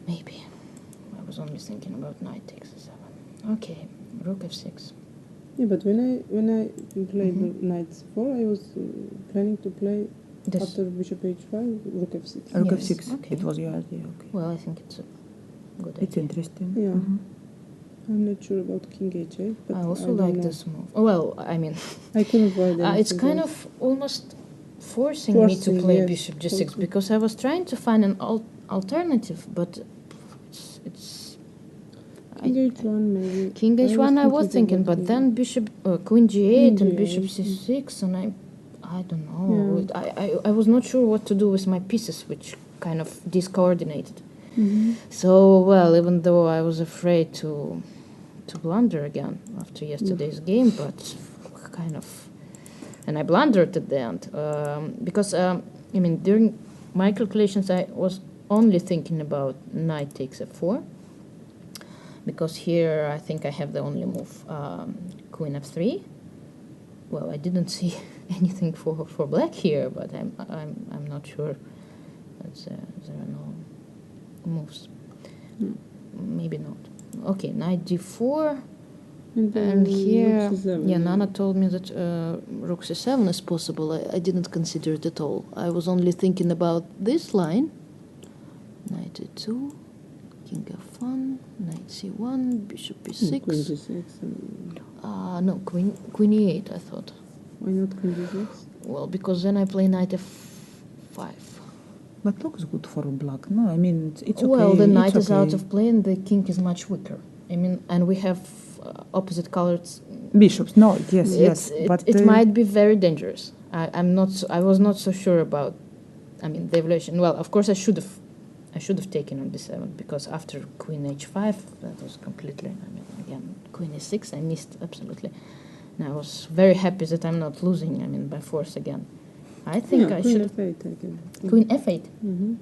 maybe. I was only thinking about knight takes e7. Okay, rook f6. Yeah, but when I played Mhm. knight 4, I was planning to play This. after bishop h5, rook f6. Rook Yes, f6. okay. It was your idea. Okay. Well, I think it's a good It's idea. interesting. Yeah. Mhm. I'm not sure about king h8, but I also don't like know. this move. Well, I mean, I couldn't avoid anything it's kind else. of almost forcing me to Forcing, play yes, bishop g6 forcing. because I was trying to find an alternative, but it's King h1 maybe. king h1 I was thinking, about but king. then bishop queen g8 and Queen bishop G8, c6, and I don't know. Yeah. I was not sure what to do with my pieces, which kind of discoordinated. Mhm. So well, even though I was afraid to blunder again after yesterday's game, but kind of, and I blundered at the end because I mean during my calculations I was only thinking about knight takes f4 because here I think I have the only move queen f3. Well, I didn't see anything for black here, but I'm not sure that there are no moves. Maybe not. Okay, knight d4, and here, rook c7. yeah, Nana told me that rook c7 is possible. I didn't consider it at all. I was only thinking about this line. Knight e2, king f1, knight c1, bishop b6. Queen g6. And No, queen e8, I thought. why not queen g6? Well, because then I play knight f5. But looks good for black. No, I mean it's okay. Well, the knight it's is out okay. of play and the king is much weaker. I mean, and we have opposite colored Bishops. No, yes, yes. It, But it might be very dangerous. I'm not. I was not so sure about. I mean, the evaluation. Well, of course, I should have taken on b7 because after queen h5, that was completely. I mean, again, queen e6, I missed absolutely. And I was very happy that I'm not losing. I mean, by force again. I think I queen should. f8 taken. Queen f8. Mm-hmm.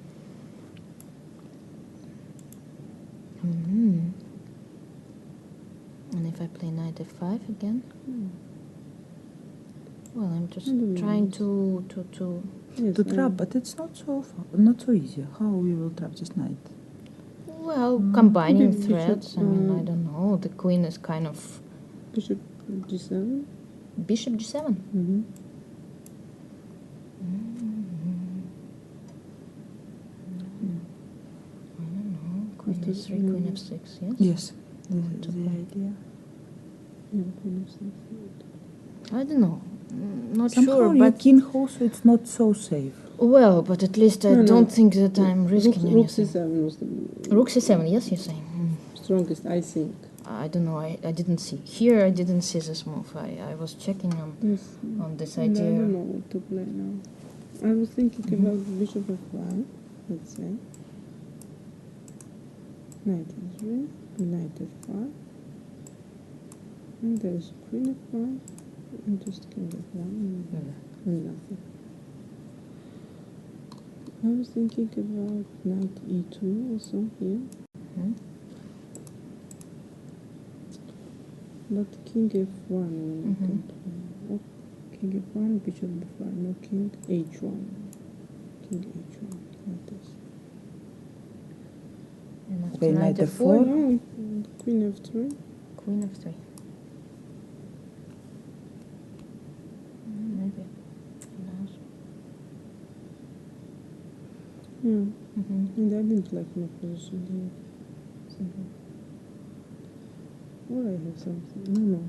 And if I play knight f5 again? Well, I'm just don't trying know. To trap, but it's not so easy. How we will trap this knight? Well, combining Maybe threads, I mean, I bishop, don't know. The queen is kind of... Bishop g7. Bishop g7? Mm-hmm. I don't know. Queen After f3, queen f6, yes? Yes, this is the idea. Yeah, queen f6. I don't know. Not Somehow sure, your but... king also it's not so safe. Well, but at least I No, no. don't think that I'm risking Rook anything. c7 was the Rook c7, yes, you're saying. strongest, I think. I don't know, I didn't see. Here I didn't see this move. I was checking Yes. on this And I idea. don't know what to play now. I was thinking about bishop f1, let's say. Knight e3, knight f5. And there's queen f5, and just king f1, and nothing. I was thinking about knight e2 also here. But king f1 we can play. Oh, king f1, bishop f5, no king h1. King h1, like this. And after Okay, knight knight f4. No, queen f3. Queen f3. Maybe. Yeah. And I didn't like my position here. Somehow. Or I have something. No.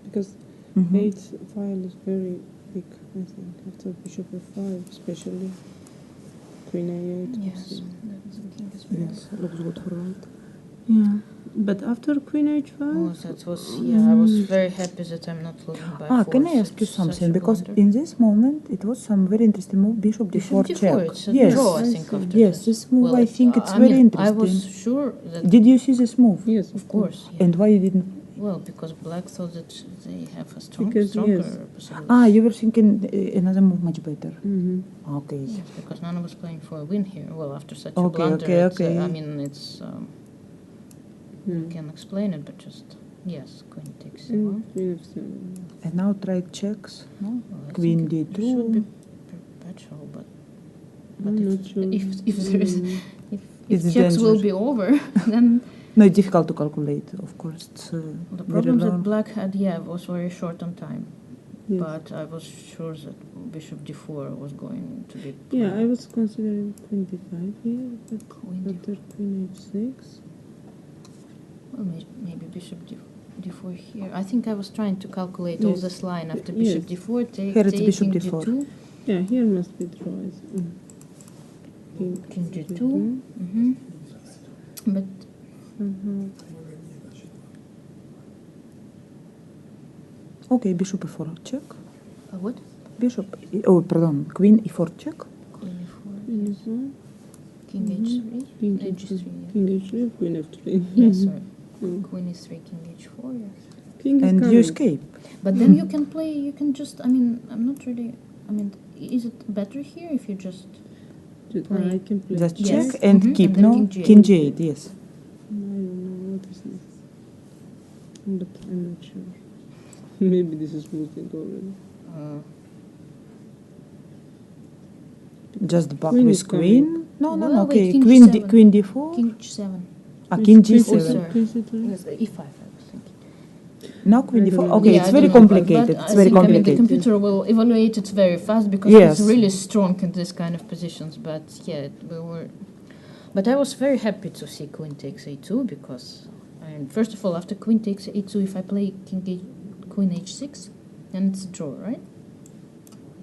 Because 8 file is very big, I think. After bishop f5, especially. Queen a8. Yes, that's the king as well. Yes, looks good for white. Yeah. But after queen h5. Oh, that was, yeah, I was very happy that I'm not losing by 4. Can I ask you Such a something? Because blunder. in this moment it was some very interesting move, bishop d4 Bishop check. d4, it's a Yes, draw, I think, after yes, this move Well, I think it's I very mean, interesting. I was sure that... Did you see this move? Yes, Of course, yeah. And why you didn't? Well, because black thought that they have a stronger Because, yes. possibility. You were thinking another move much better. Okay. Yes, because none of us playing for a win here. Well, after such a Okay, blunder, okay, it's, okay. I mean, it's... can explain it, but just... Yes, queen takes And c1. queen f7. And now try checks. No? Well, I Queen think it d2. should be perpetual, but I'm if, not sure. if there is... If It's checks will dangerous. be over, then... No, it's difficult to calculate, of course. It's The very problem that long. black had, was very short on time. Yes. But I was sure that bishop d4 was going to be... Yeah, I was considering queen d5 here, but Queen after queen h6. Well, maybe bishop d4 here. I think I was trying to calculate all Yes. this line after bishop Yes. d4, Here it's bishop taking d4. d2, Yeah, here must be draws. king g2. But Okay, bishop e4 check. what? Bishop, pardon, queen e4 check. Queen e4, Mm-hmm. king h3, King h3, King h3, queen f3. yes, sorry. Queen e3, king h4, yes. King is And coming. you escape. But then you can play, you can just, I mean, I'm not really, I mean, is it better here if you just play? I can play. Just Yes. check and Mhm. keep, And then no? king g8. King g8, yes. I don't know what is this. But I'm not sure. Maybe this is losing already. Just back Queen with is coming. queen. No, Well, wait, okay. king Queen, g7. queen d4. King h7. King Queen g7. sorry. Queen c3. Yes, e5, I was thinking. Now queen I don't d4. know. Okay, Yeah, it's I very don't know, complicated. but It's I very think, I mean, the complicated. computer will evaluate it very fast because Yes. it's really strong in this kind of positions. But yeah, we were. But I was very happy to see queen takes a2 because, I mean, first of all, after queen takes a2, if I play queen h6, then it's a draw, right?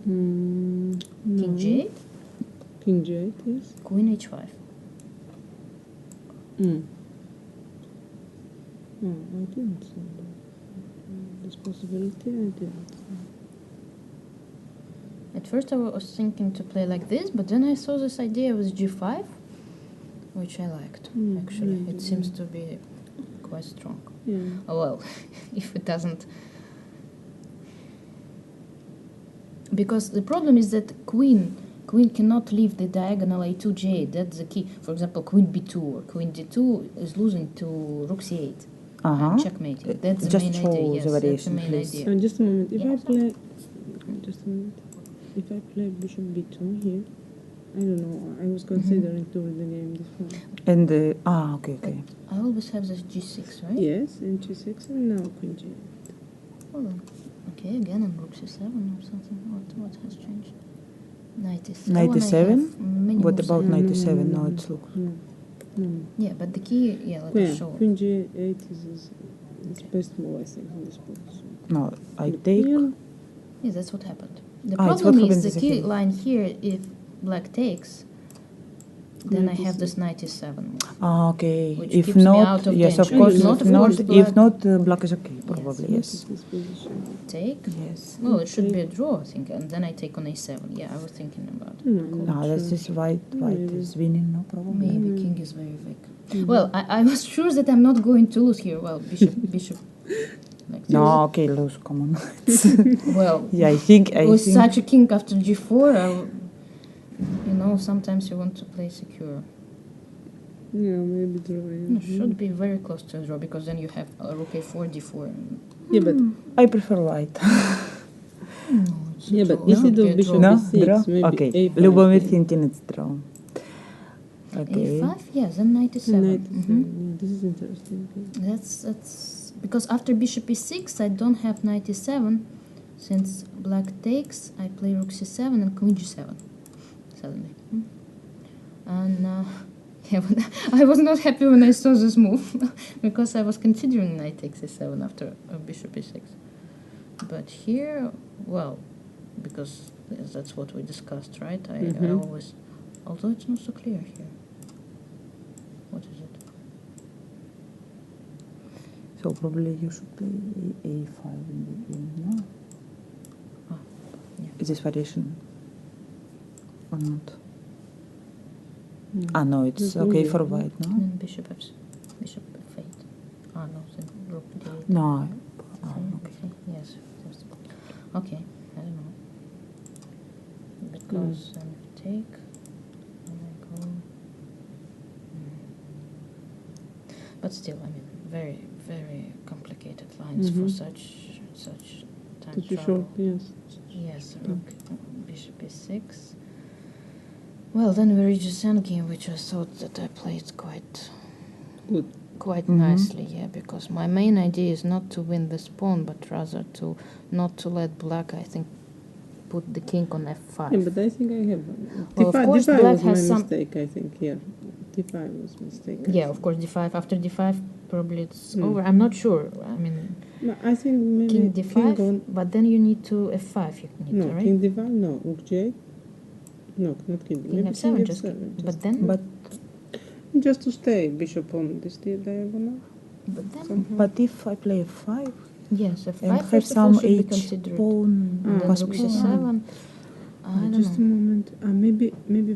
No. King g8, King g8, yes. queen h5. No, I didn't say that. This possibility I didn't say. At first, I was thinking to play like this, but then I saw this idea with g5, which I liked. Actually, it seems to be quite strong. Yeah. Oh, well, if it doesn't. Because the problem is that queen cannot leave the diagonal a2 g8. That's the key. For example, queen b2 or queen d2 is losing to rook c8. I'm checkmating. That's the Just main show idea. Yes, the that's the variation, main please. idea. Just a moment. If Yeah, I so- play, just a minute. If I play bishop b2 here, I don't know. I was considering to win the game this one. And okay. I always have this g6, right? Yes, and g6 and now queen g8. Hold on. Okay, again in rook c7 or something. What has changed? 97. 97? What moves about ahead. 97? No, it's look. No. Yeah, but the key, let Queen, us show. queen g8 is best move, I think, in this position. No, I The take. peon, Yeah, that's what happened. The It's what problem is happens the is key again. line here, if black takes, then I have this 97. Okay. Which If keeps me not, out of yes, of danger. course. If not, If of not, course, if black- not, black is okay. Probably what yes. is this position? Take? Yes. Well, it should be a draw, I think, and then I take on a7. Yeah, I was thinking about it. No, I'm No, not that's sure. just white. White Maybe. is winning. No problem. Maybe king is very weak. Well, I was sure that I'm not going to lose here. Well, bishop. Like this. No, okay, lose. Come on. Well, Yeah, I think. with such a king after g4, sometimes you want to play secure. Yeah, maybe draw. It should be very close to a draw because then you have rook a4, d4. Yeah, but I prefer white. yeah, but draw. instead No, of bishop No, b6, draw. maybe Okay, a5. Lubomir maybe. thinking it's draw. Okay. a5, yeah, then 97. 97. Yeah, this is interesting. Okay. That's because after bishop e6 I don't have 97. Since black takes, I play rook c7 and queen g7 suddenly. And yeah, but I was not happy when I saw this move because I was considering knight takes e7 after bishop e6. But here, well, because that's what we discussed, right? I always, although it's not so clear here. What is it? So probably you should play a5 in the beginning, no? Yeah. Is this variation or not? No. No, it's There's okay no for way. white, no? And then bishop f8. No, then rook d8. No. Okay. Yes. Okay. I don't know. Because then if take, and I go. But still, I mean, very, very complicated lines for such time Too travel. short, yes. Yes, rook, bishop e6. Well, then we reach this endgame, which I thought that I played quite nicely, yeah, because my main idea is not to win this pawn, but rather to not to let black, I think, put the king on f5. Yeah, but I think I have. Well, of d5, course, d5 black was my has some- mistake, I think, here. d5 was mistake. I Yeah, think. of course, d5. After d5, probably it's over. I'm not sure. I mean, No, I think maybe king d5, on, but then you need to f5. You need no, to, right? king d5, no, rook g8. No, not king d5. King Maybe f7, king just. f7. But then, But Just to stay bishop on this diagonal. Somehow. but if I play f5 yes, f5 and have first of all some should be h considered. pawn And then rook possible. c7. I don't Just a know. moment. Maybe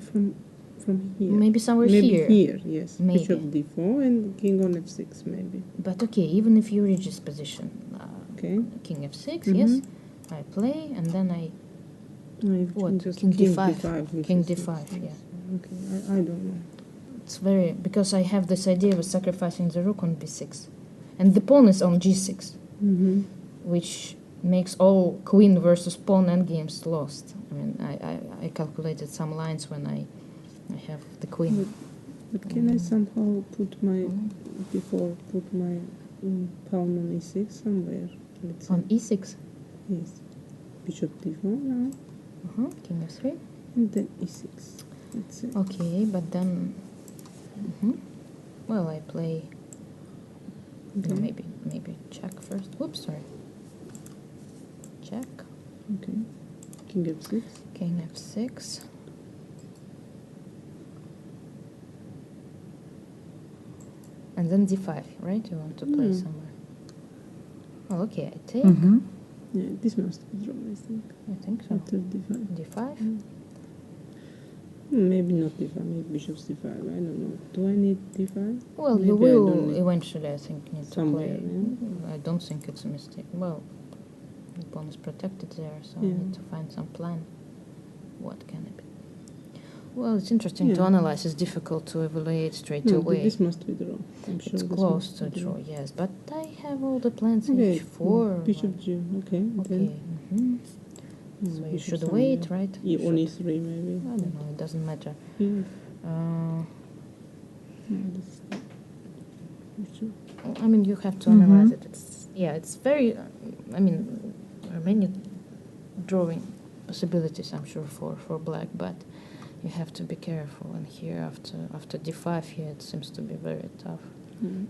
from here. Maybe somewhere Maybe here. here, yes. Maybe. Bishop d4 and king on f6, maybe. But okay, even if you reach this position, Okay. king f6, yes, I play, and then I No, if What? just King d5. with King f6, d5, yes. yeah. Okay, I don't know. It's very because I have this idea of sacrificing the rook on b6, and the pawn is on g6, which makes all queen versus pawn endgames lost. I mean, I calculated some lines when I have the queen. But can I somehow put my pawn on e6 somewhere? Let's say. On e6, Yes. Bishop d4 now, king f3. and then e6. Let's say. Okay, but then, well, I play. No, Okay. maybe check first. Whoops, sorry. Check. Okay. King f6. King f6. And then d5, right? You want to play somewhere. Oh, okay, I take. Yeah, this must be drawn, I think. I think so. After d5. d5. Maybe not d5, maybe bishop c5. I don't know. Do I need d5? Well, Maybe you I will don't need eventually, I think, need somewhere, to play. I don't think it's a mistake. Well, the pawn is protected there, so I Yeah. need to find some plan. What can it be? Well, it's interesting to analyze. It's difficult to evaluate straight away. This must be draw. I'm sure it's close to draw, yes. But I have all the plans okay. h4. Bishop G. Okay. Okay. So you should wait, right? On e3 maybe. I don't know. It doesn't matter. Yes. I mean, you have to analyze it. It's very. I mean, there are many drawing possibilities, I'm sure, for black, but you have to be careful. And here, after d5, here it seems to be very tough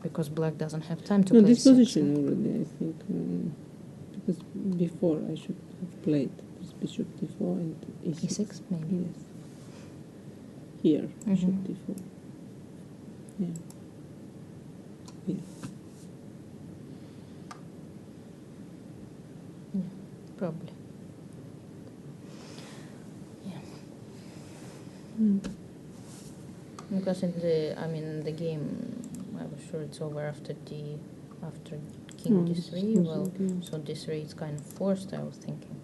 because black doesn't have time to play this 6. position already, I think, because before I should have played this bishop d4 and e6. e6 maybe. Yes. Here, bishop d4. Yeah. Yes. Yeah, probably. Because in the game, I was sure it's over after king d3. Well, so d3 is kind of forced, I was thinking.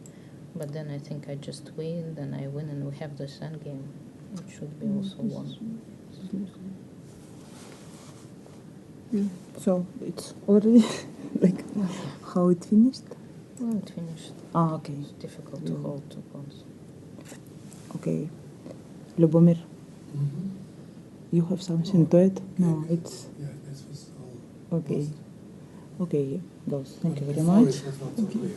But then I think I just win, then I win, and we have this endgame. It should be also won. So it's already like how it finished? Well, it finished. Okay. It's difficult to hold 2 pawns. Okay. Lubomir, you have something to add? No, it's... Yeah, this was all... Okay. Okay, those. Thank you very Before much. it was not so clear.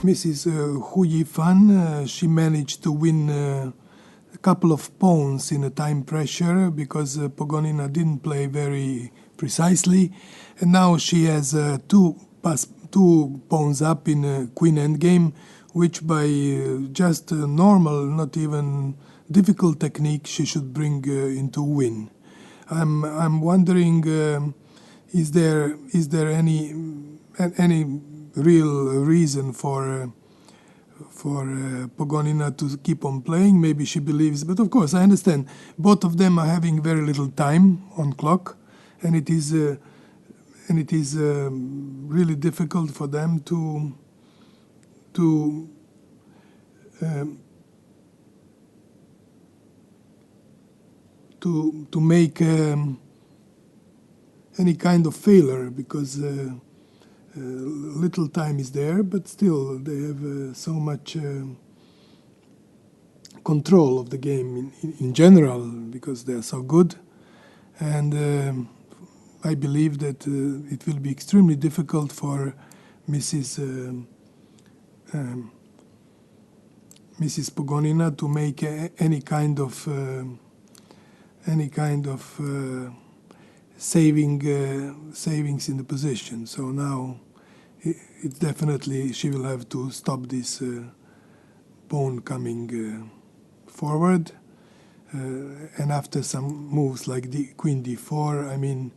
Mrs. Hou Yifan, she managed to win couple of pawns in a time pressure because Pogonina didn't play very precisely, and now she has two pawns up in a queen endgame, which by just a normal, not even difficult technique, she should bring into win. I'm wondering, is there any real reason for Pogonina to keep on playing? Maybe she believes, but of course I understand both of them are having very little time on clock, and it is really difficult for them to make any kind of failure, because little time is there, but still they have so much control of the game in general, because they are so good. And I believe that it will be extremely difficult for Mrs. Pogonina to make any kind of savings in the position. So now it's definitely she will have to stop this pawn coming forward, and after some moves like queen d4, I mean,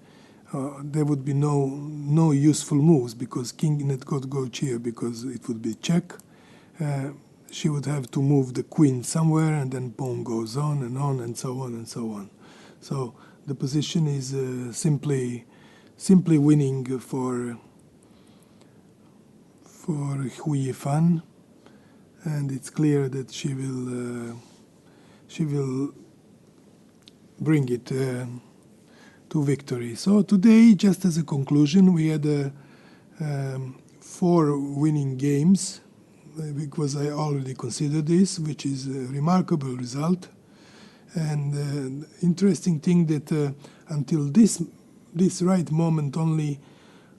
there would be no useful moves, because king not got go here because it would be check. She would have to move the queen somewhere, and then pawn goes on, and so on and so on. So the position is simply winning for Hou Yifan, and it's clear that she will bring it to victory. So today, just as a conclusion, we had 4 winning games, because I already considered this, which is a remarkable result. And interesting thing that until this right moment, only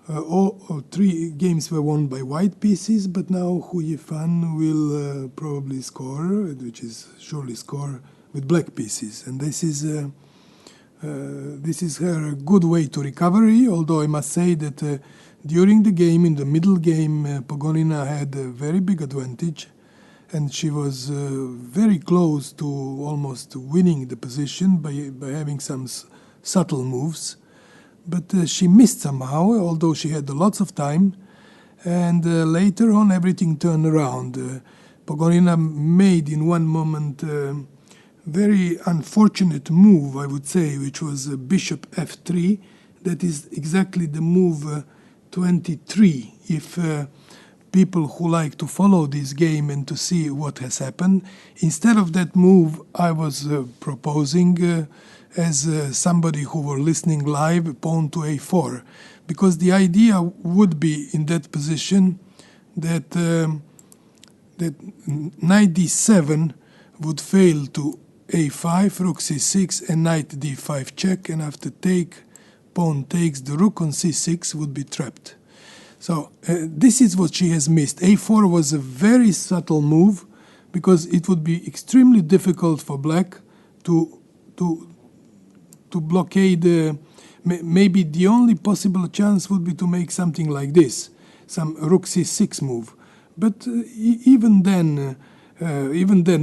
all 3 games were won by white pieces, but now Hou Yifan will probably score, which is surely score, with black pieces, and this is her good way to recovery. Although I must say that during the game, in the middle game, Pogonina had a very big advantage, and she was very close to almost winning the position by having some subtle moves. But she missed somehow, although she had lots of time. And later on, everything turned around. Pogonina made in one moment very unfortunate move, I would say, which was bishop f3. That is exactly the move 23. If people who like to follow this game and to see what has happened, instead of that move, I was proposing as somebody who were listening live, pawn to a4, because the idea would be in that position that knight d7 would fail to a5, rook c6, and knight d5 check, and after take, pawn takes, the rook on c6 would be trapped. So this is what she has missed. a4 was a very subtle move, because it would be extremely difficult for black to blockade. Maybe the only possible chance would be to make something like this, some rook c6 move. But even then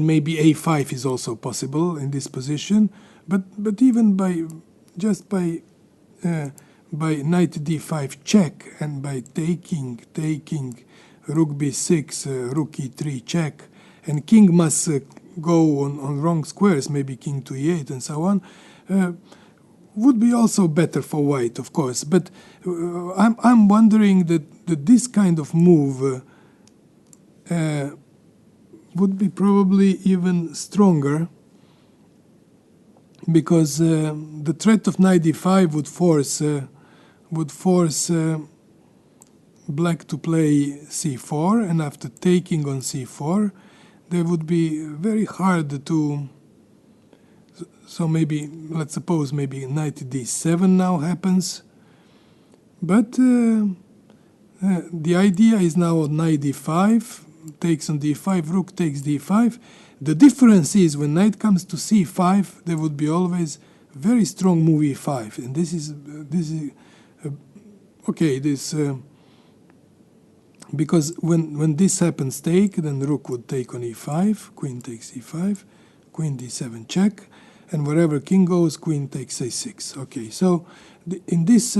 maybe a5 is also possible in this position. But even by knight d5 check, and by taking rook b6, rook e3 check, and king must go on wrong squares, maybe king to e8 and so on, would be also better for white, of course. But I'm wondering that this kind of move would be probably even stronger, because the threat of knight d5 would force black to play c4, and after taking on c4, there would be very hard to. So maybe, let's suppose, maybe knight d7 now happens, but the idea is now knight d5, takes on d5, rook takes d5. The difference is when knight comes to c5, there would be always very strong move e5, and this is okay. This because when this happens, take, then rook would take on e5, queen takes e5, queen d7 check, and wherever king goes, queen takes a6. Okay, so in this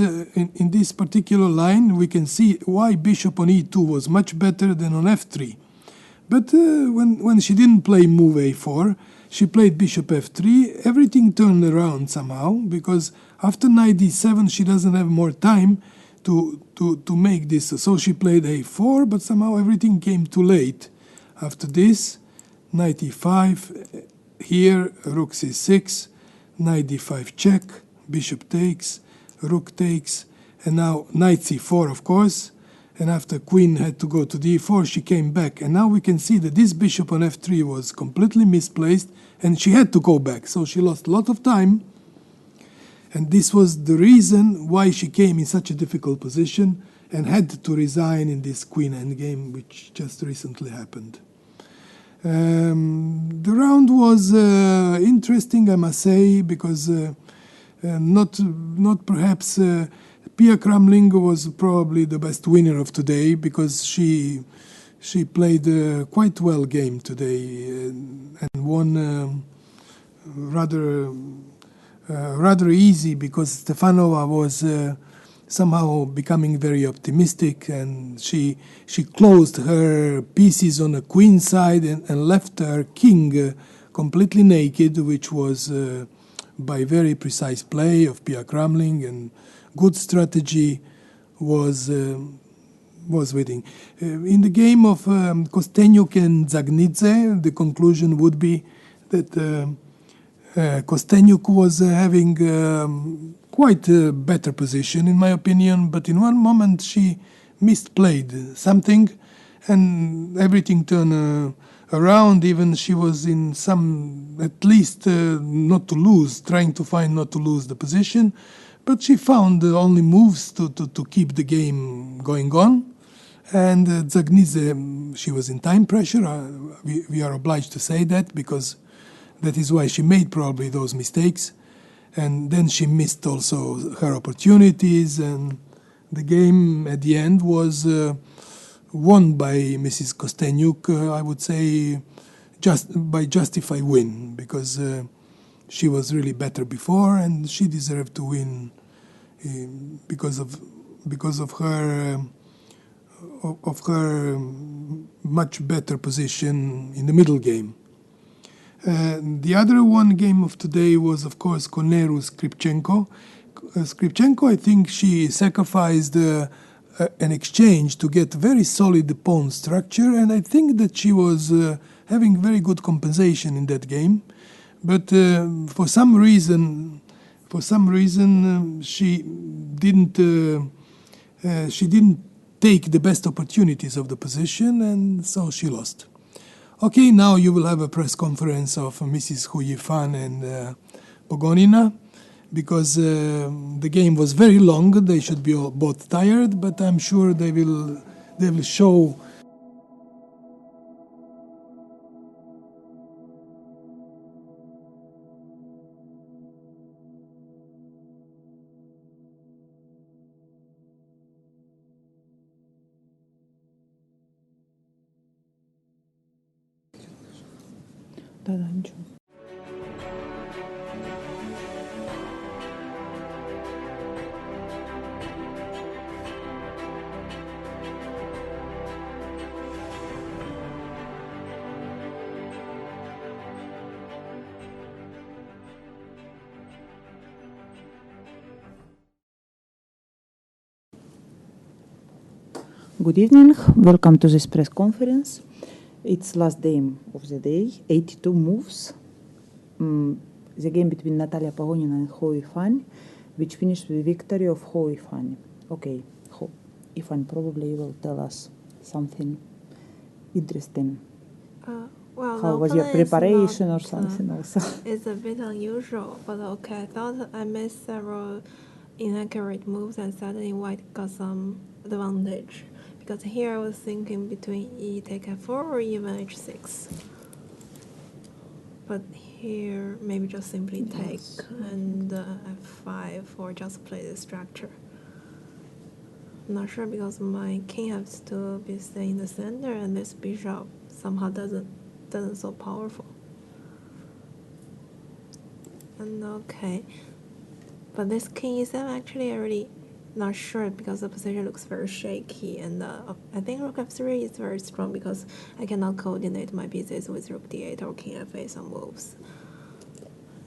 particular line, we can see why bishop on e2 was much better than on f3. But when she didn't play move a4, she played bishop f3. Everything turned around somehow, because after knight d7, she doesn't have more time to make this. So she played a4, but somehow everything came too late. After this, knight e5, here, rook c6, knight d5 check, bishop takes, rook takes, and now knight c4, of course. And after queen had to go to d4, she came back. And now we can see that this bishop on f3 was completely misplaced, and she had to go back. So she lost a lot of time. And this was the reason why she came in such a difficult position and had to resign in this queen endgame, which just recently happened. The round was interesting, I must say, because not perhaps... Pia Cramling was probably the best winner of today, because she played quite well game today and won rather easy, because Stefanova was somehow becoming very optimistic, and she closed her pieces on the queen side and left her king completely naked, which was by very precise play of Pia Cramling and good strategy was winning. In the game of Kostenyuk and Zagnidze, the conclusion would be that Kostenyuk was having quite a better position, in my opinion, but in one moment she misplayed something, and everything turned around. Even she was in some, at least not to lose, trying to find not to lose the position. But she found only moves to keep the game going on. And Zagnidze, she was in time pressure. We are obliged to say that, because that is why she made probably those mistakes. And then she missed also her opportunities. And the game at the end was won by Mrs. Kostenyuk, I would say, just by justified win, because she was really better before, and she deserved to win because of her much better position in the middle game. The other one game of today was, of course, Koneru Skripchenko. Skripchenko, I think she sacrificed an exchange to get very solid pawn structure, and I think that she was having very good compensation in that game. But for some reason, she didn't take the best opportunities of the position, and so she lost. Okay, now you will have a press conference of Mrs. Hou Yifan and Pogonina, because the game was very long. They should be both tired, but I'm sure they will show. Good evening, welcome to this press conference. It's last game of the day, 82 moves. The game between Natalia Pogonina and Hou Yifan, which finished with the victory of Hou Yifan. Okay, Hou Yifan probably will tell us something interesting. Well, how was your preparation or something also? It's a bit unusual, but okay. I thought I made several inaccurate moves, and suddenly white got some advantage. because here I was thinking between e take f4 or even h6. But here, maybe just simply take and f5 or just play the structure. I'm not sure because my king has to be staying in the center and this bishop somehow doesn't so powerful. And okay, but this king e7 actually I really not sure because the position looks very shaky, and I think rook f3 is very strong because I cannot coordinate my pieces with rook d8 or king f8 some moves.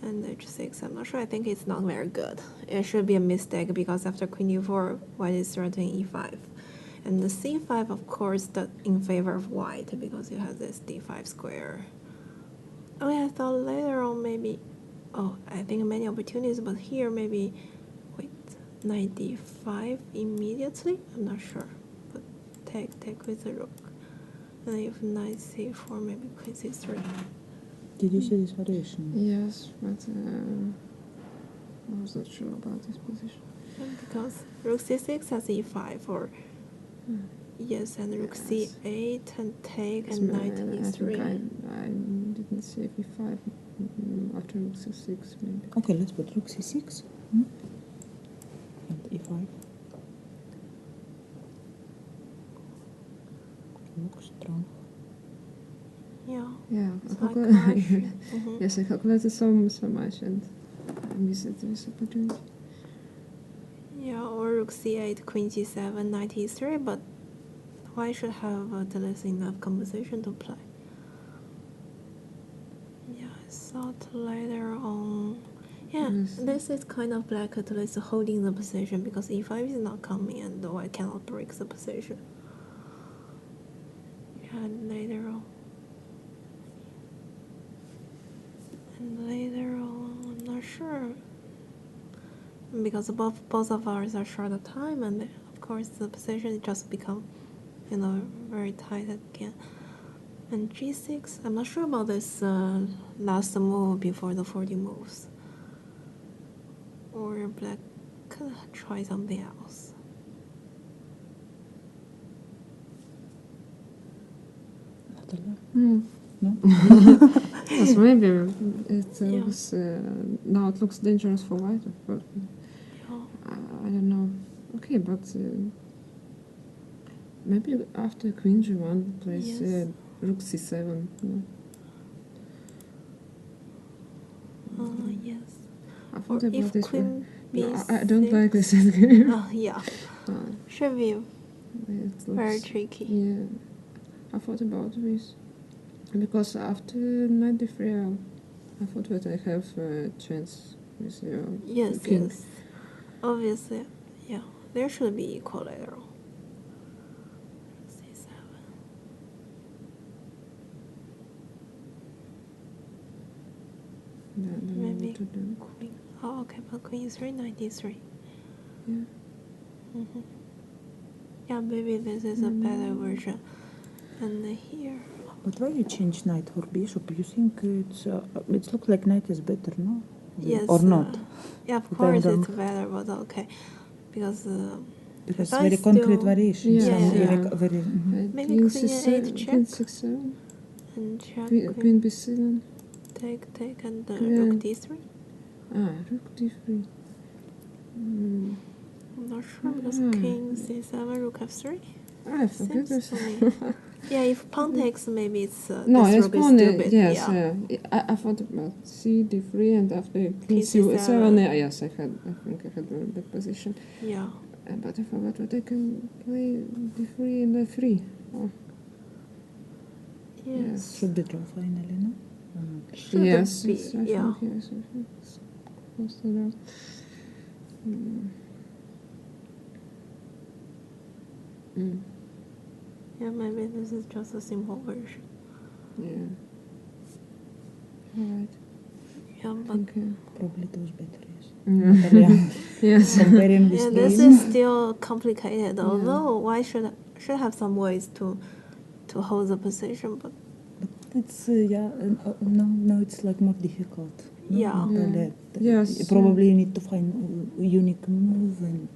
And h6, I'm not sure. I think it's not very good. It should be a mistake because after queen e4, white is threatening e5. And the c5, of course, in favor of white because it has this d5 square. Oh yeah, I thought later on maybe, I think many opportunities, but here maybe, wait, knight d5 immediately? I'm not sure, but take with the rook. And if knight c4, maybe queen c3. Did you see this variation? Yes, but I was not sure about this position. Because rook c6 has e5 or yes, and rook c8 and take and knight e3. I think I didn't save e5 after rook c6 maybe. Okay, let's put rook c6 and e5. Looks strong. Yeah. Yeah. Yes, I calculated so much and I missed this opportunity. Yeah, or rook c8, queen g7, knight e3, but white should have at least enough composition to play. Yeah, I thought later on. Yeah, this is kind of black at least holding the position because e5 is not coming and the white cannot break the position. Yeah, and later on. And later on, I'm not sure. Because both of ours are short of time, and of course the position just become, very tight again. And g6, I'm not sure about this last move before the 40 moves. Or black could try something else. No? Yes, maybe it looks, now it looks dangerous for white, but I don't know. Okay, but maybe after queen g1 plays rook c7. Yes. I thought about this one. No, I don't like this game. Yeah. Should be very tricky. Yeah. I thought about this. Because after knight d3, I thought that I have a chance with yes, king. Yes. Obviously, yeah. There should be equilateral. C7. Maybe queen. Oh, okay, but queen e3, knight d3. Yeah. Yeah, maybe this is a better version. And here. But why you change knight for bishop? You think it looks like knight is better, no? Yes. Or not? Yeah, of course it's better, but okay. Because very concrete variation. Very, maybe queen e8 check. Queen 6-7. And check. Queen b7. Take and rook d3. Rook d3. I'm not sure because king c7, rook f3. I forget this. Yeah, if pawn takes, maybe it's no, this it's rook is pawn. stupid. Yes, I thought about c d3 and after king c7. Yes, I think I had a bad position. Yeah. But I forgot that I can play d3 and f3. Yes. Should be draw finally, no? Should yes, be, I yeah. think yes. It's close to that. Yeah, maybe this is just a simple version. Yeah. All right. Yeah, but probably those better, yes. Yes. Comparing this game. This is still complicated. Although why should have some ways to hold the position, but it's no, it's like more difficult. No? Yeah. Yes. Probably you need to find a unique move and.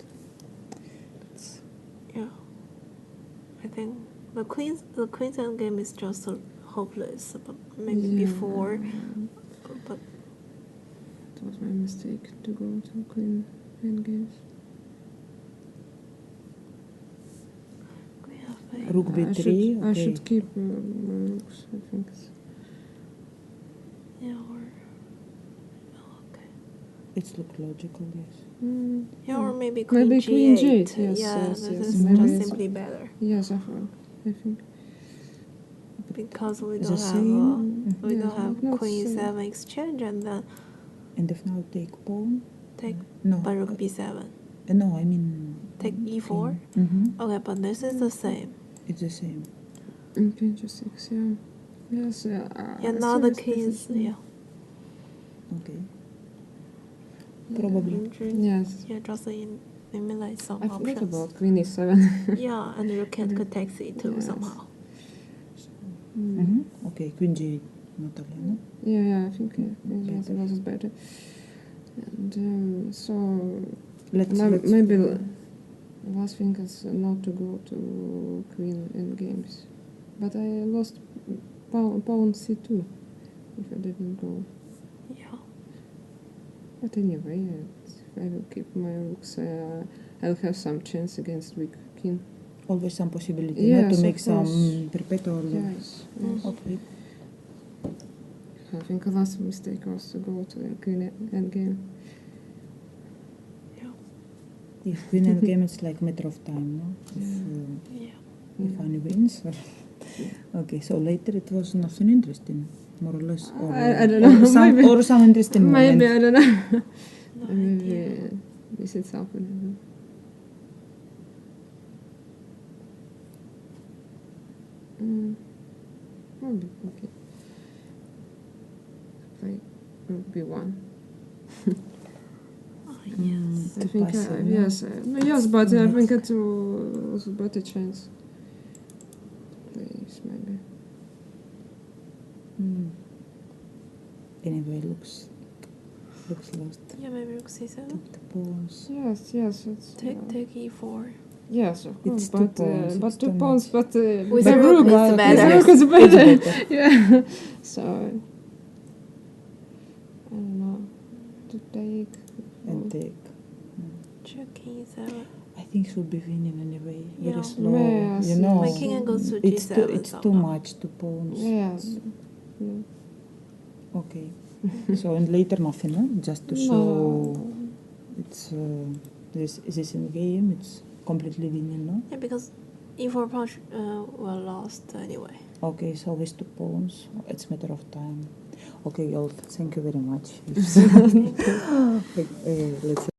Yeah. I think the queen's endgame is just so hopeless, but maybe before. But it was my mistake to go to queen endgames. Rook b3. I should keep my rooks, I think. Yeah, or okay. It's look logical, yes. Yeah, or maybe queen maybe g8. Queen G8, yes, Yeah, yes, this yes. is Maybe just it's- simply better. Yes, I think. Because we It's don't the have same. we Yes, don't have but not queen same. e7 exchange, and then And if now take pawn. take No. by rook b7. No, I mean. Take e4. Mm-hmm. Okay, but this is the same. It's the same. Queen G6, yeah. Yes, yeah. Yeah, now the serious king is position. Okay. Probably. Yes. Yeah, just eliminate some I forgot options. about Queen E7. Yeah, and rook could take c2 Yes. somehow. Mm-hmm. Okay, queen g8, Natalia, no? Yeah, I think Queen G8 was better. And so maybe last thing is not to go to queen endgames. But I lost pawn c2 if I didn't go. Yeah. But anyway, I will keep my rooks. I'll have some chance against weak king. Always some possibility, Yes, not to make of some course. perpetual. Yes, yes. Okay. I think the last mistake was to go to the queen endgame. If queen endgame, it's like matter of time, no? If Annie wins. Okay, so later it was nothing interesting, more or less. Or, I don't know. Or some interesting moment. Maybe, I don't know. Maybe this is something. Maybe, okay. Play rook b1. Yes. I think, yes, yes, but I think it was a better chance. Please, maybe. Anyway, looks lost. Yeah, maybe rook c7. Take the pawns. Yes, it's Take e4. yes, of course, It's two pawns, but it's two too pawns, much. but With the a rook rook is better. the rook is It's better. better. Yeah, so I don't know to take And take. Check king e7. I think should be winning anyway. Yeah. Very slow. Yes, You know. My king goes to It's g7 too. It's too somehow. much. Two pawns. Yes. Okay. So and later nothing, no? Just to show it's this in game. It's completely winning, no? Yeah, because e4 pawn were lost anyway. Okay, so with two pawns, it's matter of time. Okay, y'all. Thank you very much. Let's.